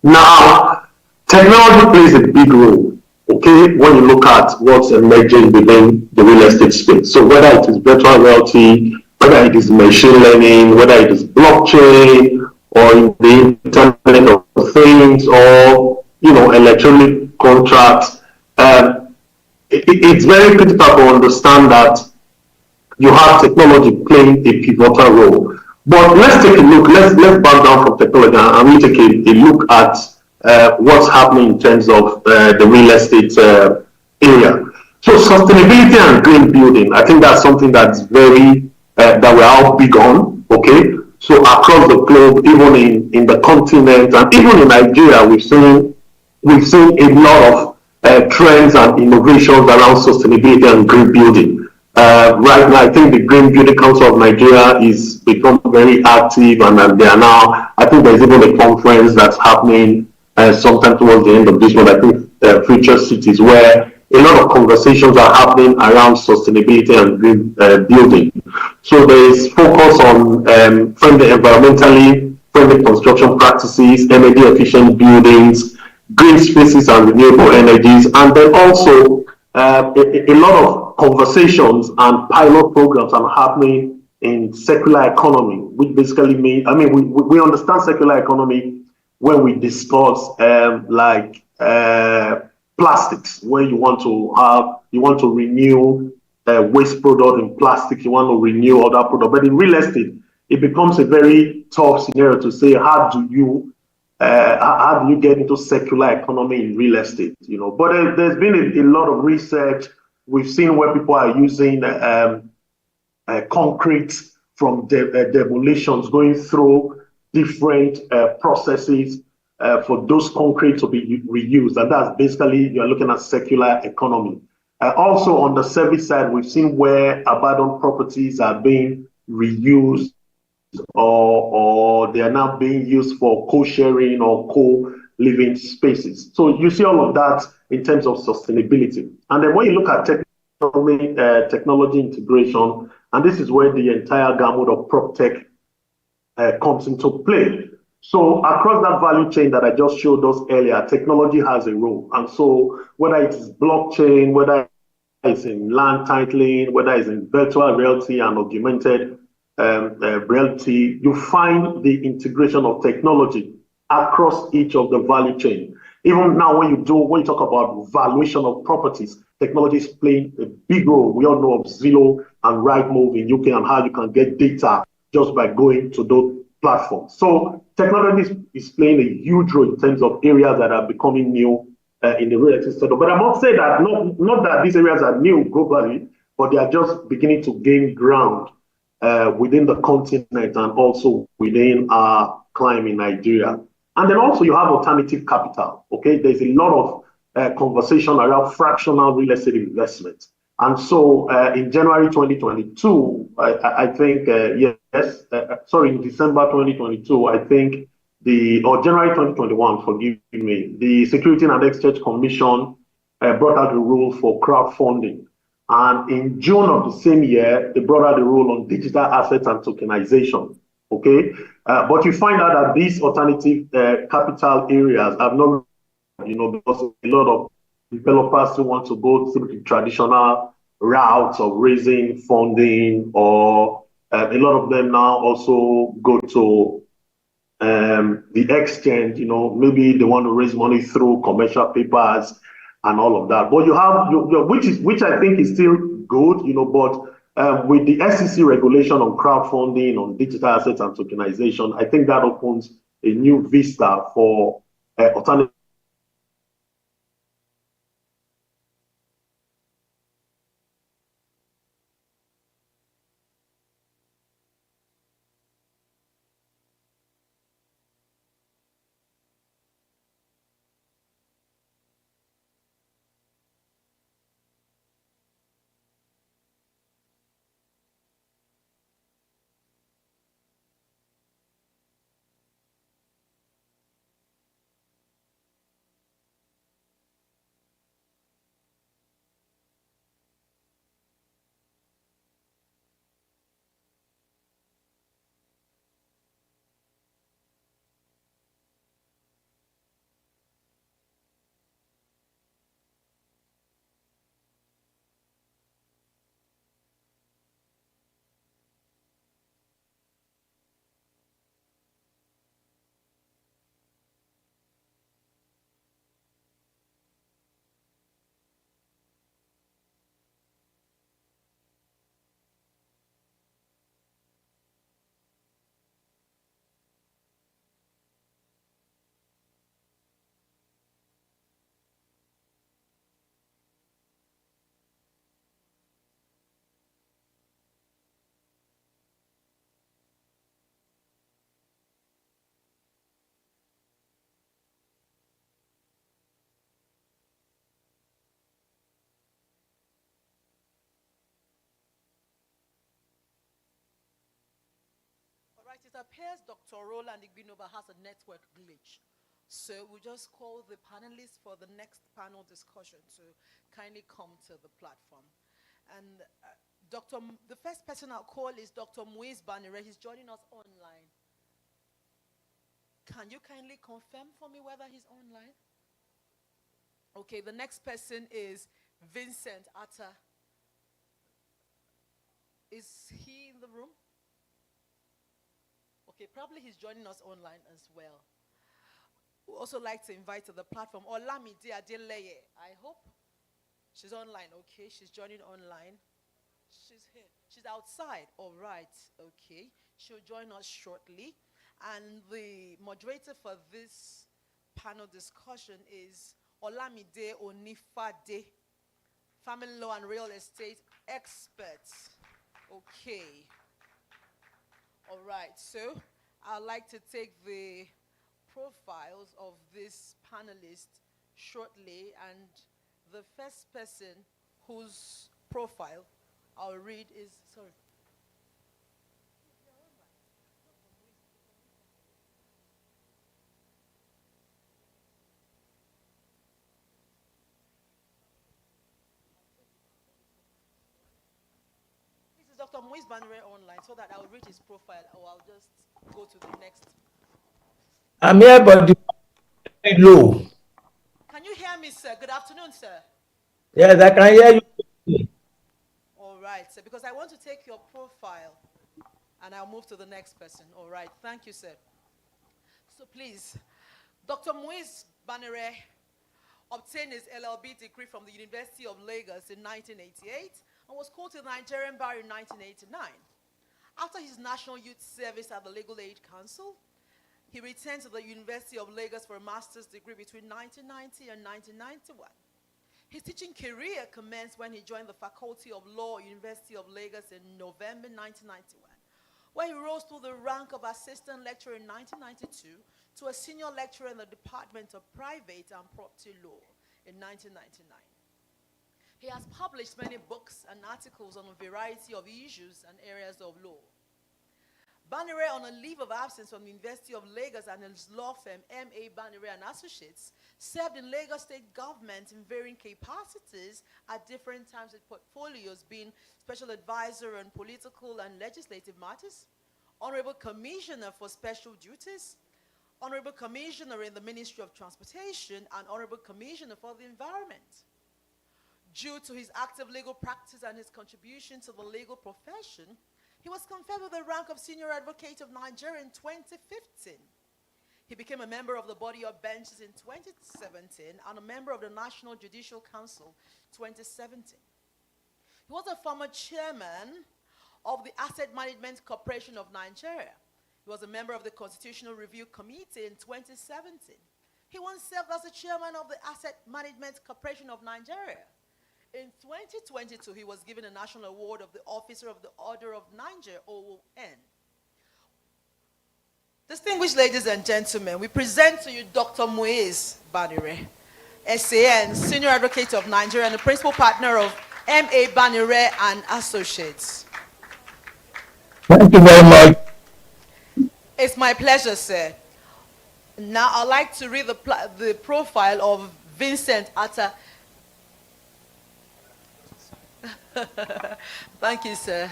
Now, technology plays a big role, okay, when you look at what's emerging within the real estate space. So whether it is virtual reality, whether it is machine learning, whether it is blockchain, or in the Internet of Things, or electronic contracts, it's very critical to understand that you have technology playing a pivotal role. But let's take a look. Let's back down from technology and we take a look at what's happening in terms of the real estate area. So sustainability and green building, I think that's something that's very that we're all big on. Okay, so across the globe, even in the continent and even in Nigeria, we've seen a lot of trends and innovations around sustainability and green building. Right now, I think the Green Building Council of Nigeria is become very active, and they are now, I think there's even a conference that's happening sometime towards the end of this month, I think Future Cities, where a lot of conversations are happening around sustainability and green building. So there is focus on environmentally friendly construction practices, energy efficient buildings, green spaces and renewable energies, and then also a lot of conversations and pilot programs are happening in circular economy, which basically means, we understand circular economy when we discuss plastics, where you want to renew waste product in plastic, you want to renew other product. But in real estate, it becomes a very tough scenario to say, how do you get into circular economy in real estate? But there's been a lot of research. We've seen where people are using concrete from demolitions, going through different processes for those concrete to be reused. And that's basically, you're looking at circular economy. Also on the service side, we've seen where abandoned properties are being reused, or they are now being used for co-sharing or co-living spaces. So you see all of that in terms of sustainability. And then when you look at technology integration, and this is where the entire gamut of PropTech comes into play. So across that value chain that I just showed us earlier, technology has a role. And so whether it is blockchain, whether it's in land titling, whether it's in virtual reality and augmented reality, you find the integration of technology across each of the value chain. Even now, when you talk about valuation of properties, technology is playing a big role. We all know of Zillow and Rightmove in UK and how you can get data just by going to those platforms. So technology is playing a huge role in terms of areas that are becoming new in the real estate sector. But I must say that not that these areas are new globally, but they are just beginning to gain ground within the continent and also within our climate in Nigeria. And then also you have alternative capital. Okay, there's a lot of conversation around fractional real estate investment. And so in January 2022, I think, yes, sorry, in December 2022, I think or January 2021, forgive me, the Security and Exchange Commission brought out a rule for crowdfunding. And in June of the same year, they brought out a rule on digital assets and tokenization. Okay, but you find out that these alternative capital areas have not, because a lot of developers who want to go through the traditional routes of raising funding, or a lot of them now also go to the exchange, maybe they want to raise money through commercial papers and all of that. But you have, which I think is still good, but with the SEC regulation on crowdfunding, on digital assets and tokenization, I think that opens a new vista for alternative. All right, it appears Dr. Roland Igbinoba has a network glitch. So we'll just call the panelists for the next panel discussion to kindly come to the platform. And the first person I'll call is Dr. Muiz Banire. He's joining us online. Can you kindly confirm for me whether he's online? Okay, the next person is Vincent Atta. Is he in the room? Okay, probably he's joining us online as well. We'd also like to invite to the platform Olamide Adeleye. I hope she's online. Okay, she's joining online. She's here. She's outside. All right. Okay. She'll join us shortly. And the moderator for this panel discussion is Olamide Onifade, family law and real estate expert. Okay. All right. So I'd like to take the profiles of this panelist shortly, and the first person whose profile I'll read is, sorry. This is Dr. Muiz Banire online, so that I'll read his profile, or I'll just go to the next. I'm here, but very low. Can you hear me, sir? Good afternoon, sir. Yes, I can hear you. All right, sir, because I want to take your profile, and I'll move to the next person. All right, thank you, sir. So please, Dr. Muiz Banire obtained his LLB degree from the University of Lagos in 1988 and was called to the Nigerian Bar in 1989. After his National Youth Service at the Legal Aid Council, he returned to the University of Lagos for a master's degree between 1990 and 1991. His teaching career commenced when he joined the Faculty of Law, University of Lagos in November 1991, where he rose through the rank of assistant lecturer in 1992 to a senior lecturer in the Department of Private and Property Law in 1999. He has published many books and articles on a variety of issues and areas of law. Banire, on a leave of absence from the University of Lagos and his law firm, M.A. Banire and Associates, served in Lagos state government in varying capacities at different times with portfolios being special advisor on political and legislative matters, honorable commissioner for special duties, honorable commissioner in the Ministry of Transportation, and honorable commissioner for the environment. Due to his active legal practice and his contribution to the legal profession, he was conferred with the rank of Senior Advocate of Nigeria in 2015. He became a member of the Body of Benches in 2017 and a member of the National Judicial Council 2017. He was a former chairman of the Asset Management Corporation of Nigeria. He was a member of the Constitutional Review Committee in 2017. He once served as the chairman of the Asset Management Corporation of Nigeria. In 2022, he was given a national award of the Officer of the Order of Niger, OON. Distinguished ladies and gentlemen, we present to you Dr. Muiz Banire, SAN, Senior Advocate of Nigeria and the Principal Partner of M.A. Banire and Associates. Thank you very much. It's my pleasure, sir. Now, I'd like to read the profile of Vincent Atta. Thank you, sir.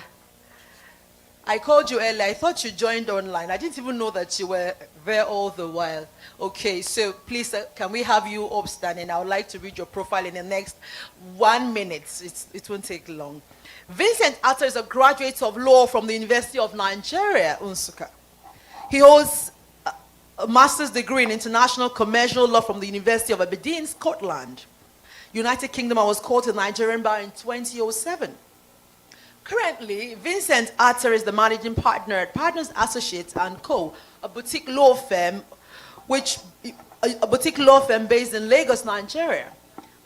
I called you earlier. I thought you joined online. I didn't even know that you were there all the while. Okay, so please, can we have you upstanding? I would like to read your profile in the next 1 minute. It won't take long. Vincent Atta is a graduate of law from the University of Nigeria, Nsukka. He holds a master's degree in international commercial law from the University of Aberdeen, Scotland, United Kingdom. I was called to the Nigerian bar in 2007. Currently, Vincent Atta is the managing partner at Partners Associates and Co., a boutique law firm, based in Lagos, Nigeria.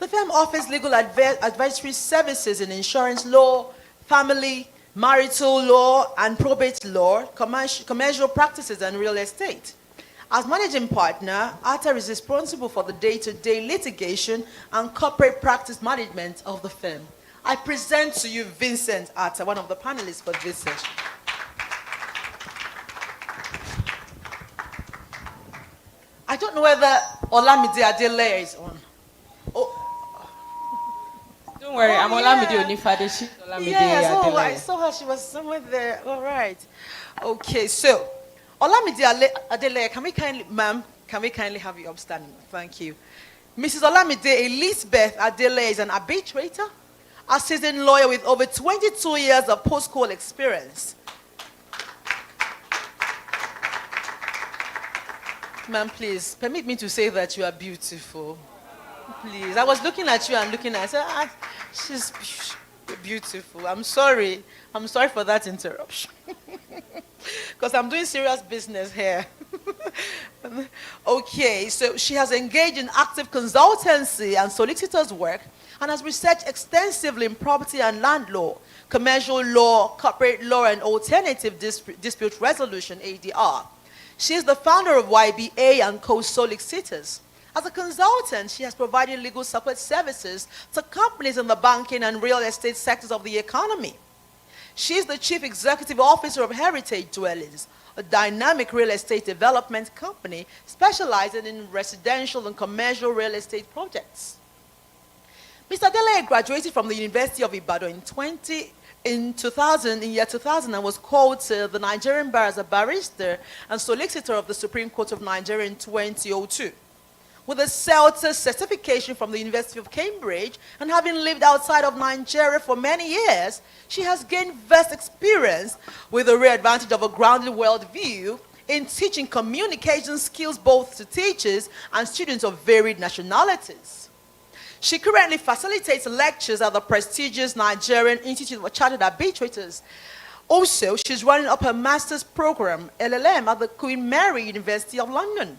The firm offers legal advisory services in insurance law, family, marital law, and probate law, commercial practices, and real estate. As managing partner, Atta is responsible for the day-to-day litigation and corporate practice management of the firm. I present to you Vincent Atta, one of the panelists for this session. I don't know whether Olamide Adeleye is on. Oh. Don't worry, I'm Olamide Onifadeshi. Yes, I saw her. She was somewhere there. All right. Okay, so Olamide Adeleye, can we kindly have you upstanding? Thank you. Mrs. Olamide Elizabeth Adeleye is an arbitrator, a seasoned lawyer with over 22 years of post-court experience. Ma'am, please, permit me to say that you are beautiful. Please, I was looking at you and looking at her. I said, she's beautiful. I'm sorry for that interruption. Because I'm doing serious business here. Okay, so she has engaged in active consultancy and solicitor's work and has researched extensively in property and land law, commercial law, corporate law, and alternative dispute resolution, ADR. She is the founder of YBA and Co. Solicitors. As a consultant, she has provided legal support services to companies in the banking and real estate sectors of the economy. She is the Chief Executive Officer of Heritage Dwellings, a dynamic real estate development company specializing in residential and commercial real estate projects. Mr. Adeleye graduated from the University of Ibadan in 2000 and was called to the Nigerian bar as a barrister and solicitor of the Supreme Court of Nigeria in 2002. With a CELTA certification from the University of Cambridge and having lived outside of Nigeria for many years, she has gained vast experience with the rare advantage of a grounded worldview in teaching communication skills both to teachers and students of varied nationalities. She currently facilitates lectures at the prestigious Nigerian Institute of Chartered Arbitrators. Also, she's running up her master's program, LLM, at the Queen Mary University of London.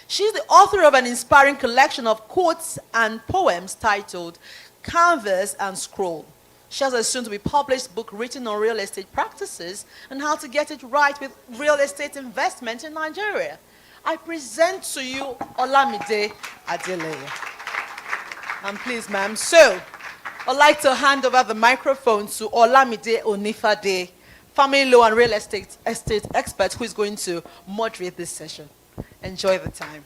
She's the author of an inspiring collection of quotes and poems titled Canvas and Scroll. She has a soon-to-be-published book written on real estate practices and how to get it right with real estate investment in Nigeria. I present to you Olamide Adeleye. And please, ma'am, so I'd like to hand over the microphone to Olamide Onifade, family law and real estate expert, who is going to moderate this session. Enjoy the time.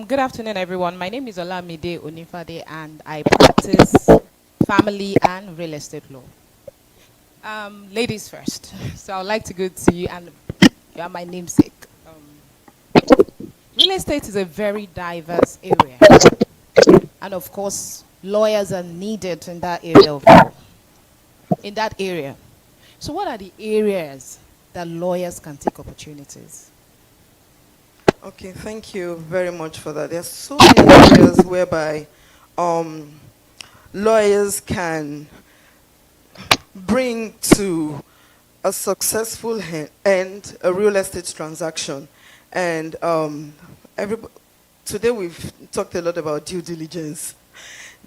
Good afternoon, everyone. My name is Olamide Onifade, and I practice family and real estate law. Ladies first. So I'd like to go to you, and you are my namesake. Real estate is a very diverse area. And of course, lawyers are needed in that area. So what are the areas that lawyers can take opportunities? Okay, thank you very much for that. There's so many areas whereby lawyers can bring to a successful end a real estate transaction. And today we've talked a lot about due diligence.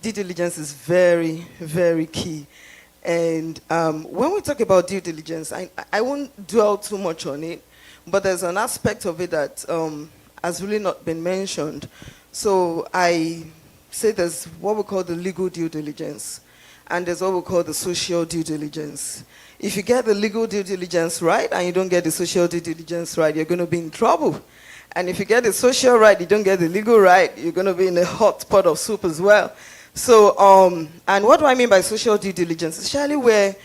Due diligence is very, very key. And when we talk about due diligence, I won't dwell too much on it, but there's an aspect of it that has really not been mentioned. So I say there's what we call the legal due diligence, and there's what we call the social due diligence. If you get the legal due diligence right and you don't get the social due diligence right, you're going to be in trouble. And if you get the social right, you don't get the legal right, you're going to be in a hot pot of soup as well. So, and what do I mean by social due diligence? Especially where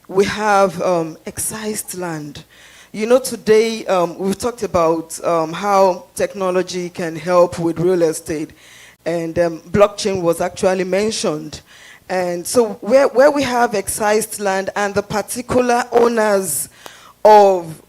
we have excised land. You know, today we've talked about how technology can help with real estate, and blockchain was actually mentioned. And so where we have excised land and the particular owners of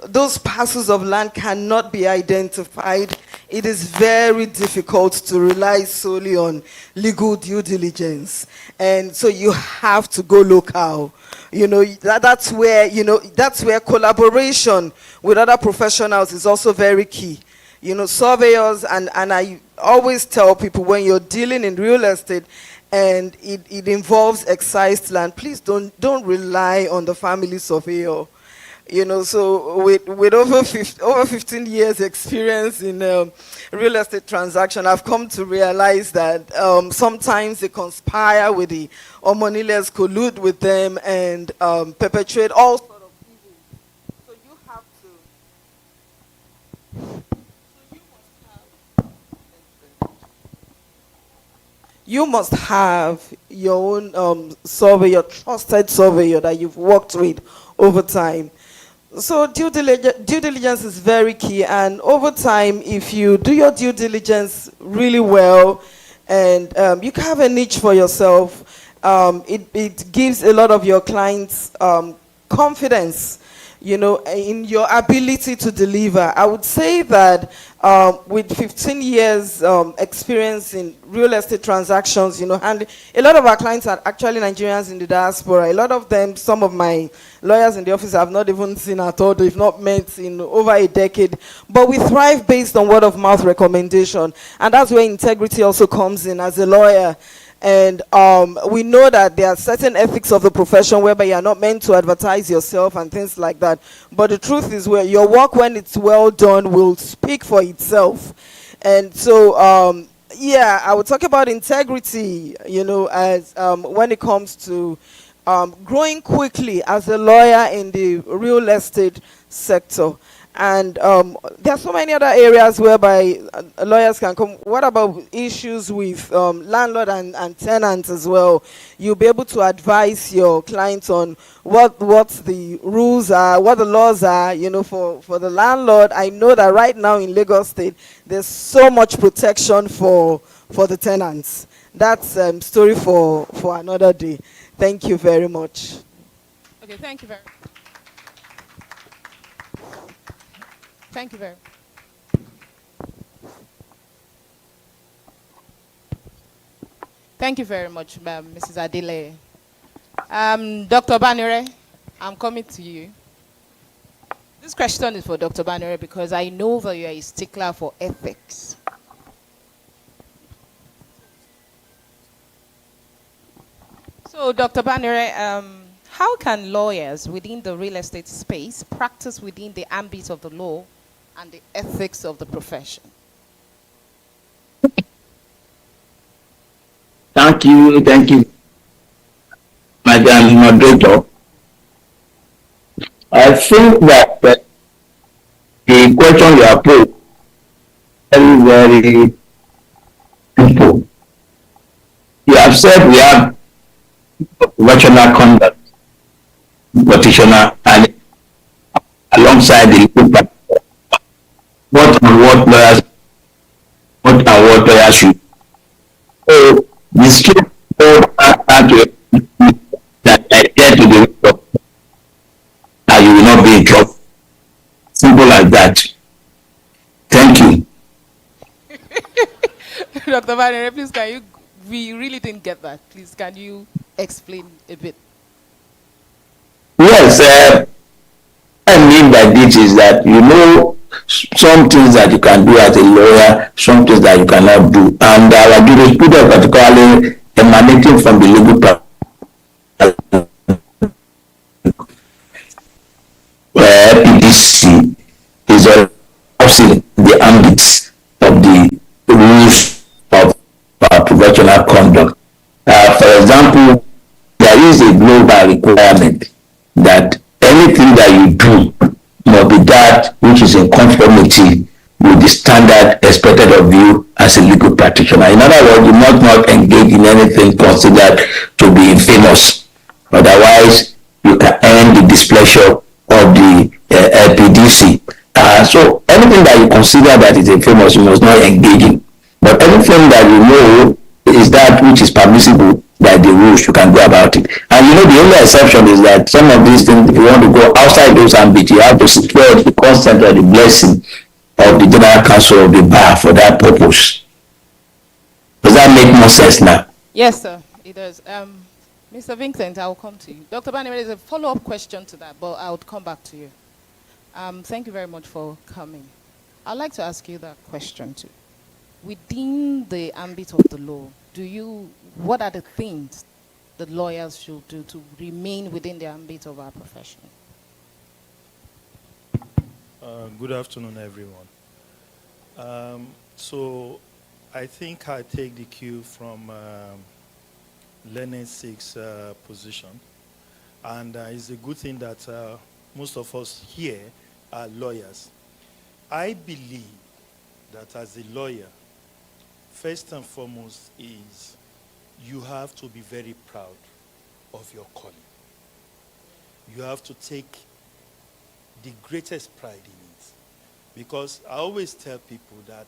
those parcels of land cannot be identified, it is very difficult to rely solely on legal due diligence. And so you have to go local. You know, that's where collaboration with other professionals is also very key. You know, surveyors, and I always tell people, when you're dealing in real estate and it involves excised land, please don't rely on the family surveyor. You know, so with over 15 years experience in real estate transaction, I've come to realize that sometimes they conspire with the money-less, collude with them, and perpetrate all sort of evil. So you have to. You must have your own surveyor, trusted surveyor that you've worked with over time. So due diligence is very key, and over time, if you do your due diligence really well, and you can have a niche for yourself, it gives a lot of your clients confidence, you know, in your ability to deliver. I would say that with 15 years experience in real estate transactions, you know, and a lot of our clients are actually Nigerians in the diaspora. A lot of them, some of my lawyers in the office I've not even seen at all, they've not met in over a decade. But we thrive based on word of mouth recommendation, and that's where integrity also comes in as a lawyer. And we know that there are certain ethics of the profession whereby you are not meant to advertise yourself and things like that. But the truth is, where your work, when it's well done, will speak for itself. And so, yeah, I would talk about integrity, you know, as when it comes to growing quickly as a lawyer in the real estate sector. And there are so many other areas whereby lawyers can come. What about issues with landlord and tenants as well? You'll be able to advise your clients on what the rules are, what the laws are, you know, for the landlord. I know that right now in Lagos State, there's so much protection for the tenants. That's story for another day. Thank you very much. Okay, thank you very much. Thank you very much. Thank you very much, Mrs. Adile. Dr. Banere, I'm coming to you. This question is for Dr. Banere because I know that you are a stickler for ethics. So, Dr. Banere, how can lawyers within the real estate space practice within the ambit of the law and the ethics of the profession? Thank you, Madam Moderator. I think that the question you have posed is very, very simple. You have said we have professional conduct, practitioner, and alongside the legal practice, what and what lawyers should. So the straightforward answer that I get to the rest and you will not be in trouble. Simple as that. Thank you. Dr. Vanere, please, we really didn't get that. Please, can you explain a bit? Yes, I mean by this is that, some things that you can do as a lawyer, some things that you cannot do. And our jurisprudence, particularly emanating from the legal practice, PDC is also the ambit of the rules of professional conduct. For example, there is a global requirement that anything that you do must be that which is in conformity with the standard expected of you as a legal practitioner. In other words, you must not engage in anything considered to be infamous. Otherwise, you can earn the displeasure of the LPDC. So anything that you consider that is infamous, you must not engage in. But anything that you know is that which is permissible by the rules, you can go about it. And the only exception is that some of these things, if you want to go outside those ambits, you have to secure the consent or the blessing of the General Counsel of the Bar for that purpose. Does that make more sense now? Yes, sir, it does. Mr. Vincent, I will come to you. Dr. Banner, there's a follow-up question to that, but I would come back to you. Thank you very much for coming. I'd like to ask you that question too. Within the ambit of the law, what are the things that lawyers should do to remain within the ambit of our profession? Good afternoon, everyone. So I think I take the cue from Learning 6 position. And it's a good thing that most of us here are lawyers. I believe that as a lawyer, first and foremost is you have to be very proud of your calling. You have to take the greatest pride in it. Because I always tell people that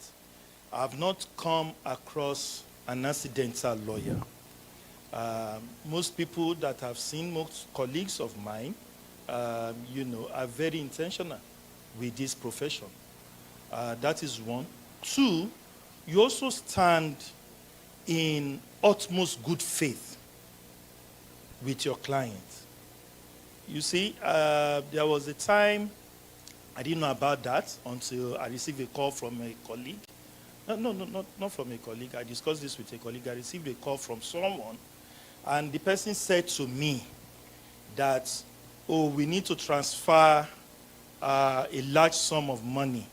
I've not come across an accidental lawyer. Most people that I've seen, most colleagues of mine, are very intentional with this profession. That is one. Two, you also stand in utmost good faith with your clients. You see, there was a time I didn't know about that until I received a call from a colleague. No, not from a colleague. I discussed this with a colleague. I received a call from someone, and the person said to me that, we need to transfer a large sum of money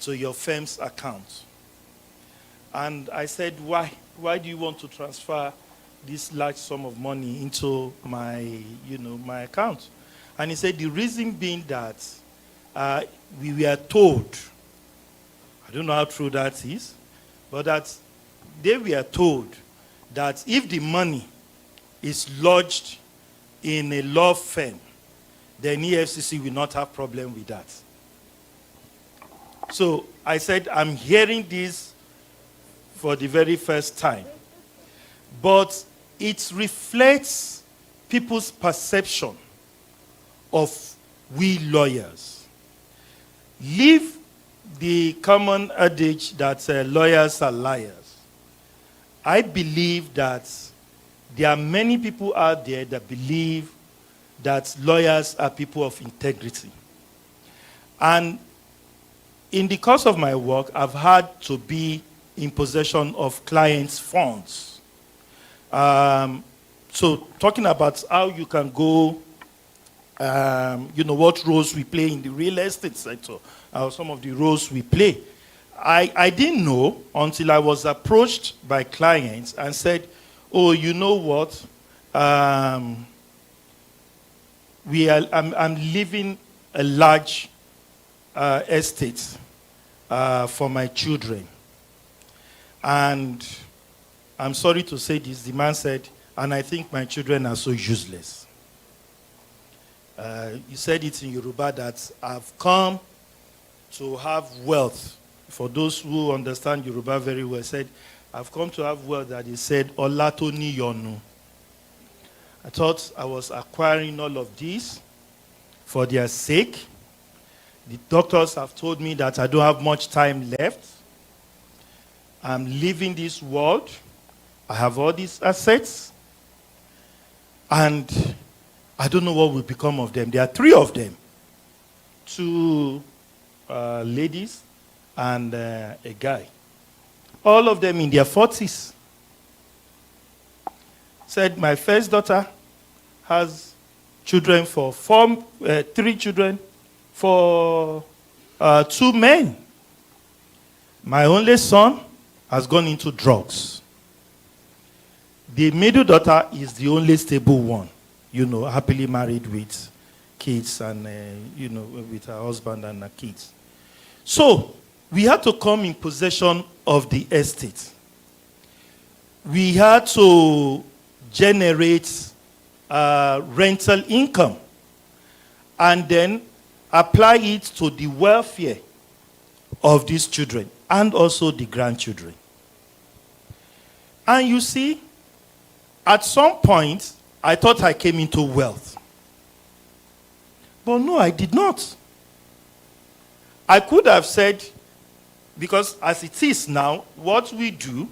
to your firm's account. And I said, why? Why do you want to transfer this large sum of money into my, my account? And he said, the reason being that we were told, I don't know how true that is, but that they were told that if the money is lodged in a law firm, then EFCC will not have problem with that. So I said, I'm hearing this for the very first time. But it reflects people's perception of we lawyers. Leave the common adage that lawyers are liars. I believe that there are many people out there that believe that lawyers are people of integrity. And in the course of my work, I've had to be in possession of clients' funds. So talking about how you can go what roles we play in the real estate sector, some of the roles we play. I didn't know until I was approached by clients and said, oh, you know what? I'm leaving a large estate for my children. And I'm sorry to say this, the man said, and I think my children are so useless. He said it in Yoruba that I've come to have wealth. For those who understand Yoruba very well, said, I've come to have wealth that he said, Olatoni Yonu. I thought I was acquiring all of this for their sake. The doctors have told me that I don't have much time left. I'm leaving this world. I have all these assets. And I don't know what will become of them. There are 3 of them. 2 ladies and a guy. All of them in their 40s. Said my first daughter has children for 3 children for 2 men. My only son has gone into drugs. The middle daughter is the only stable one, happily married with kids and, with her husband and her kids. So we had to come in possession of the estate. We had to generate rental income and then apply it to the welfare of these children and also the grandchildren. And you see, at some point, I thought I came into wealth. But no, I did not. I could have said, because as it is now, what we do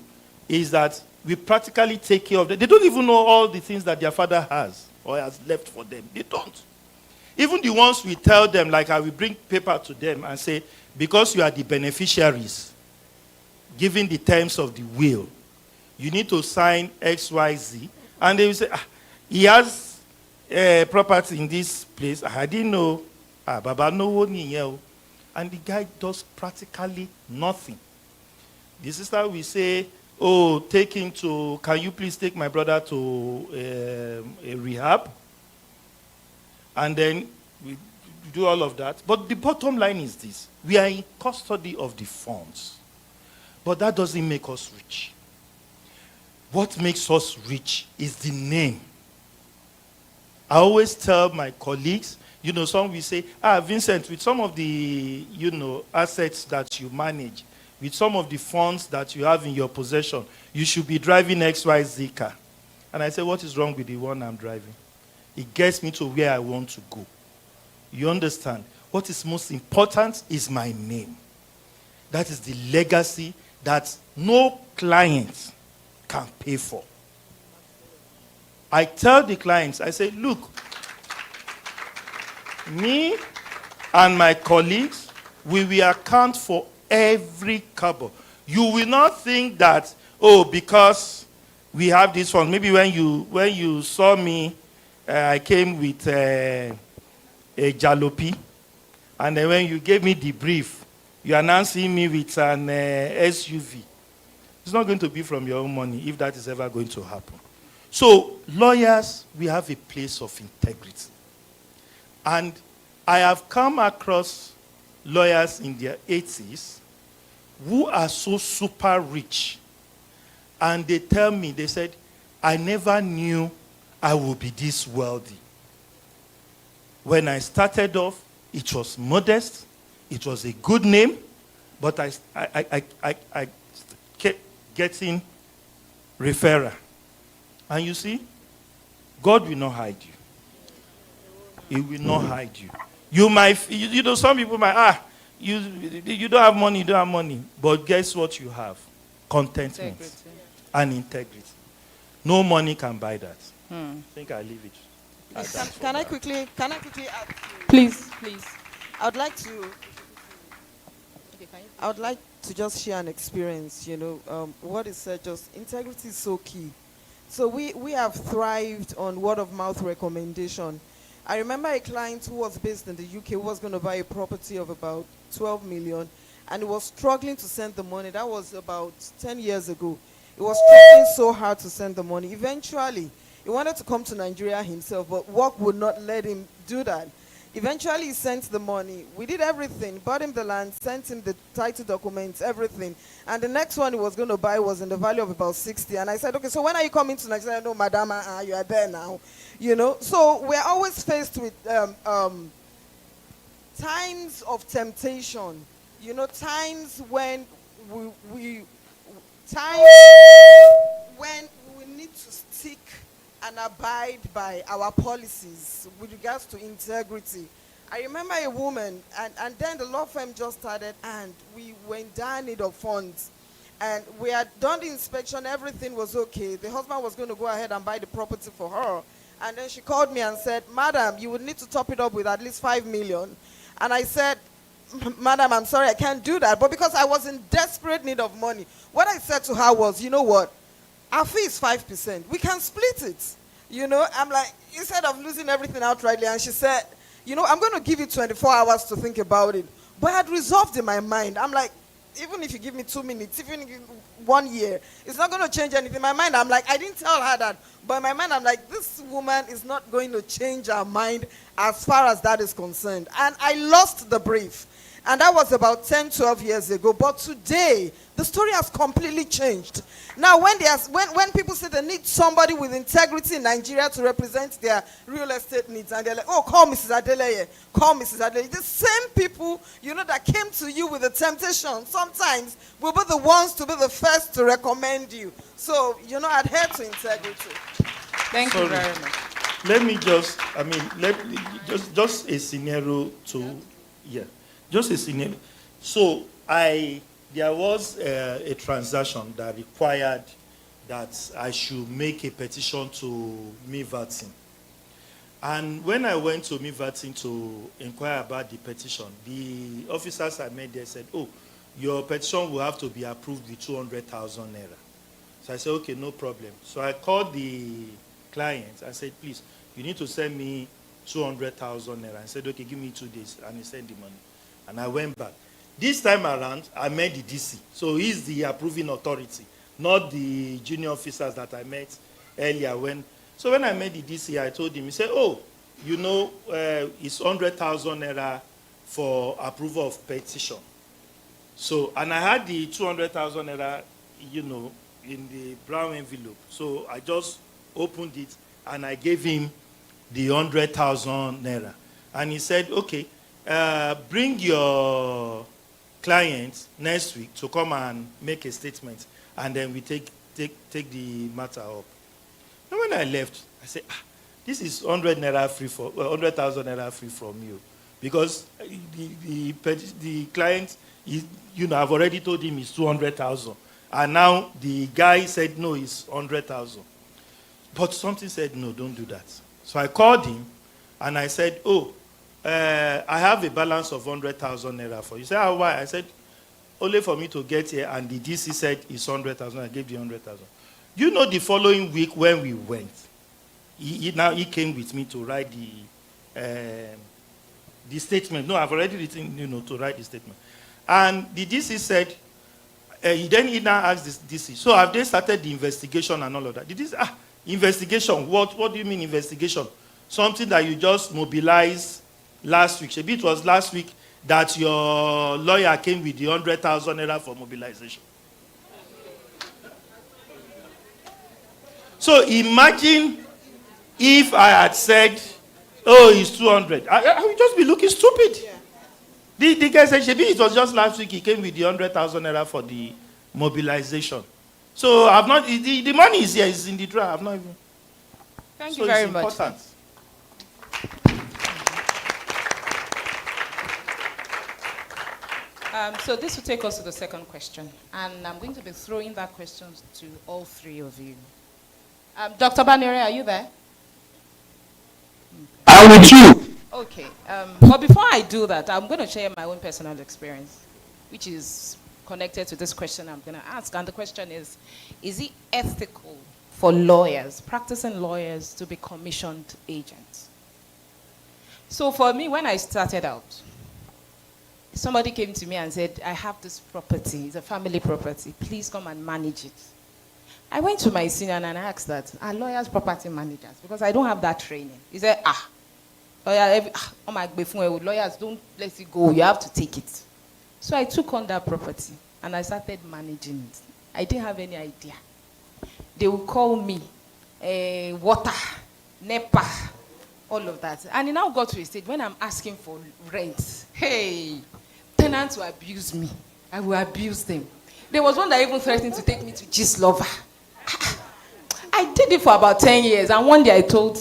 is that we practically take care of them. They don't even know all the things that their father has or has left for them. They don't. Even the ones we tell them, like I will bring paper to them and say, because you are the beneficiaries, given the terms of the will, you need to sign X, Y, Z. And they will say, he has property in this place. I didn't know. Baba, no one here. And the guy does practically nothing. The sister will say, oh, can you please take my brother to a rehab? And then we do all of that. But the bottom line is this. We are in custody of the funds. But that doesn't make us rich. What makes us rich is the name. I always tell my colleagues, some will say, Vincent, with some of the, assets that you manage, with some of the funds that you have in your possession, you should be driving XYZ car. And I say, what is wrong with the one I'm driving? It gets me to where I want to go. You understand? What is most important is my name. That is the legacy that no client can pay for. I tell the clients, I say, look, me and my colleagues, we will account for every kobo. You will not think that, because we have this fund. Maybe when you saw me, I came with a jalopy, and then when you gave me the brief, you are now seeing me with an SUV. It's not going to be from your own money if that is ever going to happen. So, lawyers, we have a place of integrity. And I have come across lawyers in their 80s who are so super rich. And they tell me, they said, I never knew I would be this wealthy. When I started off, it was modest, it was a good name, but I kept getting referral. And you see, God will not hide you. He will not hide you. You might, some people might, you don't have money, you don't have money. But guess what you have? Contentment. Integrity. And integrity. No money can buy that. I think I leave it. Can I quickly add? Please. I would like to just share an experience. What is said, just integrity is so key. So we have thrived on word of mouth recommendation. I remember a client who was based in the UK who was going to buy a property of about 12 million, and he was struggling to send the money. That was about 10 years ago. He was struggling so hard to send the money. Eventually, he wanted to come to Nigeria himself, but work would not let him do that. Eventually, he sent the money. We did everything, bought him the land, sent him the title documents, everything. And the next one he was going to buy was in the value of about 60. And I said, okay, so when are you coming to Nigeria? No, madam, you are there now. You know, so we're always faced with times of temptation. You know, times when times when we need to stick and abide by our policies with regards to integrity. I remember a woman, and then the law firm just started, and we were in dire need of funds. And we had done the inspection, everything was okay. The husband was going to go ahead and buy the property for her. And then she called me and said, madam, you would need to top it up with at least 5 million. And I said, madam, I'm sorry, I can't do that. But because I was in desperate need of money, what I said to her was, you know what? Our fee is 5%. We can split it. You know, I'm like, instead of losing everything outrightly, and she said, you know, I'm going to give you 24 hours to think about it. But I had resolved in my mind. I'm like, even if you give me 2 minutes, even if you 1 year, it's not going to change anything. In my mind, I'm like, I didn't tell her that. But in my mind, I'm like, this woman is not going to change her mind as far as that is concerned. And I lost the brief. And that was about 10, 12 years ago. But today, the story has completely changed. Now, when people say they need somebody with integrity in Nigeria to represent their real estate needs, and they're like, oh, call Mrs. Adeleye, call Mrs. Adeleye. The same people, you know, that came to you with the temptation, sometimes will be the ones to be the first to recommend you. So, you know, adhere to integrity. Thank you very much. Let me just, just a scenario to, just a scenario. So there was a transaction that required that I should make a petition to MIVATIN. And when I went to MIVATIN to inquire about the petition, the officers I met there said, oh, your petition will have to be approved with 200,000 naira. So I said, okay, no problem. So I called the client. I said, please, you need to send me 200,000 naira. I said, okay, give me 2 days. And he sent the money. And I went back. This time around, I met the DC. So he's the approving authority, not the junior officers that I met earlier. So when I met the DC, I told him, he said, oh, you know, it's 100,000 naira for approval of petition. So, and I had the 200,000 naira, you know, in the brown envelope. So I just opened it and I gave him the 100,000 naira. And he said, okay, bring your client next week to come and make a statement, and then we take the matter up. And when I left, I said, this is 100,000 naira free from you, because the client, you know, I've already told him it's 200,000, and now the guy said no, it's 100,000. But something said no, don't do that. So I called him, and I said, oh, I have a balance of 100,000 naira for you. He said, oh, why? I said, only for me to get here, and the DC said it's 100,000. I gave the 100,000. You know, the following week when we went, he came with me to write the statement. No, I've already written, you know, to write the statement. And the DC said, he now asked the DC, so have they started the investigation and all of that? The DC, investigation? What do you mean investigation? Something that you just mobilized last week. Maybe it was last week that your lawyer came with the 100,000 naira for mobilization. So imagine if I had said, oh, it's 200. I would just be looking stupid. Yeah. The guy said, maybe it was just last week he came with the 100,000 naira for the mobilization. So I've not, the money is here, it's in the drawer. I've not even. Thank you very much. Important. So this will take us to the second question. And I'm going to be throwing that question to all three of you. Dr. Banere, are you there? I'm with you. Okay. But before I do that, I'm going to share my own personal experience, which is connected to this question I'm going to ask. And the question is it ethical for lawyers, practicing lawyers, to be commissioned agents? So for me, when I started out, somebody came to me and said, I have this property, it's a family property, please come and manage it. I went to my senior and I asked that, are lawyers property managers? Because I don't have that training. He said, oh my God, lawyers don't let it go, you have to take it. So I took on that property and I started managing it. I didn't have any idea. They would call me, water, NEPA, all of that. And it now got to a stage when I'm asking for rent, hey, tenants will abuse me. I will abuse them. There was one that even threatened to take me to Gist Lover. I did it for about 10 years, and one day I told,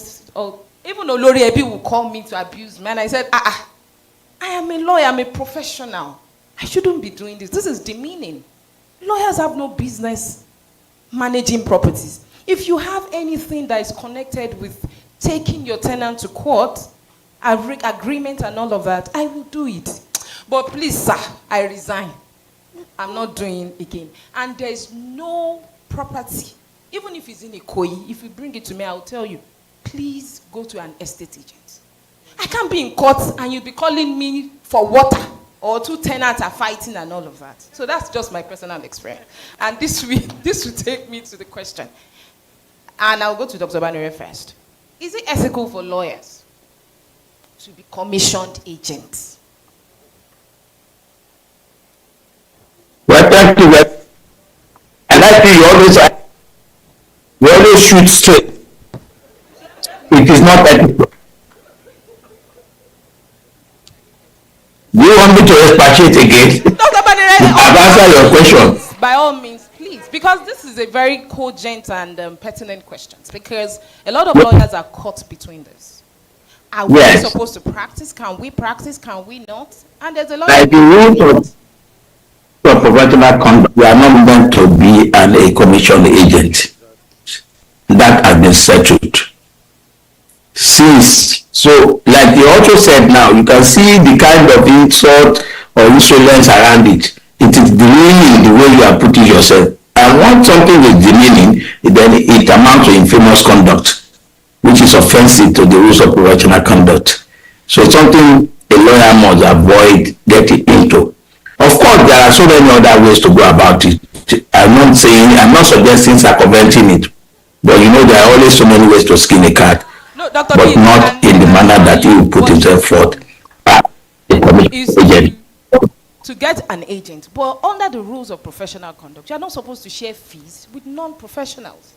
even Olori Ebi will call me to abuse me, and I said, I am a lawyer, I'm a professional. I shouldn't be doing this. This is demeaning. Lawyers have no business managing properties. If you have anything that is connected with taking your tenant to court, agreement and all of that, I will do it. But please, sir, I resign. I'm not doing it again. And there's no property, even if it's in a Ikoyi, if you bring it to me, I'll tell you, please go to an estate agent. I can't be in court and you'll be calling me for water, or two tenants are fighting and all of that. So that's just my personal experience. And this will take me to the question. And I'll go to Dr. Banire first. Is it ethical for lawyers to be commissioned agents? Well, thank you. I like you always shoot straight. It is not ethical. Do you want me to expatiate again? Dr. Banire, I've answered your question. By all means, please, because this is a very cogent and pertinent question. Because a lot of lawyers are caught between this. Are we supposed to practice? Can we practice? Can we not? And there's a lot of the rules of professional conduct, we are not meant to be a commission agent. That has been settled. So, like you also said now, you can see the kind of insult or insolence around it. It is demeaning the way you are putting yourself. And once something is demeaning, then it amounts to infamous conduct, which is offensive to the rules of professional conduct. So something a lawyer must avoid getting into. Of course, there are so many other ways to go about it. I'm not suggesting circumventing it, but you know there are always so many ways to skin a cat, no, Dr. but not in the manner that you put himself forth. To get an agent, but under the rules of professional conduct, you are not supposed to share fees with non-professionals.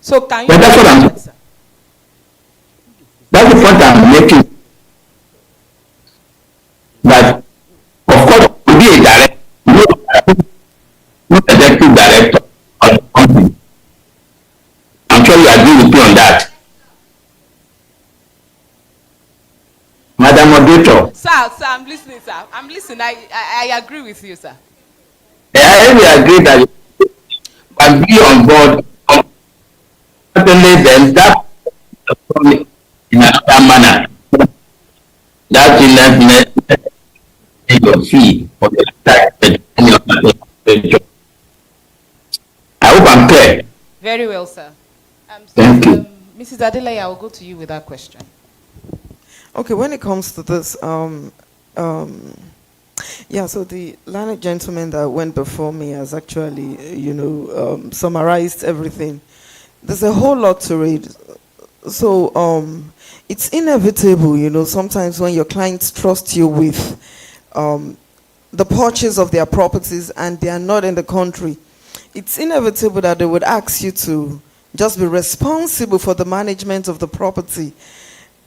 So can you? But that's the point I'm making. That of course to be a director, not executive director of the company. I'm sure you agree with me on that. Madam Moderator. Sir, I'm listening, sir. I'm listening. I agree with you, sir. I really agree that you can be on board. Certainly, then that in another manner. That is your fee for the I hope I'm clear. Very well, sir. Thank you. Mrs. Adeleye, I will go to you with that question. Okay, when it comes to this, yeah, so the learned gentleman that went before me has actually, summarized everything. There's a whole lot to read. So it's inevitable, sometimes when your clients trust you with the purchase of their properties and they are not in the country, it's inevitable that they would ask you to just be responsible for the management of the property.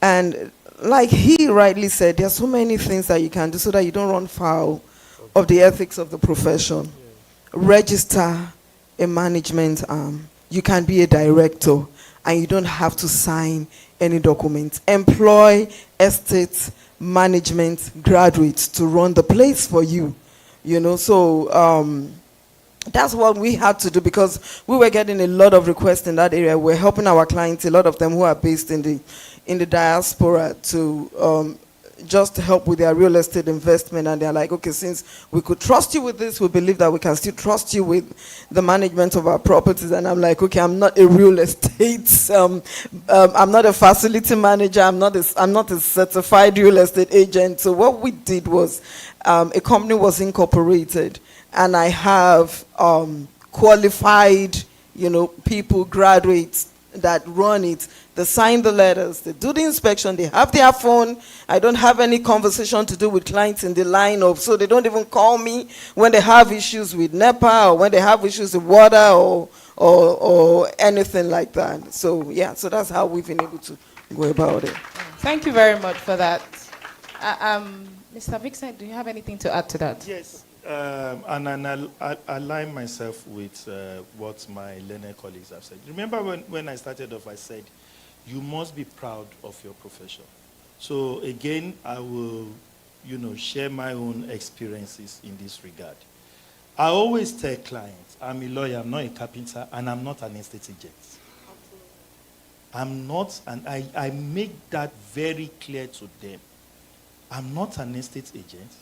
And like he rightly said, there are so many things that you can do so that you don't run foul of the ethics of the profession. Register a management arm. You can be a director and you don't have to sign any documents. Employ estate management graduates to run the place for you. So that's what we had to do because we were getting a lot of requests in that area. We're helping our clients, a lot of them who are based in the diaspora, to just to help with their real estate investment, and they're like, okay, since we could trust you with this, we believe that we can still trust you with the management of our properties. And I'm like, okay, I'm not a real estate, I'm not a facility manager, I'm not a certified real estate agent. So what we did was, a company was incorporated, and I have qualified, people, graduates that run it. They sign the letters, they do the inspection, they have their phone. I don't have any conversation to do with clients in the line of, so they don't even call me when they have issues with NEPA or when they have issues with water or anything like that. So yeah, so that's how we've been able to go about it. Thank you very much for that. Mr. Vixen, do you have anything to add to that? Yes, and I align myself with what my learned colleagues have said. Remember when I started off, I said, you must be proud of your profession. So again, I will, share my own experiences in this regard. I always tell clients, I'm a lawyer, I'm not a carpenter, and I'm not an estate agent. I'm not, and I make that very clear to them. I'm not an estate agent,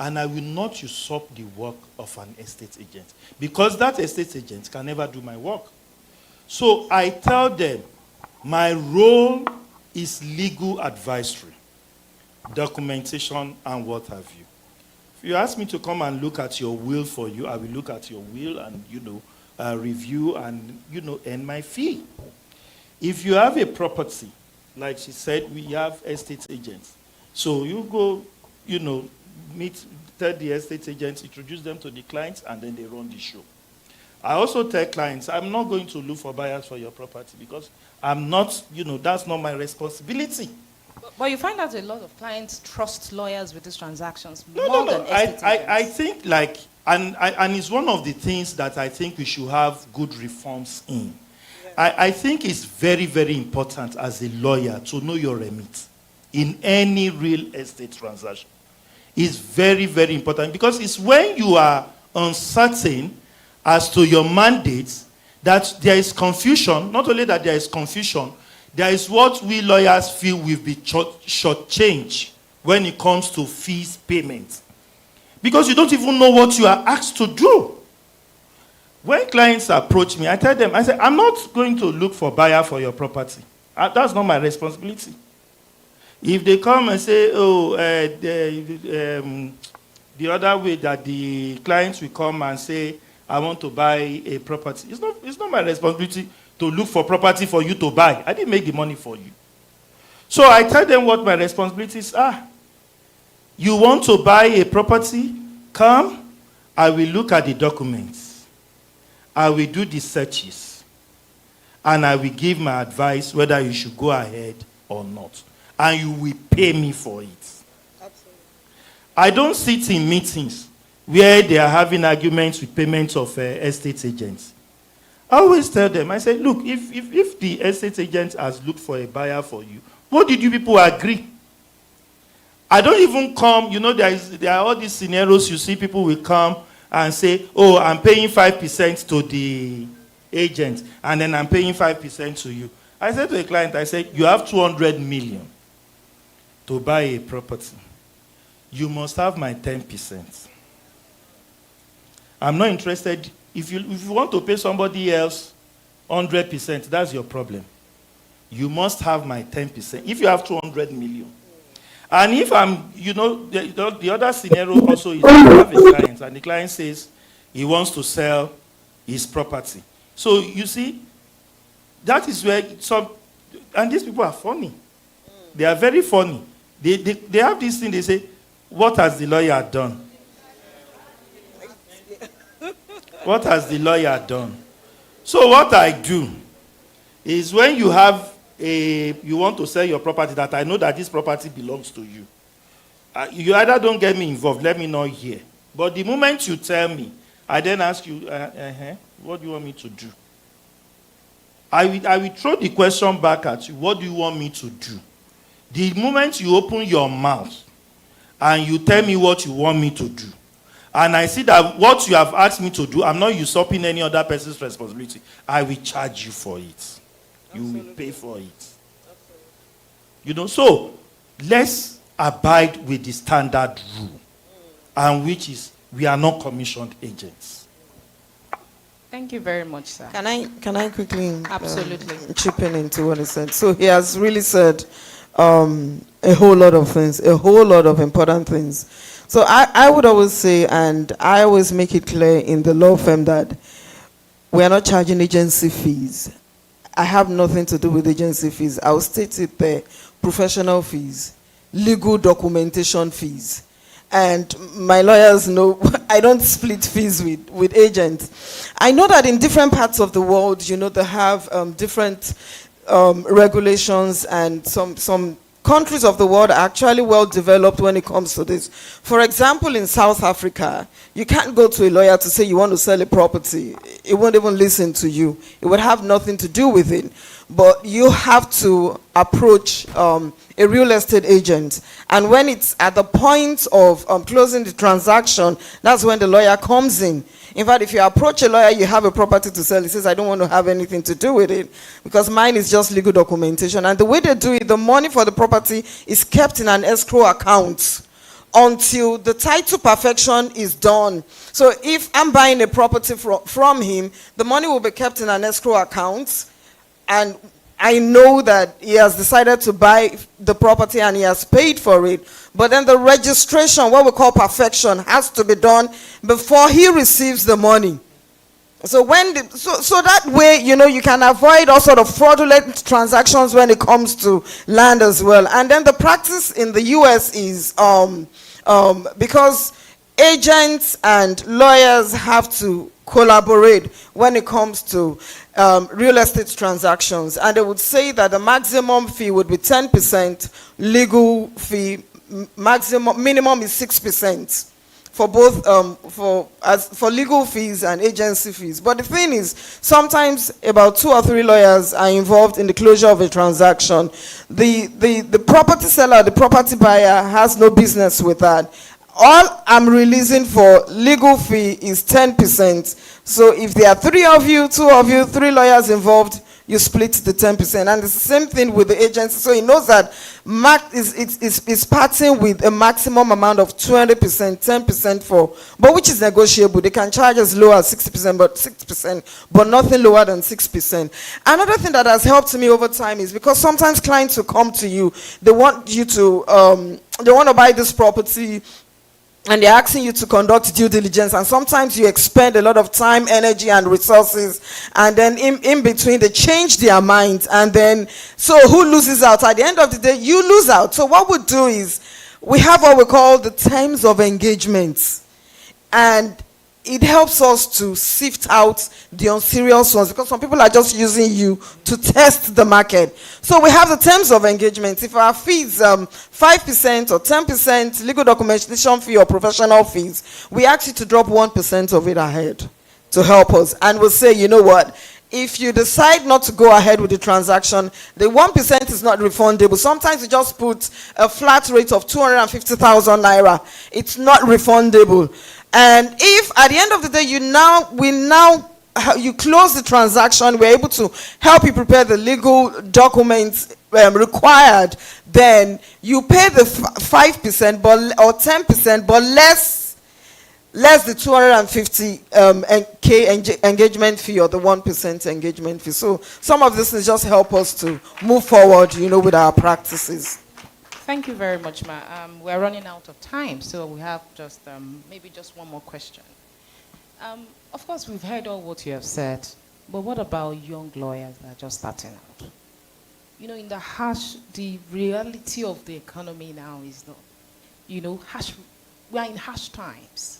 and I will not usurp the work of an estate agent, because that estate agent can never do my work. So I tell them, my role is legal advisory, documentation, and what have you. If you ask me to come and look at your will for you, I will look at your will and, review and, earn my fee. If you have a property, like she said, we have estate agents. So you go, tell the estate agents, introduce them to the clients, and then they run the show. I also tell clients, I'm not going to look for buyers for your property because I'm not, that's not my responsibility. But you find out a lot of clients trust lawyers with these transactions No. than estate agents. I think and it's one of the things that I think we should have good reforms in. Yeah. I think it's very, very important as a lawyer to know your remit in any real estate transaction. It's very, very important because it's when you are uncertain as to your mandates that there is confusion. Not only that there is confusion, there is what we lawyers feel will be shortchanged when it comes to fees payment. Because you don't even know what you are asked to do. When clients approach me, I tell them, I say, I'm not going to look for buyer for your property. That's not my responsibility. If they come and say, the other way that the clients will come and say, I want to buy a property. It's not my responsibility to look for property for you to buy. I didn't make the money for you. So I tell them what my responsibilities are. You want to buy a property? Come. I will look at the documents. I will do the searches. And I will give my advice whether you should go ahead or not. And you will pay me for it. Absolutely. I don't sit in meetings where they are having arguments with payments of estate agents. I always tell them, I say, look, if the estate agent has looked for a buyer for you, what did you people agree? I don't even come, there are all these scenarios you see people will come and say, oh, I'm paying 5% to the agent, and then I'm paying 5% to you. I said to a client, I said, you have 200 million to buy a property. You must have my 10%. I'm not interested. If you want to pay somebody else 100%, that's your problem. You must have my 10%. If you have 200 million. And if I'm, the other scenario also is you have a client and the client says he wants to sell his property. So you see, that is where and these people are funny. They are very funny. They have this thing, they say, what has the lawyer done? What has the lawyer done? So what I do is when you want to sell your property that I know that this property belongs to you, you either don't get me involved, let me know here. But the moment you tell me, I then ask you, what do you want me to do? I will throw the question back at you, what do you want me to do? The moment you open your mouth and you tell me what you want me to do, and I see that what you have asked me to do, I'm not usurping any other person's responsibility, I will charge you for it. Absolutely. You will pay for it. So let's abide with the standard rule, and which is we are not commissioned agents. Thank you very much, sir. Can I quickly Absolutely. chip in into what he said? So he has really said a whole lot of things, a whole lot of important things. So I would always say, and I always make it clear in the law firm, that we are not charging agency fees. I have nothing to do with agency fees. I'll state it there. Professional fees, legal documentation fees. And my lawyers know I don't split fees with agents. I know that in different parts of the world, you know, they have different regulations, and some countries of the world are actually well developed when it comes to this. For example, in South Africa, you can't go to a lawyer to say you want to sell a property. It won't even listen to you. It would have nothing to do with it. But you have to approach a real estate agent. And when it's at the point of closing the transaction, that's when the lawyer comes in. In fact, if you approach a lawyer, you have a property to sell, he says, I don't want to have anything to do with it, because mine is just legal documentation. And the way they do it, the money for the property is kept in an escrow account until the title perfection is done. So if I'm buying a property from him, the money will be kept in an escrow account, and I know that he has decided to buy the property and he has paid for it. But then the registration, what we call perfection, has to be done before he receives the money. So so that way, you know, you can avoid all sort of fraudulent transactions when it comes to land as well. And then the practice in the US is because agents and lawyers have to collaborate when it comes to real estate transactions, and they would say that the maximum fee would be 10%, legal fee minimum is 6% for both for legal fees and agency fees. But the thing is, sometimes about 2 or 3 lawyers are involved in the closure of a transaction. The property seller, the property buyer, has no business with that. All I'm releasing for legal fee is 10%. So if there are 3 of you, 2 of you, 3 lawyers involved, you split the 10%. And it's the same thing with the agency. So he knows that is parting with a maximum amount of 20%, 10% for, but which is negotiable. They can charge as low as 6%, but nothing lower than 6%. Another thing that has helped me over time is because sometimes clients will come to you, they want you to, they want to buy this property, and they're asking you to conduct due diligence, and sometimes you expend a lot of time, energy, and resources, and then in between they change their minds, and then so who loses out? At the end of the day, you lose out. So what we do is we have what we call the terms of engagement, and it helps us to sift out the unserious ones, because some people are just using you to test the market. So we have the terms of engagement. If our fees 5% or 10% legal documentation fee or professional fees, we ask you to drop 1% of it ahead to help us. And we'll say, you know what? If you decide not to go ahead with the transaction, the 1% is not refundable. Sometimes you just put a flat rate of 250,000 naira. It's not refundable. And if at the end of the day you close the transaction, we're able to help you prepare the legal documents required, then you pay the 5% or 10%, but less the 250K engagement fee or the 1% engagement fee. So some of this is just help us to move forward, you know, with our practices. Thank you very much, Ma. We're running out of time, so we have just maybe just one more question. Of course, we've heard all what you have said, but what about young lawyers that are just starting out? You know, in the reality of the economy now is not, you know, we are in harsh times.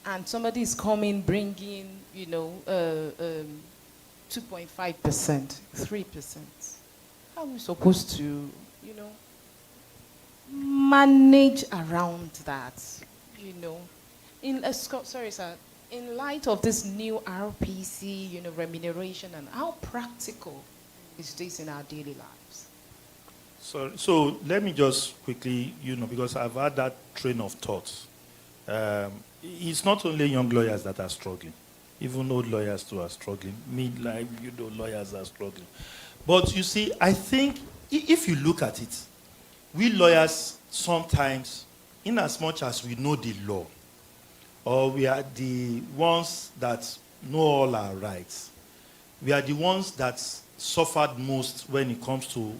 And somebody is coming, bringing, you know, 2.5%, 3%. How are we supposed to, you know, manage around that, you know? In light of this new RPC, you know, remuneration, and how practical is this in our daily lives? So let me just quickly, you know, because I've had that train of thought. It's not only young lawyers that are struggling. Even old lawyers too are struggling. Midlife, you know, lawyers are struggling. But you see, I think if you look at it, we lawyers sometimes, in as much as we know the law, or we are the ones that know all our rights, we are the ones that suffered most when it comes to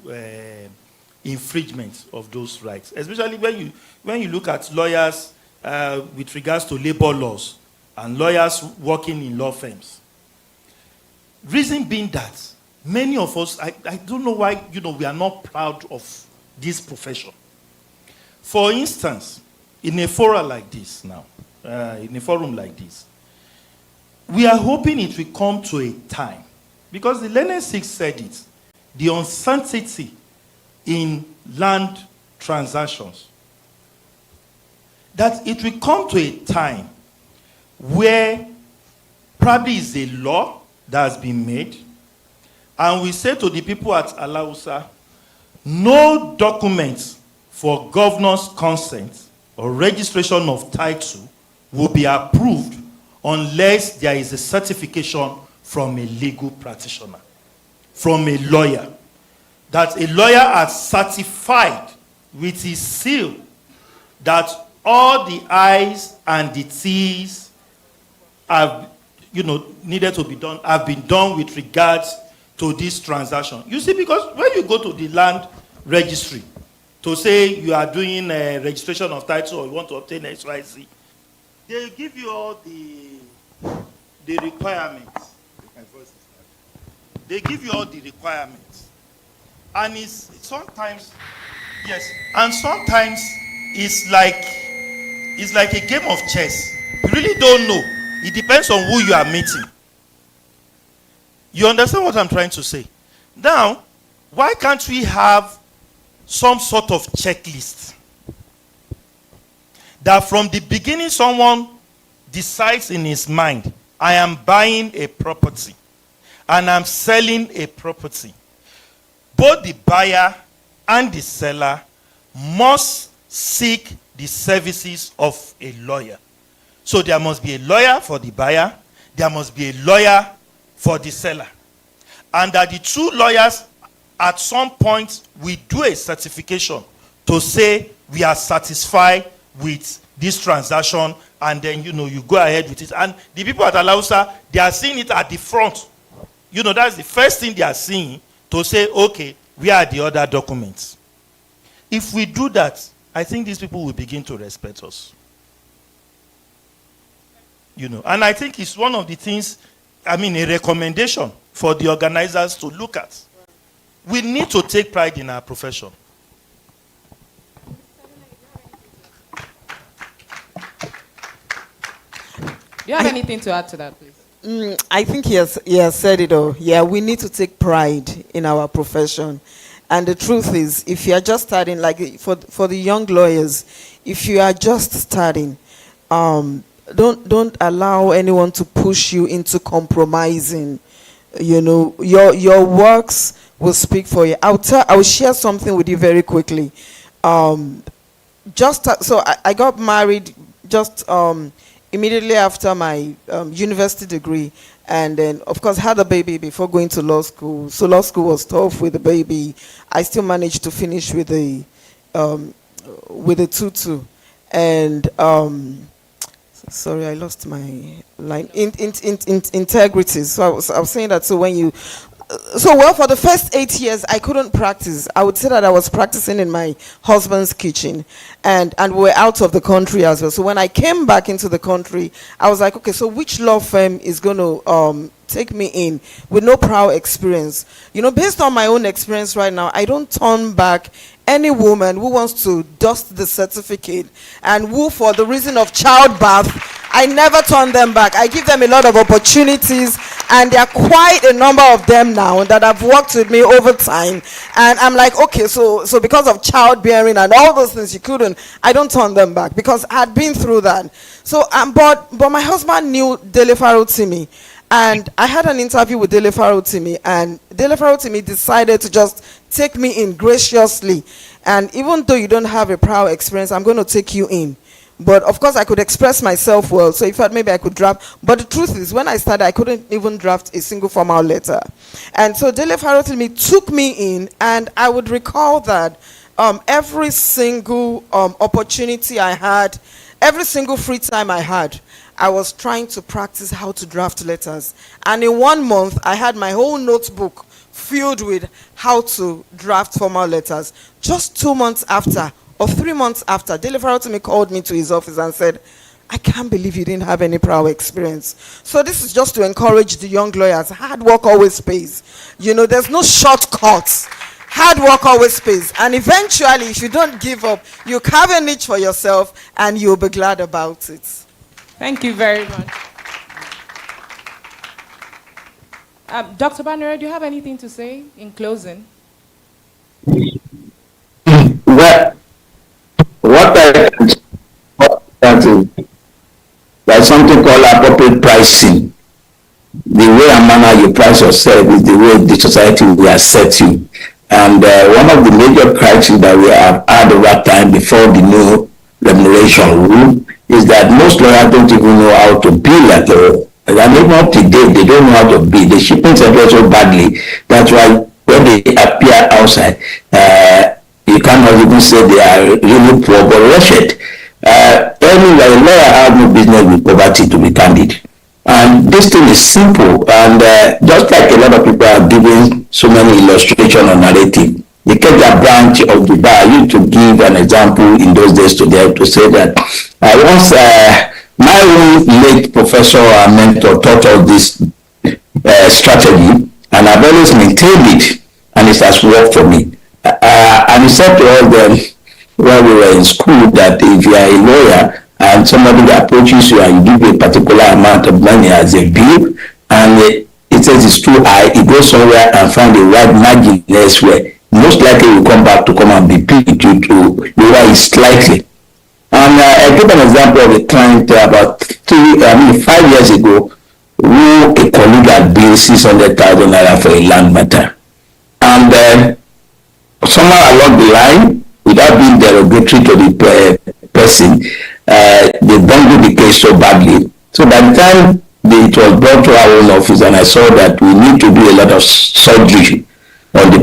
infringement of those rights. Especially when you look at lawyers with regards to labor laws and lawyers working in law firms. Reason being that many of us, I don't know why, we are not proud of this profession. For instance, in a forum like this now, we are hoping it will come to a time, because the Learning 6 said it, the uncertainty in land transactions, that it will come to a time where probably is a law that has been made, and we say to the people at Alausa, no documents for governor's consent or registration of title will be approved unless there is a certification from a legal practitioner, from a lawyer, that a lawyer has certified with his seal that all the I's and the T's have, needed to be done, have been done with regards to this transaction. You see, because when you go to the land registry to say you are doing a registration of title or you want to obtain XYZ, they give you all the requirements. They give you all the requirements. And it's sometimes, yes, and sometimes it's like a game of chess. You really don't know. It depends on who you are meeting. You understand what I'm trying to say? Now, why can't we have some sort of checklist that from the beginning someone decides in his mind, I am buying a property and I'm selling a property. Both the buyer and the seller must seek the services of a lawyer. So there must be a lawyer for the buyer, there must be a lawyer for the seller. And that the two lawyers at some point will do a certification to say we are satisfied with this transaction, and then you go ahead with it. And the people at Alausa, they are seeing it at the front. That's the first thing they are seeing to say, okay, where are the other documents? If we do that, I think these people will begin to respect us. And I think it's one of the things, a recommendation for the organizers to look at. We need to take pride in our profession. Do you have anything to add to that, please? I think he has said it all. Yeah, we need to take pride in our profession. And the truth is, if you are just starting, like for the young lawyers, if you are just starting, don't allow anyone to push you into compromising. Your works will speak for you. I'll share something with you very quickly. So I got married just immediately after my university degree, and then of course had a baby before going to law school. So law school was tough with the baby. I still managed to finish with a 2-2, and sorry, I lost my line. Integrity. So I was saying that. So for the first 8 years, I couldn't practice. I would say that I was practicing in my husband's kitchen, and we're out of the country as well. So when I came back into the country, I was like, okay, so which law firm is going to take me in with no prior experience? Based on my own experience right now, I don't turn back any woman who wants to dust the certificate and who, for the reason of childbirth, I never turn them back. I give them a lot of opportunities, and there are quite a number of them now that have worked with me over time. And I'm like, okay, so because of childbearing and all those things you couldn't, I don't turn them back because I had been through that. So, but my husband knew Dele Farotimi, and I had an interview with Dele Farotimi, and Dele Farotimi decided to just take me in graciously. And even though you don't have a prior experience, I'm going to take you in. But of course, I could express myself well, so he thought maybe I could draft. But the truth is, when I started, I couldn't even draft a single formal letter. And so Dele Farotimi took me in, and I would recall that every single opportunity I had, every single free time I had, I was trying to practice how to draft letters. And in 1 month, I had my whole notebook filled with how to draft formal letters. Just 2 months after, or 3 months after, Dele Farotimi called me to his office and said, I can't believe you didn't have any prior experience. So this is just to encourage the young lawyers. Hard work always pays. You know, there's no shortcuts. Hard work always pays. And eventually, if you don't give up, you carve a niche for yourself and you'll be glad about it. Thank you very much. Dr. Banner, do you have anything to say in closing? Well, what I can say, there's something called appropriate pricing. The way and manner you price yourself is the way the society will accept you. And one of the major criteria that we have had over time before the new remuneration rule is that most lawyers don't even know how to bill at all. And even up to date, they don't know how to bill. The shipping center so badly. That's why when they appear outside, you cannot even say they are really poor but wretched. Anyway, a lawyer has no business with poverty, to be candid. And this thing is simple. And just like a lot of people are giving so many illustrations or narrative, the Kenya branch of the bar used to give an example in those days to them to say that once my own late professor and mentor taught us this strategy, and I've always maintained it, and it has worked for me. And he said to us then, when we were in school, that if you are a lawyer and somebody approaches you and you give a particular amount of money as a bill, and it says it's too high, you go somewhere and find a wide margin elsewhere, most likely you come back to come and be paid to lower it slightly. And I give an example of a client about 5 years ago, who a colleague had billed 600,000 naira for a land matter. And somewhere along the line, without being derogatory to the person, they bungled the case so badly. So by the time it was brought to our own office, and I saw that we need to do a lot of surgery on the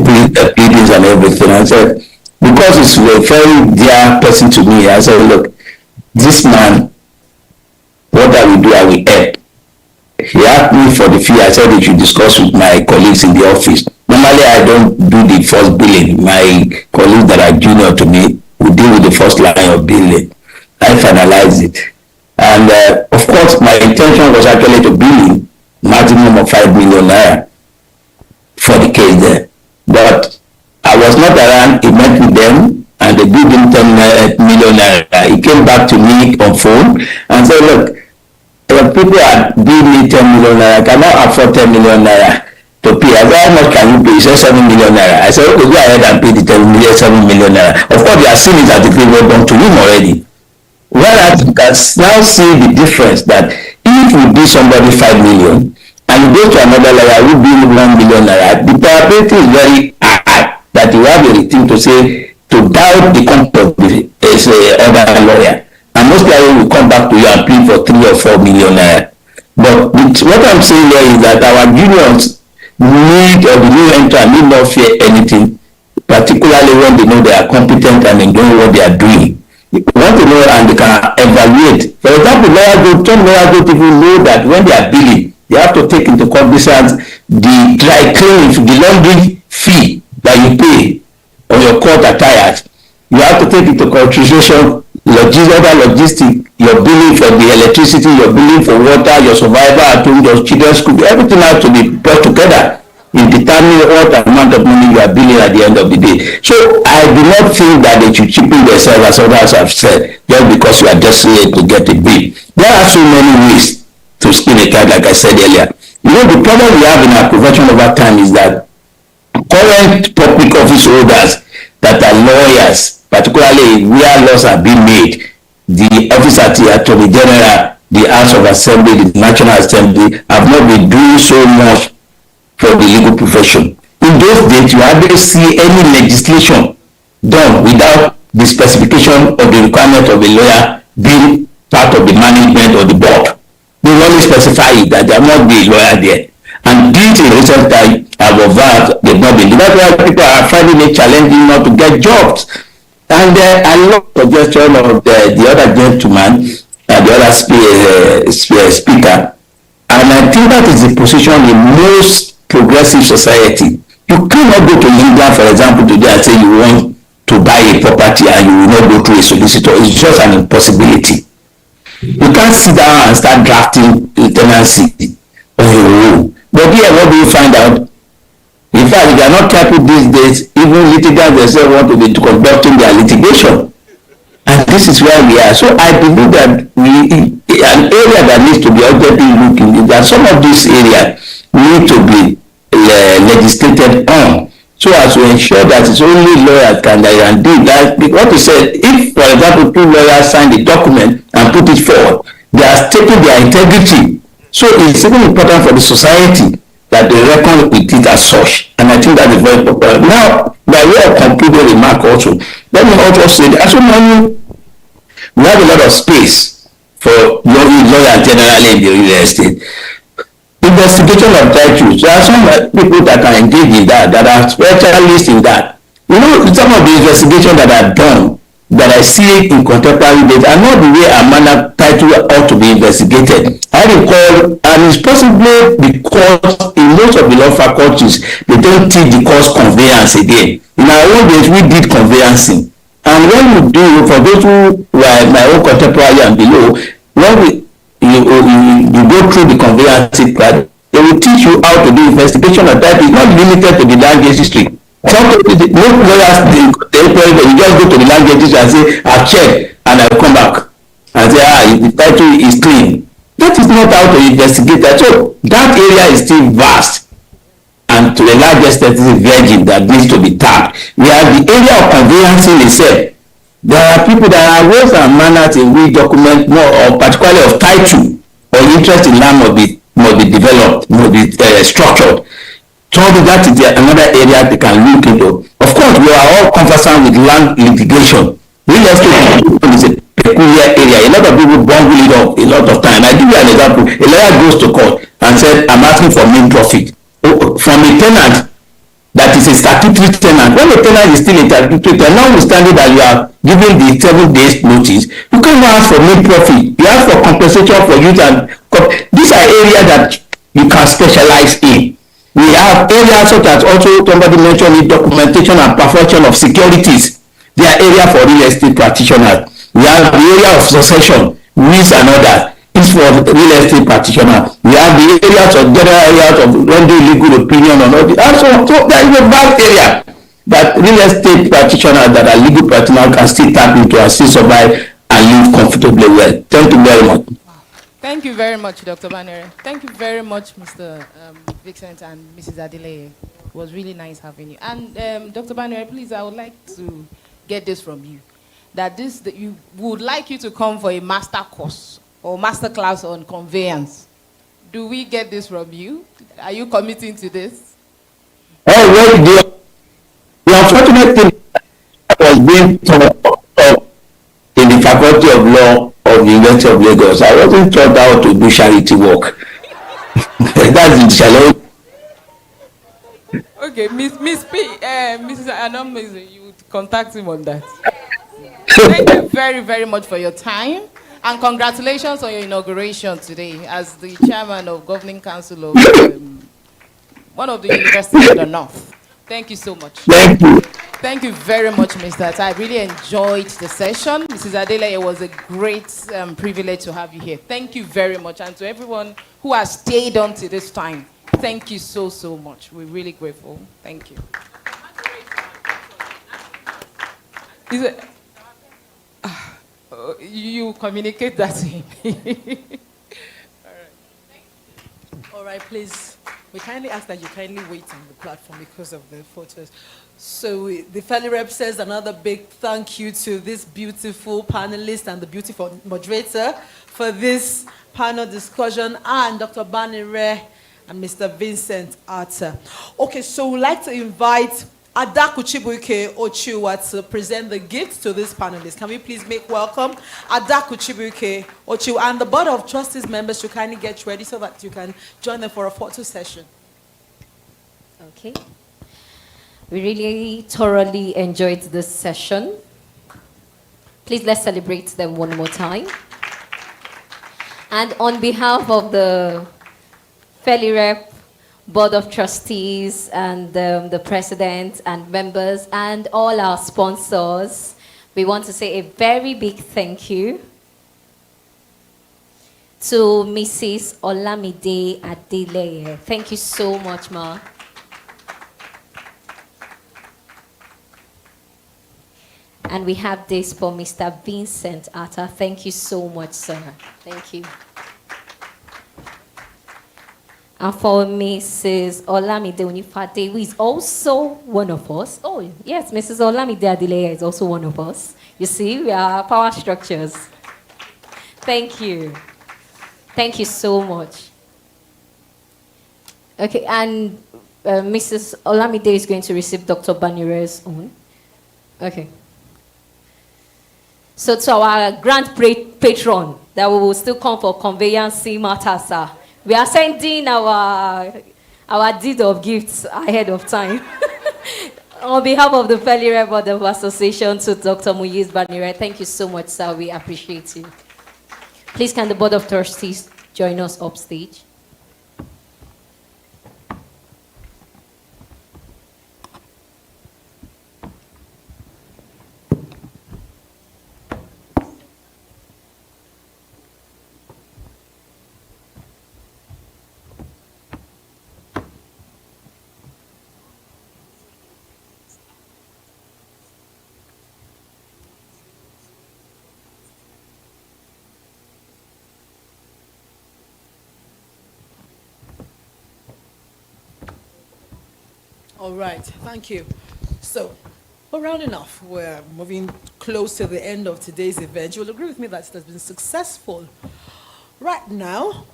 pleadings and everything, I said, because it's a very dear person to me, I said, look, this man, what I will do, I will help. He asked me for the fee. I said he should discuss with my colleagues in the office. Normally, I don't do the first billing. My colleagues that are junior to me will deal with the first line of billing. I finalize it. And of course, my intention was actually to bill him maximum of 5 million naira for the case there. But I was not around. He met with them and they billed him 10 million naira. He came back to me on phone and said, look, people are billing me 10 million naira. I cannot afford 10 million naira to pay. I said, how much can you pay? He said 7 million naira. I said, okay, go ahead and pay the 7 million naira. Of course, they are seeing it as the favor done to him already. Whereas you can now see the difference that if you bill somebody 5 million and you go to another lawyer who bill 1 million naira, the probability is very high that you have a thing to say to doubt the content of the other lawyer. And most likely will come back to you and plead for 3 or 4 million naira. But what I'm saying here is that our juniors need, or the new entrant need not fear anything, particularly when they know they are competent and they know what they are doing. You want to know and they can evaluate. For example, some lawyers don't even know that when they are billing, they have to take into cognizance the dry cleaning, the laundry fee that you pay on your court attires. You have to take into consideration logistic, your billing for the electricity, your billing for water, your survival at home, your children's school, everything has to be brought together in determining what amount of money you are billing at the end of the day. So I do not think that they should cheapen themselves, as others have said, just because you are desperate to get a bill. There are so many ways to skin a cat, like I said earlier. You know, the problem we have in our profession over time is that current public office holders that are lawyers, particularly where laws are being made, the office at the Attorney General, the House of Assembly, the National Assembly, have not been doing so much for the legal profession. In those days, you hardly see any legislation done without the specification of the requirement of a lawyer being part of the management or the board. They only specify it that there must be a lawyer there. And this in recent time, Above that, they've not been. That's why people are finding it challenging not to get jobs. And I love the suggestion of the other gentleman, the other speaker. And I think that is the position in most progressive society. You cannot go to England, for example, today and say you want to buy a property and you will not go through a solicitor. It's just an impossibility. You can't sit down and start drafting a tenancy on your own. But here, what do you find out? In fact, if you are not careful these days, even litigants themselves want to be conducting their litigation. And this is where we are. So I believe that an area that needs to be urgently looking is that some of these areas need to be legislated on, so as to ensure that it's only lawyers can do that. What you said, if, for example, two lawyers sign the document and put it forward, they are stating their integrity. So it's even important for the society that they reckon with it as such. And I think that is very important. Now, by way of concluding remark also, let me also say that as we have a lot of space for lawyers generally in the real estate. Investigation of titles. There are some people that are engaged in that are specialists in that. You know, some of the investigations that are done, that I see in contemporary days, are not the way a manner title ought to be investigated. I recall, and it's possibly because in most of the law faculties, they don't teach the course conveyance again. In our own days, we did conveyancing. And when you do, for those who were my own contemporary and below, when you go through the conveyancing part, they will teach you how to do investigation of that. It's not limited to the land registry. Most lawyers, you just go to the land registry and say, I've checked, and I'll come back and say, the title is clean. That is not how to investigate that. So that area is still vast, and to a large extent, it's a virgin that needs to be tapped. We have the area of conveyancing itself. There are people that are ways and manners in which document more, or particularly of title or interest in land must be developed, must be structured. So that is another area they can look into. Of course, we are all conversant with land litigation. Real estate is a peculiar area. A lot of people bungle it up a lot of time. I give you an example. A lawyer goes to court and said, I'm asking for main profit from a tenant that is a statutory tenant. When a tenant is still a statutory tenant, notwithstanding that you are giving the 7 days notice, you can't ask for main profit. You ask for compensation for use, and these are areas that you can specialize in. We have areas such as, also somebody mentioned, documentation and perfection of securities. They are areas for real estate practitioners. We have the area of succession, wills and others. It's for real estate practitioners. We have the areas of general areas of rendering legal opinion on all the. So there is a vast area that real estate practitioners that are legal practitioners can still tap into and still survive and live comfortably well. Thank you very much. Thank you very much, Dr. Banere. Thank you very much, Mr. Vincent and Mrs. Adile. It was really nice having you. And Dr. Banere, please, I would like to get this from you. That you would like you to come for a master course or master class on conveyance. Do we get this from you? Are you committing to this? Oh, well, the unfortunate thing was being taught in the Faculty of Law of the University of Lagos. I wasn't taught how to do charity work. That's the challenge. Okay, Miss P, Mrs. Anom, you would contact him on that. Thank you very, very much for your time, and congratulations on your inauguration today as the chairman of Governing Council of one of the universities of the North. Thank you so much. Thank you. Thank you very much, Mr. Atta. I really enjoyed the session. Mrs. Adela, it was a great privilege to have you here. Thank you very much. And to everyone who has stayed on to this time, thank you so, so much. We're really grateful. Thank you. Is it, you communicate that to him. All right, please. We kindly ask that you kindly wait on the platform because of the photos. So the FELIREP says another big thank you to this beautiful panelist and the beautiful moderator for this panel discussion, and Dr. Banire and Mr. Vincent Atta. Okay, so we'd like to invite Adaku Chibuike Ochiwa to present the gifts to this panelist. Can we please make welcome Adaku Chibuike Ochiwa, and the Board of Trustees members to kindly get ready so that you can join them for a photo session. Okay. We really thoroughly enjoyed this session. Please let's celebrate them one more time. And on behalf of the FELIREP Board of Trustees and the President and members and all our sponsors, we want to say a very big thank you to Mrs. Olamide Adeleye. Thank you so much, Ma. And we have this for Mr. Vincent Atta. Thank you so much, sir. Thank you. And for Mrs. Olamide Onifade, who is also one of us. Oh, yes, Mrs. Olamide Adeleye is also one of us. You see, we are power structures. Thank you. Thank you so much. Okay, and Mrs. Olamide is going to receive Dr. Banire's own. Okay. So to our grand patron that we will still come for conveyancing matters, sir. We are sending our deed of gifts ahead of time. On behalf of the FELIREP Board of Association to Dr. Muyiz Banire, thank you so much, sir. We appreciate you. Please can the Board of Trustees join us upstage? All right, thank you. So, we're rounding off. We're moving close to the end of today's event. You'll agree with me that it has been successful. Right now,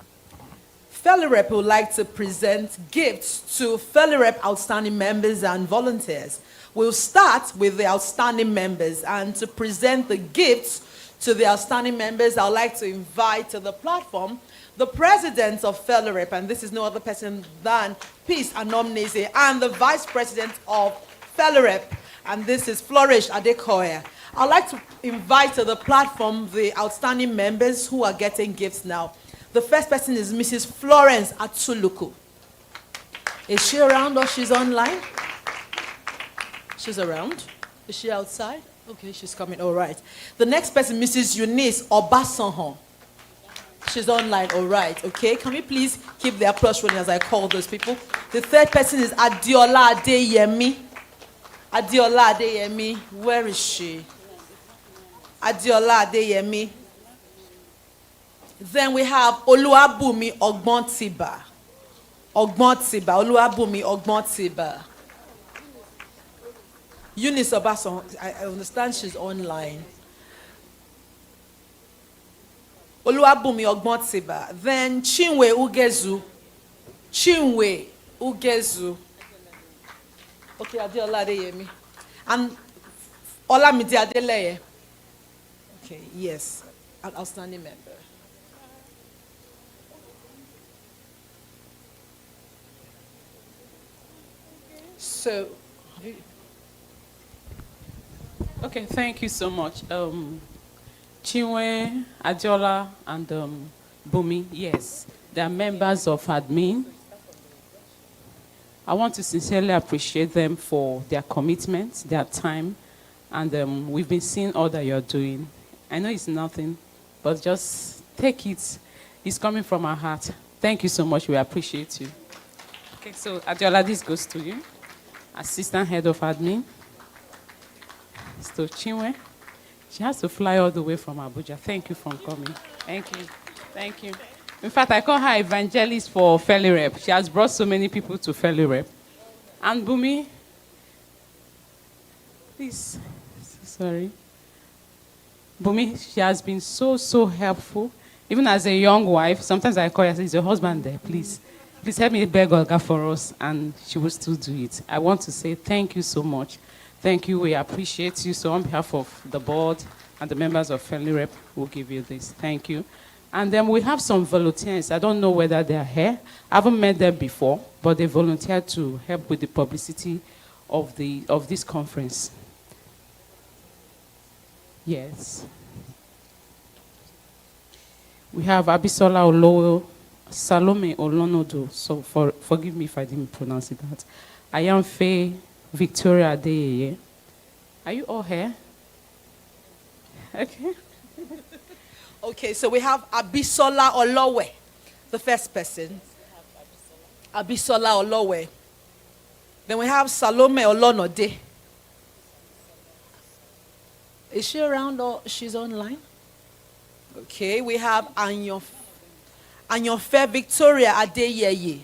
FELIREP would like to present gifts to FELIREP outstanding members and volunteers. We'll start with the outstanding members, and to present the gifts to the outstanding members, I'd like to invite to the platform the president of FELIREP, and this is no other person than Peace Anomnese, and the vice president of FELIREP, and this is Flourish Adekoya. I'd like to invite to the platform the outstanding members who are getting gifts now. The first person is Mrs. Florence Atsuluku. Is she around or she's online? She's around. Is she outside? Okay, she's coming. All right. The next person, Mrs. Eunice Obasanjo. She's online. All right. Okay. Can we please keep the applause running as I call those people? The third person is Adiola Adeyemi. Adiola Adeyemi. Where is she? Adiola Adeyemi. Then we have Oluwabumi Ogbontiba. Ogbontiba. Oluwabumi Ogbontiba. Eunice Obasanjo. I understand she's online. Oluwabumi Ogbontiba. Then Chinwe Ugezu. Chinwe Ugezu. Okay, Adeola Adeyemi. And Olamide Adeleye. Okay, yes. An outstanding member. So, okay, thank you so much. Chinwe, Adiola, and Bumi, yes, they are members of admin. I want to sincerely appreciate them for their commitment, their time, and we've been seeing all that you're doing. I know it's nothing, but just take it. It's coming from our heart. Thank you so much. We appreciate you. Okay, so Adiola, this goes to you, Assistant Head of Admin. So Chinwe. She has to fly all the way from Abuja. Thank you for coming. Thank you. Thank you. In fact, I call her evangelist for FELIREP. She has brought so many people to FELIREP. And Bumi, please, sorry. Bumi, she has been so helpful. Even as a young wife, sometimes I call her and say, is your husband there? Please help me beg Olga for us. And she will still do it. I want to say thank you so much. Thank you. We appreciate you. So on behalf of the board and the members of FELIREP, we'll give you this. Thank you. And then we have some volunteers. I don't know whether they are here. I haven't met them before, but they volunteered to help with the publicity of this conference. Yes. We have Abisola Olowo, Salome Olonodo. So forgive me if I didn't pronounce it that. Ayamfe Victoria Adeyeye. Are you all here? Okay. Okay, so we have Abisola Olowe, the first person. Abisola Olowe. Then we have Salome Olonode. Is she around or she's online? Okay, we have Anyofe Victoria Adeyeye.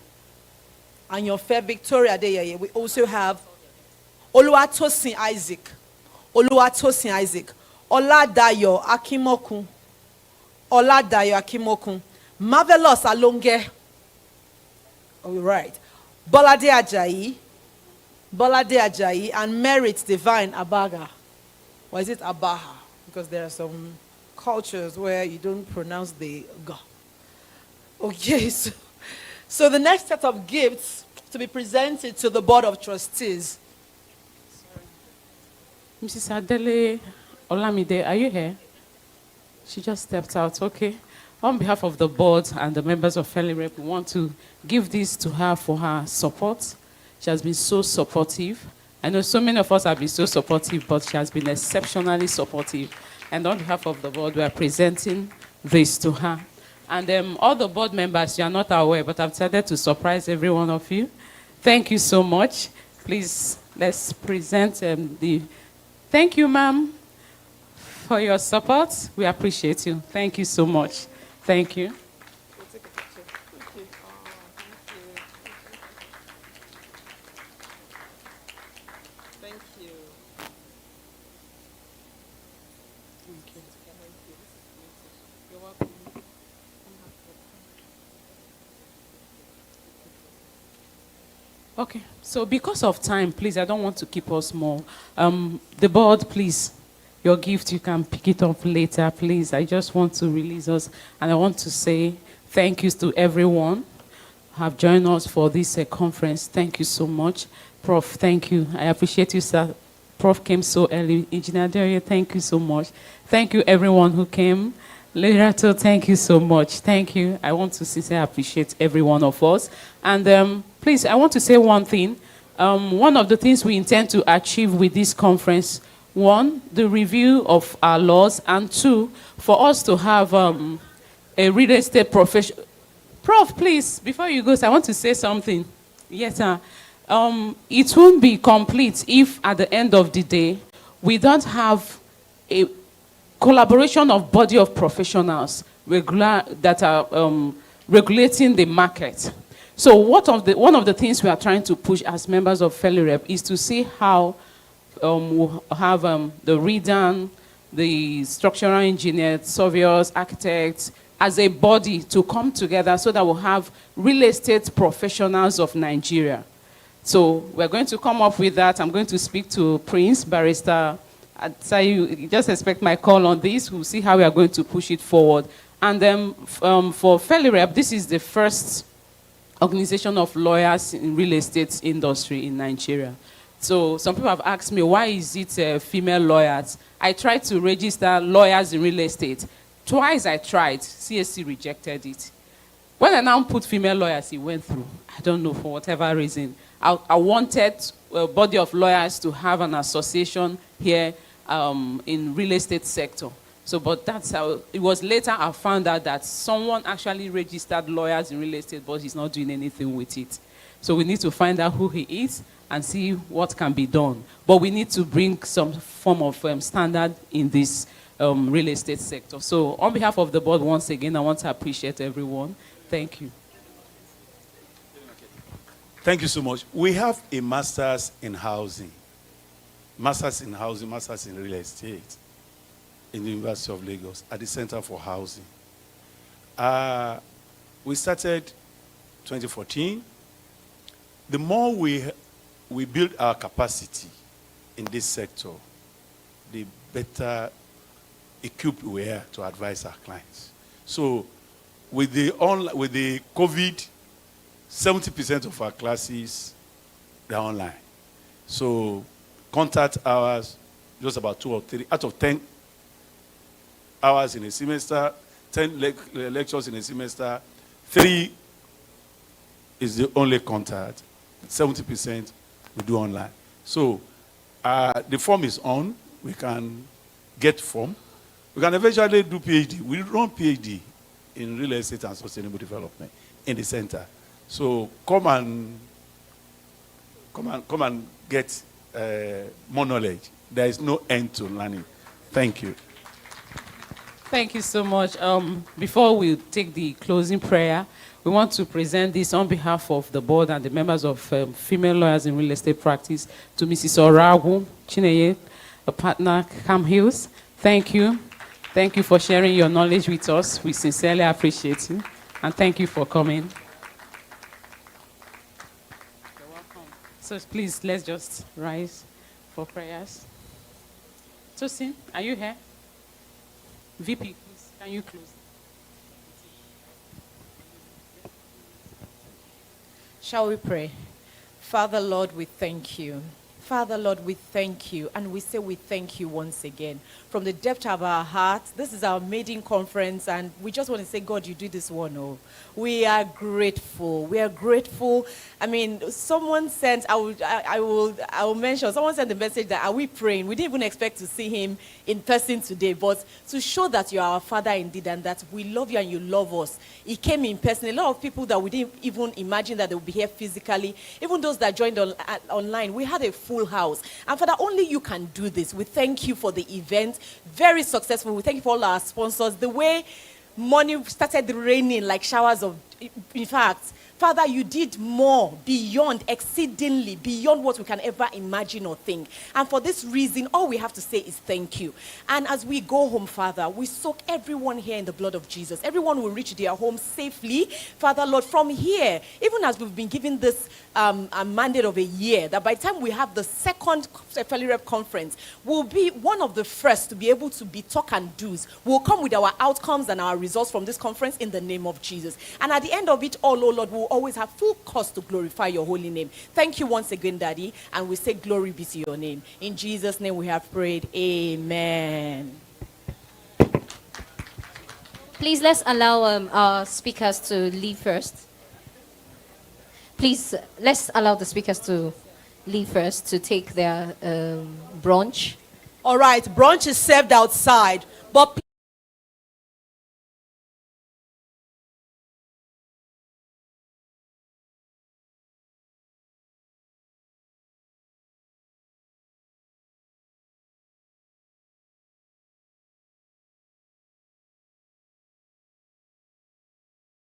Anyofe Victoria Adeyeye. We also have Oluwatosin Isaac. Oluwatosin Isaac. Oladayo Akimokun. Oladayo Akimokun. Marvelous Alonge. All right. Bolade Ajayi. Bolade Ajayi and Merit Divine Abaga. Or is it Abaha? Because there are some cultures where you don't pronounce the G. Okay, so the next set of gifts to be presented to the Board of Trustees. Mrs. Adele Olamide, are you here? She just stepped out. Okay. On behalf of the board and the members of FELIREP, we want to give this to her for her support. She has been so supportive. I know so many of us have been so supportive, but she has been exceptionally supportive. And on behalf of the board, we are presenting this to her. And all the board members, you are not aware, but I've decided to surprise every one of you. Thank you so much. Please, let's present the... Thank you, ma'am, for your support. We appreciate you. Thank you so much. Thank you. Okay, so because of time, please, I don't want to keep us more. The board, please, your gift, you can pick it up later, please. I just want to release us, and I want to say thank you to everyone who have joined us for this conference. Thank you so much. Prof, thank you. I appreciate you, sir. Prof came so early. Engineer Dario, thank you so much. Thank you, everyone who came. Lerato, thank you so much. Thank you. I want to sincerely appreciate every one of us. And please, I want to say one thing. One of the things we intend to achieve with this conference, one, the review of our laws, and two, for us to have a real estate profession. Prof, please, before you go, I want to say something. Yes, sir. It won't be complete if at the end of the day, we don't have a collaboration of body of professionals that are regulating the market. So one of the things we are trying to push as members of FELIREP is to see how we'll have the REDAN, the structural engineers, surveyors, architects, as a body to come together so that we'll have real estate professionals of Nigeria. So we're going to come up with that. I'm going to speak to Prince, Barrister. So you just expect my call on this. We'll see how we are going to push it forward. And then for FELIREP, this is the first organization of lawyers in real estate industry in Nigeria. So some people have asked me, why is it female lawyers? I tried to register lawyers in real estate. Twice I tried, CSC rejected it. When I now put female lawyers, it went through. I don't know, for whatever reason. I wanted a body of lawyers to have an association here in real estate sector. So, but that's how, it was later I found out that someone actually registered lawyers in real estate, but he's not doing anything with it. So we need to find out who he is and see what can be done. But we need to bring some form of standard in this real estate sector. So on behalf of the board, once again, I want to appreciate everyone. Thank you. Thank you so much. We have a master's in housing. Masters in housing, masters in real estate in the University of Lagos at the Center for Housing. We started 2014. The more we build our capacity in this sector, the better equipped we are to advise our clients. So with the COVID, 70% of our classes, they're online. So contact hours, just about 2 or 3 out of 10 hours in a semester, 10 lectures in a semester, 3 is the only contact. 70% we do online. So the form is on. We can get form. We can eventually do PhD. We run PhD in real estate and sustainable development in the center. So come and get more knowledge. There is no end to learning. Thank you. Thank you so much. Before we take the closing prayer, we want to present this on behalf of the board and the members of Female Lawyers in Real Estate Practice to Mrs. Oragu Chineye, a partner, Cam Hills. Thank you. Thank you for sharing your knowledge with us. We sincerely appreciate you. And thank you for coming. You're welcome. So please, let's just rise for prayers. Tosin, are you here? VP, please, can you close? Shall we pray? Father, Lord, we thank you. Father, Lord, we thank you, and we say we thank you once again. From the depth of our hearts, this is our maiden conference, and we just want to say, God, you do this one. Oh, we are grateful. We are grateful. I mean, someone sent, I will mention, someone sent the message that, are we praying? We didn't even expect to see him in person today, but to show that you are our Father indeed, and that we love you and you love us. He came in person. A lot of people that we didn't even imagine that they would be here physically, even those that joined online, we had a full house. And Father, only you can do this. We thank you for the event. Very successful. We thank you for all our sponsors. The way money started raining like showers of, in fact, Father, you did more, beyond, exceedingly, beyond what we can ever imagine or think. And for this reason, all we have to say is thank you. And as we go home, Father, we soak everyone here in the blood of Jesus. Everyone will reach their home safely. Father, Lord, from here, even as we've been given this a mandate of a year, that by the time we have the second FELIREP conference, we'll be one of the first to be able to be talk and do's. We'll come with our outcomes and our results from this conference in the name of Jesus. And at the end of it all, oh Lord, we'll always have full cause to glorify your holy name. Thank you once again, Daddy, and we say glory be to your name. In Jesus' name we have prayed. Amen. Please let's allow our speakers to leave first. Please, let's allow the speakers to leave first to take their brunch. All right, brunch is served outside, but please